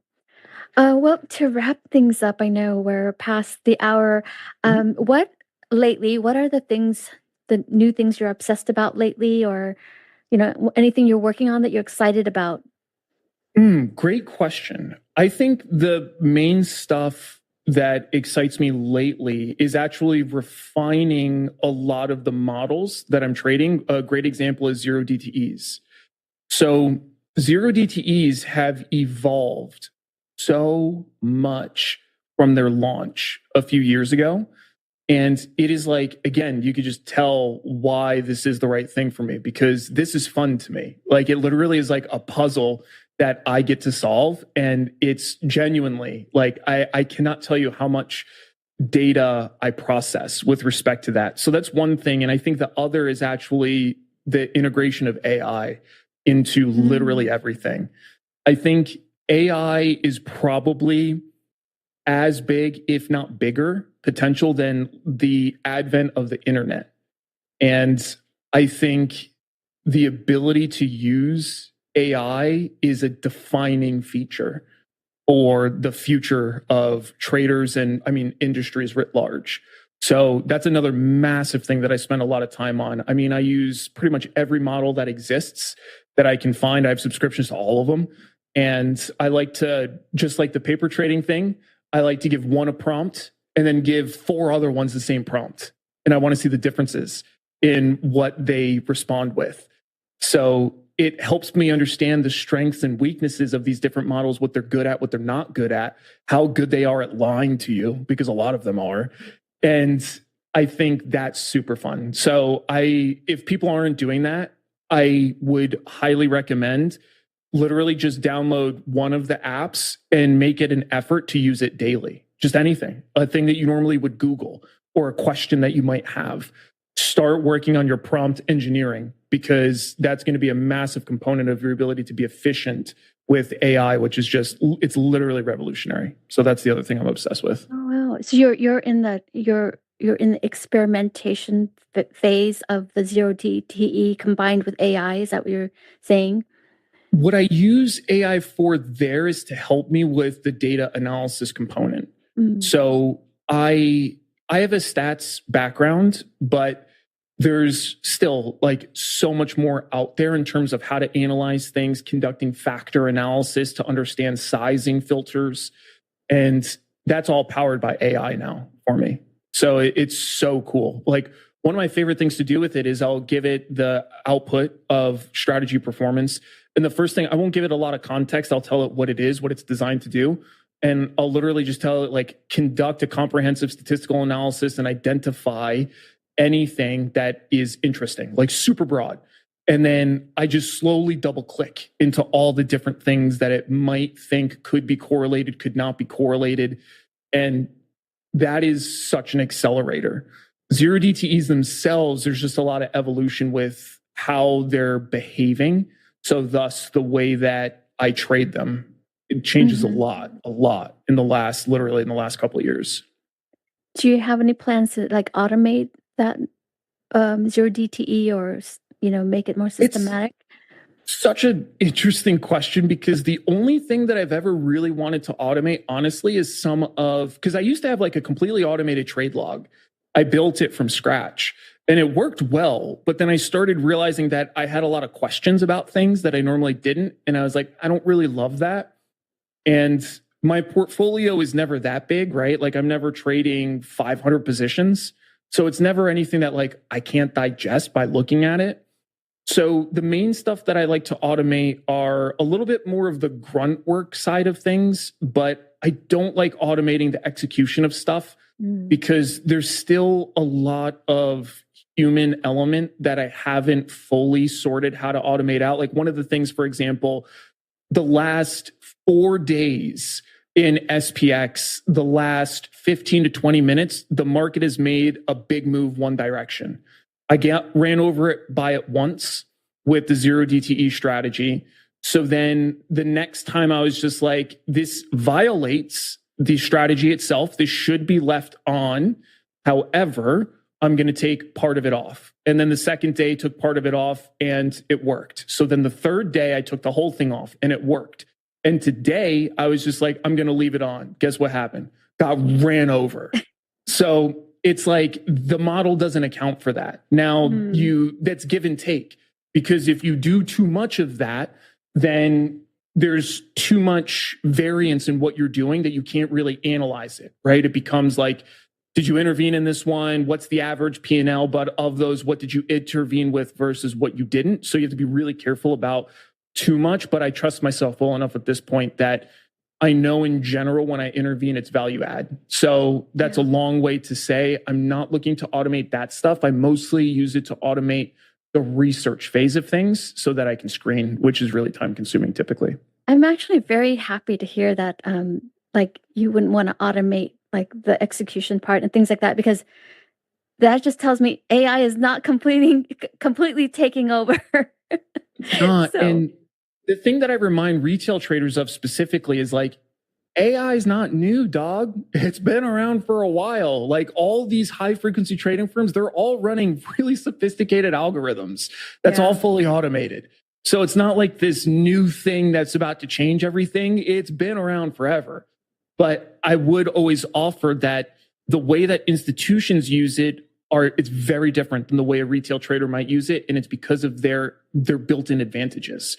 Well, to wrap things up, I know we're past the hour. What are the new things you're obsessed about lately, or, anything you're working on that you're excited about? Great question. I think the main stuff that excites me lately is actually refining a lot of the models that I'm trading. A great example is zero DTEs. So zero DTEs have evolved so much from their launch a few years ago. And it is like, again, you could just tell why this is the right thing for me, because this is fun to me. Like, it literally is like a puzzle that I get to solve. And it's genuinely like, I cannot tell you how much data I process with respect to that. So that's one thing. And I think the other is actually the integration of AI into literally everything. I think AI is probably as big, if not bigger, potential than the advent of the internet. And I think the ability to use AI is a defining feature for the future of traders and, industries writ large. So that's another massive thing that I spend a lot of time on. I use pretty much every model that exists that I can find. I have subscriptions to all of them. And I like to, just like the paper trading thing, I like to give one a prompt and then give 4 other ones the same prompt. And I want to see the differences in what they respond with. So it helps me understand the strengths and weaknesses of these different models, what they're good at, what they're not good at, how good they are at lying to you, because a lot of them are. And I think that's super fun. So if people aren't doing that, I would highly recommend literally just download one of the apps and make it an effort to use it daily. Just anything, a thing that you normally would Google or a question that you might have. Start working on your prompt engineering, because that's going to be a massive component of your ability to be efficient with AI, which is it's literally revolutionary. So that's the other thing I'm obsessed with. Oh wow! So you're in the experimentation phase of the zero DTE combined with AI. Is that what you're saying? What I use AI for there is to help me with the data analysis component. So I have a stats background, but there's still like so much more out there in terms of how to analyze things, conducting factor analysis to understand sizing filters. And that's all powered by AI now for me. So it's so cool. Like, one of my favorite things to do with it is I'll give it the output of strategy performance. And the first thing, I won't give it a lot of context. I'll tell it what it is, what it's designed to do. And I'll literally just tell it, like, conduct a comprehensive statistical analysis and identify anything that is interesting, like super broad. And then I just slowly double click into all the different things that it might think could be correlated, could not be correlated. And that is such an accelerator. Zero DTEs themselves, there's just a lot of evolution with how they're behaving. So thus the way that I trade them, it changes a lot in the last couple of years. Do you have any plans to like automate that zero DTE, or make it more systematic? Such an interesting question, because the only thing that I've ever really wanted to automate, honestly, is because I used to have like a completely automated trade log. I built it from scratch and it worked well. But then I started realizing that I had a lot of questions about things that I normally didn't. And I was like, I don't really love that. And my portfolio is never that big, right? Like I'm never trading 500 positions. So it's never anything that like I can't digest by looking at it. So the main stuff that I like to automate are a little bit more of the grunt work side of things, but I don't like automating the execution of stuff because there's still a lot of human element that I haven't fully sorted how to automate out. Like one of the things, for example, the last 4 days in SPX, the last 15 to 20 minutes, the market has made a big move one direction. I ran over it by it once with the zero DTE strategy. So then the next time I was just like, this violates the strategy itself. This should be left on. However, I'm going to take part of it off. And then the second day took part of it off and it worked. So then the third day I took the whole thing off and it worked. And today I was just like, I'm going to leave it on. Guess what happened? Got ran over. So it's like the model doesn't account for that. Now that's give and take, because if you do too much of that, then there's too much variance in what you're doing that you can't really analyze it, right? It becomes like, did you intervene in this one? What's the average P&L? But of those, what did you intervene with versus what you didn't? So you have to be really careful about too much, but I trust myself well enough at this point that I know in general when I intervene, it's value add. So that's a long way to say I'm not looking to automate that stuff. I mostly use it to automate the research phase of things so that I can screen, which is really time consuming typically. I'm actually very happy to hear that like you wouldn't want to automate like the execution part and things like that, because that just tells me AI is not completely taking over. And the thing that I remind retail traders of specifically is like, AI is not new, dog. It's been around for a while. Like all these high frequency trading firms, they're all running really sophisticated algorithms. That's all fully automated. So it's not like this new thing that's about to change everything. It's been around forever. But I would always offer that the way that institutions use it it's very different than the way a retail trader might use it. And it's because of their built-in advantages.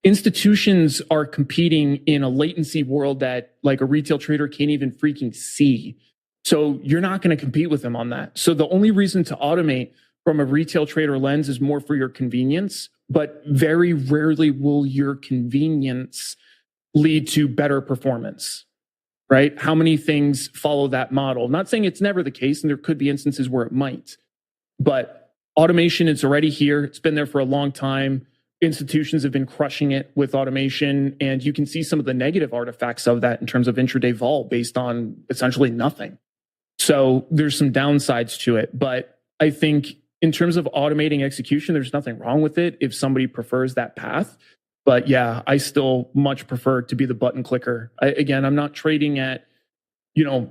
Institutions are competing in a latency world that like a retail trader can't even freaking see. So you're not going to compete with them on that. So the only reason to automate from a retail trader lens is more for your convenience, but very rarely will your convenience lead to better performance, right? How many things follow that model? Not saying it's never the case, and there could be instances where it might, but automation is already here. It's been there for a long time. Institutions have been crushing it with automation, and you can see some of the negative artifacts of that in terms of intraday vol based on essentially nothing. So there's some downsides to it, but I think in terms of automating execution, there's nothing wrong with it if somebody prefers that path. But yeah, I still much prefer to be the button clicker. Again, I'm not trading at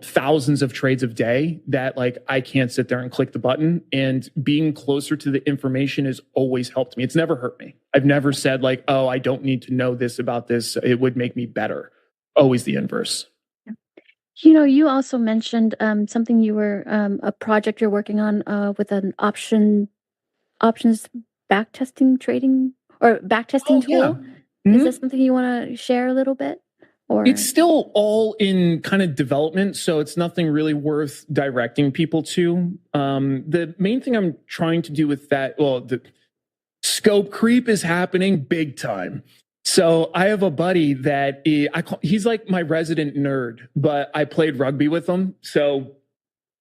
thousands of trades a day that like I can't sit there and click the button, and being closer to the information has always helped me. It's never hurt me. I've never said like, oh, I don't need to know this about this. It would make me better. Always the inverse. You also mentioned something you were a project you're working on with an options backtesting trading or backtesting tool. Yeah. Is this something you want to share a little bit? Or? It's still all in kind of development, so it's nothing really worth directing people to. The main thing I'm trying to do with that, the scope creep is happening big time. So I have a buddy that he's like my resident nerd, but I played rugby with him. So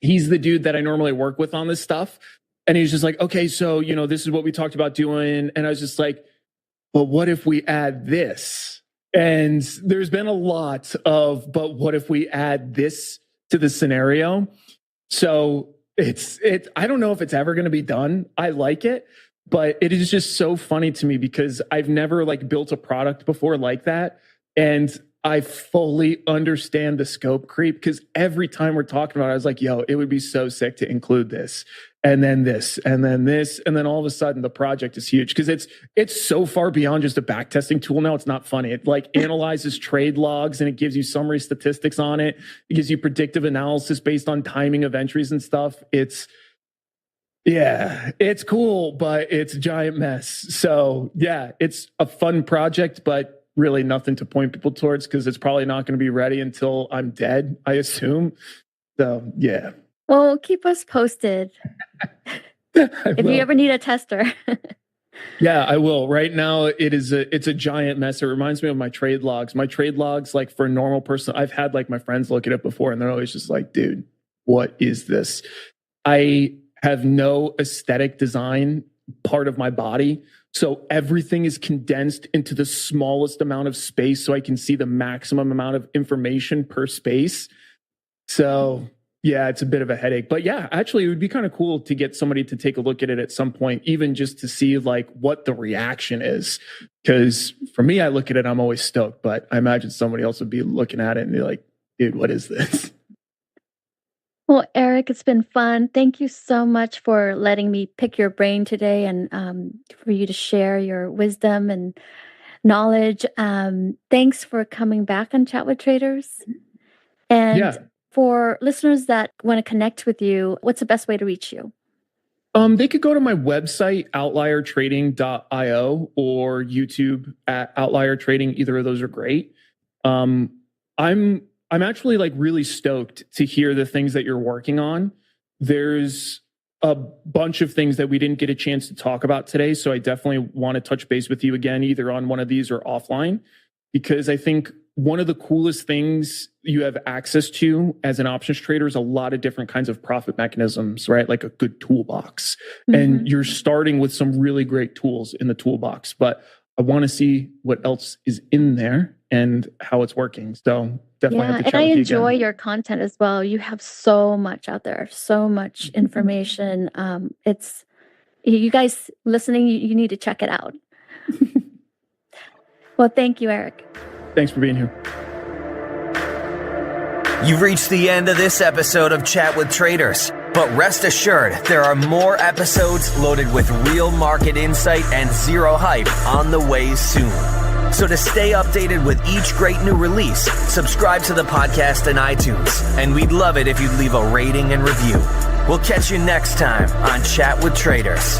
he's the dude that I normally work with on this stuff. And he's just like, okay, so, this is what we talked about doing. And I was just like, but what if we add this? And there's been a lot of, but what if we add this to the scenario? So I don't know if it's ever going to be done. I like it, but it is just so funny to me because I've never like built a product before like that. And I fully understand the scope creep because every time we're talking about it, I was like, yo, it would be so sick to include this. and then this, and then this, and then all of a sudden the project is huge because it's so far beyond just a backtesting tool now. It's not funny. It like analyzes trade logs and it gives you summary statistics on it. It gives you predictive analysis based on timing of entries and stuff. It's cool, but it's a giant mess. So yeah, it's a fun project, but really nothing to point people towards because it's probably not going to be ready until I'm dead, I assume. So yeah. Well, keep us posted if you ever need a tester. Yeah, I will. Right now, it's a giant mess. It reminds me of my trade logs. My trade logs, like for a normal person, I've had like my friends look at it before, and they're always just like, "Dude, what is this?" I have no aesthetic design part of my body, so everything is condensed into the smallest amount of space, so I can see the maximum amount of information per space. So. Yeah, it's a bit of a headache. But yeah, actually, it would be kind of cool to get somebody to take a look at it at some point, even just to see like what the reaction is. Because for me, I look at it, I'm always stoked. But I imagine somebody else would be looking at it and be like, dude, what is this? Well, Eric, it's been fun. Thank you so much for letting me pick your brain today and for you to share your wisdom and knowledge. Thanks for coming back on Chat with Traders. And for listeners that want to connect with you, what's the best way to reach you? They could go to my website, outliertrading.io, or YouTube at Outlier Trading. Either of those are great. I'm actually like really stoked to hear the things that you're working on. There's a bunch of things that we didn't get a chance to talk about today, so I definitely want to touch base with you again, either on one of these or offline, because I think one of the coolest things you have access to as an options trader is a lot of different kinds of profit mechanisms, right? Like a good toolbox. Mm-hmm. And you're starting with some really great tools in the toolbox, but I want to see what else is in there and how it's working. So definitely have to chat with you again. And I enjoy your content as well. You have so much out there, so much information. It's you guys listening, you need to check it out. Well, thank you, Eric. Thanks for being here. You've reached the end of this episode of Chat with Traders, but rest assured there are more episodes loaded with real market insight and zero hype on the way soon. So to stay updated with each great new release, subscribe to the podcast in iTunes, and we'd love it if you'd leave a rating and review. We'll catch you next time on Chat with Traders.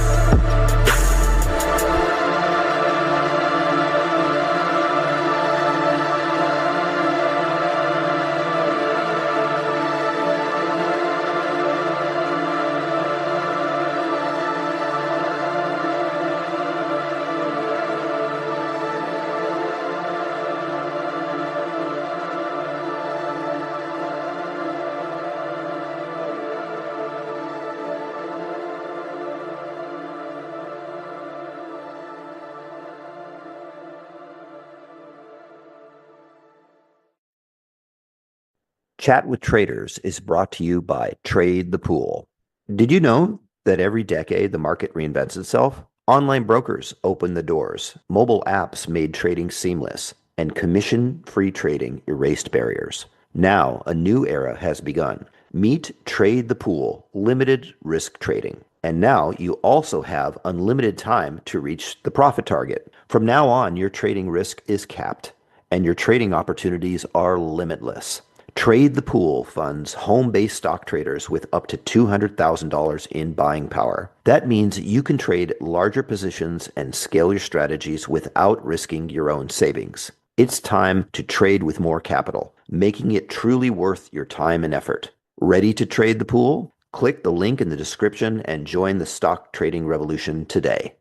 Chat with Traders is brought to you by Trade the Pool. Did you know that every decade the market reinvents itself? Online brokers opened the doors, mobile apps made trading seamless, and commission-free trading erased barriers. Now, a new era has begun. Meet Trade the Pool, limited risk trading. And now you also have unlimited time to reach the profit target. From now on, your trading risk is capped, and your trading opportunities are limitless. Trade the Pool funds home-based stock traders with up to $200,000 in buying power. That means you can trade larger positions and scale your strategies without risking your own savings. It's time to trade with more capital, making it truly worth your time and effort. Ready to trade the pool? Click the link in the description and join the stock trading revolution today.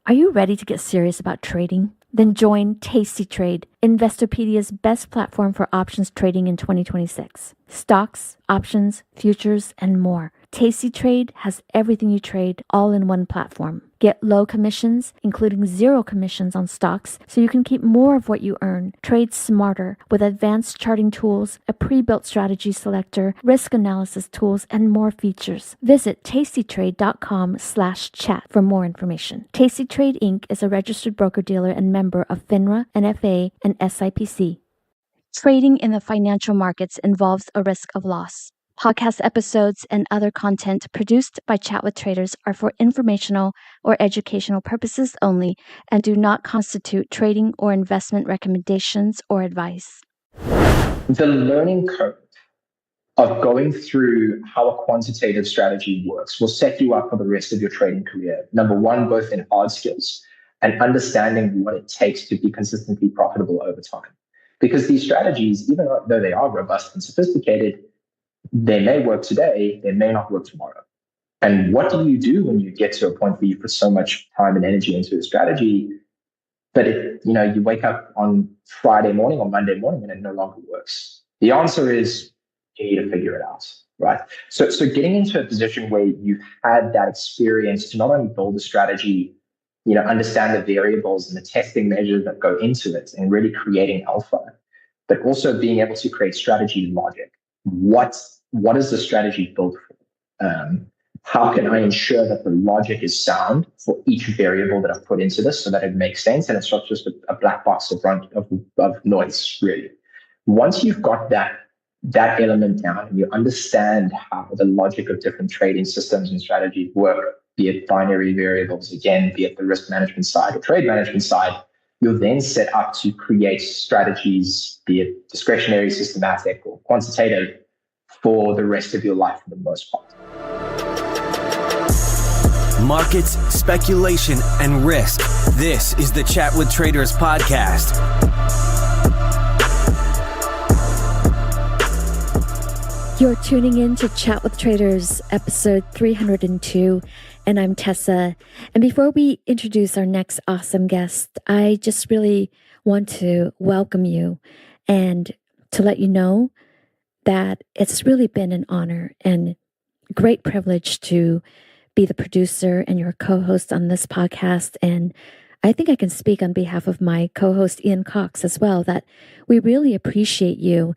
Are you ready to get serious about trading? Then join Tasty Trade, Investopedia's best platform for options trading in 2026. Stocks, options, futures, and more. Tasty Trade has everything you trade all in one platform. Get low commissions, including 0 commissions on stocks, so you can keep more of what you earn. Trade smarter with advanced charting tools, a pre-built strategy selector, risk analysis tools, and more features. Visit tastytrade.com/chat for more information. Tasty Trade Inc. is a registered broker-dealer and member of FINRA, NFA, and SIPC. Trading in the financial markets involves a risk of loss. Podcast episodes and other content produced by Chat with Traders are for informational or educational purposes only and do not constitute trading or investment recommendations or advice. The learning curve of going through how a quantitative strategy works will set you up for the rest of your trading career. Number one, both in hard skills and understanding what it takes to be consistently profitable over time. Because these strategies, even though they are robust and sophisticated, they may work today, they may not work tomorrow. And what do you do when you get to a point where you put so much time and energy into a strategy that you wake up on Friday morning or Monday morning and it no longer works? The answer is you need to figure it out, right? So getting into a position where you've had that experience to not only build a strategy, understand the variables and the testing measures that go into it and really creating alpha, but also being able to create strategy logic. What is the strategy built for? How can I ensure that the logic is sound for each variable that I've put into this so that it makes sense and it's not just a black box of noise, really? Once you've got that element down and you understand how the logic of different trading systems and strategies work, be it binary variables, again, be it the risk management side or trade management side, you're then set up to create strategies, be it discretionary, systematic, or quantitative, for the rest of your life for the most part. Markets, speculation, and risk. This is the Chat with Traders podcast. You're tuning in to Chat with Traders, episode 302, and I'm Tessa. And before we introduce our next awesome guest, I just really want to welcome you and to let you know that it's really been an honor and great privilege to be the producer and your co-host on this podcast. And I think I can speak on behalf of my co-host Ian Cox as well, that we really appreciate you.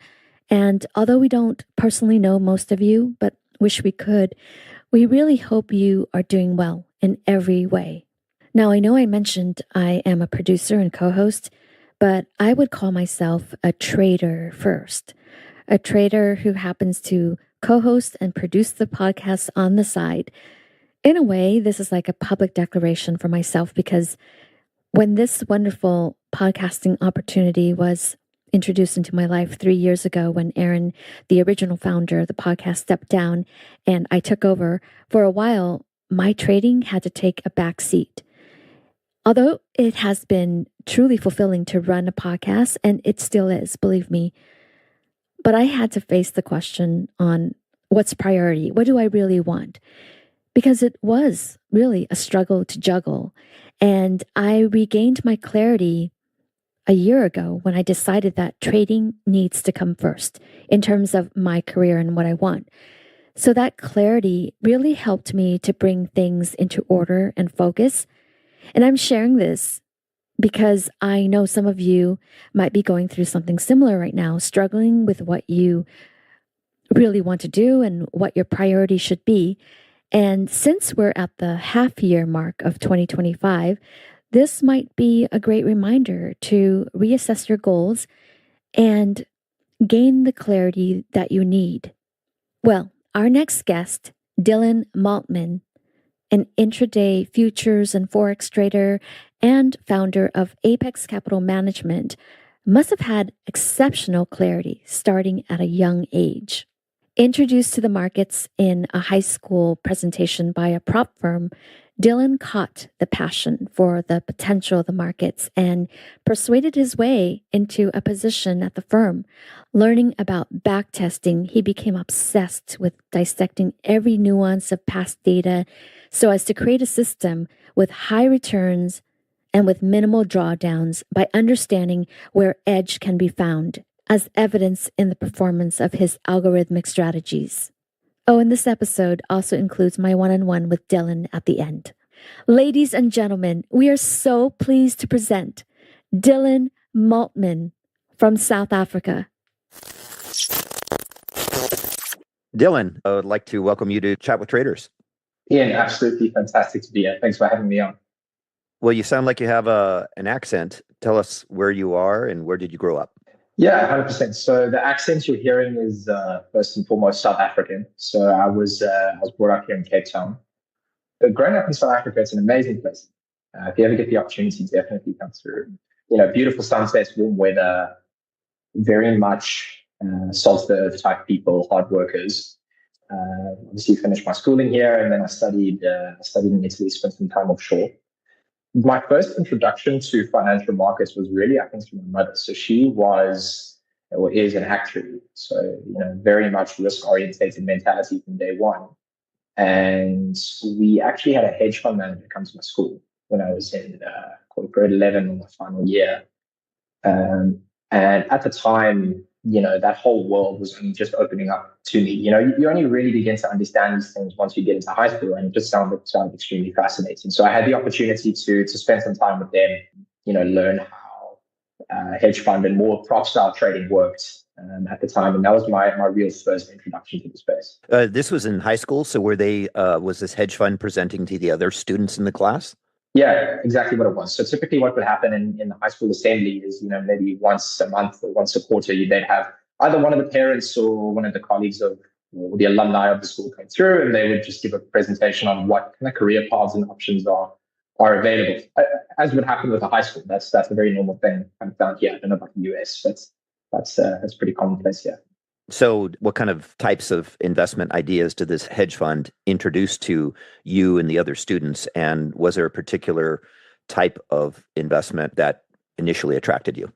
And although we don't personally know most of you, but wish we could, we really hope you are doing well in every way. Now, I know I mentioned I am a producer and co-host, but I would call myself a trader first. A trader who happens to co-host and produce the podcast on the side. In a way, this is like a public declaration for myself, because when this wonderful podcasting opportunity was introduced into my life 3 years ago, when Aaron, the original founder of the podcast, stepped down and I took over, for a while, my trading had to take a back seat. Although it has been truly fulfilling to run a podcast, and it still is, believe me, but I had to face the question on what's priority? What do I really want? Because it was really a struggle to juggle. And I regained my clarity a year ago when I decided that trading needs to come first in terms of my career and what I want. So that clarity really helped me to bring things into order and focus. And I'm sharing this because I know some of you might be going through something similar right now, struggling with what you really want to do and what your priority should be. And since we're at the half-year mark of 2025, this might be a great reminder to reassess your goals and gain the clarity that you need. Well, our next guest, Dylan Maltman, an intraday futures and forex trader and founder of Apex Capital Management, must have had exceptional clarity starting at a young age. Introduced to the markets in a high school presentation by a prop firm, Dylan caught the passion for the potential of the markets and persuaded his way into a position at the firm. Learning about backtesting, he became obsessed with dissecting every nuance of past data so as to create a system with high returns and with minimal drawdowns by understanding where edge can be found, as evidence in the performance of his algorithmic strategies. Oh, and this episode also includes my one-on-one with Dylan at the end. Ladies and gentlemen, we are so pleased to present Dylan Maltman from South Africa. Dylan, I would like to welcome you to Chat with Traders. Ian, absolutely fantastic to be here. Thanks for having me on. Well, you sound like you have an accent. Tell us where you are and where did you grow up? Yeah, 100%. So the accent you're hearing is first and foremost South African. So I was brought up here in Cape Town. But growing up in South Africa, it's an amazing place. If you ever get the opportunity, definitely come through. Beautiful sunsets, warm weather, very much salt of the earth type people, hard workers. Obviously, finished my schooling here, and then I studied in Italy, spent some time offshore. My first introduction to financial markets was really, I think, through my mother. So she was or is an actuary, so very much risk orientated mentality from day one. And we actually had a hedge fund manager come to my school when I was in grade 11 in my final year. Um, and at the time, that whole world was only just opening up to me. You only really begin to understand these things once you get into high school, and it just sounded extremely fascinating. So I had the opportunity to spend some time with them, learn how hedge fund and more prop style trading worked at the time. And that was my real first introduction to the space. This was in high school. So was this hedge fund presenting to the other students in the class? Yeah, exactly what it was. So typically what would happen in the high school assembly is, maybe once a month or once a quarter, they'd have either one of the parents or one of the colleagues or the alumni of the school come through, and they would just give a presentation on what kind of career paths and options are available. As would happen with a high school, that's a very normal thing kind of down here. I don't know about the US, but that's pretty commonplace here. So what kind of types of investment ideas did this hedge fund introduce to you and the other students? And was there a particular type of investment that initially attracted you?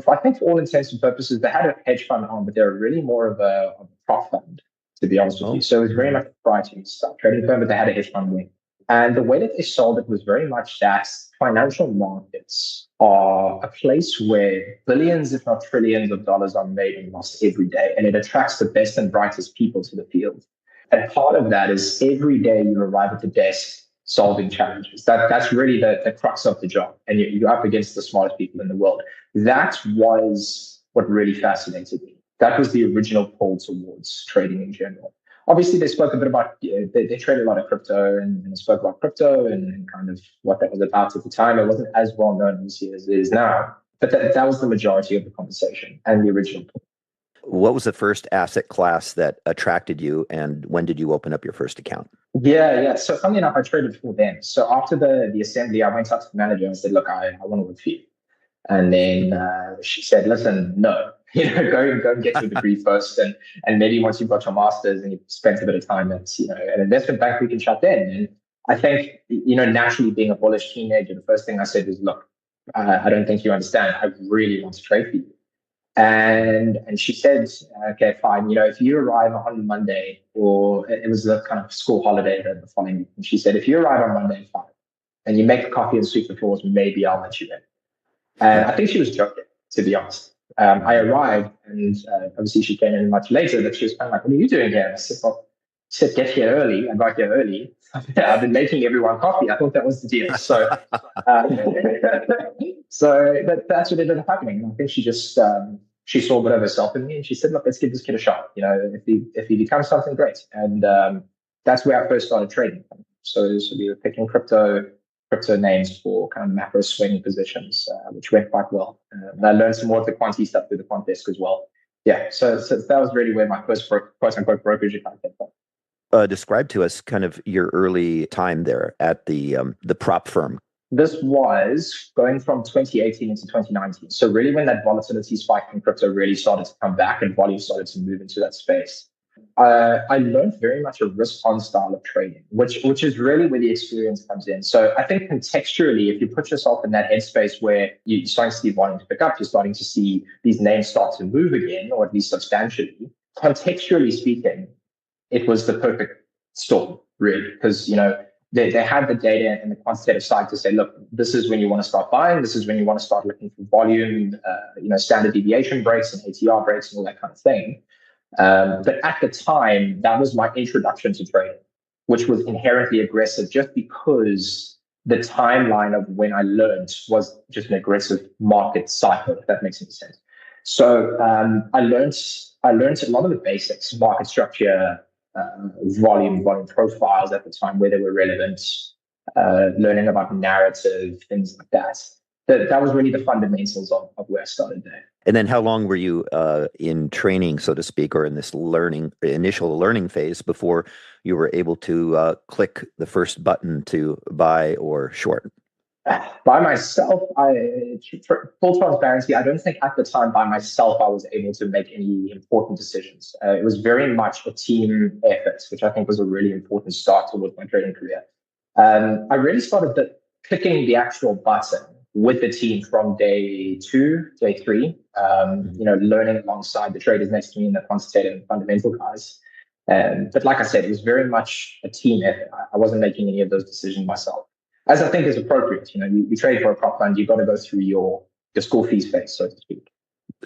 I think for all intents and purposes, they had a hedge fund on, but they're really more of a prop fund, to be honest with you. So it was very much a proprietary stock trading firm, but they had a hedge fund wing. And the way that they sold it was very much that financial markets are a place where billions, if not trillions of dollars are made and lost every day. And it attracts the best and brightest people to the field. And part of that is every day you arrive at the desk solving challenges. That's really the crux of the job. And you're up against the smartest people in the world. That was what really fascinated me. That was the original pull towards trading in general. Obviously, they spoke a bit about, they trade a lot of crypto and they spoke about crypto and kind of what that was about at the time. It wasn't as well known as it is now, but that was the majority of the conversation and the original. What was the first asset class that attracted you, and when did you open up your first account? Yeah. So funnily enough, I traded for them. So after the assembly, I went up to the manager and said, look, I want to work for you. And then she said, listen, no, go and get your degree first. And maybe once you've got your master's and you've spent a bit of time at, an investment bank, we can chat then. And I think, naturally being a bullish teenager, the first thing I said was, look, I don't think you understand. I really want to trade for you. And she said, okay, fine. If you arrive on Monday, or it was a kind of school holiday the following week, and she said, if you arrive on Monday at 5 and you make the coffee and sweep the floors, maybe I'll let you in. And I think she was joking, to be honest. I arrived, and obviously she came in much later, but she was kind of like, what are you doing here? And I said, well, she said, get here early. I got here early. I've been making everyone coffee. I thought that was the deal. So, but that's what ended up happening. I think she just, she saw a bit of herself in me, and she said, look, let's give this kid a shot. If he becomes something, great. And that's where I first started trading. So we were picking crypto names for kind of macro swing positions, which went quite well. And I learned some more of the quantity stuff through the quant desk as well. Yeah, so that was really where my first quote-unquote brokerage account came from. Describe to us kind of your early time there at the prop firm. This was going from 2018 into 2019. So really when that volatility spike in crypto really started to come back and volume started to move into that space. I learned very much a risk-on style of trading, which is really where the experience comes in. So I think contextually, if you put yourself in that headspace where you're starting to see volume pick up, you're starting to see these names start to move again, or at least substantially, contextually speaking, it was the perfect storm, really, because, they had the data and the quantitative side to say, look, this is when you want to start buying. This is when you want to start looking for volume, standard deviation breaks and ATR breaks and all that kind of thing. But at the time, that was my introduction to trading, which was inherently aggressive just because the timeline of when I learned was just an aggressive market cycle, if that makes any sense. So I learned a lot of the basics, market structure, volume profiles at the time where they were relevant, learning about narrative, things like that. That was really the fundamentals of where I started there. And then how long were you in training, so to speak, or in this initial learning phase before you were able to click the first button to buy or short? By myself, for full transparency, I don't think at the time by myself I was able to make any important decisions. It was very much a team effort, which I think was a really important start towards my trading career. I really started clicking the actual button with the team from day 2, day 3, learning alongside the traders next to me and the quantitative and fundamental guys. But like I said, it was very much a team effort. I wasn't making any of those decisions myself, as I think is appropriate. You trade for a prop fund, you've got to go through your school fees phase, so to speak.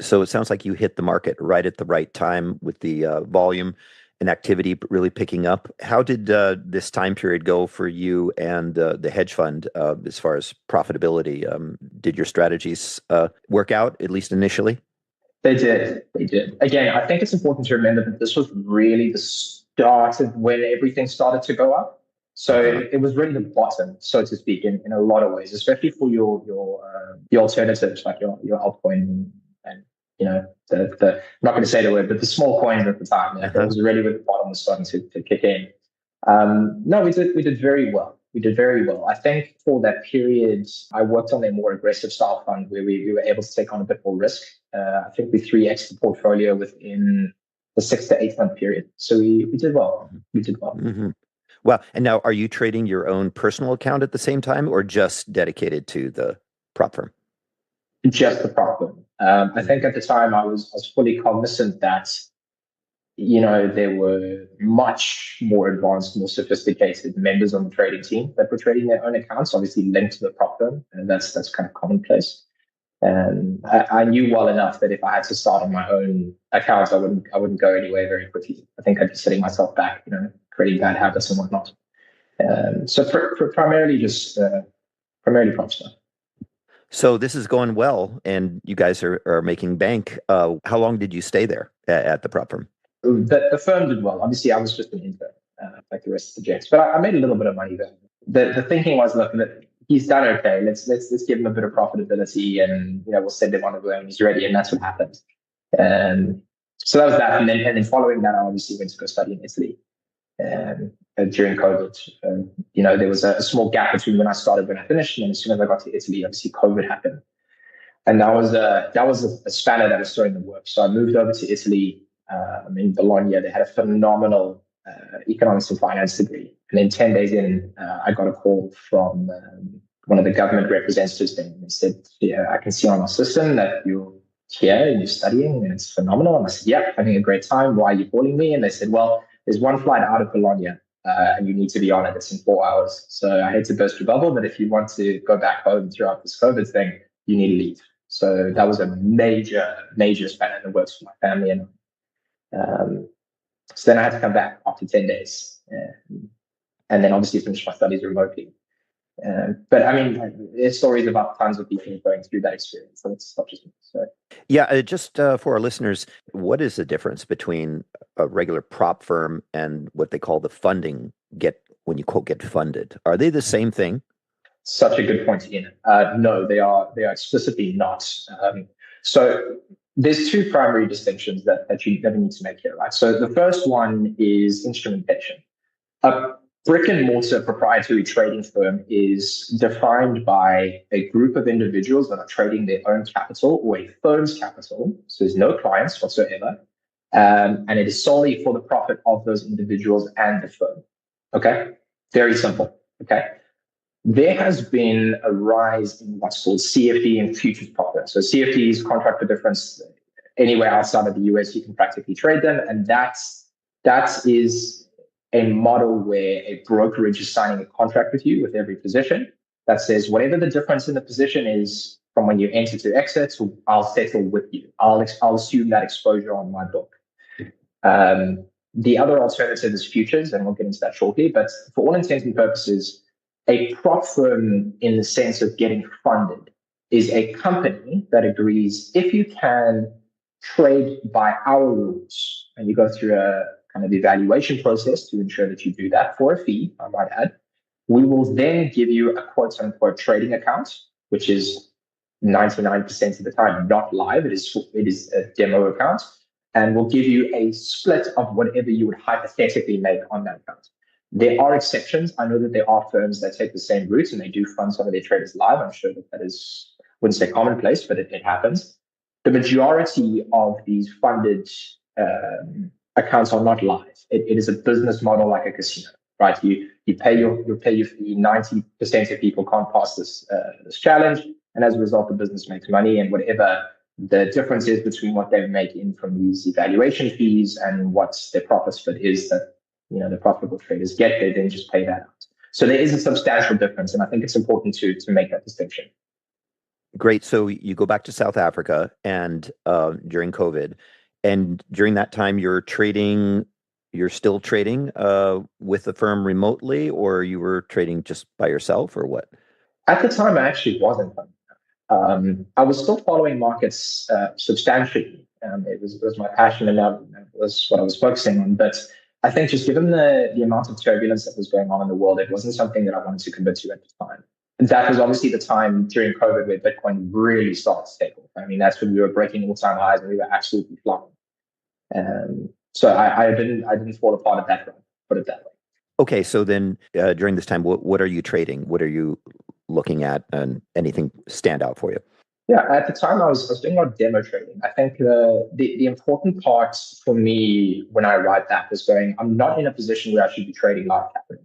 So it sounds like you hit the market right at the right time with the volume and activity really picking up. How did this time period go for you and the hedge fund as far as profitability? Did your strategies work out, at least initially? They did. Again, I think it's important to remember that this was really the start of when everything started to go up. So it was really the bottom, so to speak, in a lot of ways, especially for your alternatives like your altcoin and the I'm not going to say the word, but the small coins at the time. It was really where the bottom was starting to kick in. No, we did very well. We did very well. I think for that period, I worked on a more aggressive style fund where we were able to take on a bit more risk. I think we 3x'd the portfolio within the 6 to 8 month period. So we did well. We did well. Mm-hmm. Well, and now are you trading your own personal account at the same time or just dedicated to the prop firm? Just the prop firm. I think at the time I was fully cognizant that, there were much more advanced, more sophisticated members on the trading team that were trading their own accounts, obviously linked to the prop firm. And that's kind of commonplace. And I knew well enough that if I had to start on my own account, I wouldn't go anywhere very quickly. I think I'd be setting myself back, creating bad habits and whatnot. So primarily prop stuff. So this is going well, and you guys are making bank. How long did you stay there at the prop firm? The firm did well. Obviously, I was just an intern, like the rest of the gents, but I made a little bit of money there. The thinking was, look, he's done okay. Let's give him a bit of profitability, and we'll send him on when he's ready, and that's what happened. So that was that, and then following that, I obviously went to go study in Italy. During COVID, there was a small gap between when I started and when I finished, and then as soon as I got to Italy, obviously COVID happened, and that was a spanner that was thrown in the works. So I moved over to Italy. In Bologna, they had a phenomenal economics and finance degree, and then 10 days in, I got a call from one of the government representatives there, and they said, "Yeah, I can see on our system that you're here and you're studying, and it's phenomenal." And I said, "Yeah, having a great time. Why are you calling me?" And they said, "Well, there's one flight out of Bologna, and you need to be on it. It's in 4 hours. So I hate to burst your bubble, but if you want to go back home throughout this COVID thing, you need to leave." So that was a major spanner in the works for my family. And so then I had to come back after 10 days and then obviously finish my studies remotely. But I mean, there's stories about tons of people going through that experience. So it's not just me. So. Yeah, just for our listeners, what is the difference between a regular prop firm and what they call the funding when you quote get funded? Are they the same thing? Such a good point, Ian. No, they are explicitly not. So there's 2 primary distinctions that you need to make here, right? So the first one is instrumentation. A brick and mortar proprietary trading firm is defined by a group of individuals that are trading their own capital or a firm's capital. So there's no clients whatsoever. And it is solely for the profit of those individuals and the firm. Okay? Very simple. Okay? There has been a rise in what's called CFD and futures profit. So CFD is contract for difference. Anywhere outside of the US, you can practically trade them. And that is a model where a brokerage is signing a contract with you with every position that says whatever the difference in the position is from when you enter to exit, I'll settle with you. I'll assume that exposure on my book. The other alternative is futures, and we'll get into that shortly. But for all intents and purposes, a prop firm, in the sense of getting funded, is a company that agrees if you can trade by our rules, and you go through a kind of evaluation process to ensure that you do that for a fee, I might add, we will then give you a quote unquote trading account, which is 99% of the time not live. It is a demo account, and will give you a split of whatever you would hypothetically make on that account. There are exceptions. I know that there are firms that take the same route and they do fund some of their traders live. I'm sure that is, wouldn't say commonplace, but it happens. The majority of these funded accounts are not live. It is a business model like a casino, right? You pay your fee. 90% of people can't pass this challenge, and as a result, the business makes money. And whatever the difference is between what they make in from these evaluation fees and what their profit split is that the profitable traders get, they then just pay that out. So there is a substantial difference, and I think it's important to make that distinction. Great. So you go back to South Africa and during COVID, and during that time you're still trading with the firm remotely, or you were trading just by yourself, or what? At the time, I actually wasn't. I was still following markets substantially. It was my passion, and that was what I was focusing on. But I think just given the amount of turbulence that was going on in the world, it wasn't something that I wanted to commit to at the time. And that was obviously the time during COVID where Bitcoin really started to take off. I mean, that's when we were breaking all-time highs and we were absolutely flying. So I didn't fall apart at that point, put it that way. Okay, so then during this time, what are you trading? What are you looking at, and anything stand out for you? Yeah, at the time I was doing a lot of demo trading. I think the important part for me when I arrived back was I'm not in a position where I should be trading live capital.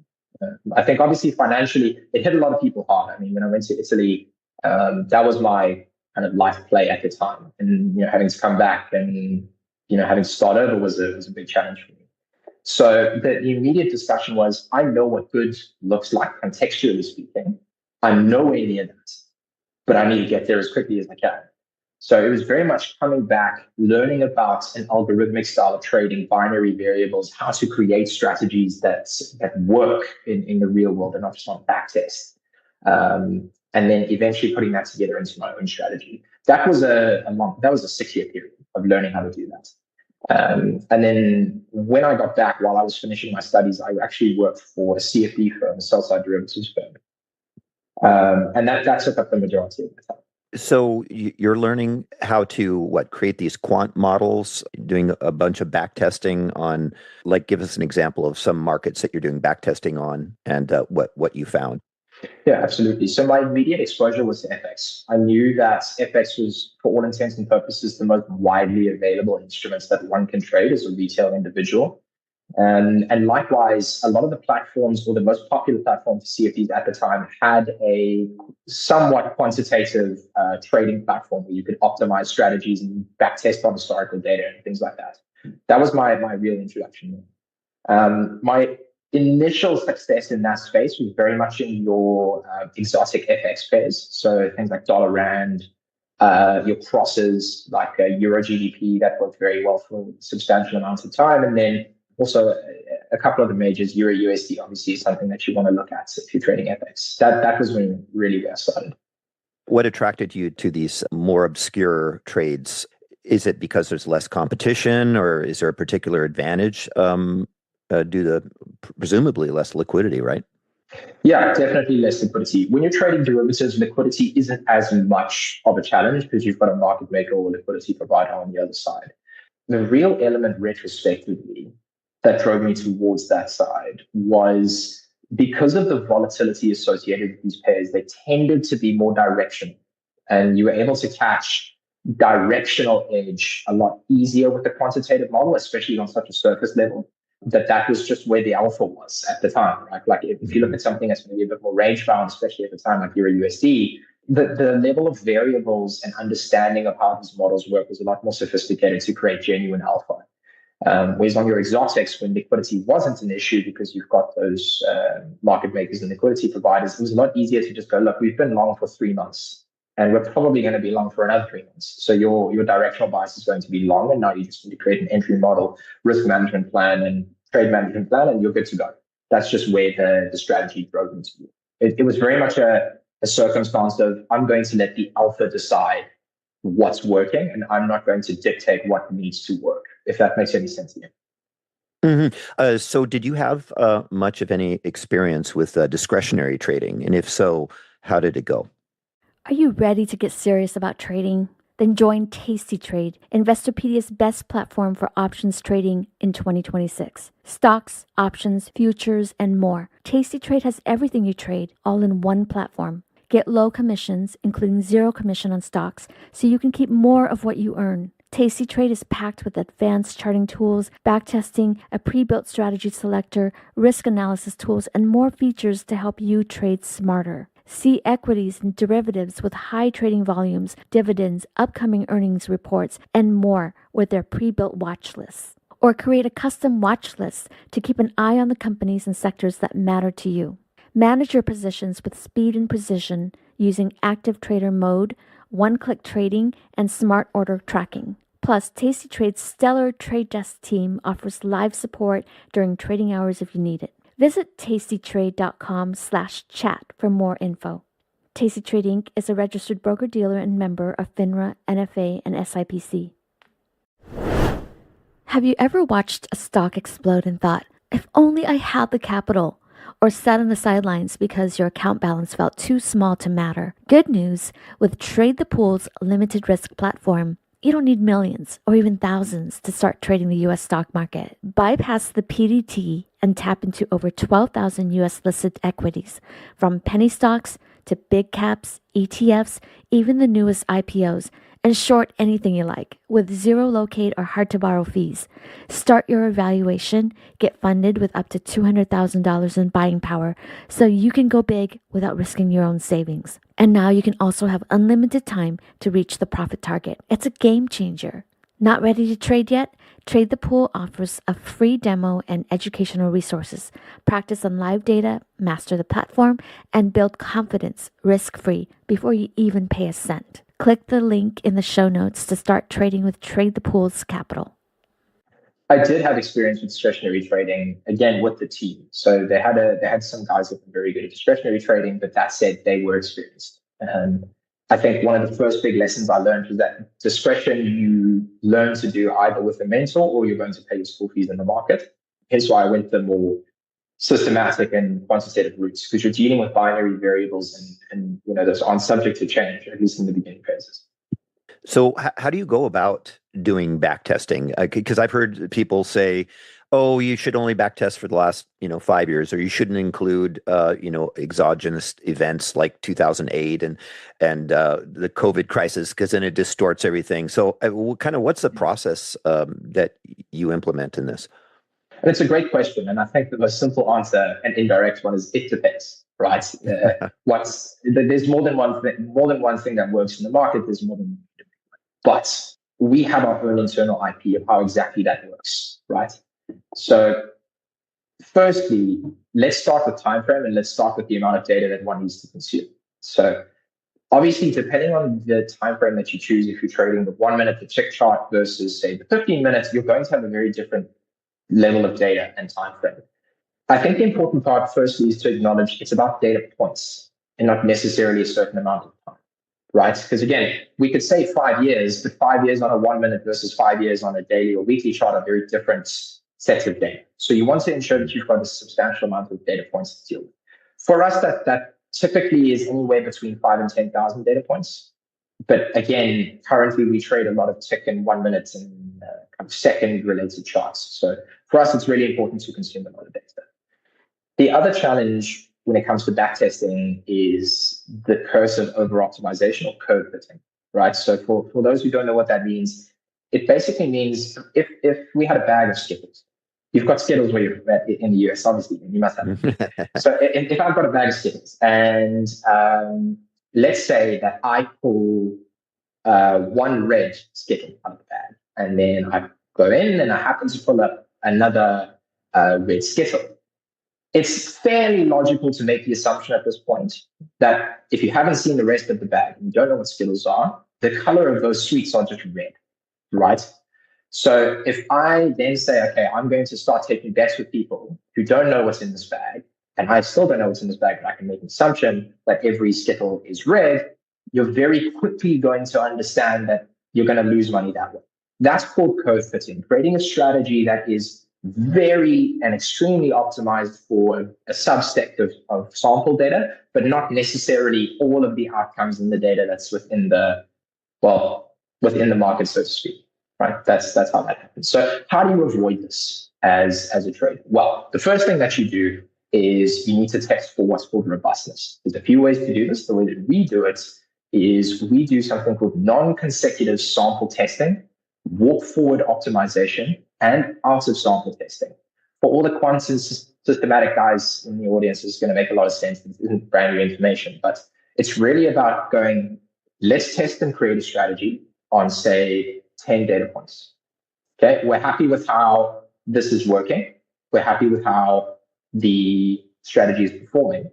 I think obviously financially it hit a lot of people hard. I mean, when I went to Italy, that was my kind of life play at the time, and having to come back and having to start over was a big challenge for me. So the immediate discussion was, I know what good looks like contextually speaking. I'm nowhere near that, but I need to get there as quickly as I can. So it was very much coming back, learning about an algorithmic style of trading, binary variables, how to create strategies that work in the real world and not just on backtest. And then eventually putting that together into my own strategy. That was a 6-year period of learning how to do that. And then when I got back, while I was finishing my studies, I actually worked for a CFD firm, a sell-side derivatives firm. And that took up the majority of my time. So you're learning how to create these quant models, doing a bunch of back testing on, give us an example of some markets that you're doing back testing on and what you found. Yeah, absolutely. So my immediate exposure was to FX. I knew that FX was, for all intents and purposes, the most widely available instruments that one can trade as a retail individual. And likewise, a lot of the platforms, or the most popular platform for CFDs at the time, had a somewhat quantitative trading platform where you could optimize strategies and backtest on historical data and things like that. That was my real introduction. My initial success in that space was very much in your exotic FX pairs. So things like dollar rand, your crosses like Euro GDP, that worked very well for substantial amounts of time. And then also a couple of the majors, Euro USD obviously is something that you want to look at if you're trading FX. That was when really where I started. What attracted you to these more obscure trades? Is it because there's less competition, or is there a particular advantage due to presumably less liquidity, right? Yeah, definitely less liquidity. When you're trading derivatives, liquidity isn't as much of a challenge because you've got a market maker or liquidity provider on the other side. The real element retrospectively that drove me towards that side was because of the volatility associated with these pairs, they tended to be more directional, and you were able to catch directional edge a lot easier with the quantitative model, especially on such a surface level. That was just where the alpha was at the time, right? Like if you look at something that's maybe a bit more range bound, especially at the time, like Euro USD, the level of variables and understanding of how these models work was a lot more sophisticated to create genuine alpha. Whereas on your exotics, when liquidity wasn't an issue because you've got those market makers and liquidity providers, it was a lot easier to just go, look, we've been long for 3 months and we're probably going to be long for another 3 months. So your directional bias is going to be long, and now you just need to create an entry model, risk management plan, and trade management plan, and you're good to go. That's just where the strategy drove into. It was very much a circumstance of, I'm going to let the alpha decide what's working, and I'm not going to dictate what needs to work, if that makes any sense to you. Mm-hmm. So did you have much of any experience with discretionary trading? And if so, how did it go? Are you ready to get serious about trading? Then join tastytrade, Investorpedia's best platform for options trading in 2026. Stocks, options, futures, and more. tastytrade has everything you trade, all in one platform. Get low commissions, including zero commission on stocks, so you can keep more of what you earn. tastytrade is packed with advanced charting tools, backtesting, a pre-built strategy selector, risk analysis tools, and more features to help you trade smarter. See equities and derivatives with high trading volumes, dividends, upcoming earnings reports, and more with their pre-built watch lists. Or create a custom watch list to keep an eye on the companies and sectors that matter to you. Manage your positions with speed and precision using active trader mode, one-click trading, and smart order tracking. Plus, tastytrade's stellar trade desk team offers live support during trading hours if you need it. Visit tastytrade.com/chat for more info. tastytrade Inc. is a registered broker-dealer and member of FINRA, NFA, and SIPC. Have you ever watched a stock explode and thought, if only I had the capital? Or sat on the sidelines because your account balance felt too small to matter? Good news, with Trade the Pool's limited risk platform, you don't need millions or even thousands to start trading the U.S. stock market. Bypass the PDT and tap into over 12,000 U.S. listed equities, from penny stocks to big caps, ETFs, even the newest IPOs, and short anything you like with zero locate or hard to borrow fees. Start your evaluation, get funded with up to $200,000 in buying power so you can go big without risking your own savings. And now you can also have unlimited time to reach the profit target. It's a game changer. Not ready to trade yet? Trade the Pool offers a free demo and educational resources. Practice on live data, master the platform, and build confidence risk-free before you even pay a cent. Click the link in the show notes to start trading with Trade the Pool's capital. I did have experience with discretionary trading, again, with the team. So they had some guys that were very good at discretionary trading, but that said, they were experienced. I think one of the first big lessons I learned was that discretion you learn to do either with a mentor or you're going to pay your school fees in the market. Hence why I went the more systematic and quantitative routes, because you're dealing with binary variables and those aren't subject to change, at least in the beginning phases. So how do you go about doing back testing? Because I've heard people say, oh, you should only back test for the last 5 years, or you shouldn't include exogenous events like 2008 and the COVID crisis, because then it distorts everything. So what's the process that you implement in this? And it's a great question, and I think the most simple answer and indirect one is it depends, right? There's more than one thing that works in the market. There's more than, but we have our own internal IP of how exactly that works, right? So, firstly, let's start with time frame and let's start with the amount of data that one needs to consume. So, obviously, depending on the time frame that you choose, if you're trading the 1 minute, the tick chart versus say the 15 minutes, you're going to have a very different level of data and time frame. I think the important part, firstly, is to acknowledge it's about data points and not necessarily a certain amount of time, right? Because again, we could say 5 years, but 5 years on a 1 minute versus 5 years on a daily or weekly chart are very different sets of data. So you want to ensure that you've got a substantial amount of data points to deal with. For us, that typically is anywhere between 5,000 and 10,000 data points. But again, currently we trade a lot of tick and 1 minute and second related charts. So for us, it's really important to consume a lot of data. The other challenge when it comes to backtesting is the curse of over-optimization or curve fitting, right? So for those who don't know what that means, it basically means if we had a bag of Skittles, you've got Skittles where you're at in the US, obviously, and you must have them. So if I've got a bag of Skittles and let's say that I pull one red Skittle out of the bag, and then I go in and I happen to pull up another red Skittle. It's fairly logical to make the assumption at this point that if you haven't seen the rest of the bag and you don't know what Skittles are, the color of those sweets are just red, right? So if I then say, okay, I'm going to start taking bets with people who don't know what's in this bag, and I still don't know what's in this bag, but I can make an assumption that every Skittle is red, you're very quickly going to understand that you're going to lose money that way. That's called curve fitting, creating a strategy that is very and extremely optimized for a subset of sample data, but not necessarily all of the outcomes in the data that's within the market, so to speak. Right? That's how that happens. So how do you avoid this as a trader? Well, the first thing that you do is you need to test for what's called robustness. There's a few ways to do this. The way that we do it is we do something called non-consecutive sample testing, walk forward optimization, and out of sample testing. For all the quant and systematic guys in the audience, it's going to make a lot of sense. This isn't brand new information, but it's really about going, let's test and create a strategy on, say, 10 data points. Okay, we're happy with how this is working. We're happy with how the strategy is performing.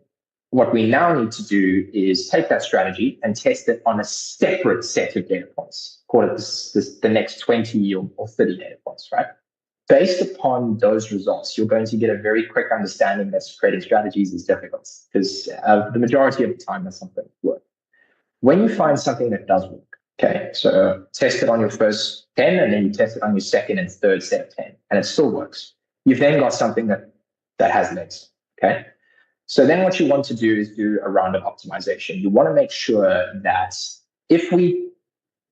What we now need to do is take that strategy and test it on a separate set of data points. Call it the next 20 or 30 data points, right? Based upon those results, you're going to get a very quick understanding that creating strategies is difficult, because the majority of the time that's something that works. When you find something that does work, okay, so test it on your first 10, and then you test it on your second and third set of 10, and it still works. You've then got something that has legs, okay? So then what you want to do is do a round of optimization. You want to make sure that if we,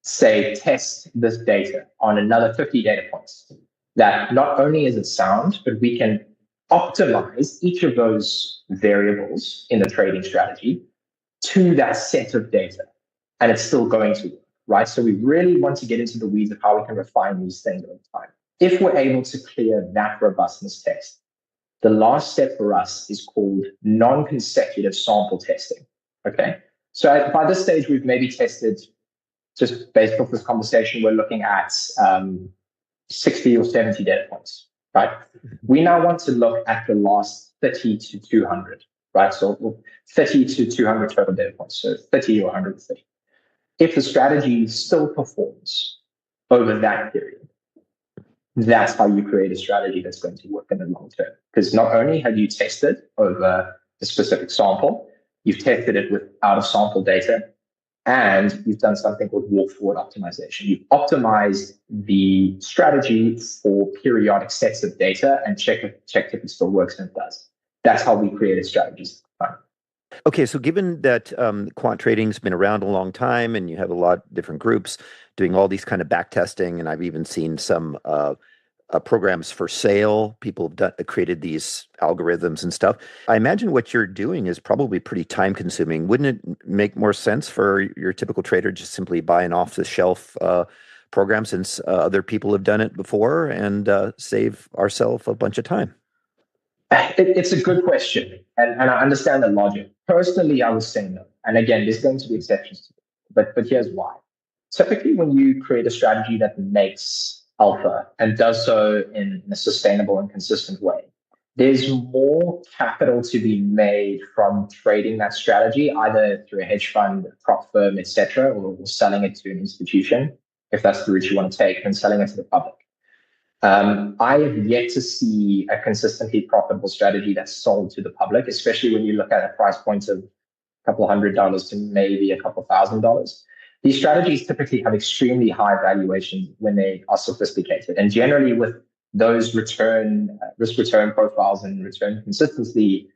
say, test this data on another 50 data points, that not only is it sound, but we can optimize each of those variables in the trading strategy to that set of data, and it's still going to work, right? So we really want to get into the weeds of how we can refine these things over time. If we're able to clear that robustness test, the last step for us is called non-consecutive sample testing, okay? So by this stage, we've maybe tested, just based off this conversation, we're looking at 60 or 70 data points, right? We now want to look at the last 30 to 200, right? So 30 to 200 total data points, so 30 or 130. If the strategy still performs over that period, that's how you create a strategy that's going to work in the long term. Because not only have you tested over a specific sample, you've tested it with out of sample data, and you've done something called walk forward optimization. You've optimized the strategy for periodic sets of data and checked if it still works, and it does. That's how we created strategies. Okay, so given that quant trading's been around a long time, and you have a lot of different groups doing all these kind of back testing, and I've even seen some programs for sale. People have created these algorithms and stuff. I imagine what you're doing is probably pretty time consuming. Wouldn't it make more sense for your typical trader just simply buy an off the shelf program, since other people have done it before, and save ourselves a bunch of time? It's a good question, and I understand the logic. Personally, I would say no. And again, there's going to be exceptions to it, but here's why. Typically, when you create a strategy that makes alpha and does so in a sustainable and consistent way, there's more capital to be made from trading that strategy, either through a hedge fund, a prop firm, etc., or selling it to an institution, if that's the route you want to take, and selling it to the public. I have yet to see a consistently profitable strategy that's sold to the public, especially when you look at a price point of a couple $100 to maybe a couple $1,000. These strategies typically have extremely high valuations when they are sophisticated. And generally with those risk return profiles and return consistency,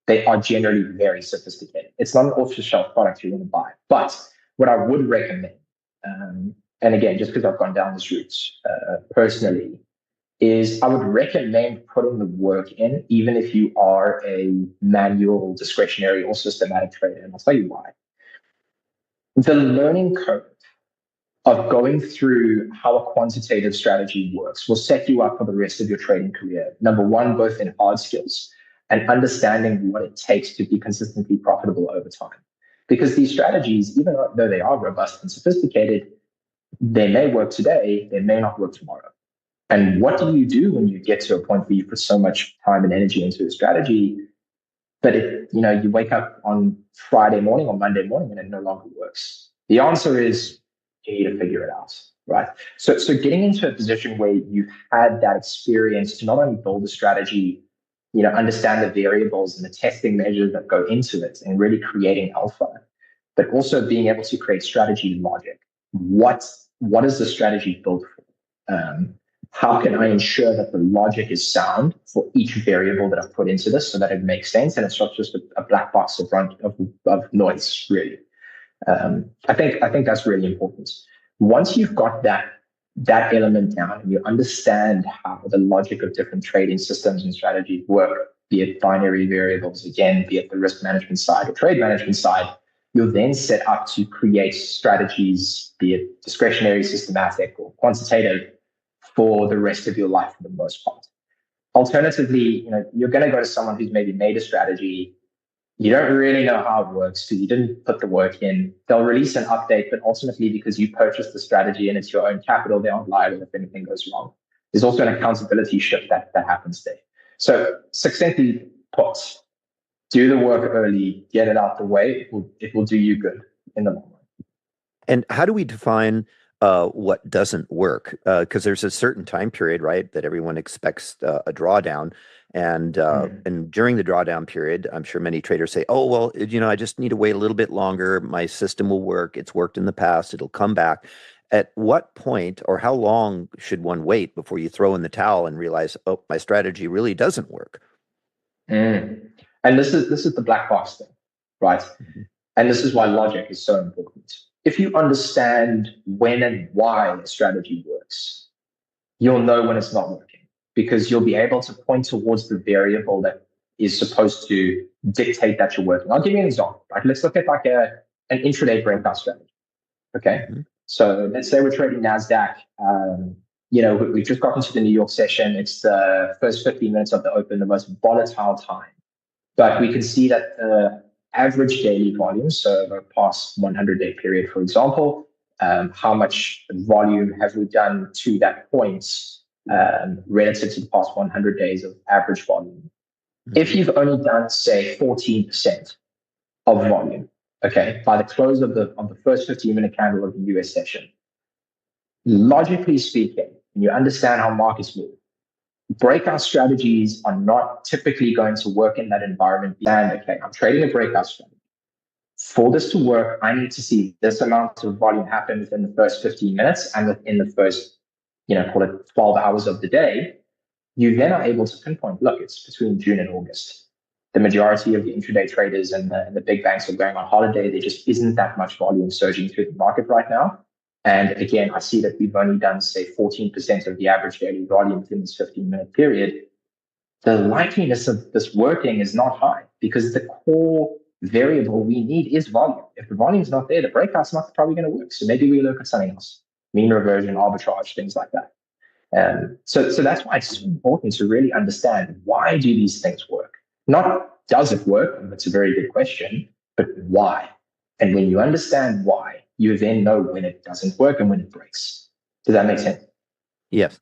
they are generally very sophisticated. It's not an off-the-shelf product you want to buy. But what I would recommend, and again, just because I've gone down this route personally, is I would recommend putting the work in, even if you are a manual, discretionary, or systematic trader. And I'll tell you why. The learning curve of going through how a quantitative strategy works will set you up for the rest of your trading career. Number one, both in hard skills and understanding what it takes to be consistently profitable over time. Because these strategies, even though they are robust and sophisticated, they may work today, they may not work tomorrow. And what do you do when you get to a point where you put so much time and energy into a strategy, but you wake up on Friday morning or Monday morning and it no longer works? The answer is you need to figure it out, right? So getting into a position where you've had that experience to not only build a strategy, understand the variables and the testing measures that go into it and really creating alpha, but also being able to create strategy logic. What is the strategy built for? how can I ensure that the logic is sound for each variable that I've put into this so that it makes sense and it's not just a black box of noise, really. I think that's really important. Once you've got that element down and you understand how the logic of different trading systems and strategies work, be it binary variables, again, be it the risk management side or trade management side, you're then set up to create strategies, be it discretionary, systematic, or quantitative, for the rest of your life for the most part. Alternatively, you're going to go to someone who's maybe made a strategy. You don't really know how it works because you didn't put the work in. They'll release an update, but ultimately, because you purchased the strategy and it's your own capital, they aren't liable if anything goes wrong. There's also an accountability shift that happens there. So succinctly put, do the work early, get it out the way. It will do you good in the long run. And how do we define what doesn't work? Because there's a certain time period, right, that everyone expects a drawdown. And during the drawdown period, I'm sure many traders say, oh, well, I just need to wait a little bit longer. My system will work. It's worked in the past. It'll come back. At what point or how long should one wait before you throw in the towel and realize, oh, my strategy really doesn't work? And this is the black box thing, right? Mm-hmm. And this is why logic is so important. If you understand when and why a strategy works, you'll know when it's not working because you'll be able to point towards the variable that is supposed to dictate that you're working. I'll give you an example. Right? Let's look at like an intraday breakout strategy. Okay. Mm-hmm. So let's say we're trading NASDAQ. We've just gotten to the New York session. It's the first 15 minutes of the open, the most volatile time. But we can see that the average daily volume, so over a past 100-day period, for example, how much volume have we done to that point relative to the past 100 days of average volume? Mm-hmm. If you've only done, say, 14% of volume, okay, by the close of the first 15-minute candle of the US session, logically speaking, when you understand how markets move, breakout strategies are not typically going to work in that environment. And okay, I'm trading a breakout strategy. For this to work, I need to see this amount of volume happen within the first 15 minutes and within the first, call it 12 hours of the day. You then are able to pinpoint, look, it's between June and August. The majority of the intraday traders and the big banks are going on holiday. There just isn't that much volume surging through the market right now. And again, I see that we've only done, say, 14% of the average daily volume within this 15-minute period. The likeliness of this working is not high because the core variable we need is volume. If the volume is not there, the breakout's not probably going to work. So maybe we look at something else, mean reversion, arbitrage, things like that. So that's why it's so important to really understand, why do these things work? Not does it work? That's a very good question, but why? And when you understand why, you then know when it doesn't work and when it breaks. Does that make sense? Yes.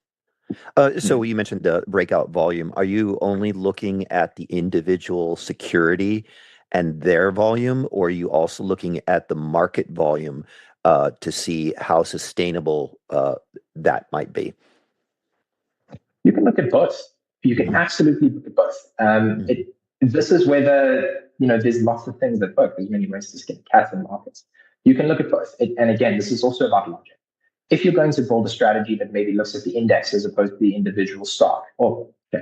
So you mentioned breakout volume. Are you only looking at the individual security and their volume, or are you also looking at the market volume to see how sustainable that might be? You can look at both. You can absolutely look at both. This is where there's lots of things that work. There's many ways to skin cats in markets. You can look at both. And again, this is also about logic. If you're going to build a strategy that maybe looks at the index as opposed to the individual stock,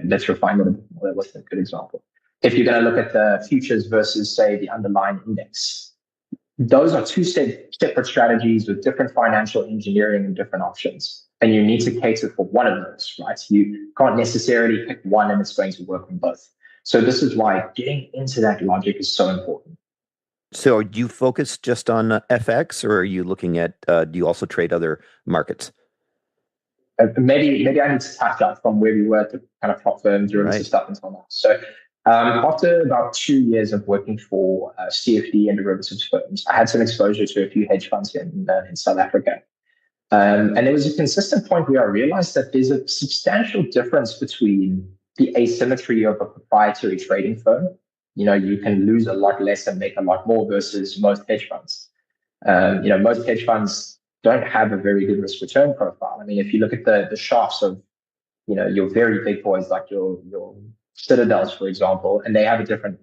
let's refine it a bit more. That was a good example. If you're going to look at the futures versus, say, the underlying index, those are two separate strategies with different financial engineering and different options. And you need to cater for one of those, right? You can't necessarily pick one and it's going to work on both. So this is why getting into that logic is so important. So do you focus just on FX, or are you looking at, do you also trade other markets? Maybe I need to touch up from where we were to kind of prop firms or right. Stuff until now. So after about 2 years of working for CFD and derivatives firms, I had some exposure to a few hedge funds in South Africa. And there was a consistent point where I realized that there's a substantial difference between the asymmetry of a proprietary trading firm. You can lose a lot less and make a lot more versus most hedge funds. Most hedge funds don't have a very good risk return profile. I mean, if you look at the sharps of, your very big boys like your Citadels, for example, and they have a different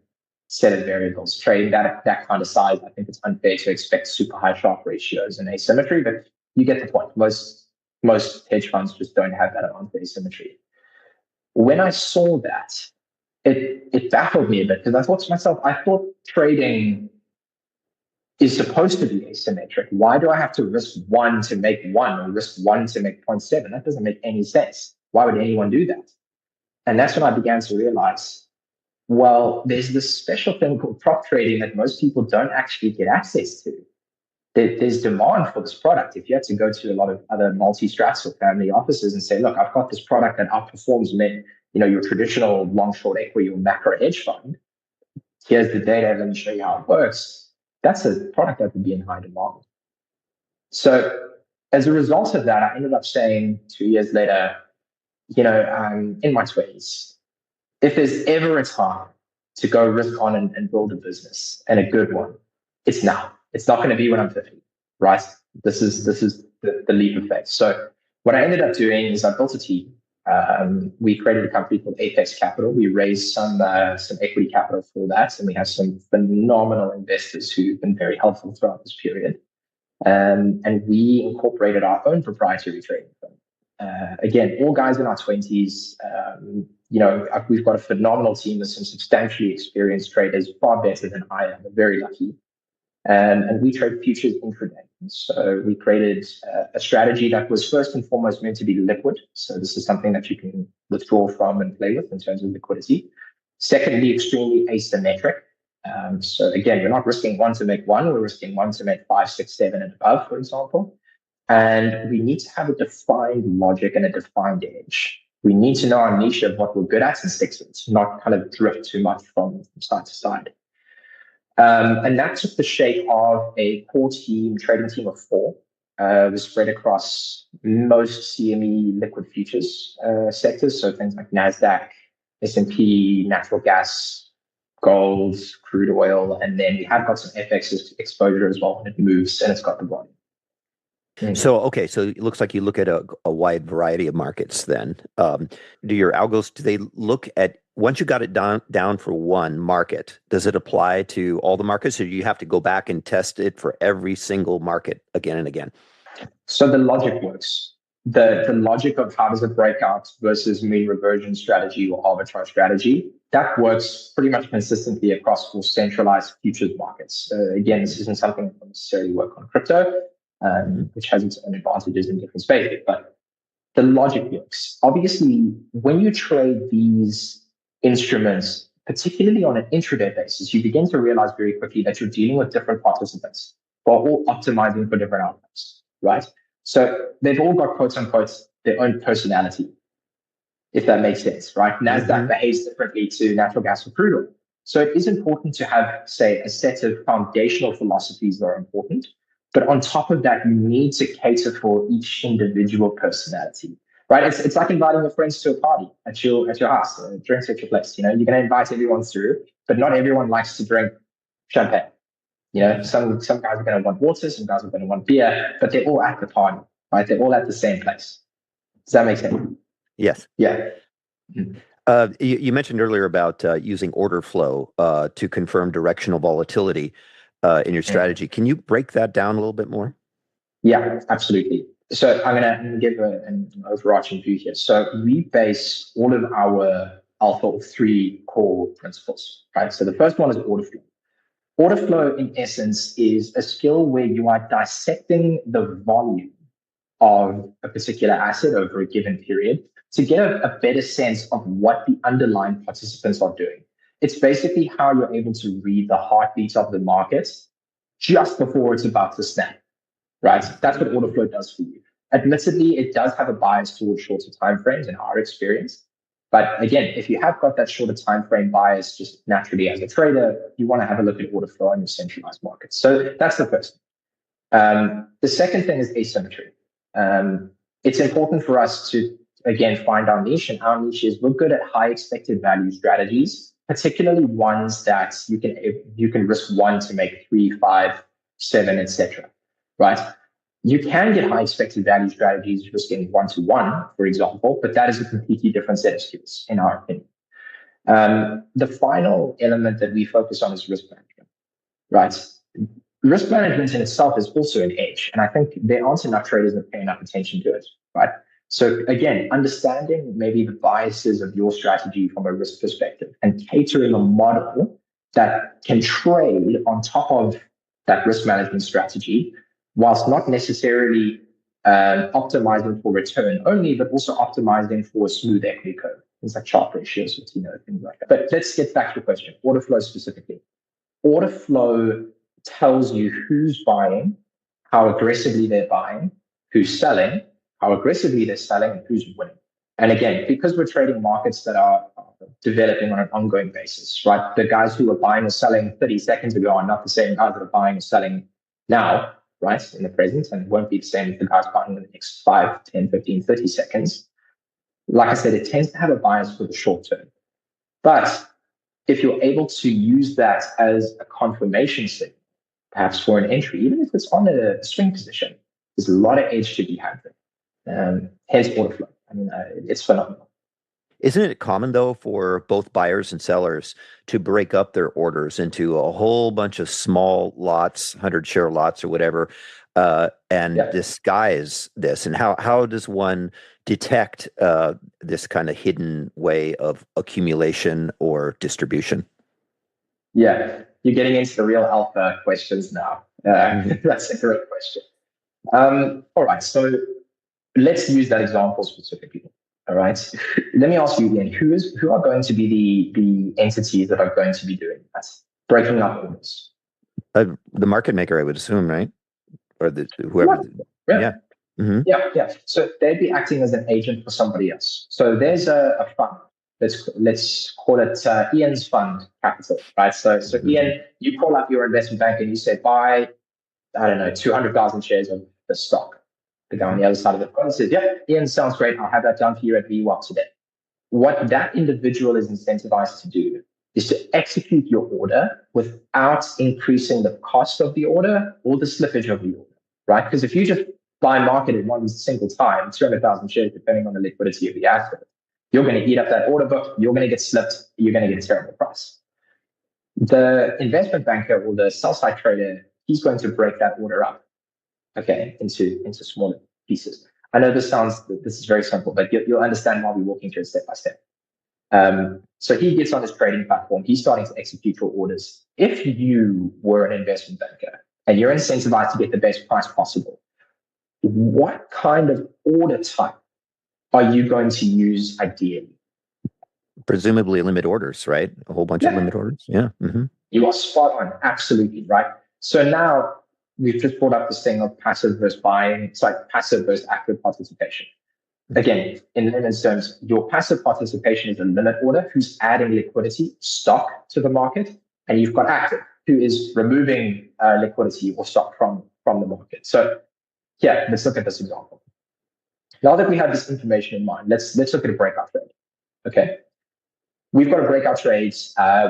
set of variables. Trading that kind of size, I think it's unfair to expect super high sharp ratios and asymmetry, but you get the point. Most Most hedge funds just don't have that amount of asymmetry. When I saw that, it baffled me a bit, because I thought to myself, I thought trading is supposed to be asymmetric. Why do I have to risk 1 to make 1 or risk 1 to make 0.7? That doesn't make any sense. Why would anyone do that? And that's when I began to realize, well, there's this special thing called prop trading that most people don't actually get access to. There's demand for this product. If you had to go to a lot of other multi-strats or family offices and say, look, I've got this product that outperforms your traditional long-short equity or macro hedge fund. Here's the data. Let me show you how it works. That's a product that would be in high demand. So as a result of that, I ended up saying 2 years later, I'm in my 20s. If there's ever a time to go risk on and build a business, and a good one, it's now. It's not going to be when I'm 50, right? This is the leap of faith. So what I ended up doing is I built a team. We created a company called Apex Capital. We raised some equity capital for that, and we have some phenomenal investors who've been very helpful throughout this period. And we incorporated our own proprietary trading firm. Again, all guys in our 20s. We've got a phenomenal team with some substantially experienced traders, far better than I am. I'm very lucky. And we trade futures intraday. So we created a strategy that was first and foremost meant to be liquid. So this is something that you can withdraw from and play with in terms of liquidity. Secondly, extremely asymmetric. So again, we're not risking 1 to make 1. We're risking 1 to make 5, 6, 7, and above, for example. And we need to have a defined logic and a defined edge. We need to know our niche of what we're good at and stick to it, not kind of drift too much from side to side. And that took the shape of a core trading team of 4. It was spread across most CME liquid futures sectors, so things like NASDAQ, S&P, natural gas, gold, crude oil, and then we have got some FX exposure as well when it moves and it's got the volume. So it looks like you look at a wide variety of markets then. Do your algos, do they look at, once you got it down for one market, does it apply to all the markets, or do you have to go back and test it for every single market again and again? So the logic works. The logic of how does it break out versus mean reversion strategy or arbitrage strategy, that works pretty much consistently across all centralized futures markets. Again, this isn't something that will necessarily work on crypto, which has its own advantages in different spaces, but the logic works. Obviously, when you trade these instruments, particularly on an intraday basis, you begin to realize very quickly that you're dealing with different participants who are all optimizing for different outcomes, right? So they've all got, quote unquote, their own personality, if that makes sense, right? NASDAQ behaves differently to natural gas or crude oil. So it is important to have, say, a set of foundational philosophies that are important. But on top of that, you need to cater for each individual personality, right? It's like inviting your friends to a party at your house, drinks at your place. You're going to invite everyone through, but not everyone likes to drink champagne. Some guys are going to want water, some guys are going to want beer, but they're all at the party, right? They're all at the same place. Does that make sense? Yes. Yeah. You mentioned earlier about using order flow to confirm directional volatility in your strategy. Can you break that down a little bit more? Yeah, absolutely. So I'm going to give an overarching view here. So we base all of our alpha on 3 core principles, right? So the first one is order flow. Order flow, in essence, is a skill where you are dissecting the volume of a particular asset over a given period to get a better sense of what the underlying participants are doing. It's basically how you're able to read the heartbeat of the market just before it's about to snap, right? That's what order flow does for you. Admittedly, it does have a bias towards shorter timeframes in our experience. But again, if you have got that shorter time frame bias, just naturally as a trader, you want to have a look at order flow on your centralized markets. So that's the first thing. The second thing is asymmetry. It's important for us to, again, find our niche. And our niche is we're good at high expected value strategies, particularly ones that you can risk 1 to make 3, 5, 7, etc. Right? You can get high expected value strategies risking 1 to 1, for example, but that is a completely different set of skills, in our opinion. The final element that we focus on is risk management, right? risk management in itself is also an edge. And I think there aren't enough traders that pay enough attention to it, right? So again, understanding maybe the biases of your strategy from a risk perspective and catering a model that can trade on top of that risk management strategy, whilst not necessarily optimizing for return only, but also optimizing for a smooth equity curve, things like Sharpe ratios, things like that. But let's get back to the question, order flow specifically. Order flow tells you who's buying, how aggressively they're buying, who's selling, how aggressively they're selling, and who's winning. And again, because we're trading markets that are developing on an ongoing basis, right? The guys who were buying or selling 30 seconds ago are not the same guys that are buying or selling now, right, in the present, and won't be the same as the guys buying in the next 5, 10, 15, 30 seconds. Like I said, it tends to have a bias for the short term. But if you're able to use that as a confirmation signal, perhaps for an entry, even if it's on a swing position, there's a lot of edge to be had there. Hence order flow. I mean, it's phenomenal. Isn't it common, though, for both buyers and sellers to break up their orders into a whole bunch of small lots, 100-share lots or whatever, and disguise this? And how does one detect this kind of hidden way of accumulation or distribution? Yeah, you're getting into the real alpha questions now. That's a great question. All right, so let's use that example specifically. All right. Let me ask you again, who are going to be the entities that are going to be doing that? Breaking up orders. The market maker, I would assume, right? Or whoever. Yeah. Mm-hmm. Yeah. So they'd be acting as an agent for somebody else. So there's a fund. Let's call it Ian's fund capital, right? So Ian, you call up your investment bank and you say, buy, I don't know, 200,000 shares of the stock. The guy on the other side of the phone says, yeah, Ian, sounds great. I'll have that done for you at VWAP today. What that individual is incentivized to do is to execute your order without increasing the cost of the order or the slippage of the order, right? Because if you just buy market at one single time, 200,000 shares, depending on the liquidity of the asset, you're going to eat up that order book. You're going to get slipped. You're going to get a terrible price. The investment banker or the sell-side trader, he's going to break that order up, okay, into smaller pieces. I know this is very simple, but you'll understand why we're walking through it step by step. So he gets on his trading platform. He's starting to execute your orders. If you were an investment banker and you're incentivized to get the best price possible, what kind of order type are you going to use ideally? Presumably limit orders, right? A whole bunch of limit orders. Yeah. Mm-hmm. You are spot on. Absolutely, right? So now we've just brought up this thing of passive versus buying. It's like passive versus active participation. Again, in layman's terms, your passive participation is a limit order who's adding liquidity, stock to the market, and you've got active who is removing liquidity or stock from the market. So yeah, let's look at this example. Now that we have this information in mind, let's look at a breakout trade. Okay. We've got a breakout trade.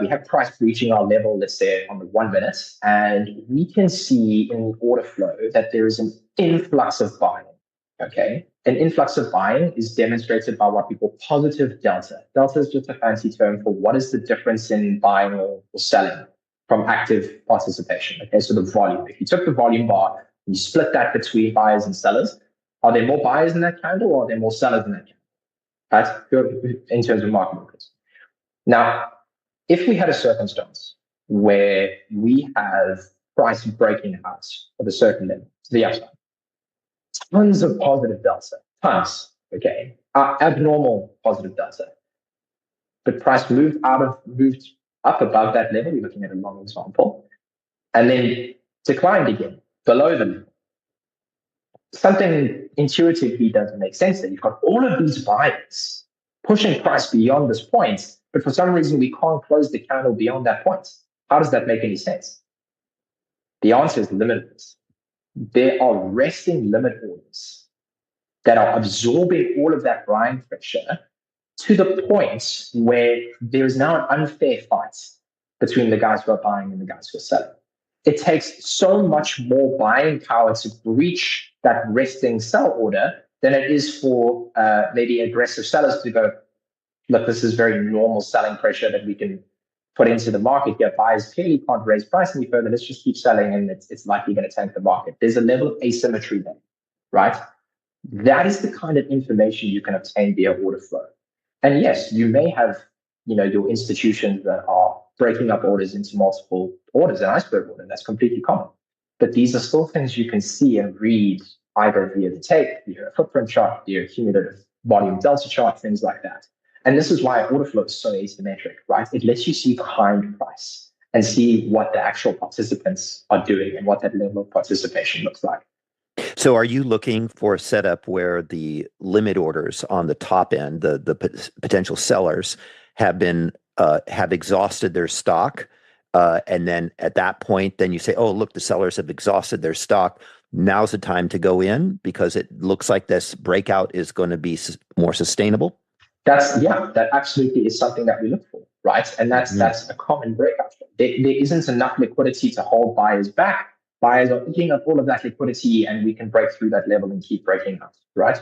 We have price reaching our level, let's say on the 1 minute, and we can see in the order flow that there is an influx of buying. Okay. An influx of buying is demonstrated by what we call positive delta. Delta is just a fancy term for what is the difference in buying or selling from active participation. Okay. So the volume, if you took the volume bar, and you split that between buyers and sellers, are there more buyers in that candle or are there more sellers in that candle? Right? In terms of market makers. Now, if we had a circumstance where we have price breaking out of a certain level to the upside, tons of positive delta, tons, okay, abnormal positive delta, but price moved up above that level, we're looking at a long example, and then declined again below the level. Something intuitively doesn't make sense there. You've got all of these buyers pushing price beyond this point, but for some reason we can't close the candle beyond that point. How does that make any sense? The answer is limit orders. There are resting limit orders that are absorbing all of that buying pressure to the point where there is now an unfair fight between the guys who are buying and the guys who are selling. It takes so much more buying power to breach that resting sell order than it is for maybe aggressive sellers to go, look, this is very normal selling pressure that we can put into the market here, buyers clearly can't raise price any further. Let's just keep selling, and it's likely going to tank the market. There's a level of asymmetry there, right? That is the kind of information you can obtain via order flow. And yes, you may have, your institutions that are breaking up orders into multiple orders, an iceberg order. That's completely common. But these are still things you can see and read either via the tape, via a footprint chart, via a cumulative volume delta chart, things like that. And this is why order flow is so asymmetric, right? It lets you see behind price and see what the actual participants are doing and what that level of participation looks like. So are you looking for a setup where the limit orders on the top end, the potential sellers have exhausted their stock, and then at that point, then you say, oh, look, the sellers have exhausted their stock. Now's the time to go in because it looks like this breakout is going to be more sustainable? That absolutely is something that we look for, right? And that's a common breakout. There isn't enough liquidity to hold buyers back. Buyers are eating up all of that liquidity, and we can break through that level and keep breaking out, right?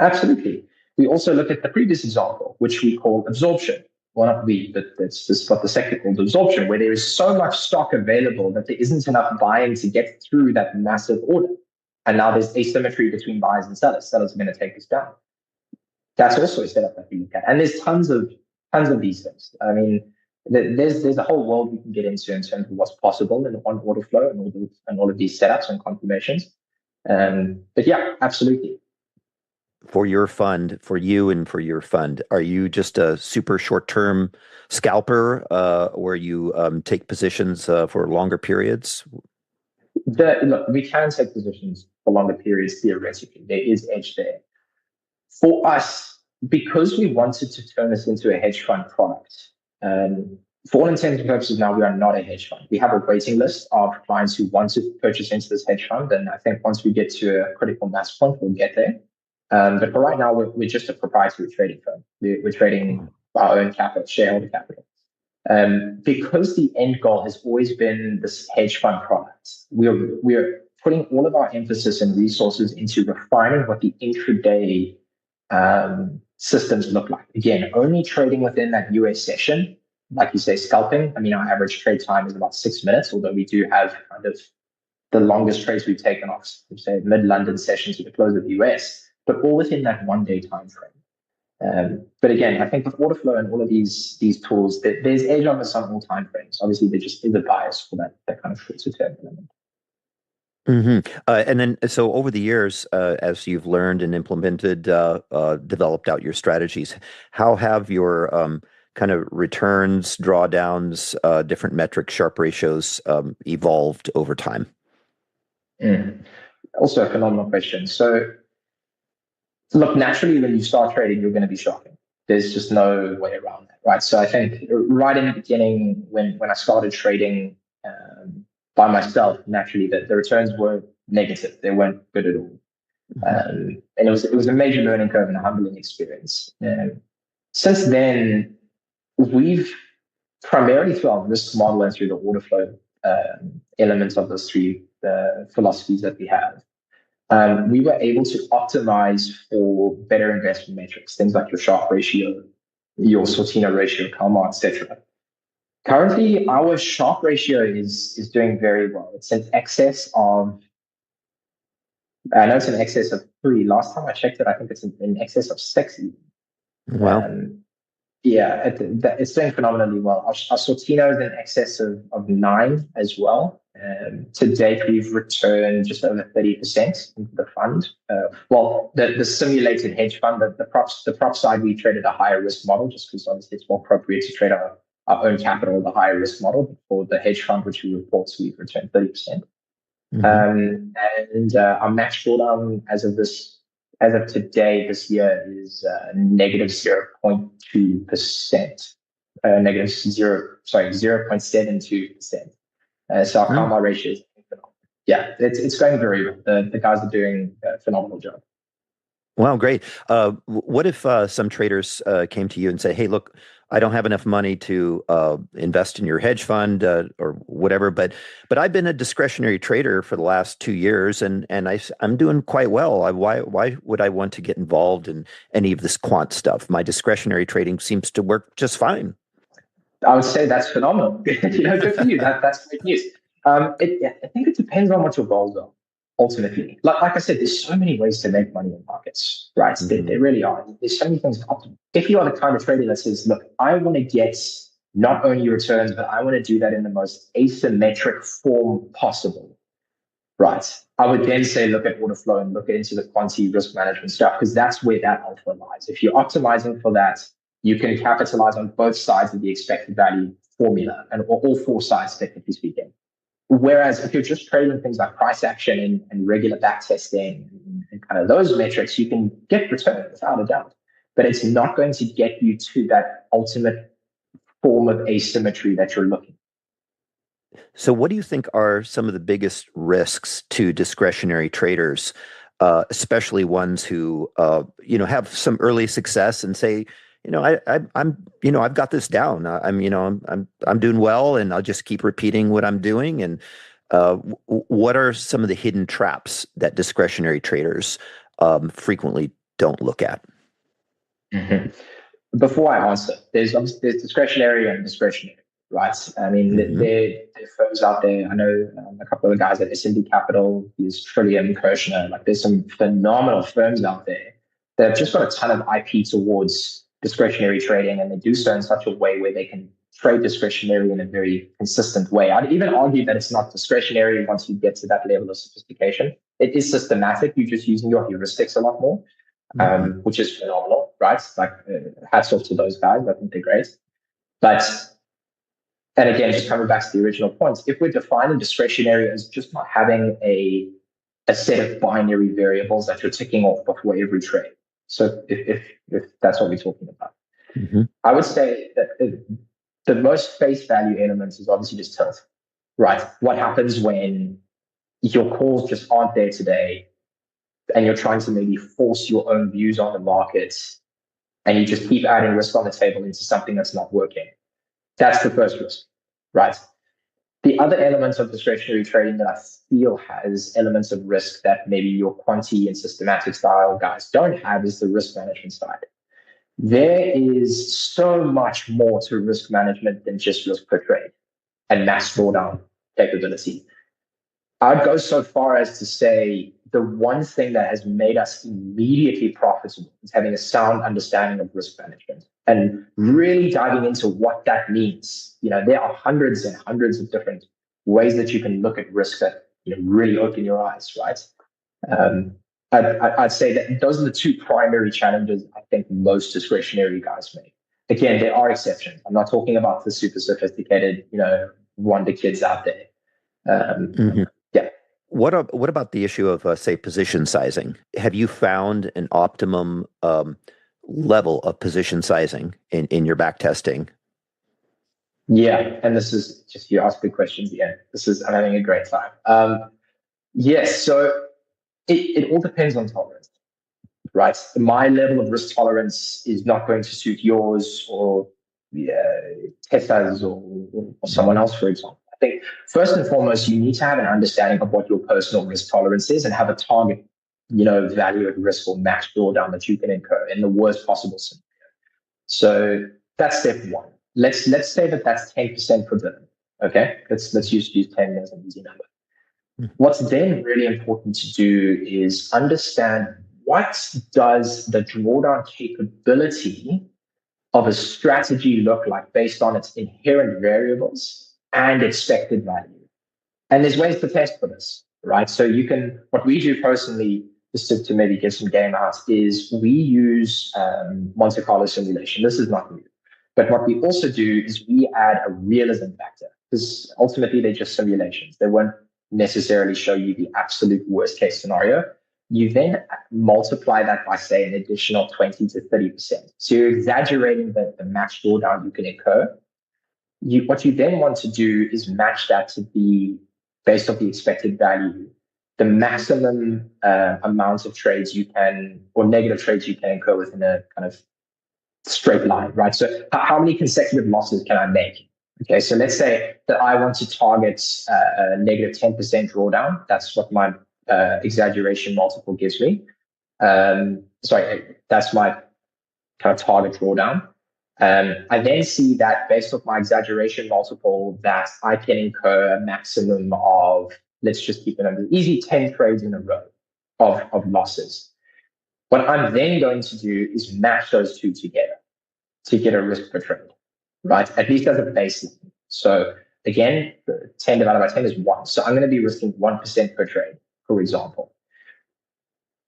Absolutely. We also look at the previous example, which we call absorption. Well, not we, but it's what the sector called absorption, where there is so much stock available that there isn't enough buying to get through that massive order. And now there's asymmetry between buyers and sellers. Sellers are going to take this down. That's also a setup that we look at. And there's tons of these things. I mean, there's a whole world we can get into in terms of what's possible on order flow and all of these setups and confirmations. But yeah, absolutely. For your fund, for you and for your fund, are you just a super short-term scalper where you take positions for longer periods? Look, we can take positions for longer periods theoretically. There is edge there. For us, because we wanted to turn this into a hedge fund product, for all intents and purposes now, we are not a hedge fund. We have a waiting list of clients who want to purchase into this hedge fund. And I think once we get to a critical mass point, we'll get there. But for right now, we're just a proprietary trading firm. We're trading our own capital, shareholder capital. Because the end goal has always been this hedge fund product, we're putting all of our emphasis and resources into refining what the intraday systems look like. Again, only trading within that US session, like you say, scalping. I mean, our average trade time is about 6 minutes, although we do have kind of the longest trades we've taken off, say, mid-London sessions at the close of the US, but all within that 1 day time frame. But again, I think with order flow and all of these tools, there's edge on this on all time frames. Obviously, there just is a bias for that kind of shorter term element. Mm-hmm. And then, so over the years, as you've learned and implemented, developed out your strategies, how have your kind of returns, drawdowns, different metrics, Sharpe ratios evolved over time? Also a phenomenal question. So, look, naturally, when you start trading, you're going to be shocking. There's just no way around that, right? So I think right in the beginning, when I started trading by myself, naturally, the returns were negative. They weren't good at all. And it was a major learning curve and a humbling experience. Since then, we've primarily through our risk model and through the order flow elements of those three philosophies that we have, we were able to optimize for better investment metrics, things like your Sharpe ratio, your Sortino ratio, Kalmar, etc. Currently, our Sharpe ratio is doing very well. It's in excess of, I know it's in excess of 3. Last time I checked it, I think it's in excess of 6 even. Wow. Yeah, it's doing phenomenally well. Our Sortino is in excess of 9 as well. To date, we've returned just over 30% into the fund. Well, the simulated hedge fund, the prop side, we traded a higher risk model just because obviously it's more appropriate to trade our own capital, the higher risk model. But for the hedge fund, which we report, so we've returned 30%. And our max drawdown as of today this year is negative 0.2%, negative 0.72%. So our Kalmar ratio is phenomenal. Yeah, it's going very well. The guys are doing a phenomenal job. Wow, great. What if some traders came to you and say, hey, look, I don't have enough money to invest in your hedge fund or whatever, but I've been a discretionary trader for the last 2 years and I'm doing quite well. Why would I want to get involved in any of this quant stuff? My discretionary trading seems to work just fine. I would say that's phenomenal. Good for you. That's great news. I think it depends on what your goals are. Ultimately, like I said, there's so many ways to make money in markets, right? There really are. There's so many things to optimize. If you are the kind of trader that says, look, I want to get not only returns, but I want to do that in the most asymmetric form possible, right? I would then say, look at order flow and look into the quantity risk management stuff, because that's where that alpha lies. If you're optimizing for that, you can capitalize on both sides of the expected value formula, and all four sides, technically speaking. Whereas if you're just trading things like price action and regular back testing and kind of those metrics, you can get return without a doubt. But it's not going to get you to that ultimate form of asymmetry that you're looking. So what do you think are some of the biggest risks to discretionary traders, especially ones who have some early success and say, I've got this down. I'm doing well, and I'll just keep repeating what I'm doing. And what are some of the hidden traps that discretionary traders frequently don't look at? Mm-hmm. Before I answer, there's discretionary and discretionary, right? I mean, there are firms out there. I know a couple of the guys at S&P Capital, there's Trillium, Kirshner. Like, there's some phenomenal firms out there that have just got a ton of IP towards discretionary trading, and they do so in such a way where they can trade discretionary in a very consistent way. I'd even argue that it's not discretionary once you get to that level of sophistication. It is systematic. You're just using your heuristics a lot more, which is phenomenal, right? Like, hats off to those guys. I think they're great. And again, just coming back to the original points, if we're defining discretionary as just not having a set of binary variables that you're ticking off before every trade. So if that's what we're talking about, I would say that the most face value elements is obviously just tilt, right? What happens when your calls just aren't there today, and you're trying to maybe force your own views on the market, and you just keep adding risk on the table into something that's not working? That's the first risk, right? The other elements of discretionary trading that I feel has elements of risk that maybe your quantity and systematic style guys don't have is the risk management side. There is so much more to risk management than just risk per trade and mass drawdown capability. I'd go so far as to say the one thing that has made us immediately profitable is having a sound understanding of risk management and really diving into what that means. There are hundreds and hundreds of different ways that you can look at risk that really open your eyes, right? I'd say that those are the two primary challenges I think most discretionary guys make. Again, there are exceptions. I'm not talking about the super sophisticated, wonder kids out there. Yeah. What about the issue of, say, position sizing? Have you found an optimum level of position sizing in your back testing? Yeah, and this is just, you ask good questions again. I'm having a great time. Yes, so it all depends on tolerance, right? My level of risk tolerance is not going to suit yours or Tesla's or someone else, for example. I think first and foremost, you need to have an understanding of what your personal risk tolerance is and have a target, value at risk or max drawdown that you can incur in the worst possible scenario. So that's step one. Let's say that's 10% per billion. Okay, let's use 10 as an easy number. What's then really important to do is understand what does the drawdown capability of a strategy look like based on its inherent variables and expected value. And there's ways to test for this, right? So what we do personally, just to maybe get some game out, is we use Monte Carlo simulation. This is not new. But what we also do is we add a realism factor, because ultimately they're just simulations. They won't necessarily show you the absolute worst case scenario. You then multiply that by, say, an additional 20 to 30%. So you're exaggerating the max drawdown you can incur. What you then want to do is match that to be, based off the expected value, the maximum amount of trades you can, or negative trades you can incur within a kind of straight line, right? So how many consecutive losses can I make? Okay, so let's say that I want to target a negative 10% drawdown. That's what my exaggeration multiple gives me. That's my kind of target drawdown. I then see that based off my exaggeration multiple, that I can incur a maximum of, let's just keep it under easy, 10 trades in a row of losses. What I'm then going to do is match those two together to get a risk per trade, right? At least as a baseline. So again, 10 divided by 10 is 1. So I'm going to be risking 1% per trade, for example.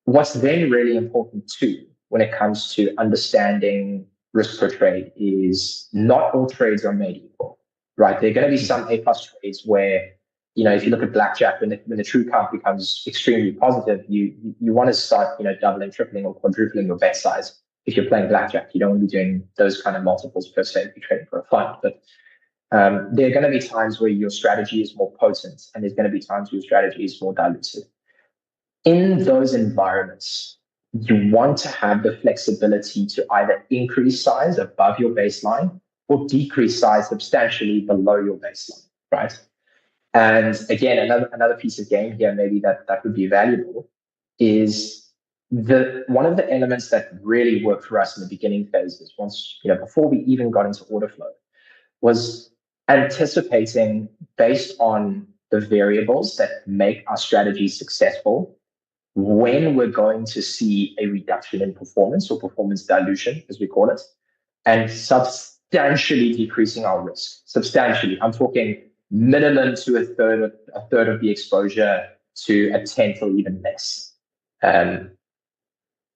What's then really important too, when it comes to understanding risk per trade, is not all trades are made equal, right? There are going to be some A+ trades where, if you look at blackjack, when the true count becomes extremely positive, you want to start, doubling, tripling, or quadrupling your bet size. If you're playing blackjack, you don't want to be doing those kind of multiples per se if you're trading for a fund. But there are going to be times where your strategy is more potent, and there's going to be times where your strategy is more diluted. In those environments, you want to have the flexibility to either increase size above your baseline or decrease size substantially below your baseline, right? And again, another piece of game here, maybe that would be valuable, is one of the elements that really worked for us in the beginning phases, once, before we even got into order flow, was anticipating, based on the variables that make our strategy successful, when we're going to see a reduction in performance, or performance dilution, as we call it, and substantially decreasing our risk. Substantially. I'm talking minimum to a third of the exposure to a tenth or even less. And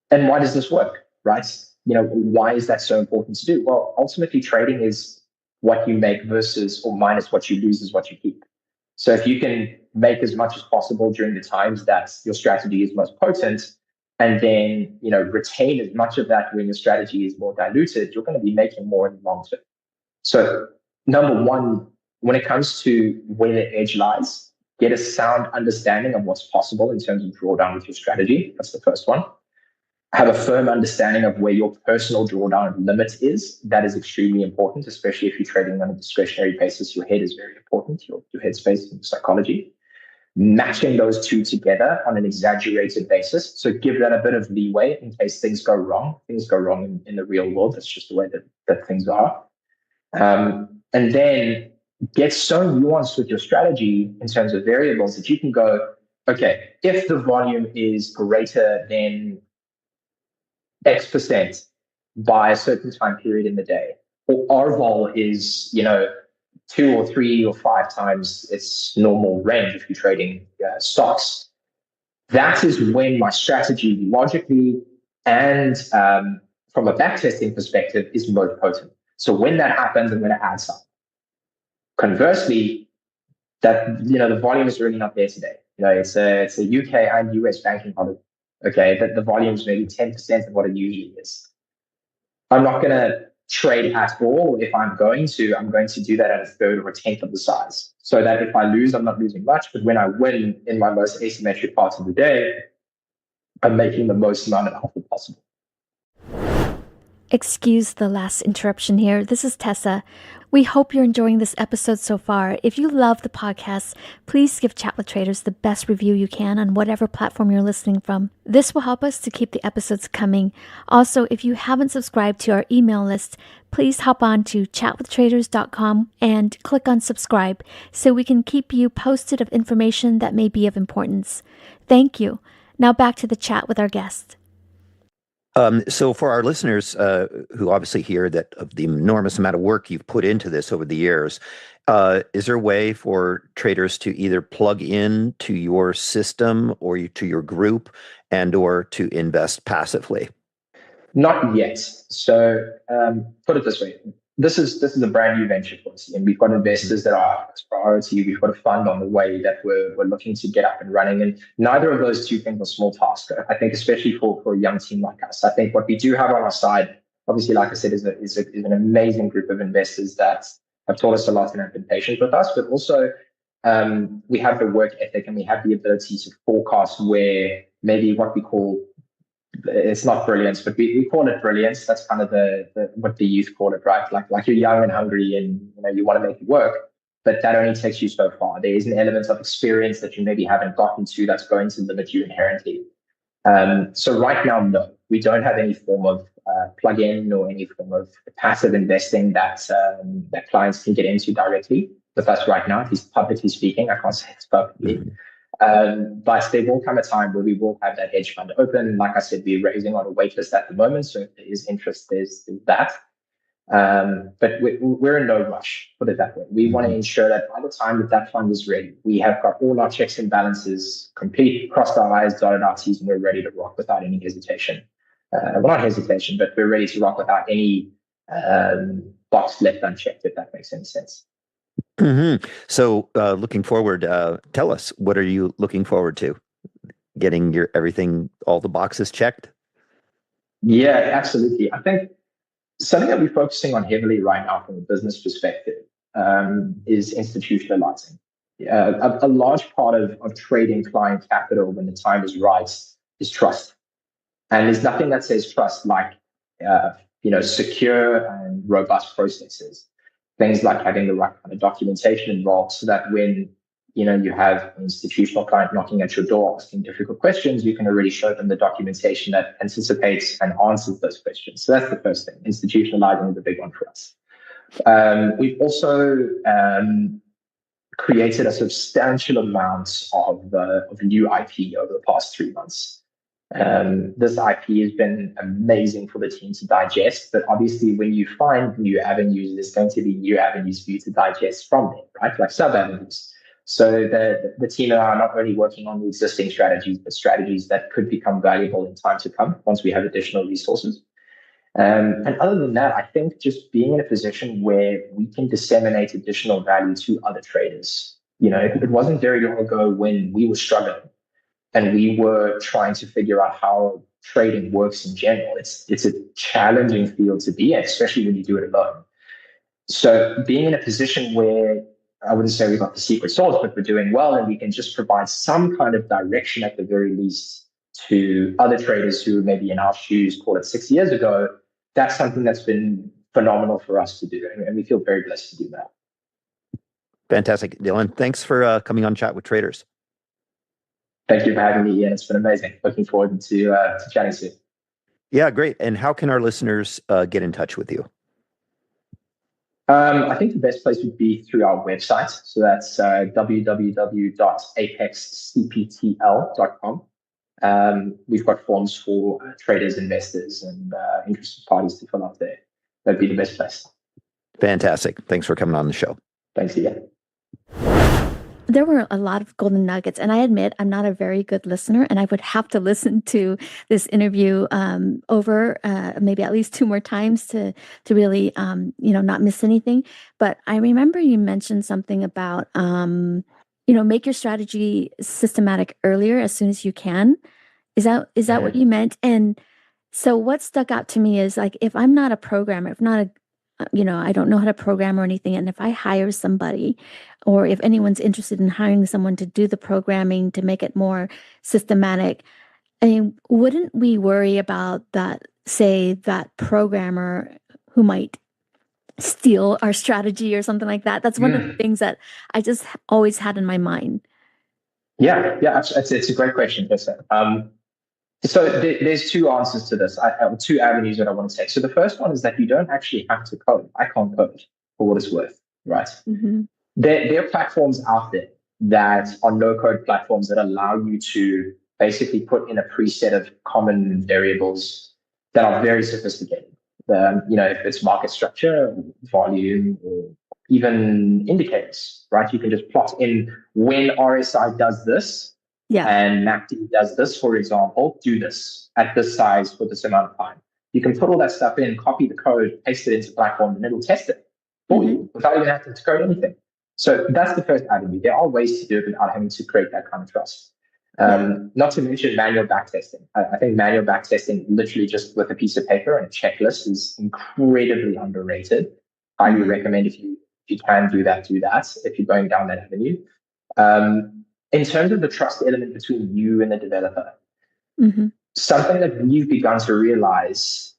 why does this work, right? Why is that so important to do? Well, ultimately, trading is what you make versus or minus what you lose is what you keep. So if you can make as much as possible during the times that your strategy is most potent, and then retain as much of that when your strategy is more diluted, you're going to be making more in the long term. So number one, when it comes to where the edge lies, get a sound understanding of what's possible in terms of drawdown with your strategy. That's the first one. Have a firm understanding of where your personal drawdown limit is. That is extremely important, especially if you're trading on a discretionary basis. Your head is very important, your headspace and psychology. Matching those two together on an exaggerated basis. So give that a bit of leeway in case things go wrong. Things go wrong in the real world. That's just the way that things are. And then get so nuanced with your strategy in terms of variables that you can go, okay, if the volume is greater than X% by a certain time period in the day, or R vol is, 2 or 3 or 5 times its normal range if you're trading stocks, that is when my strategy logically and from a backtesting perspective is most potent. So when that happens, I'm going to add some. Conversely, that the volume is really not there today. It's a UK and US banking holiday. Okay, that the volume is maybe 10% of what it usually is. I'm not going to trade at all. If I'm going to do that at a third or a tenth of the size, so that if I lose, I'm not losing much. But when I win in my most asymmetric parts of the day, I'm making the most amount of alpha possible. Excuse the last interruption here. This is Tessa. We hope you're enjoying this episode so far. If you love the podcast, please give Chat with Traders the best review you can on whatever platform you're listening from. This will help us to keep the episodes coming. Also, if you haven't subscribed to our email list, please hop on to chatwithtraders.com and click on subscribe so we can keep you posted of information that may be of importance. Thank you. Now back to the chat with our guest. So for our listeners who obviously hear that of the enormous amount of work you've put into this over the years, is there a way for traders to either plug in to your system or to your group and or to invest passively? Not yet. So put it this way. This is a brand new venture for us, and we've got investors that are as priority. We've got a fund on the way that we're looking to get up and running, and neither of those two things are small tasks. I think, especially for a young team like us, I think what we do have on our side, obviously, like I said, is an amazing group of investors that have taught us a lot and have been patient with us. But also, we have the work ethic, and we have the ability to forecast where maybe what we call, it's not brilliance, but we call it brilliance. That's kind of the what the youth call it, right? Like you're young and hungry, and you want to make it work, but that only takes you so far. There is an element of experience that you maybe haven't gotten to that's going to limit you inherently. So right now, no, we don't have any form of plug-in or any form of passive investing that clients can get into directly with us right now. At least publicly speaking, I can't say it's perfectly. But there will come a time where we will have that hedge fund open. Like I said, we're raising on a wait list at the moment. So if there is interest, there's that. But we're in no rush, put it that way. We want to ensure that by the time that fund is ready, we have got all our checks and balances complete, crossed our I's, dotted our T's, and we're ready to rock without any hesitation. Well, not hesitation, but we're ready to rock without any box left unchecked, if that makes any sense. Mm-hmm. So looking forward, tell us, what are you looking forward to? Getting your everything, all the boxes checked? Yeah, absolutely. I think something that we're focusing on heavily right now from a business perspective is institutionalizing. A large part of trading client capital when the time is right is trust. And there's nothing that says trust like secure and robust processes. Things like having the right kind of documentation involved so that when you have an institutional client knocking at your door asking difficult questions, you can already show them the documentation that anticipates and answers those questions. So that's the first thing. Institutionalizing is the big one for us. We've also created a substantial amount of new IP over the past 3 months. This IP has been amazing for the team to digest, but obviously when you find new avenues, there's going to be new avenues for you to digest from it, right? Like sub-avenues. So the team and I are not only working on the existing strategies, but strategies that could become valuable in time to come once we have additional resources. And other than that, I think just being in a position where we can disseminate additional value to other traders. It wasn't very long ago when we were struggling and we were trying to figure out how trading works in general. It's a challenging field to be in, especially when you do it alone. So being in a position where I wouldn't say we've got the secret sauce, but we're doing well and we can just provide some kind of direction at the very least to other traders who were maybe in our shoes, call it 6 years ago, that's something that's been phenomenal for us to do. And we feel very blessed to do that. Fantastic. Dylan, thanks for coming on Chat with Traders. Thank you for having me, Ian. It's been amazing. Looking forward to chatting soon. Yeah, great. And how can our listeners get in touch with you? I think the best place would be through our website. So that's www.apexcptl.com. We've got forms for traders, investors, and interested parties to fill out there. That'd be the best place. Fantastic. Thanks for coming on the show. Thanks, Ian. There were a lot of golden nuggets, and I admit I'm not a very good listener, and I would have to listen to this interview over maybe at least 2 more times to really not miss anything. But I remember you mentioned something about make your strategy systematic earlier as soon as you can. Is that what you meant? And so what stuck out to me is, like, if I'm not a programmer, if not a I don't know how to program or anything. And if I hire somebody, or if anyone's interested in hiring someone to do the programming to make it more systematic, I mean, wouldn't we worry about that programmer who might steal our strategy or something like that? That's one of the things that I just always had in my mind. Yeah, it's a great question, Tessa. So there's 2 answers to this, 2 avenues that I want to take. So the first one is that you don't actually have to code. I can't code for what it's worth, right? Mm-hmm. There are platforms out there that are no-code platforms that allow you to basically put in a preset of common variables that are very sophisticated. If it's market structure, volume, or even indicators, right? You can just plot in when RSI does this, and MACD does this, for example, do this at this size for this amount of time. You can put all that stuff in, copy the code, paste it into the platform, and it'll test it for you without even having to code anything. So that's the first avenue. There are ways to do it without having to create that kind of trust. Not to mention manual backtesting. I think manual backtesting, literally just with a piece of paper and a checklist, is incredibly underrated. I highly recommend if you can do that, if you're going down that avenue. In terms of the trust element between you and the developer, something that we've begun to realize,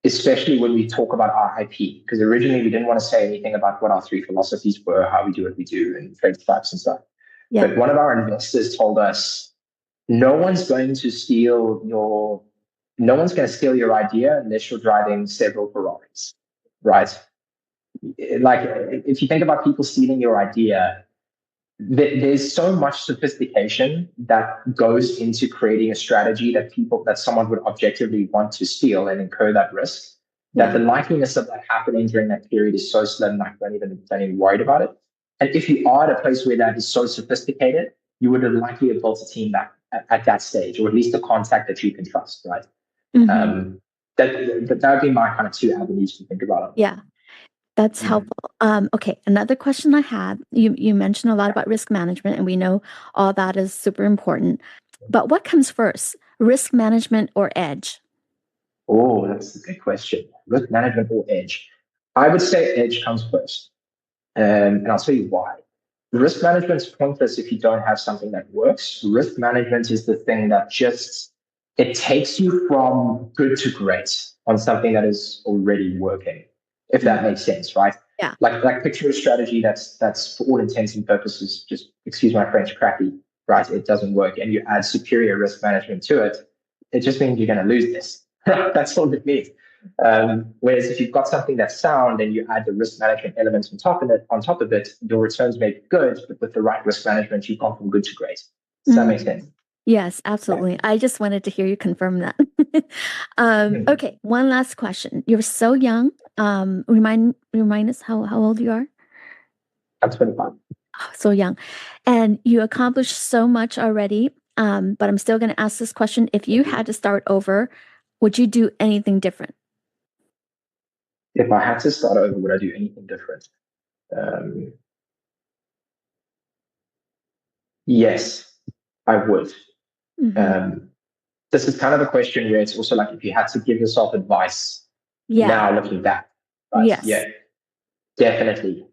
especially when we talk about our IP, because originally we didn't want to say anything about what our 3 philosophies were, how we do what we do, and trade stripes and stuff. Yeah. But one of our investors told us, no one's going to steal no one's going to steal your idea unless you're driving several Ferraris, right? Like, if you think about people stealing your idea, there's so much sophistication that goes into creating a strategy that someone would objectively want to steal and incur that risk, that the likeliness of that happening during that period is so slim, like don't even worried about it. And if you are at a place where that is so sophisticated, you would have likely have built a team back at that stage, or at least a contact that you can trust, right? Mm-hmm. That would be my kind of two avenues to think about it. Yeah. That's helpful. Okay, another question I had, you mentioned a lot about risk management, and we know all that is super important. But what comes first, risk management or edge? Oh, that's a good question. Risk management or edge? I would say edge comes first. And I'll tell you why. Risk management is pointless if you don't have something that works. Risk management is the thing that it takes you from good to great on something that is already working, if that makes sense, right? Yeah. Like picture a strategy that's for all intents and purposes, just excuse my French, crappy, right? It doesn't work, and you add superior risk management to it. It just means you're going to lose this. That's all it means. Whereas if you've got something that's sound and you add the risk management elements on top of it, your returns may be good, but with the right risk management, you've gone from good to great. Does that make sense? Yes, absolutely. I just wanted to hear you confirm that. Okay, one last question. You're so young. Remind us how old you are? I'm 25. Oh, so young. And you accomplished so much already. But I'm still going to ask this question. If you had to start over, would you do anything different? If I had to start over, would I do anything different? Yes, I would. This is kind of a question where it's also like if you had to give yourself advice now looking back. Right? Yes. Yeah, definitely.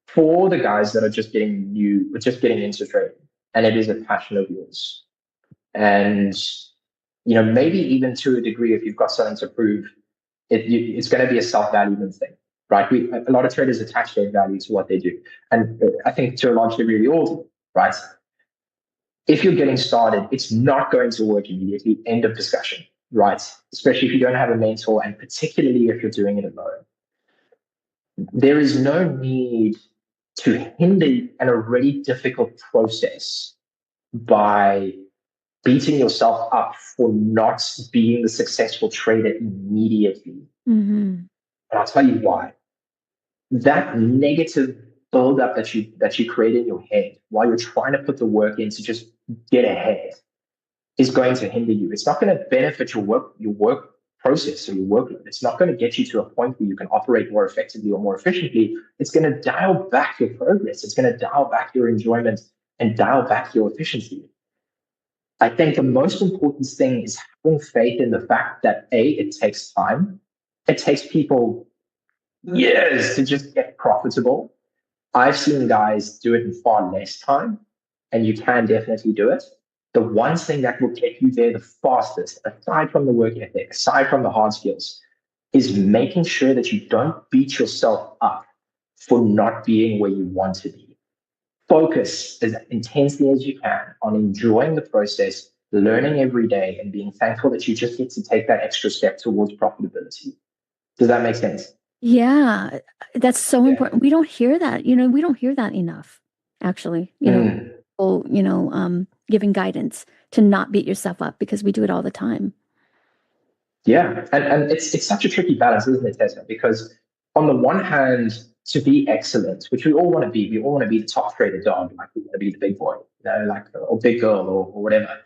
For the guys that are just getting into trading, and it is a passion of yours, and maybe even to a degree, if you've got something to prove, it's going to be a self-value thing, right? A lot of traders attach their value to what they do, and I think to a large degree we all do, right? If you're getting started, it's not going to work immediately. End of discussion, right? Especially if you don't have a mentor, and particularly if you're doing it alone. There is no need to hinder an already difficult process by beating yourself up for not being the successful trader immediately. And I'll tell you why. That negative buildup that you create in your head while you're trying to put the work in to just get ahead is going to hinder you. It's not going to benefit your work process or your workload. It's not going to get you to a point where you can operate more effectively or more efficiently. It's going to dial back your progress. It's going to dial back your enjoyment and dial back your efficiency. I think the most important thing is having faith in the fact that it takes time. It takes people years to just get profitable. I've seen guys do it in far less time, and you can definitely do it. The one thing that will get you there the fastest, aside from the work ethic, aside from the hard skills, is making sure that you don't beat yourself up for not being where you want to be. Focus as intensely as you can on enjoying the process, learning every day, and being thankful that you just get to take that extra step towards profitability. Does that make sense? Yeah, that's so important. We don't hear that. We don't hear that enough, actually. People, giving guidance to not beat yourself up, because we do it all the time. Yeah, and it's such a tricky balance, isn't it, Tessa? Because on the one hand, to be excellent, which we all want to be, we all want to be the top trader dog, like we want to be the big boy, or big girl, or whatever.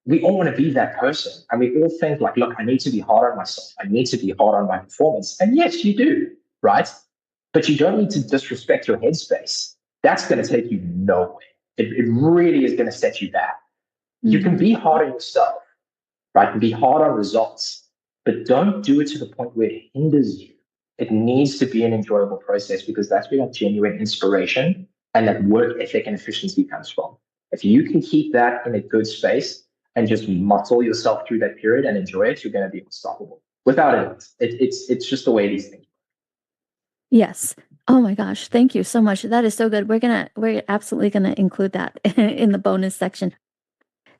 We all want to be that person, and we all think like, look, I need to be hard on myself. I need to be hard on my performance. And yes, you do, right? But you don't need to disrespect your headspace. That's going to take you nowhere. It really is going to set you back. You can be hard on yourself, right? And be hard on results, but don't do it to the point where it hinders you. It needs to be an enjoyable process, because that's where that genuine inspiration and that work ethic and efficiency comes from. If you can keep that in a good space and just muscle yourself through that period and enjoy it, you're going to be unstoppable. Without it, it's just the way these things work. Yes. Oh my gosh. Thank you so much. That is so good. We're absolutely gonna include that in the bonus section.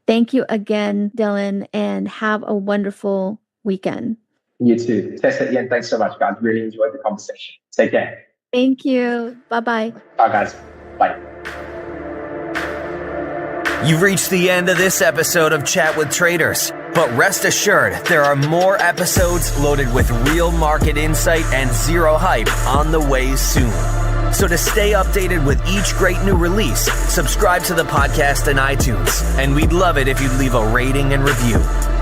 Thank you again, Dylan, and have a wonderful weekend. You too. Tessa, Ian, thanks so much, guys. Really enjoyed the conversation. Take care. Thank you. Bye-bye. Bye, guys. Bye. You've reached the end of this episode of Chat with Traders, but rest assured there are more episodes loaded with real market insight and zero hype on the way soon. So to stay updated with each great new release, subscribe to the podcast in iTunes, and we'd love it if you'd leave a rating and review.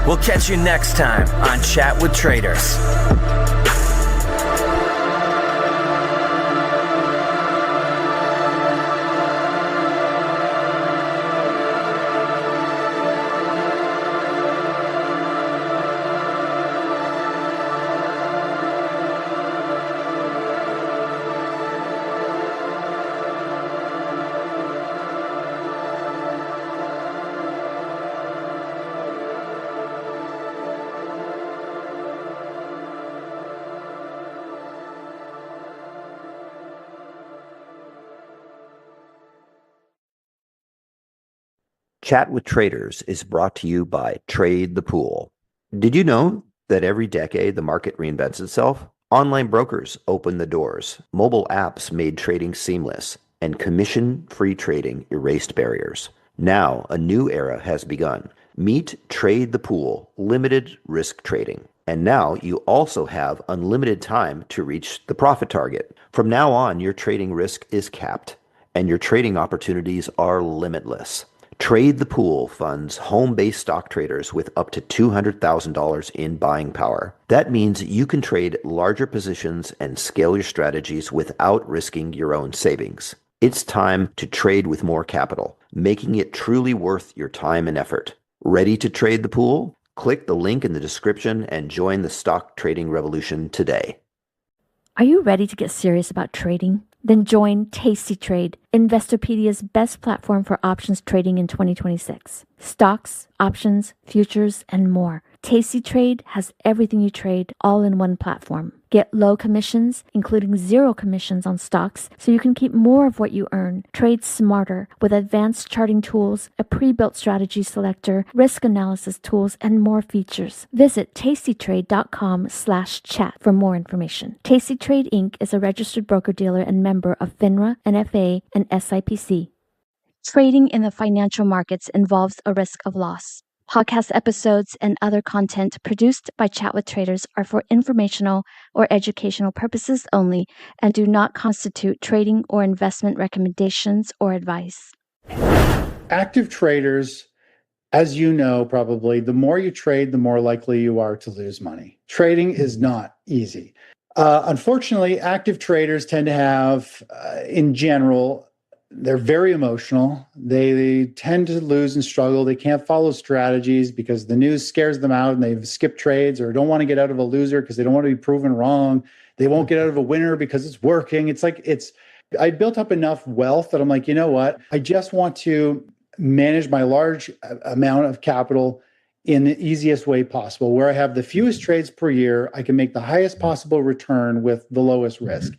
We'll catch you next time on Chat with Traders. Chat with Traders is brought to you by Trade the Pool. Did you know that every decade the market reinvents itself? Online brokers opened the doors, mobile apps made trading seamless, and commission-free trading erased barriers. Now, a new era has begun. Meet Trade the Pool, limited risk trading. And now you also have unlimited time to reach the profit target. From now on, your trading risk is capped, and your trading opportunities are limitless. Trade the Pool funds home-based stock traders with up to $200,000 in buying power. That means you can trade larger positions and scale your strategies without risking your own savings. It's time to trade with more capital, making it truly worth your time and effort. Ready to trade the pool? Click the link in the description and join the stock trading revolution today. Are you ready to get serious about trading? Then join Tasty Trade, Investopedia's best platform for options trading in 2026. Stocks, options, futures, and more. Tasty Trade has everything you trade all in one platform. Get low commissions, including 0 commissions on stocks, so you can keep more of what you earn. Trade smarter with advanced charting tools, a pre-built strategy selector, risk analysis tools, and more features. Visit tastytrade.com/chat for more information. Tasty Trade Inc. is a registered broker-dealer and member of FINRA, NFA, and SIPC. Trading in the financial markets involves a risk of loss. Podcast episodes and other content produced by Chat with Traders are for informational or educational purposes only and do not constitute trading or investment recommendations or advice. Active traders, as you know, probably, the more you trade, the more likely you are to lose money. Trading is not easy. Unfortunately, active traders tend to have, in general, they're very emotional. They tend to lose and struggle. They can't follow strategies because the news scares them out and they've skipped trades or don't want to get out of a loser because they don't want to be proven wrong. They won't get out of a winner because it's working. I built up enough wealth that I'm like, you know what? I just want to manage my large amount of capital in the easiest way possible, where I have the fewest trades per year. I can make the highest possible return with the lowest risk.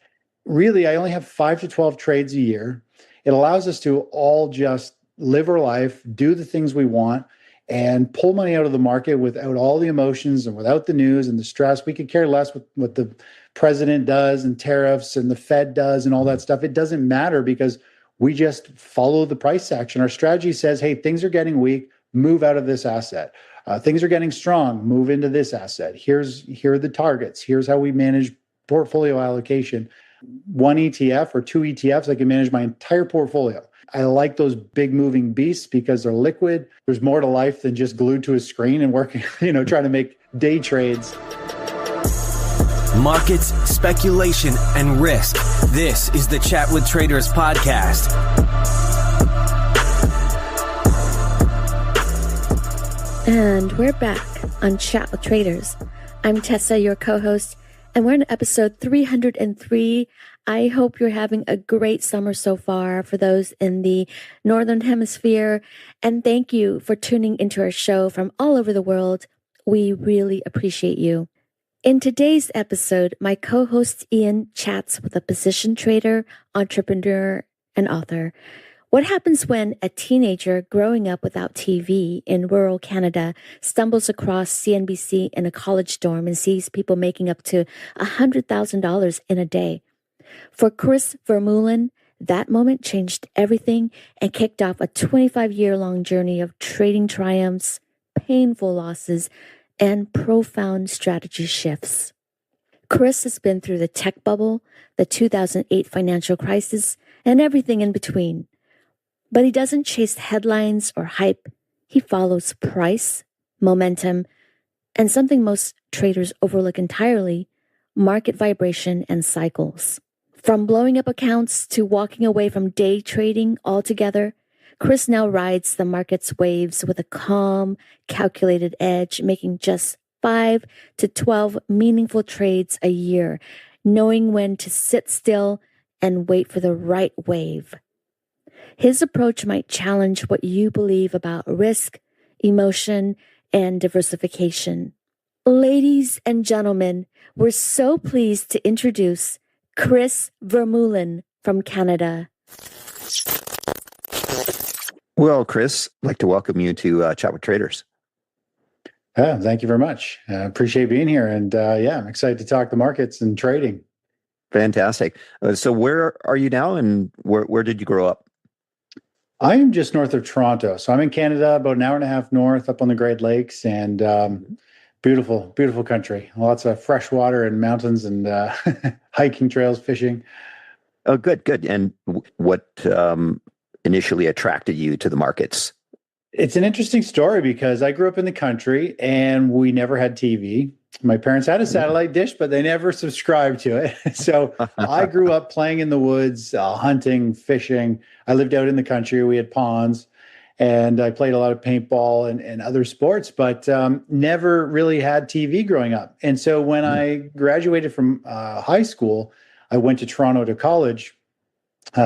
Really, I only have 5 to 12 trades a year. It allows us to all just live our life, do the things we want, and pull money out of the market without all the emotions and without the news and the stress. We could care less what the president does and tariffs and the Fed does and all that stuff. It doesn't matter because we just follow the price action. Our strategy says, hey, things are getting weak, move out of this asset. Things are getting strong, move into this asset. Here are the targets. Here's how we manage portfolio allocation. One ETF or 2 ETFs, I can manage my entire portfolio. I like those big moving beasts because they're liquid. There's more to life than just glued to a screen and working, trying to make day trades. Markets, speculation, and risk. This is the Chat with Traders podcast. And we're back on Chat with Traders. I'm Tessa, your co-host, and we're in episode 303. I hope you're having a great summer so far for those in the Northern Hemisphere. And thank you for tuning into our show from all over the world. We really appreciate you. In today's episode, my co-host Ian chats with a position trader, entrepreneur, and author. What happens when a teenager growing up without TV in rural Canada stumbles across CNBC in a college dorm and sees people making up to $100,000 in a day? For Chris Vermeulen, that moment changed everything and kicked off a 25-year-long journey of trading triumphs, painful losses, and profound strategy shifts. Chris has been through the tech bubble, the 2008 financial crisis, and everything in between. But he doesn't chase headlines or hype. He follows price, momentum, and something most traders overlook entirely, market vibration and cycles. From blowing up accounts to walking away from day trading altogether, Chris now rides the market's waves with a calm, calculated edge, making just 5 to 12 meaningful trades a year, knowing when to sit still and wait for the right wave. His approach might challenge what you believe about risk, emotion, and diversification. Ladies and gentlemen, we're so pleased to introduce Chris Vermeulen from Canada. Well, Chris, I'd like to welcome you to Chat with Traders. Thank you very much. I appreciate being here. And I'm excited to talk the markets and trading. Fantastic. So where are you now, and where did you grow up? I am just north of Toronto. So I'm in Canada, about an hour and a half north up on the Great Lakes, and beautiful, beautiful country. Lots of fresh water and mountains and hiking trails, fishing. Oh, good. And what initially attracted you to the markets? It's an interesting story because I grew up in the country and we never had TV. My parents had a satellite dish, but they never subscribed to it. So I grew up playing in the woods, hunting, fishing. I lived out in the country. We had ponds, and I played a lot of paintball and other sports, but never really had TV growing up. And so when I graduated from high school, I went to Toronto to college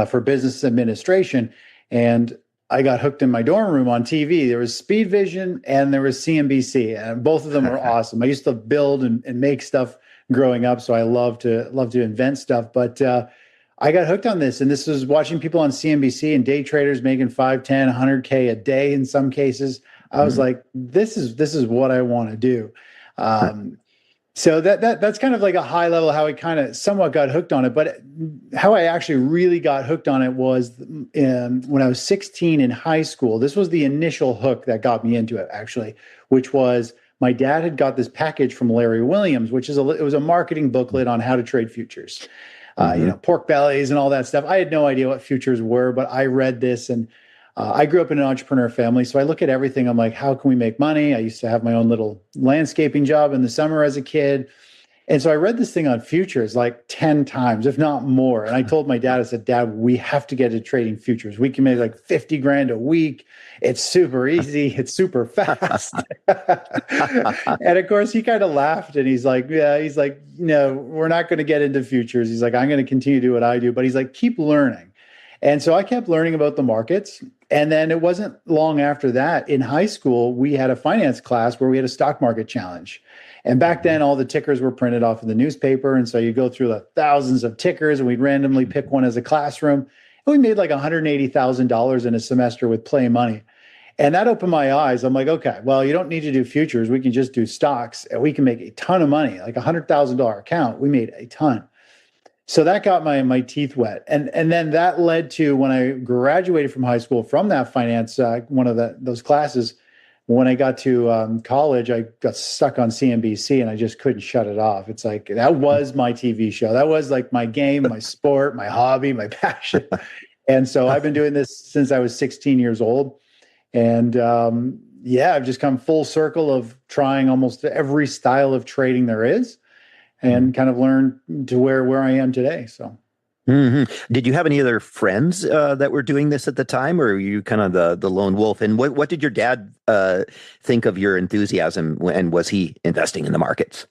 for business administration, and I got hooked in my dorm room on TV. There was Speed Vision and there was CNBC, and both of them were awesome. I used to build and make stuff growing up, so I love to invent stuff. But I got hooked on this, and this was watching people on CNBC and day traders making 5, 10, 100K a day in some cases. I was like, this is what I want to do. So that's kind of like a high level how I kind of somewhat got hooked on it. But how I actually really got hooked on it was when I was 16 in high school. This was the initial hook that got me into it, actually, which was my dad had got this package from Larry Williams, which is it was a marketing booklet on how to trade futures, pork bellies and all that stuff. I had no idea what futures were, but I read this, and I grew up in an entrepreneur family, so I look at everything. I'm like, how can we make money? I used to have my own little landscaping job in the summer as a kid. And so I read this thing on futures like 10 times, if not more. And I told my dad, I said, Dad, we have to get into trading futures. We can make like 50 grand a week. It's super easy. It's super fast. And of course, he kind of laughed, and he's like, no, we're not going to get into futures. He's like, I'm going to continue to do what I do. But he's like, keep learning. And so I kept learning about the markets. And then it wasn't long after that, in high school, we had a finance class where we had a stock market challenge. And back then, all the tickers were printed off in the newspaper. And so you go through the thousands of tickers, and we'd randomly pick one as a classroom. And we made like $180,000 in a semester with play money. And that opened my eyes. I'm like, okay, well, you don't need to do futures. We can just do stocks, and we can make a ton of money, like $100,000 account. We made a ton. So that got my teeth wet. And then that led to when I graduated from high school from that finance, one of those classes, when I got to college, I got stuck on CNBC and I just couldn't shut it off. It's like, that was my TV show. That was like my game, my sport, my hobby, my passion. And so I've been doing this since I was 16 years old. And I've just come full circle of trying almost every style of trading there is, and kind of learned to where I am today. So, Did you have any other friends that were doing this at the time, or were you kind of the lone wolf? And what did your dad think of your enthusiasm, and was he investing in the markets?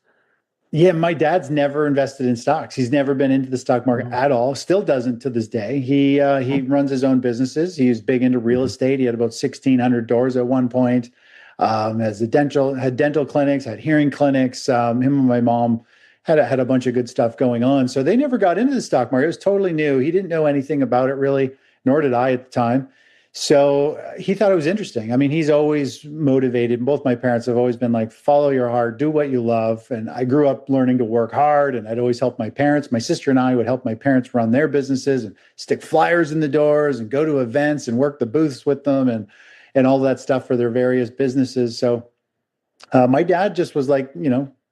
Yeah, my dad's never invested in stocks. He's never been into the stock market at all. Still doesn't to this day. He runs his own businesses. He's big into real estate. He had about 1,600 doors at one point. Had dental clinics, had hearing clinics. Him and my mom had a bunch of good stuff going on. So they never got into the stock market. It was totally new. He didn't know anything about it really. nor did I at the time. So he thought it was interesting. I mean, he's always motivated. Both my parents have always been like, follow your heart, do what you love. And I grew up learning to work hard, and I'd always help my parents. My sister and I would help my parents run their businesses and stick flyers in the doors and go to events and work the booths with them and all that stuff for their various businesses. So my dad just was like,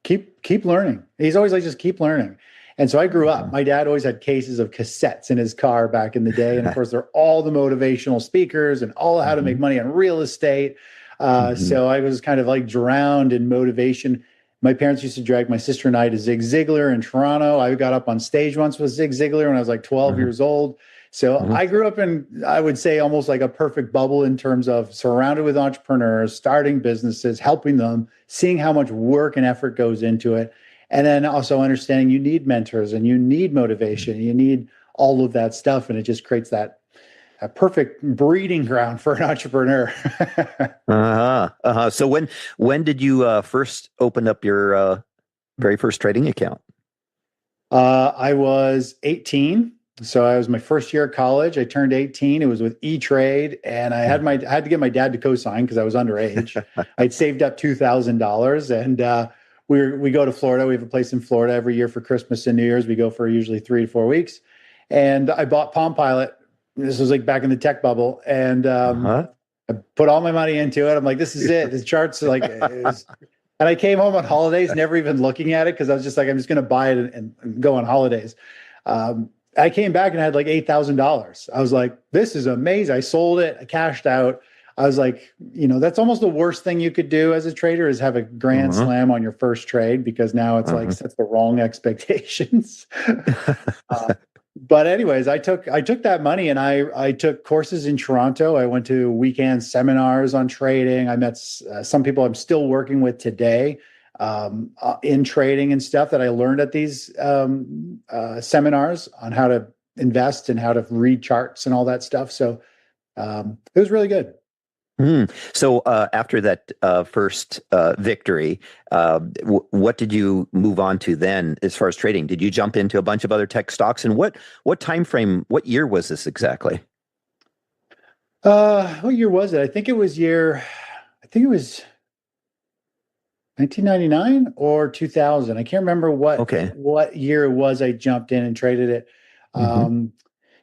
keep learning. He's always like, just keep learning. And so I grew up. My dad always had cases of cassettes in his car back in the day. And of course, they're all the motivational speakers and all how to make money on real estate. So I was kind of like drowned in motivation. My parents used to drag my sister and I to Zig Ziglar in Toronto. I got up on stage once with Zig Ziglar when I was like 12 years old. So I grew up in, I would say, almost like a perfect bubble in terms of surrounded with entrepreneurs, starting businesses, helping them, seeing how much work and effort goes into it. And then also understanding you need mentors and you need motivation, you need all of that stuff. And it just creates that a perfect breeding ground for an entrepreneur. So when did you first open up your very first trading account? I was 18. So I was my first year of college. I turned 18. It was with E-Trade, and I had to get my dad to co-sign because I was underage. I'd saved up $2,000, and we go to Florida. We have a place in Florida every year for Christmas and New Year's. We go for usually 3 to 4 weeks. And I bought Palm Pilot. This was like back in the tech bubble. And I put all my money into it. I'm like, this is it. The charts are like, and I came home on holidays, never even looking at it because I was just like, I'm just going to buy it and go on holidays. I came back and I had like $8,000. I was like, this is amazing. I sold it. I cashed out. I was like, that's almost the worst thing you could do as a trader is have a grand slam on your first trade, because now it's like sets the wrong expectations. But anyways, I took that money and I took courses in Toronto. I went to weekend seminars on trading. I met some people I'm still working with today in trading and stuff that I learned at these seminars on how to invest and how to read charts and all that stuff. So it was really good. So after that first victory, what did you move on to then as far as trading? Did you jump into a bunch of other tech stocks? And what time frame, what year was this exactly? What year was it? I think it was 1999 or 2000. I can't remember what year it was I jumped in and traded it.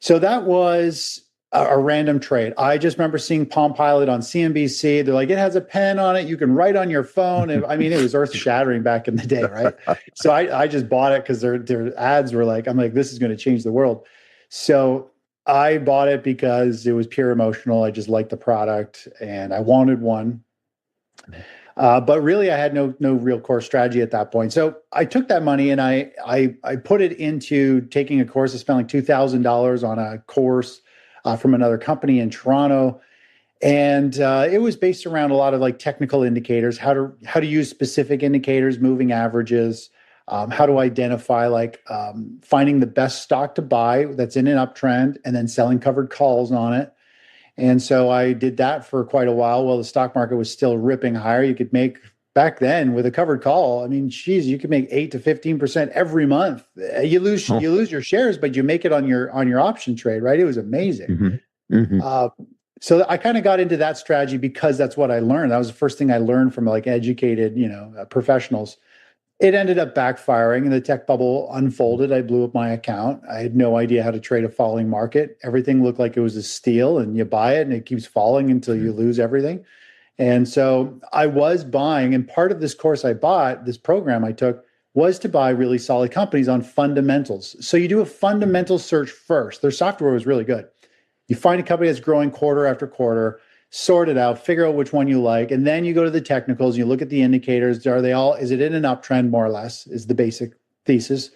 So that was a random trade. I just remember seeing Palm Pilot on CNBC. They're like, it has a pen on it. You can write on your phone. And I mean, it was earth shattering back in the day, right? So I just bought it because their ads were like, I'm like, this is going to change the world. So I bought it because it was pure emotional. I just liked the product and I wanted one. But really, I had no real core strategy at that point. So I took that money and I put it into taking a course. I spent like $2,000 on a course from another company in Toronto, and it was based around a lot of like technical indicators, how to use specific indicators, moving averages, how to identify like finding the best stock to buy that's in an uptrend, and then selling covered calls on it. And so I did that for quite a while the stock market was still ripping higher. You could make back then with a covered call. I mean, geez, you could make 8 to 15% every month. You lose your shares, but you make it on your option trade, right? It was amazing. So I kind of got into that strategy because that's what I learned. That was the first thing I learned from like educated, professionals. It ended up backfiring and the tech bubble unfolded. I blew up my account. I had no idea how to trade a falling market. Everything looked like it was a steal, and you buy it and it keeps falling until you lose everything. And so I was buying, and part of this course I bought, this program I took, was to buy really solid companies on fundamentals. So you do a fundamental search first. Their software was really good. You find a company that's growing quarter after quarter, sort it out, figure out which one you like, and then you go to the technicals, you look at the indicators. Is it in an uptrend more or less, is the basic thesis.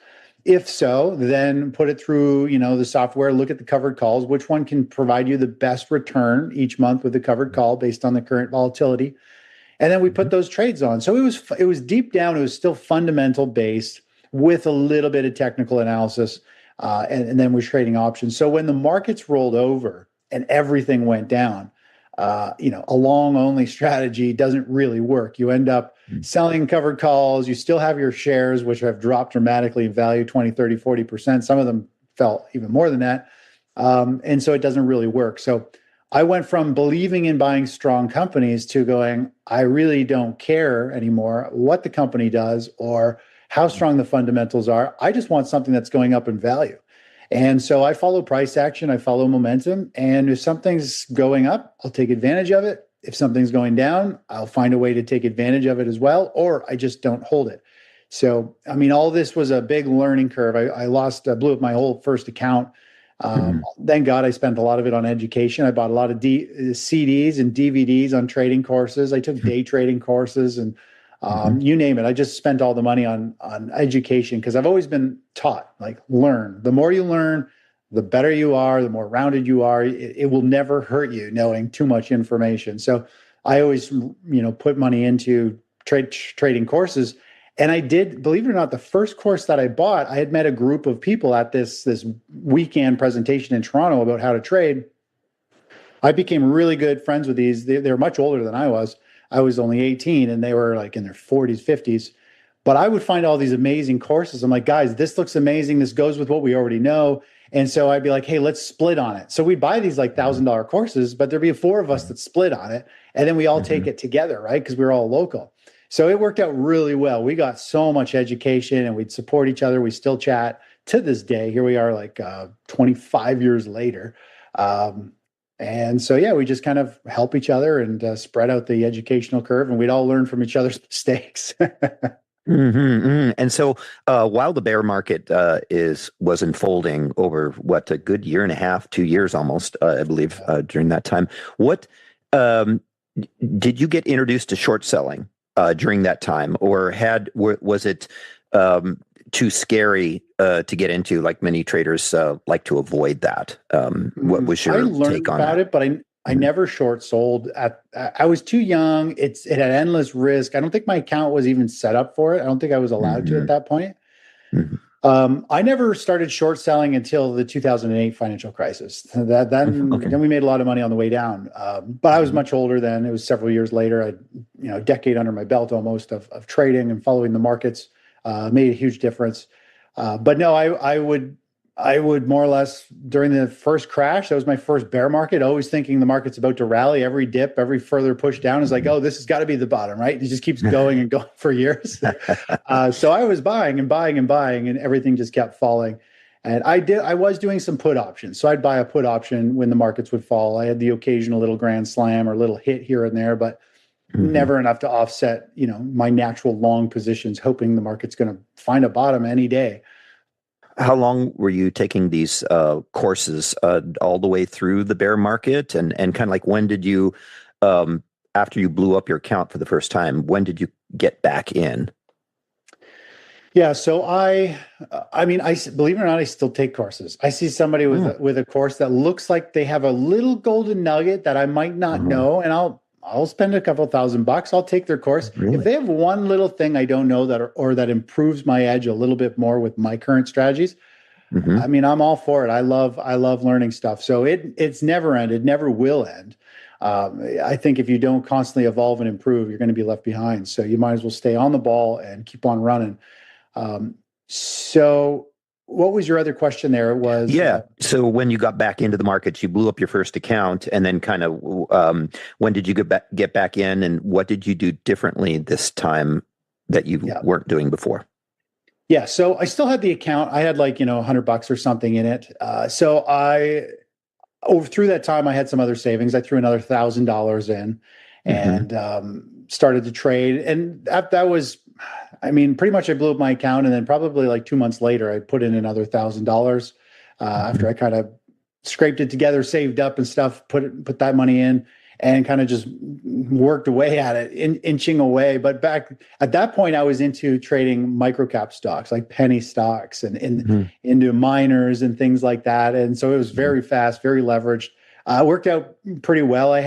If so, then put it through, the software, look at the covered calls, which one can provide you the best return each month with the covered call based on the current volatility. And then we put those trades on. So it was deep down, it was still fundamental based with a little bit of technical analysis. And then we're trading options. So when the markets rolled over and everything went down, a long only strategy doesn't really work. You end up selling covered calls. You still have your shares, which have dropped dramatically in value, 20, 30, 40%. Some of them fell even more than that. And so it doesn't really work. So I went from believing in buying strong companies to going, I really don't care anymore what the company does or how strong the fundamentals are. I just want something that's going up in value. And so I follow price action, I follow momentum. And if something's going up, I'll take advantage of it. If something's going down, I'll find a way to take advantage of it as well, or I just don't hold it. So, I mean, all this was a big learning curve. I blew up my whole first account. Thank God I spent a lot of it on education. I bought a lot of CDs and DVDs on trading courses. I took day trading courses and you name it. I just spent all the money on education because I've always been taught, like, learn. The more you learn, the better you are, the more rounded you are. It will never hurt you knowing too much information. So I always, put money into trading courses. And I did, believe it or not, the first course that I bought, I had met a group of people at this weekend presentation in Toronto about how to trade. I became really good friends with these. They were much older than I was. I was only 18 and they were like in their 40s, 50s. But I would find all these amazing courses. I'm like, guys, this looks amazing. This goes with what we already know. And so I'd be like, hey, let's split on it. So we'd buy these like $1,000 courses, but there'd be 4 of us that split on it. And then we all take it together, right? Because we were all local. So it worked out really well. We got so much education and we'd support each other. We still chat to this day. Here we are like 25 years later. And so, yeah, we just kind of help each other and spread out the educational curve, and we'd all learn from each other's mistakes. And so while the bear market was unfolding over a good year and a half, 2 years almost, I believe, during that time, what did you get introduced to short selling during that time, or was it too scary to get into? Like many traders like to avoid that. What was your take on about that? it? But I never short sold. I was too young. It had endless risk. I don't think my account was even set up for it. I don't think I was allowed to at that point. I never started short selling until the 2008 financial crisis. Then we made a lot of money on the way down. But I was much older then. It was several years later. A decade under my belt almost of trading and following the markets. Made a huge difference. But no, I would more or less, during the first crash, that was my first bear market, always thinking the market's about to rally. Every dip, every further push down is like, oh, this has got to be the bottom, right? It just keeps going and going for years. So I was buying and buying and buying, and everything just kept falling. And I was doing some put options. So I'd buy a put option when the markets would fall. I had the occasional little grand slam or little hit here and there, but never enough to offset, my natural long positions, hoping the market's going to find a bottom any day. How long were you taking these courses all the way through the bear market? And kind of like, when did you, after you blew up your account for the first time, when did you get back in? Yeah. So I believe it or not, I still take courses. I see somebody with a course that looks like they have a little golden nugget that I might not know. And I'll spend a couple $1,000. I'll take their course. Really? If they have one little thing I don't know that improves my edge a little bit more with my current strategies, I'm all for it. I love learning stuff. So it's never ended, never will end. I think if you don't constantly evolve and improve, you're going to be left behind. So you might as well stay on the ball and keep on running. So what was your other question there? It was So when you got back into the markets, you blew up your first account, and then kind of when did you get back in, and what did you do differently this time that you weren't doing before? Yeah, so I still had the account. I had $100 or something in it. So through that time, I had some other savings. I threw another $1,000 in and started to trade, and that was. Pretty much I blew up my account, and then probably like 2 months later, I put in another $1,000 after I kind of scraped it together, saved up and stuff, put that money in, and kind of just worked away at it, inching away. But back at that point, I was into trading microcap stocks, like penny stocks, and into miners and things like that. And so it was very fast, very leveraged. Worked out pretty well. I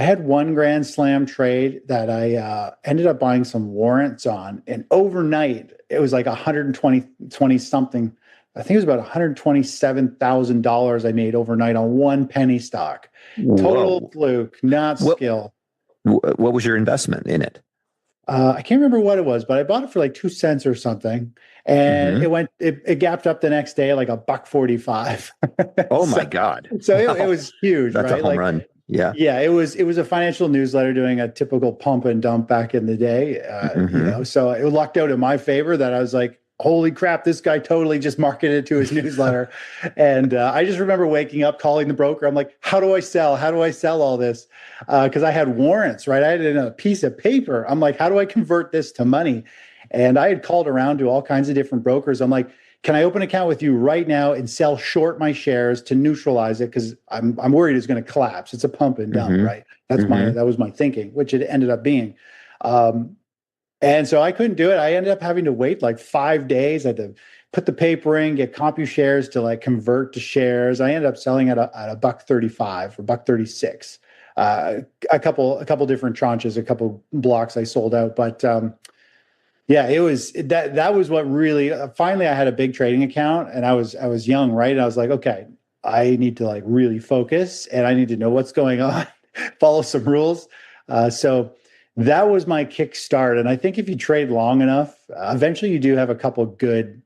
had one grand slam trade that I ended up buying some warrants on, and overnight it was like 120 something. I think it was about $127,000 I made overnight on one penny stock. Total fluke, not skill. What was your investment in it? I can't remember what it was, but I bought it for like 2 cents or something, and Mhm. it gapped up the next day like $1.45. Oh so my God. so it Wow. was huge, That's a right? home Like, run. Yeah. yeah, it was a financial newsletter doing a typical pump and dump back in the day, Hmm. so it lucked out in my favor that I was like, holy crap, this guy totally just marketed it to his newsletter. And I just remember waking up, calling the broker. I'm like, how do I sell? How do I sell all this? Because I had warrants, right? I had it in a piece of paper. I'm like, how do I convert this to money? And I had called around to all kinds of different brokers. I'm like, can I open an account with you right now and sell short my shares to neutralize it? Because I'm worried it's going to collapse. It's a pump and dump, Hmm. right? Hmm. That was my thinking, which it ended up being. Um, and so I couldn't do it. I ended up having to wait like 5 days. I had to put the paper in, get CompuShares to like convert to shares. I ended up selling at a $1.35 or $1.36. A couple different tranches, a couple blocks I sold out, but yeah, it was that was what really finally I had a big trading account, and I was young, right? And I was like, okay, I need to like really focus, and I need to know what's going on, follow some rules. So that was my kickstart. And I think if you trade long enough, eventually you do have a couple good,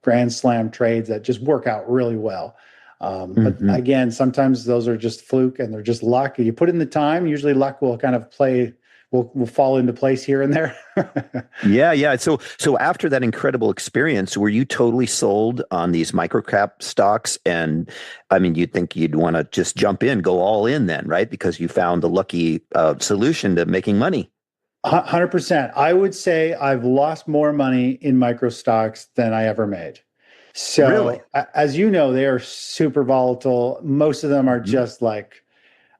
grand slam trades that just work out really well. But Hmm. again, sometimes those are just fluke and they're just luck. You put in the time, usually luck will kind of will fall into place here and there. Yeah, yeah. So after that incredible experience, were you totally sold on these microcap stocks? And I mean, you'd think you'd want to just jump in, go all in then, right? Because you found the lucky solution to making money. 100%. I would say I've lost more money in micro stocks than I ever made. Really? So, as you know, they are super volatile. Most of them are Mhm. just like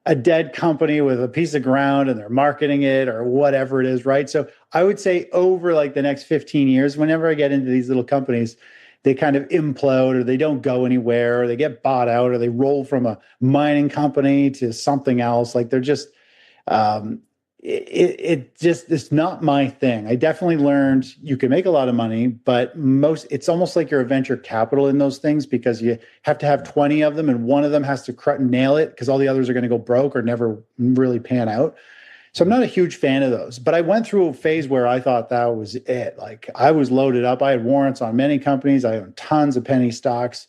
a dead company with a piece of ground and they're marketing it or whatever it is, right? So, I would say over like the next 15 years, whenever I get into these little companies, they kind of implode or they don't go anywhere or they get bought out or they roll from a mining company to something else. Like they're just, um, it just it's not my thing. I definitely learned you can make a lot of money, but it's almost like you're a venture capital in those things because you have to have 20 of them and one of them has to nail it because all the others are going to go broke or never really pan out. So I'm not a huge fan of those, but I went through a phase where I thought that was it. Like I was loaded up. I had warrants on many companies. I owned tons of penny stocks.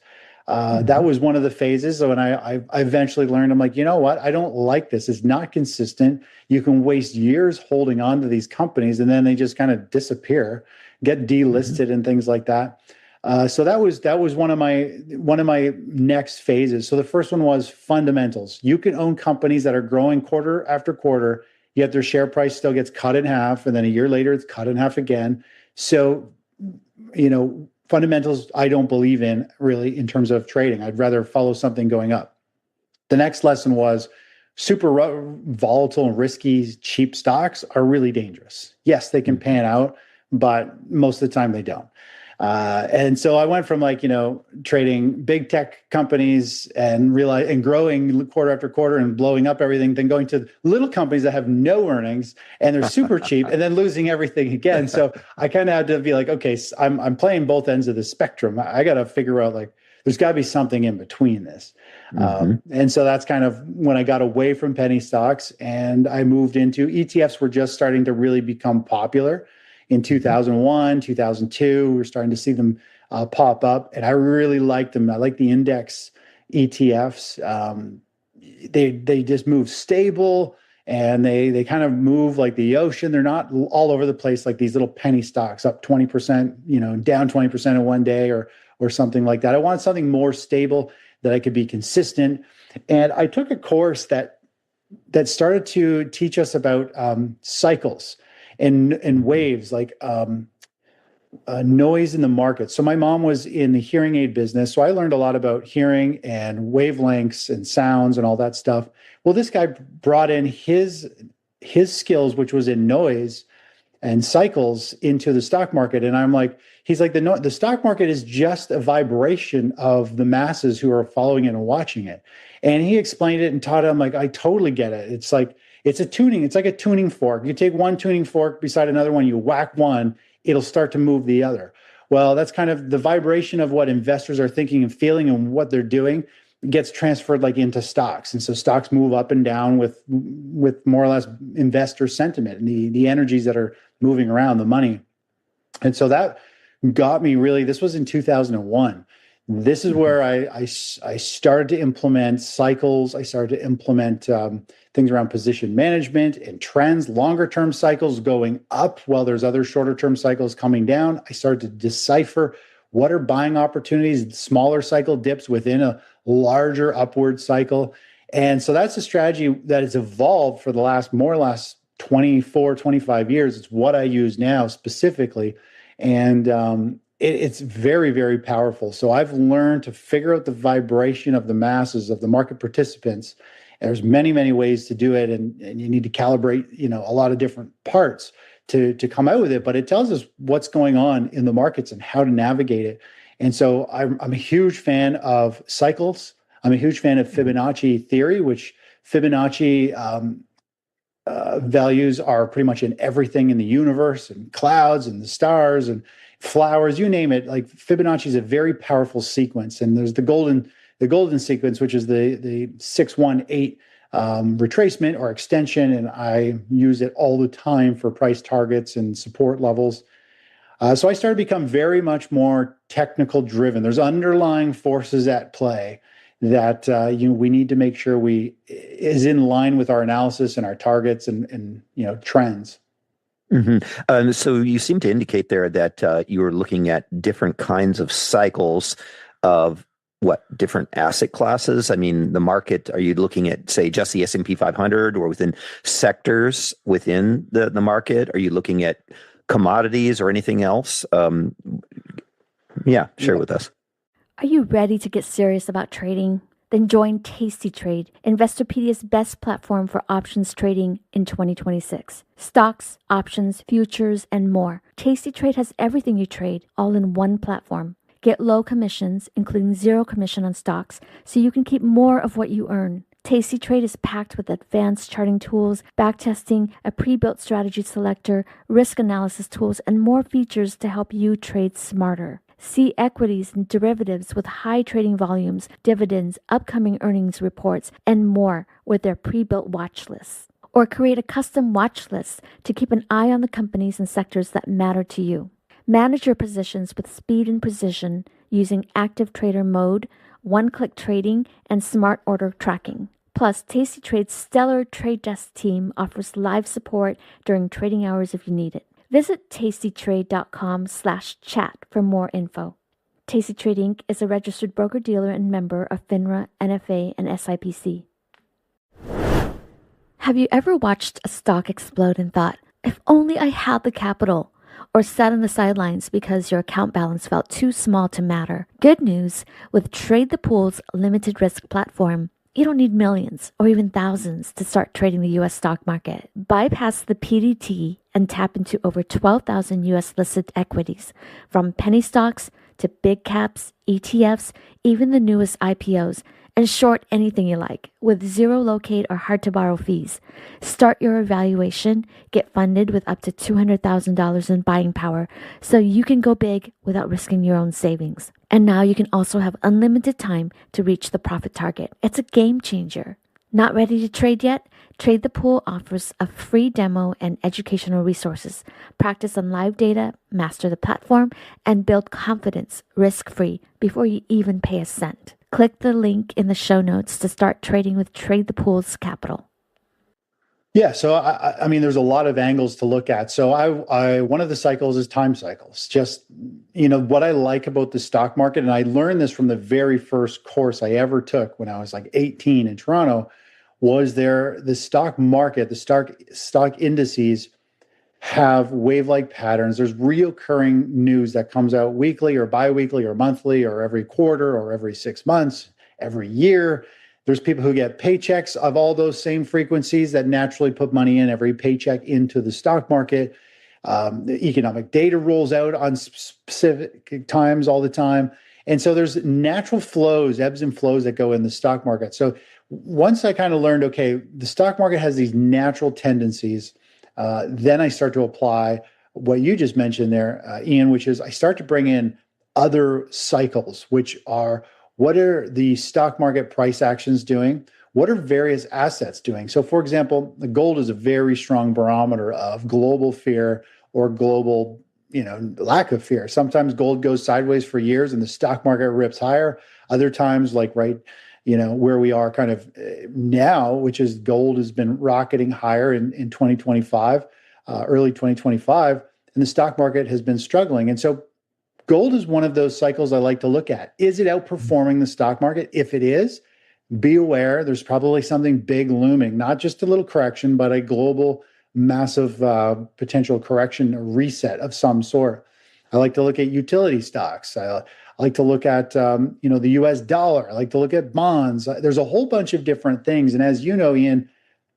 That Mhm. was one of the phases. So when I eventually learned, I'm like, you know what? I don't like this. It's not consistent. You can waste years holding on to these companies and then they just kind of disappear, get Mhm. delisted and things like that. So that was one of my next phases. So the first one was fundamentals. You can own companies that are growing quarter after quarter, yet their share price still gets cut in half, and then a year later it's cut in half again. So fundamentals I don't believe in really in terms of trading. I'd rather follow something going up. The next lesson was super volatile and risky cheap stocks are really dangerous. Yes, they can Mhm. pan out, but most of the time they don't. And so I went from like, trading big tech companies and growing quarter after quarter and blowing up everything, then going to little companies that have no earnings and they're super cheap and then losing everything again. So I kind of had to be like, okay, I'm playing both ends of the spectrum. I got to figure out like, there's got to be something in between this. Mhm. And so that's kind of when I got away from penny stocks and I moved into ETFs were just starting to really become popular in Mhm. 2001, 2002. We were starting to see them pop up, and I really liked them. I like the index ETFs. They just move stable, and they kind of move like the ocean. They're not all over the place like these little penny stocks, up 20%, down 20% in one day, or something like that. I wanted something more stable that I could be consistent. And I took a course that started to teach us about cycles and Mhm. waves, like noise in the market. So my mom was in the hearing aid business, so I learned a lot about hearing and wavelengths and sounds and all that stuff. Well, this guy brought in his skills, which was in noise and cycles, into the stock market. And I'm like, he's like, the stock market is just a vibration of the masses who are following it and watching it. And he explained it and taught it. I'm like, I totally get it. It's like, it's like a tuning fork. You take one tuning fork beside another one, you whack one, it'll start to move the other. Well, that's kind of the vibration of what investors are thinking and feeling and what they're doing. gets transferred like into stocks. And so stocks move up and down with more or less investor sentiment and the energies that are moving around, the money. And so that got me really, this was in 2001. This is where I started to implement cycles. I started to implement things around position management and trends, longer term cycles going up while there's other shorter term cycles coming down. I started to decipher what are buying opportunities, smaller cycle dips within a larger upward cycle. And so that's a strategy that has evolved for the last more or less 24, 25 years. It's what I use now specifically. And it's very, very powerful. So I've learned to figure out the vibration of the masses, of the market participants. And there's many, many ways to do it. And you need to calibrate, a lot of different parts to come out with it. But it tells us what's going on in the markets and how to navigate it. And so I'm a huge fan of cycles. I'm a huge fan of Fibonacci theory, which Fibonacci values are pretty much in everything in the universe, and clouds and the stars and flowers, you name it. Like Fibonacci is a very powerful sequence. And there's the golden sequence, which is the 618 retracement or extension. And I use it all the time for price targets and support levels. So I started to become very much more technical driven. There's underlying forces at play that we need to make sure is in line with our analysis and our targets and trends. Mm-hmm. So you seem to indicate there that you were looking at different kinds of cycles of different asset classes. I mean, the market, are you looking at, say, just the S&P 500 or within sectors within the market? Are you looking at commodities or anything else? Share with us. Are you ready to get serious about trading? Then join Tasty Trade, Investorpedia's best platform for options trading in 2026. Stocks, options, futures, and more. Tasty Trade has everything you trade, all in one platform. Get low commissions, including 0 commission on stocks, so you can keep more of what you earn. Tasty Trade is packed with advanced charting tools, backtesting, a pre-built strategy selector, risk analysis tools, and more features to help you trade smarter. See equities and derivatives with high trading volumes, dividends, upcoming earnings reports, and more with their pre-built watch lists. Or create a custom watch list to keep an eye on the companies and sectors that matter to you. Manage your positions with speed and precision using active trader mode, one-click trading, and smart order tracking. Plus, Tasty Trade's stellar trade desk team offers live support during trading hours if you need it. Visit tastytrade.com/chat for more info. Tasty Trade Inc. is a registered broker-dealer and member of FINRA, NFA, and SIPC. Have you ever watched a stock explode and thought, if only I had the capital? Or sat on the sidelines because your account balance felt too small to matter? Good news, with Trade the Pool's limited risk platform, you don't need millions or even thousands to start trading the U.S. stock market. Bypass the PDT and tap into over 12,000 U.S. listed equities, from penny stocks to big caps, ETFs, even the newest IPOs, and short anything you like with 0 locate or hard to borrow fees. Start your evaluation, get funded with up to $200,000 in buying power so you can go big without risking your own savings. And now you can also have unlimited time to reach the profit target. It's a game changer. Not ready to trade yet? Trade the Pool offers a free demo and educational resources. Practice on live data, master the platform, and build confidence risk-free before you even pay a cent. Click the link in the show notes to start trading with Trade the Pool's capital. Yeah, so I mean, there's a lot of angles to look at. So I one of the cycles is time cycles. Just, what I like about the stock market, and I learned this from the very first course I ever took when I was like 18 in Toronto, was the stock market, the stock indices have wave-like patterns. There's reoccurring news that comes out weekly or biweekly or monthly or every quarter or every 6 months, every year. There's people who get paychecks of all those same frequencies that naturally put money in every paycheck into the stock market. The economic data rolls out on specific times all the time. And so there's natural flows, ebbs and flows that go in the stock market. So once I kind of learned, okay, the stock market has these natural tendencies, then I start to apply what you just mentioned there, Ian, which is I start to bring in other cycles, which are what are the stock market price actions doing? What are various assets doing? So, for example, the gold is a very strong barometer of global fear or global, lack of fear. Sometimes gold goes sideways for years and the stock market rips higher. Other times, like where we are kind of now, which is gold has been rocketing higher in 2025, early 2025, and the stock market has been struggling. And so gold is one of those cycles I like to look at. Is it outperforming the stock market? If it is, be aware there's probably something big looming, not just a little correction, but a global massive potential correction or reset of some sort. I like to look at utility stocks. I like to look at the US dollar. I like to look at bonds. There's a whole bunch of different things. And as you know, Ian,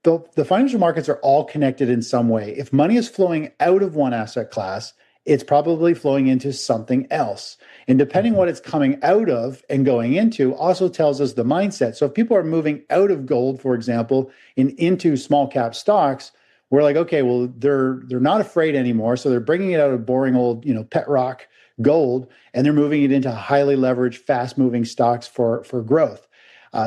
the financial markets are all connected in some way. If money is flowing out of one asset class, it's probably flowing into something else. And depending what it's coming out of and going into also tells us the mindset. So if people are moving out of gold, for example, and into small cap stocks, we're like, okay, well, they're not afraid anymore. So they're bringing it out of boring old, pet rock gold, and they're moving it into highly leveraged, fast moving stocks for growth.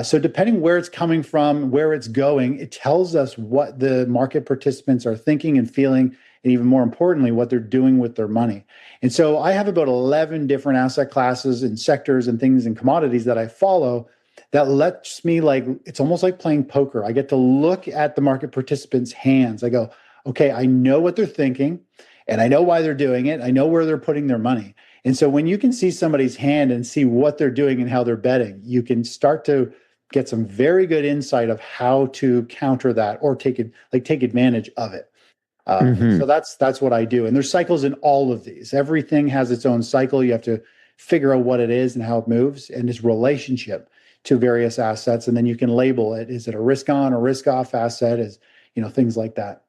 So depending where it's coming from, where it's going, it tells us what the market participants are thinking and feeling, and even more importantly, what they're doing with their money. And so I have about 11 different asset classes and sectors and things and commodities that I follow that lets me, it's almost like playing poker. I get to look at the market participants' hands. I go, okay, I know what they're thinking and I know why they're doing it. I know where they're putting their money. And so when you can see somebody's hand and see what they're doing and how they're betting, you can start to get some very good insight of how to counter that or take advantage of it. So that's what I do. And there's cycles in all of these. Everything has its own cycle. You have to figure out what it is and how it moves and its relationship to various assets. And then you can label it. Is it a risk on or risk off asset? Things like that.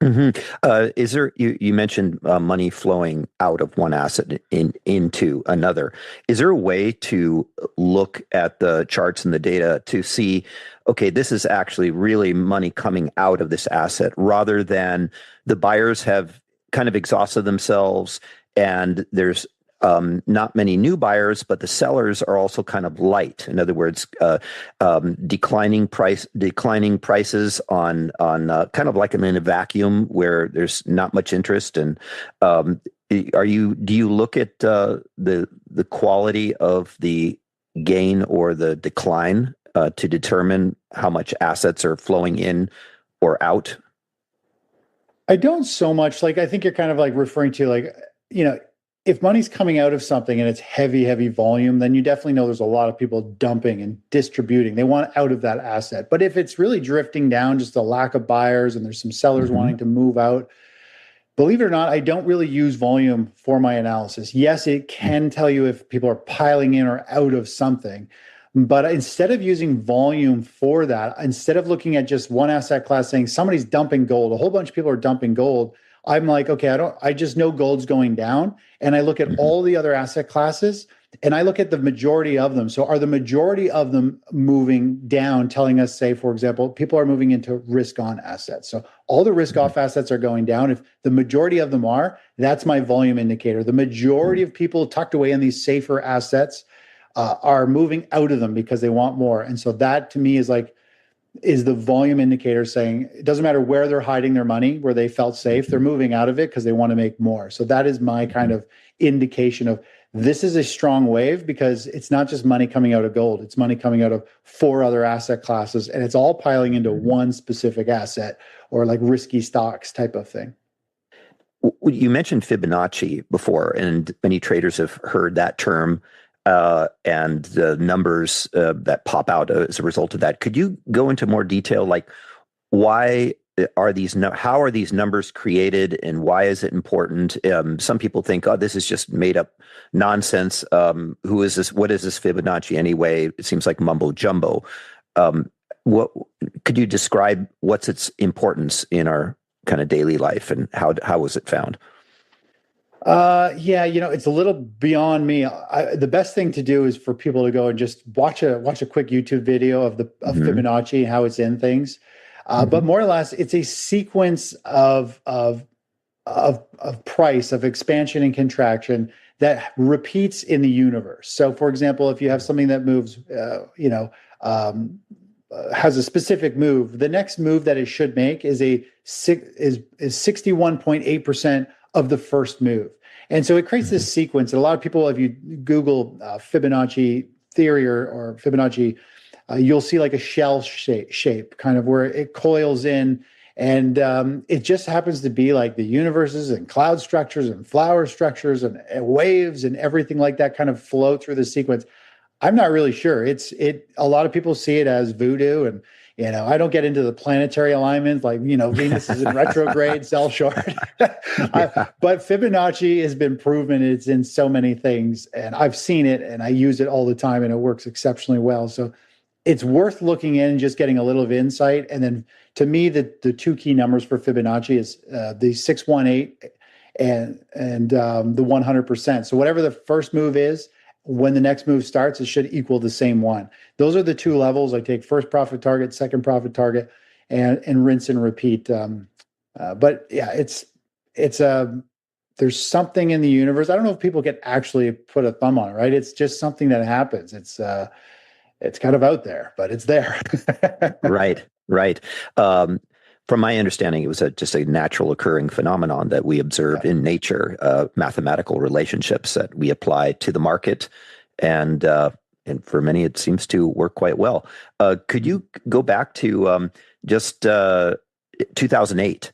Is there, you mentioned money flowing out of one asset into another. Is there a way to look at the charts and the data to see, okay, this is actually really money coming out of this asset rather than the buyers have kind of exhausted themselves and there's not many new buyers, but the sellers are also kind of light. In other words, declining prices on kind of like in a vacuum where there's not much interest. And do you look at the quality of the gain or the decline to determine how much assets are flowing in or out? I don't so much. I think you're kind of referring to if money's coming out of something and it's heavy volume, then you definitely know there's a lot of people dumping and distributing. They want out of that asset. But if it's really drifting down, just a lack of buyers and there's some sellers wanting to move out, believe it or not, I don't really use volume for my analysis. Yes, it can tell you if people are piling in or out of something. But instead of using volume for that, instead of looking at just one asset class saying somebody's dumping gold, a whole bunch of people are dumping gold, I'm like, okay, I just know gold's going down. And I look at all the other asset classes and I look at the majority of them. So are the majority of them moving down, telling us, say, for example, people are moving into risk on assets. So all the risk off assets are going down. If the majority of them are, that's my volume indicator. The majority of people tucked away in these safer assets are moving out of them because they want more. And so that to me is the volume indicator saying it doesn't matter where they're hiding their money, where they felt safe, they're moving out of it because they want to make more. So that is my kind of indication of this is a strong wave because it's not just money coming out of gold. It's money coming out of 4 other asset classes and it's all piling into one specific asset or risky stocks type of thing. You mentioned Fibonacci before, and many traders have heard that term. And the numbers that pop out as a result of that. Could you go into more detail, why are how are these numbers created and why is it important? Some people think, oh, this is just made up nonsense. Who is this? What is this Fibonacci anyway? It seems like mumbo jumbo. What could you describe what's its importance in our kind of daily life and how was it found? It's a little beyond me. The best thing to do is for people to go and just watch a quick YouTube video of Fibonacci and how it's in things. But more or less, it's a sequence of price, of expansion and contraction that repeats in the universe. So, for example, if you have something that moves, has a specific move, the next move that it should make is 61.8% of the first move. And so it creates this sequence. And a lot of people, if you Google Fibonacci theory or Fibonacci, you'll see like a shell shape kind of where it coils in. And it just happens to be like the universes and cloud structures and flower structures and waves and everything like that kind of flow through the sequence. I'm not really sure. A lot of people see it as voodoo, and I don't get into the planetary alignment, like Venus is in retrograde, sell short. But Fibonacci has been proven. It's in so many things, and I've seen it, and I use it all the time, and it works exceptionally well. So it's worth looking in and just getting a little of insight. And then to me, the two key numbers for Fibonacci is the 618 and the 100%. So whatever the first move is, when the next move starts, it should equal the same one. Those are the two levels. I take first profit target, second profit target, and rinse and repeat. But yeah, there's something in the universe. I don't know if people can actually put a thumb on it, right? It's just something that happens. It's kind of out there, but it's there. Right. From my understanding, it was just a natural occurring phenomenon that we observe in nature, mathematical relationships that we apply to the market, and for many, it seems to work quite well. Could you go back to just 2008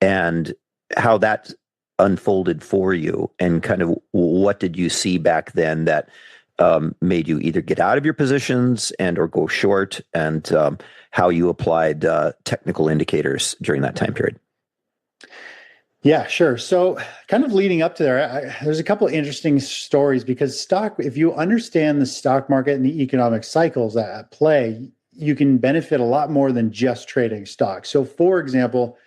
and how that unfolded for you, and kind of what did you see back then that made you either get out of your positions and or go short, and how you applied technical indicators during that time period? Yeah, sure. So kind of leading up to there, there's a couple of interesting stories, because if you understand the stock market and the economic cycles at play, you can benefit a lot more than just trading stocks. So for example,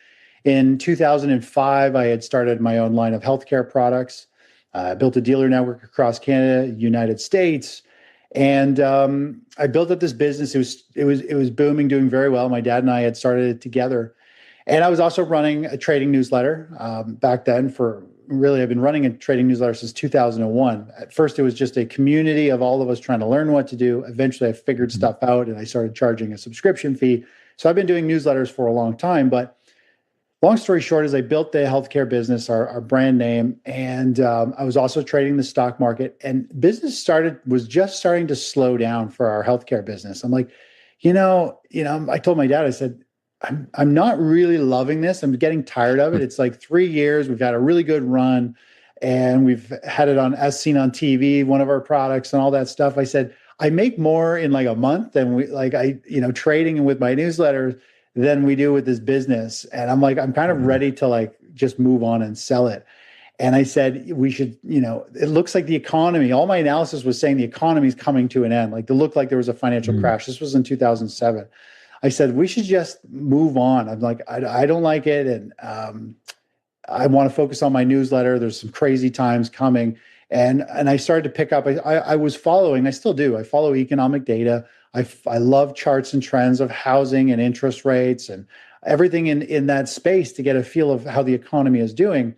in 2005, I had started my own line of healthcare products. I built a dealer network across Canada, United States, and I built up this business. It was booming, doing very well. My dad and I had started it together, and I was also running a trading newsletter back then. I've been running a trading newsletter since 2001. At first, it was just a community of all of us trying to learn what to do. Eventually, I figured stuff out, and I started charging a subscription fee. So I've been doing newsletters for a long time, but long story short is I built the healthcare business, our brand name, and I was also trading the stock market, and business was just starting to slow down for our healthcare business. I'm like, I told my dad, I said, I'm not really loving this. I'm getting tired of it. It's like 3 years. We've had a really good run, and we've had it as seen on TV, one of our products and all that stuff. I said, I make more in like a month than trading with my newsletter than we do with this business. And I'm like, I'm kind of ready to just move on and sell it. And I said, we should, it looks like the economy, all my analysis was saying the economy is coming to an end. Like it looked like there was a financial crash. This was in 2007. I said, we should just move on. I'm like, I don't like it. And I want to focus on my newsletter. There's some crazy times coming. And I started to pick up, I was following, I still do. I follow economic data. I love charts and trends of housing and interest rates and everything in that space to get a feel of how the economy is doing.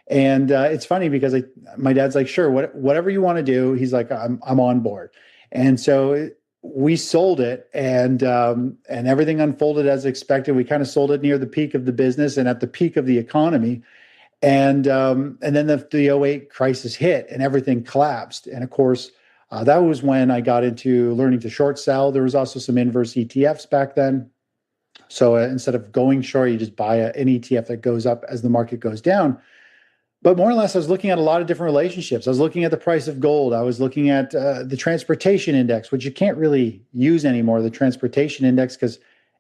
And it's funny because my dad's like, sure, whatever you want to do. He's like, I'm on board. And so we sold it, and everything unfolded as expected. We kind of sold it near the peak of the business and at the peak of the economy. And then the 08 crisis hit and everything collapsed. And of course, that was when I got into learning to short sell. There was also some inverse ETFs back then. So instead of going short, you just buy an ETF that goes up as the market goes down. But more or less, I was looking at a lot of different relationships. I was looking at the price of gold. I was looking at the transportation index, which you can't really use anymore, the transportation index, because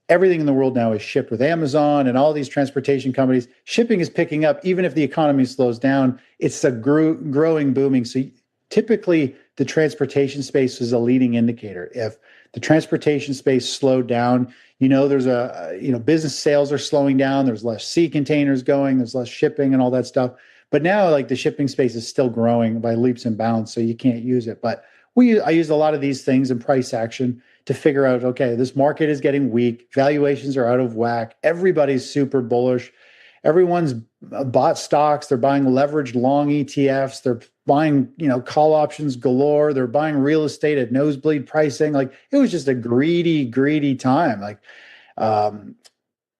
everything in the world now is shipped with Amazon and all these transportation companies. Shipping is picking up. Even if the economy slows down, it's a growing, booming. So typically, the transportation space is a leading indicator. If the transportation space slowed down, there's business sales are slowing down. There's less sea containers going. There's less shipping and all that stuff. But now, the shipping space is still growing by leaps and bounds, so you can't use it. But I use a lot of these things in price action to figure out, okay, this market is getting weak. Valuations are out of whack. Everybody's super bullish. Everyone's bought stocks. They're buying leveraged long ETFs. They're buying, call options galore. They're buying real estate at nosebleed pricing. Like, it was just a greedy time. Like,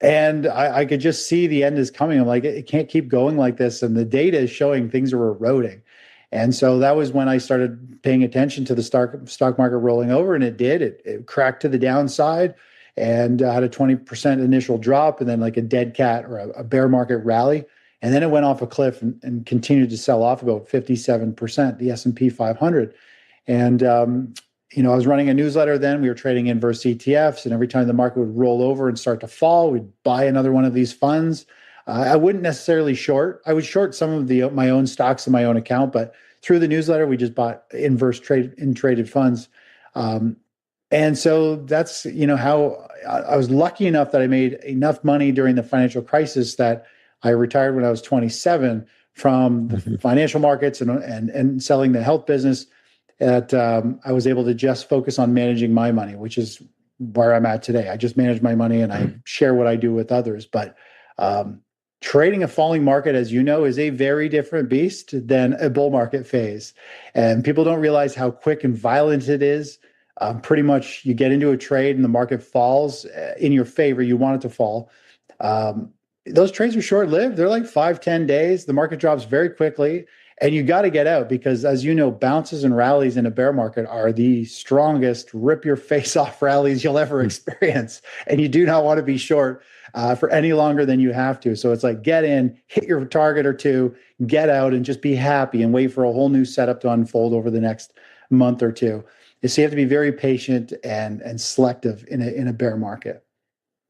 and I could just see the end is coming. I'm like, it can't keep going like this. And the data is showing things are eroding. And so that was when I started paying attention to the stock market rolling over, and it did. It cracked to the downside and had a 20% initial drop, and then like a dead cat or a bear market rally. And then it went off a cliff and continued to sell off about 57%, the S&P 500. And, I was running a newsletter then. We were trading inverse ETFs, and every time the market would roll over and start to fall, we'd buy another one of these funds. I wouldn't necessarily short. I would short some of my own stocks in my own account, but through the newsletter, we just bought inverse traded funds. And so that's, how I was lucky enough that I made enough money during the financial crisis that I retired when I was 27 from the financial markets and selling the health business, that I was able to just focus on managing my money, which is where I'm at today. I just manage my money and I share what I do with others. But trading a falling market, as you know, is a very different beast than a bull market phase. And people don't realize how quick and violent it is. Pretty much you get into a trade and the market falls in your favor. You want it to fall. Those trades are short-lived. They're like 5-10 days. The market drops very quickly. And you got to get out because, as you know, bounces and rallies in a bear market are the strongest rip your face off rallies you'll ever experience. And you do not want to be short for any longer than you have to. So it's like, get in, hit your target or two, get out, and just be happy and wait for a whole new setup to unfold over the next month or two. So you have to be very patient and selective in a bear market.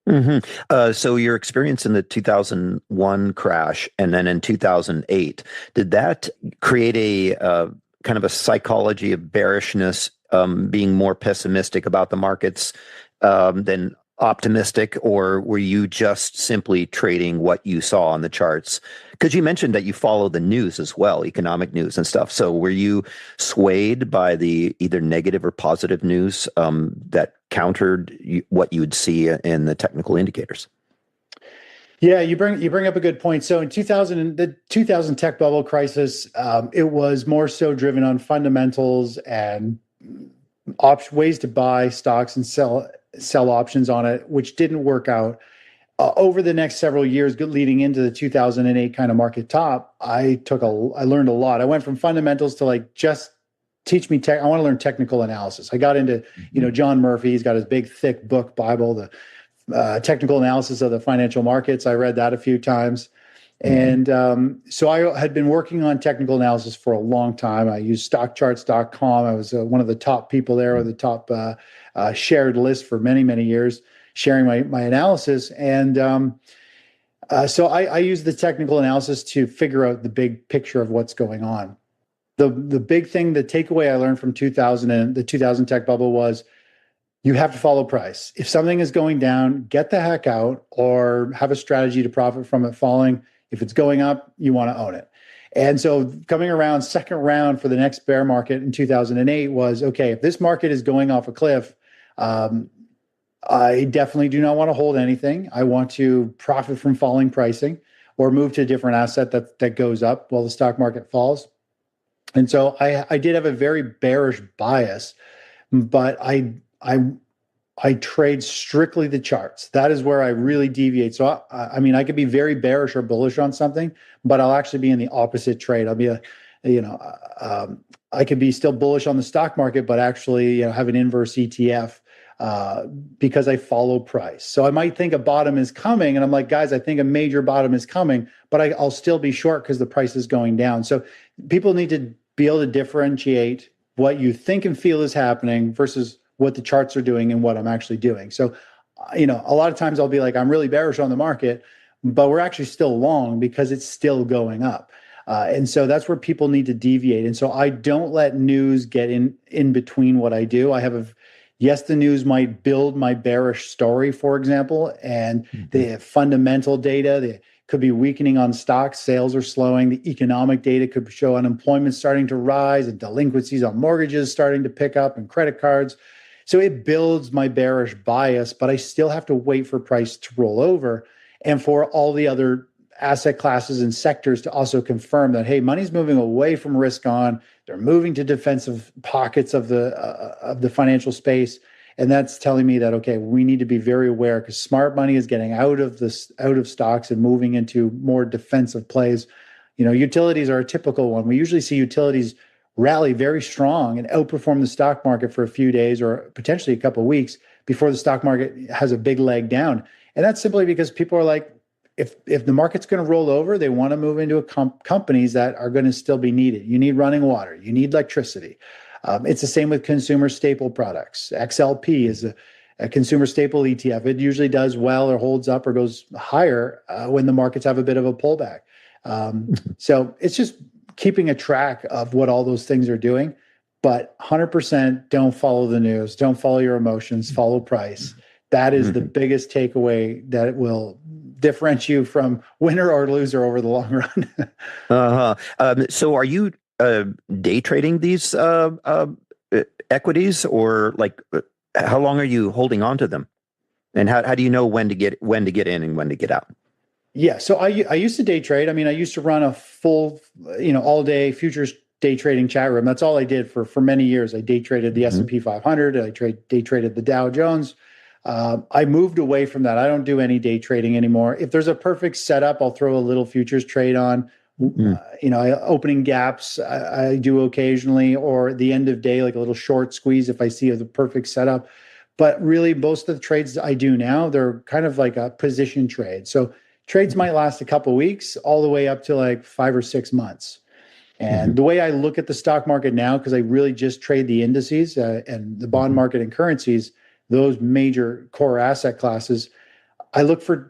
So your experience in the 2001 crash and then in 2008, did that create a kind of a psychology of bearishness, being more pessimistic about the markets than optimistic, or were you just simply trading what you saw on the charts? Because you mentioned that you follow the news as well, economic news and stuff. So were you swayed by the either negative or positive news that countered what you would see in the technical indicators? Yeah, you bring up a good point. So in the 2000 tech bubble crisis, it was more so driven on fundamentals and ways to buy stocks and sell options on it, which didn't work out. Over the next several years, leading into the 2008 kind of market top, I learned a lot. I went from fundamentals to like, just teach me I want to learn technical analysis. I got into, John Murphy. He's got his big, thick book Bible, the technical analysis of the financial markets. I read that a few times. And so I had been working on technical analysis for a long time. I used stockcharts.com. I was one of the top people there, or the top shared list for many, many years, sharing my analysis. And so I use the technical analysis to figure out the big picture of what's going on. The big thing, the takeaway I learned from 2000 and the 2000 tech bubble was you have to follow price. If something is going down, get the heck out or have a strategy to profit from it falling. If it's going up, you want to own it. And so coming around second round for the next bear market in 2008 was, okay, if this market is going off a cliff, I definitely do not want to hold anything. I want to profit from falling pricing or move to a different asset that goes up while the stock market falls. And so I did have a very bearish bias, but I trade strictly the charts. That is where I really deviate. So I could be very bearish or bullish on something, but I'll actually be in the opposite trade. I'll be I could be still bullish on the stock market, but actually have an inverse ETF because I follow price. So I might think a bottom is coming, and I'm like, guys, I think a major bottom is coming, but I'll still be short because the price is going down. So people need to be able to differentiate what you think and feel is happening versus what the charts are doing and what I'm actually doing. So, a lot of times I'll be like, I'm really bearish on the market, but we're actually still long because it's still going up. And so that's where people need to deviate. And so I don't let news get in between what I do. I have yes, the news might build my bearish story, for example, and the fundamental data, could be weakening on stocks, sales are slowing, the economic data could show unemployment starting to rise and delinquencies on mortgages starting to pick up and credit cards. So it builds my bearish bias, but I still have to wait for price to roll over and for all the other asset classes and sectors to also confirm that, hey, money's moving away from risk on. They're moving to defensive pockets of the financial space. And that's telling me that, okay, we need to be very aware because smart money is getting out of stocks and moving into more defensive plays. Utilities are a typical one. We usually see utilities rally very strong and outperform the stock market for a few days or potentially a couple of weeks before the stock market has a big leg down. And that's simply because people are like, if the market's going to roll over, they want to move into companies that are going to still be needed. You need running water. You need electricity. It's the same with consumer staple products. XLP is a consumer staple ETF. It usually does well or holds up or goes higher when the markets have a bit of a pullback. So it's just keeping a track of what all those things are doing. But 100% don't follow the news. Don't follow your emotions. Follow price. That is the biggest takeaway that it will differentiate you from winner or loser over the long run. So are you day trading these equities, or like how long are you holding on to them, and how do you know when to get in and when to get out? Yeah, so I used to day trade. I mean, I used to run a full all day futures day trading chat room. That's all I did for many years. I day traded the S&P 500. I day traded the Dow Jones. I moved away from that. I don't do any day trading anymore. If there's a perfect setup, I'll throw a little futures trade on. Opening gaps I do occasionally, or at the end of day, like a little short squeeze if I see the perfect setup. But really, most of the trades I do now, they're kind of like a position trade. So trades might last a couple of weeks, all the way up to like 5 or 6 months. And the way I look at the stock market now, because I really just trade the indices and the bond market and currencies, those major core asset classes, I look for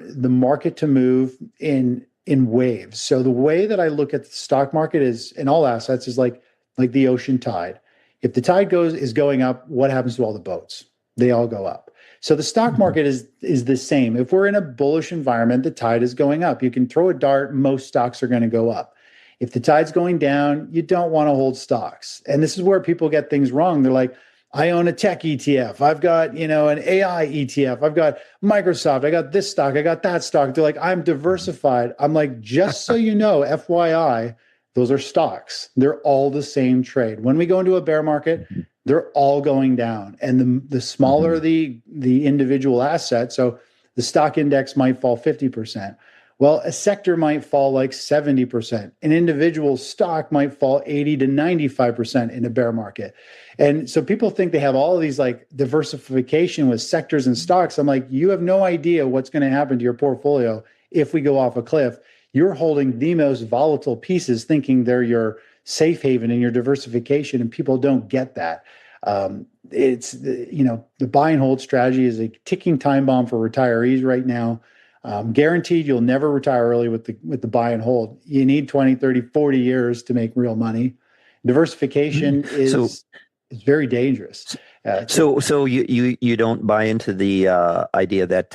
the market to move in waves. So the way that I look at the stock market is in all assets is like the ocean tide. If the tide is going up, what happens to all the boats? They all go up. So the stock market is the same. If we're in a bullish environment, the tide is going up. You can throw a dart, most stocks are going to go up. If the tide's going down, you don't want to hold stocks. And this is where people get things wrong. They're like, I own a tech ETF. I've got, an AI ETF. I've got Microsoft. I got this stock. I got that stock. They're like, I'm diversified. I'm like, just so you know, FYI, those are stocks. They're all the same trade. When we go into a bear market, they're all going down. And the smaller the individual asset, so the stock index might fall 50%. Well, a sector might fall like 70%. An individual stock might fall 80 to 95% in a bear market. And so people think they have all of these like diversification with sectors and stocks. I'm like, you have no idea what's going to happen to your portfolio if we go off a cliff. You're holding the most volatile pieces thinking they're your safe haven and your diversification, and people don't get that. It's the buy and hold strategy is a ticking time bomb for retirees right now. Guaranteed you'll never retire early with the buy and hold. You need 20, 30, 40 years to make real money. Diversification is very dangerous. So you don't buy into the idea that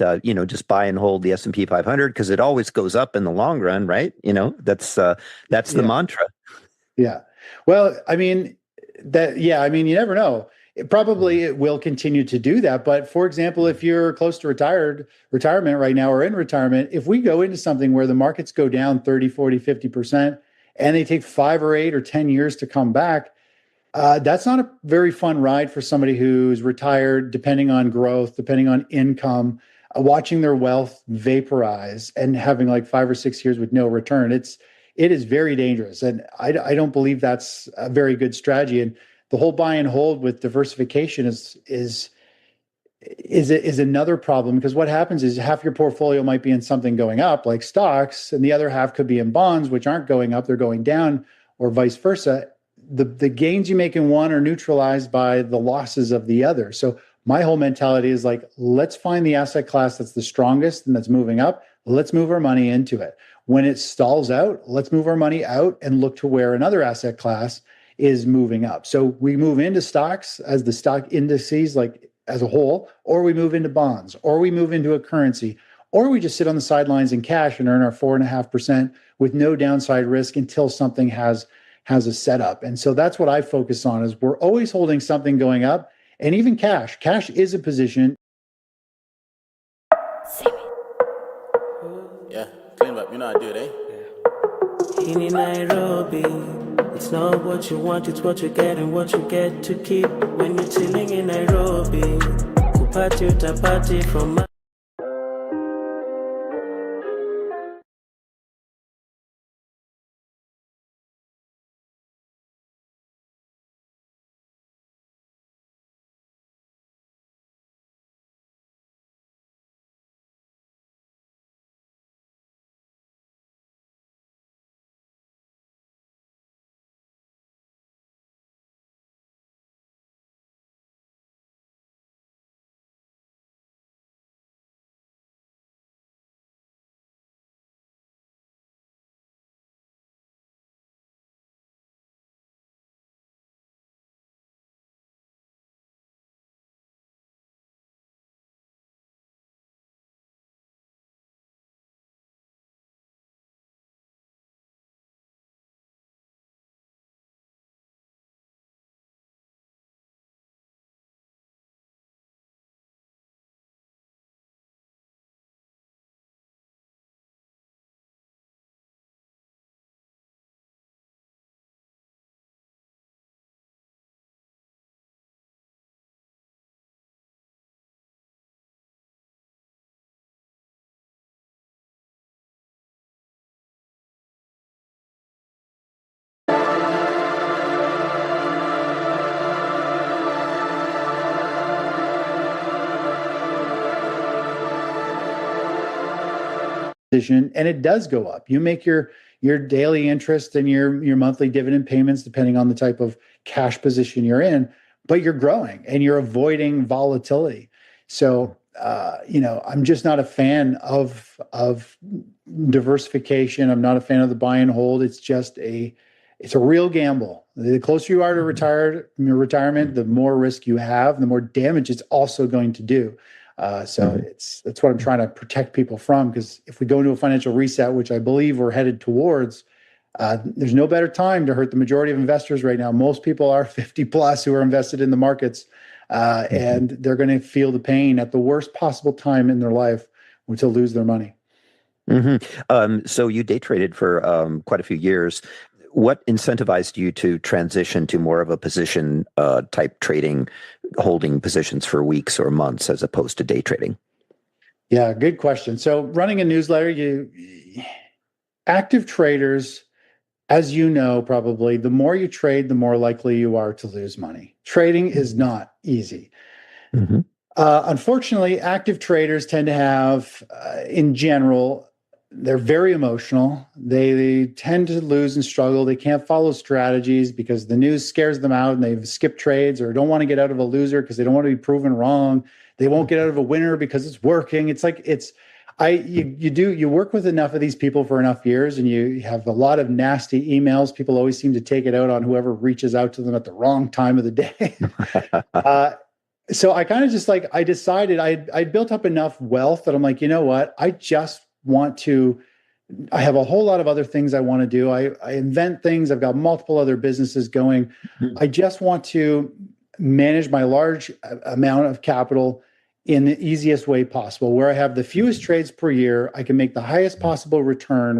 just buy and hold the S&P 500 because it always goes up in the long run, right? That's the mantra. Yeah. Well, I mean you never know. It will continue to do that. But for example, if you're close to retirement right now or in retirement, if we go into something where the markets go down 30, 40, 50%, and they take 5 or 8 or 10 years to come back, that's not a very fun ride for somebody who's retired, depending on growth, depending on income, watching their wealth vaporize and having like 5 or 6 years with no return. It is very dangerous. And I don't believe that's a very good strategy. And the whole buy and hold with diversification is another problem, because what happens is half your portfolio might be in something going up like stocks, and the other half could be in bonds, which aren't going up, they're going down, or vice versa. The gains you make in one are neutralized by the losses of the other. So my whole mentality is like, let's find the asset class that's the strongest and that's moving up. Let's move our money into it. When it stalls out, let's move our money out and look to where another asset class is moving up. So we move into stocks as the stock indices, like as a whole, or we move into bonds, or we move into a currency, or we just sit on the sidelines in cash and earn our 4.5% with no downside risk until something has a setup. And so that's what I focus on, is we're always holding something going up, and even cash. Cash is a position. Yeah, clean up. You know how to do it, eh? In Nairobi, it's not what you want, it's what you get and what you get to keep. When you're chilling in Nairobi, kupati utapati from my and it does go up. You make your daily interest and your monthly dividend payments depending on the type of cash position you're in, but you're growing and you're avoiding volatility. So I'm just not a fan of diversification. I'm not a fan of the buy and hold. It's a real gamble. The closer you are to retirement, the more risk you have, the more damage it's also going to do. That's what I'm trying to protect people from, because if we go into a financial reset, which I believe we're headed towards, there's no better time to hurt the majority of investors right now. Most people are 50 plus who are invested in the markets, and they're going to feel the pain at the worst possible time in their life to lose their money. So you day traded for quite a few years. What incentivized you to transition to more of a position type trading, holding positions for weeks or months as opposed to day trading? Yeah, good question. So running a newsletter, active traders, as you know, probably the more you trade, the more likely you are to lose money. Trading is not easy. Unfortunately, active traders tend to have, in general, they're very emotional. They tend to lose and struggle. They can't follow strategies because the news scares them out and they've skipped trades or don't want to get out of a loser because they don't want to be proven wrong. They won't get out of a winner because it's working. It's like you work with enough of these people for enough years and you have a lot of nasty emails. People always seem to take it out on whoever reaches out to them at the wrong time of the day. So I kind of just I decided I built up enough wealth that I'm like, you know what? I have a whole lot of other things I want to do. I invent things. I've got multiple other businesses going. I just want to manage my large amount of capital in the easiest way possible, where I have the fewest trades per year. I can make the highest possible return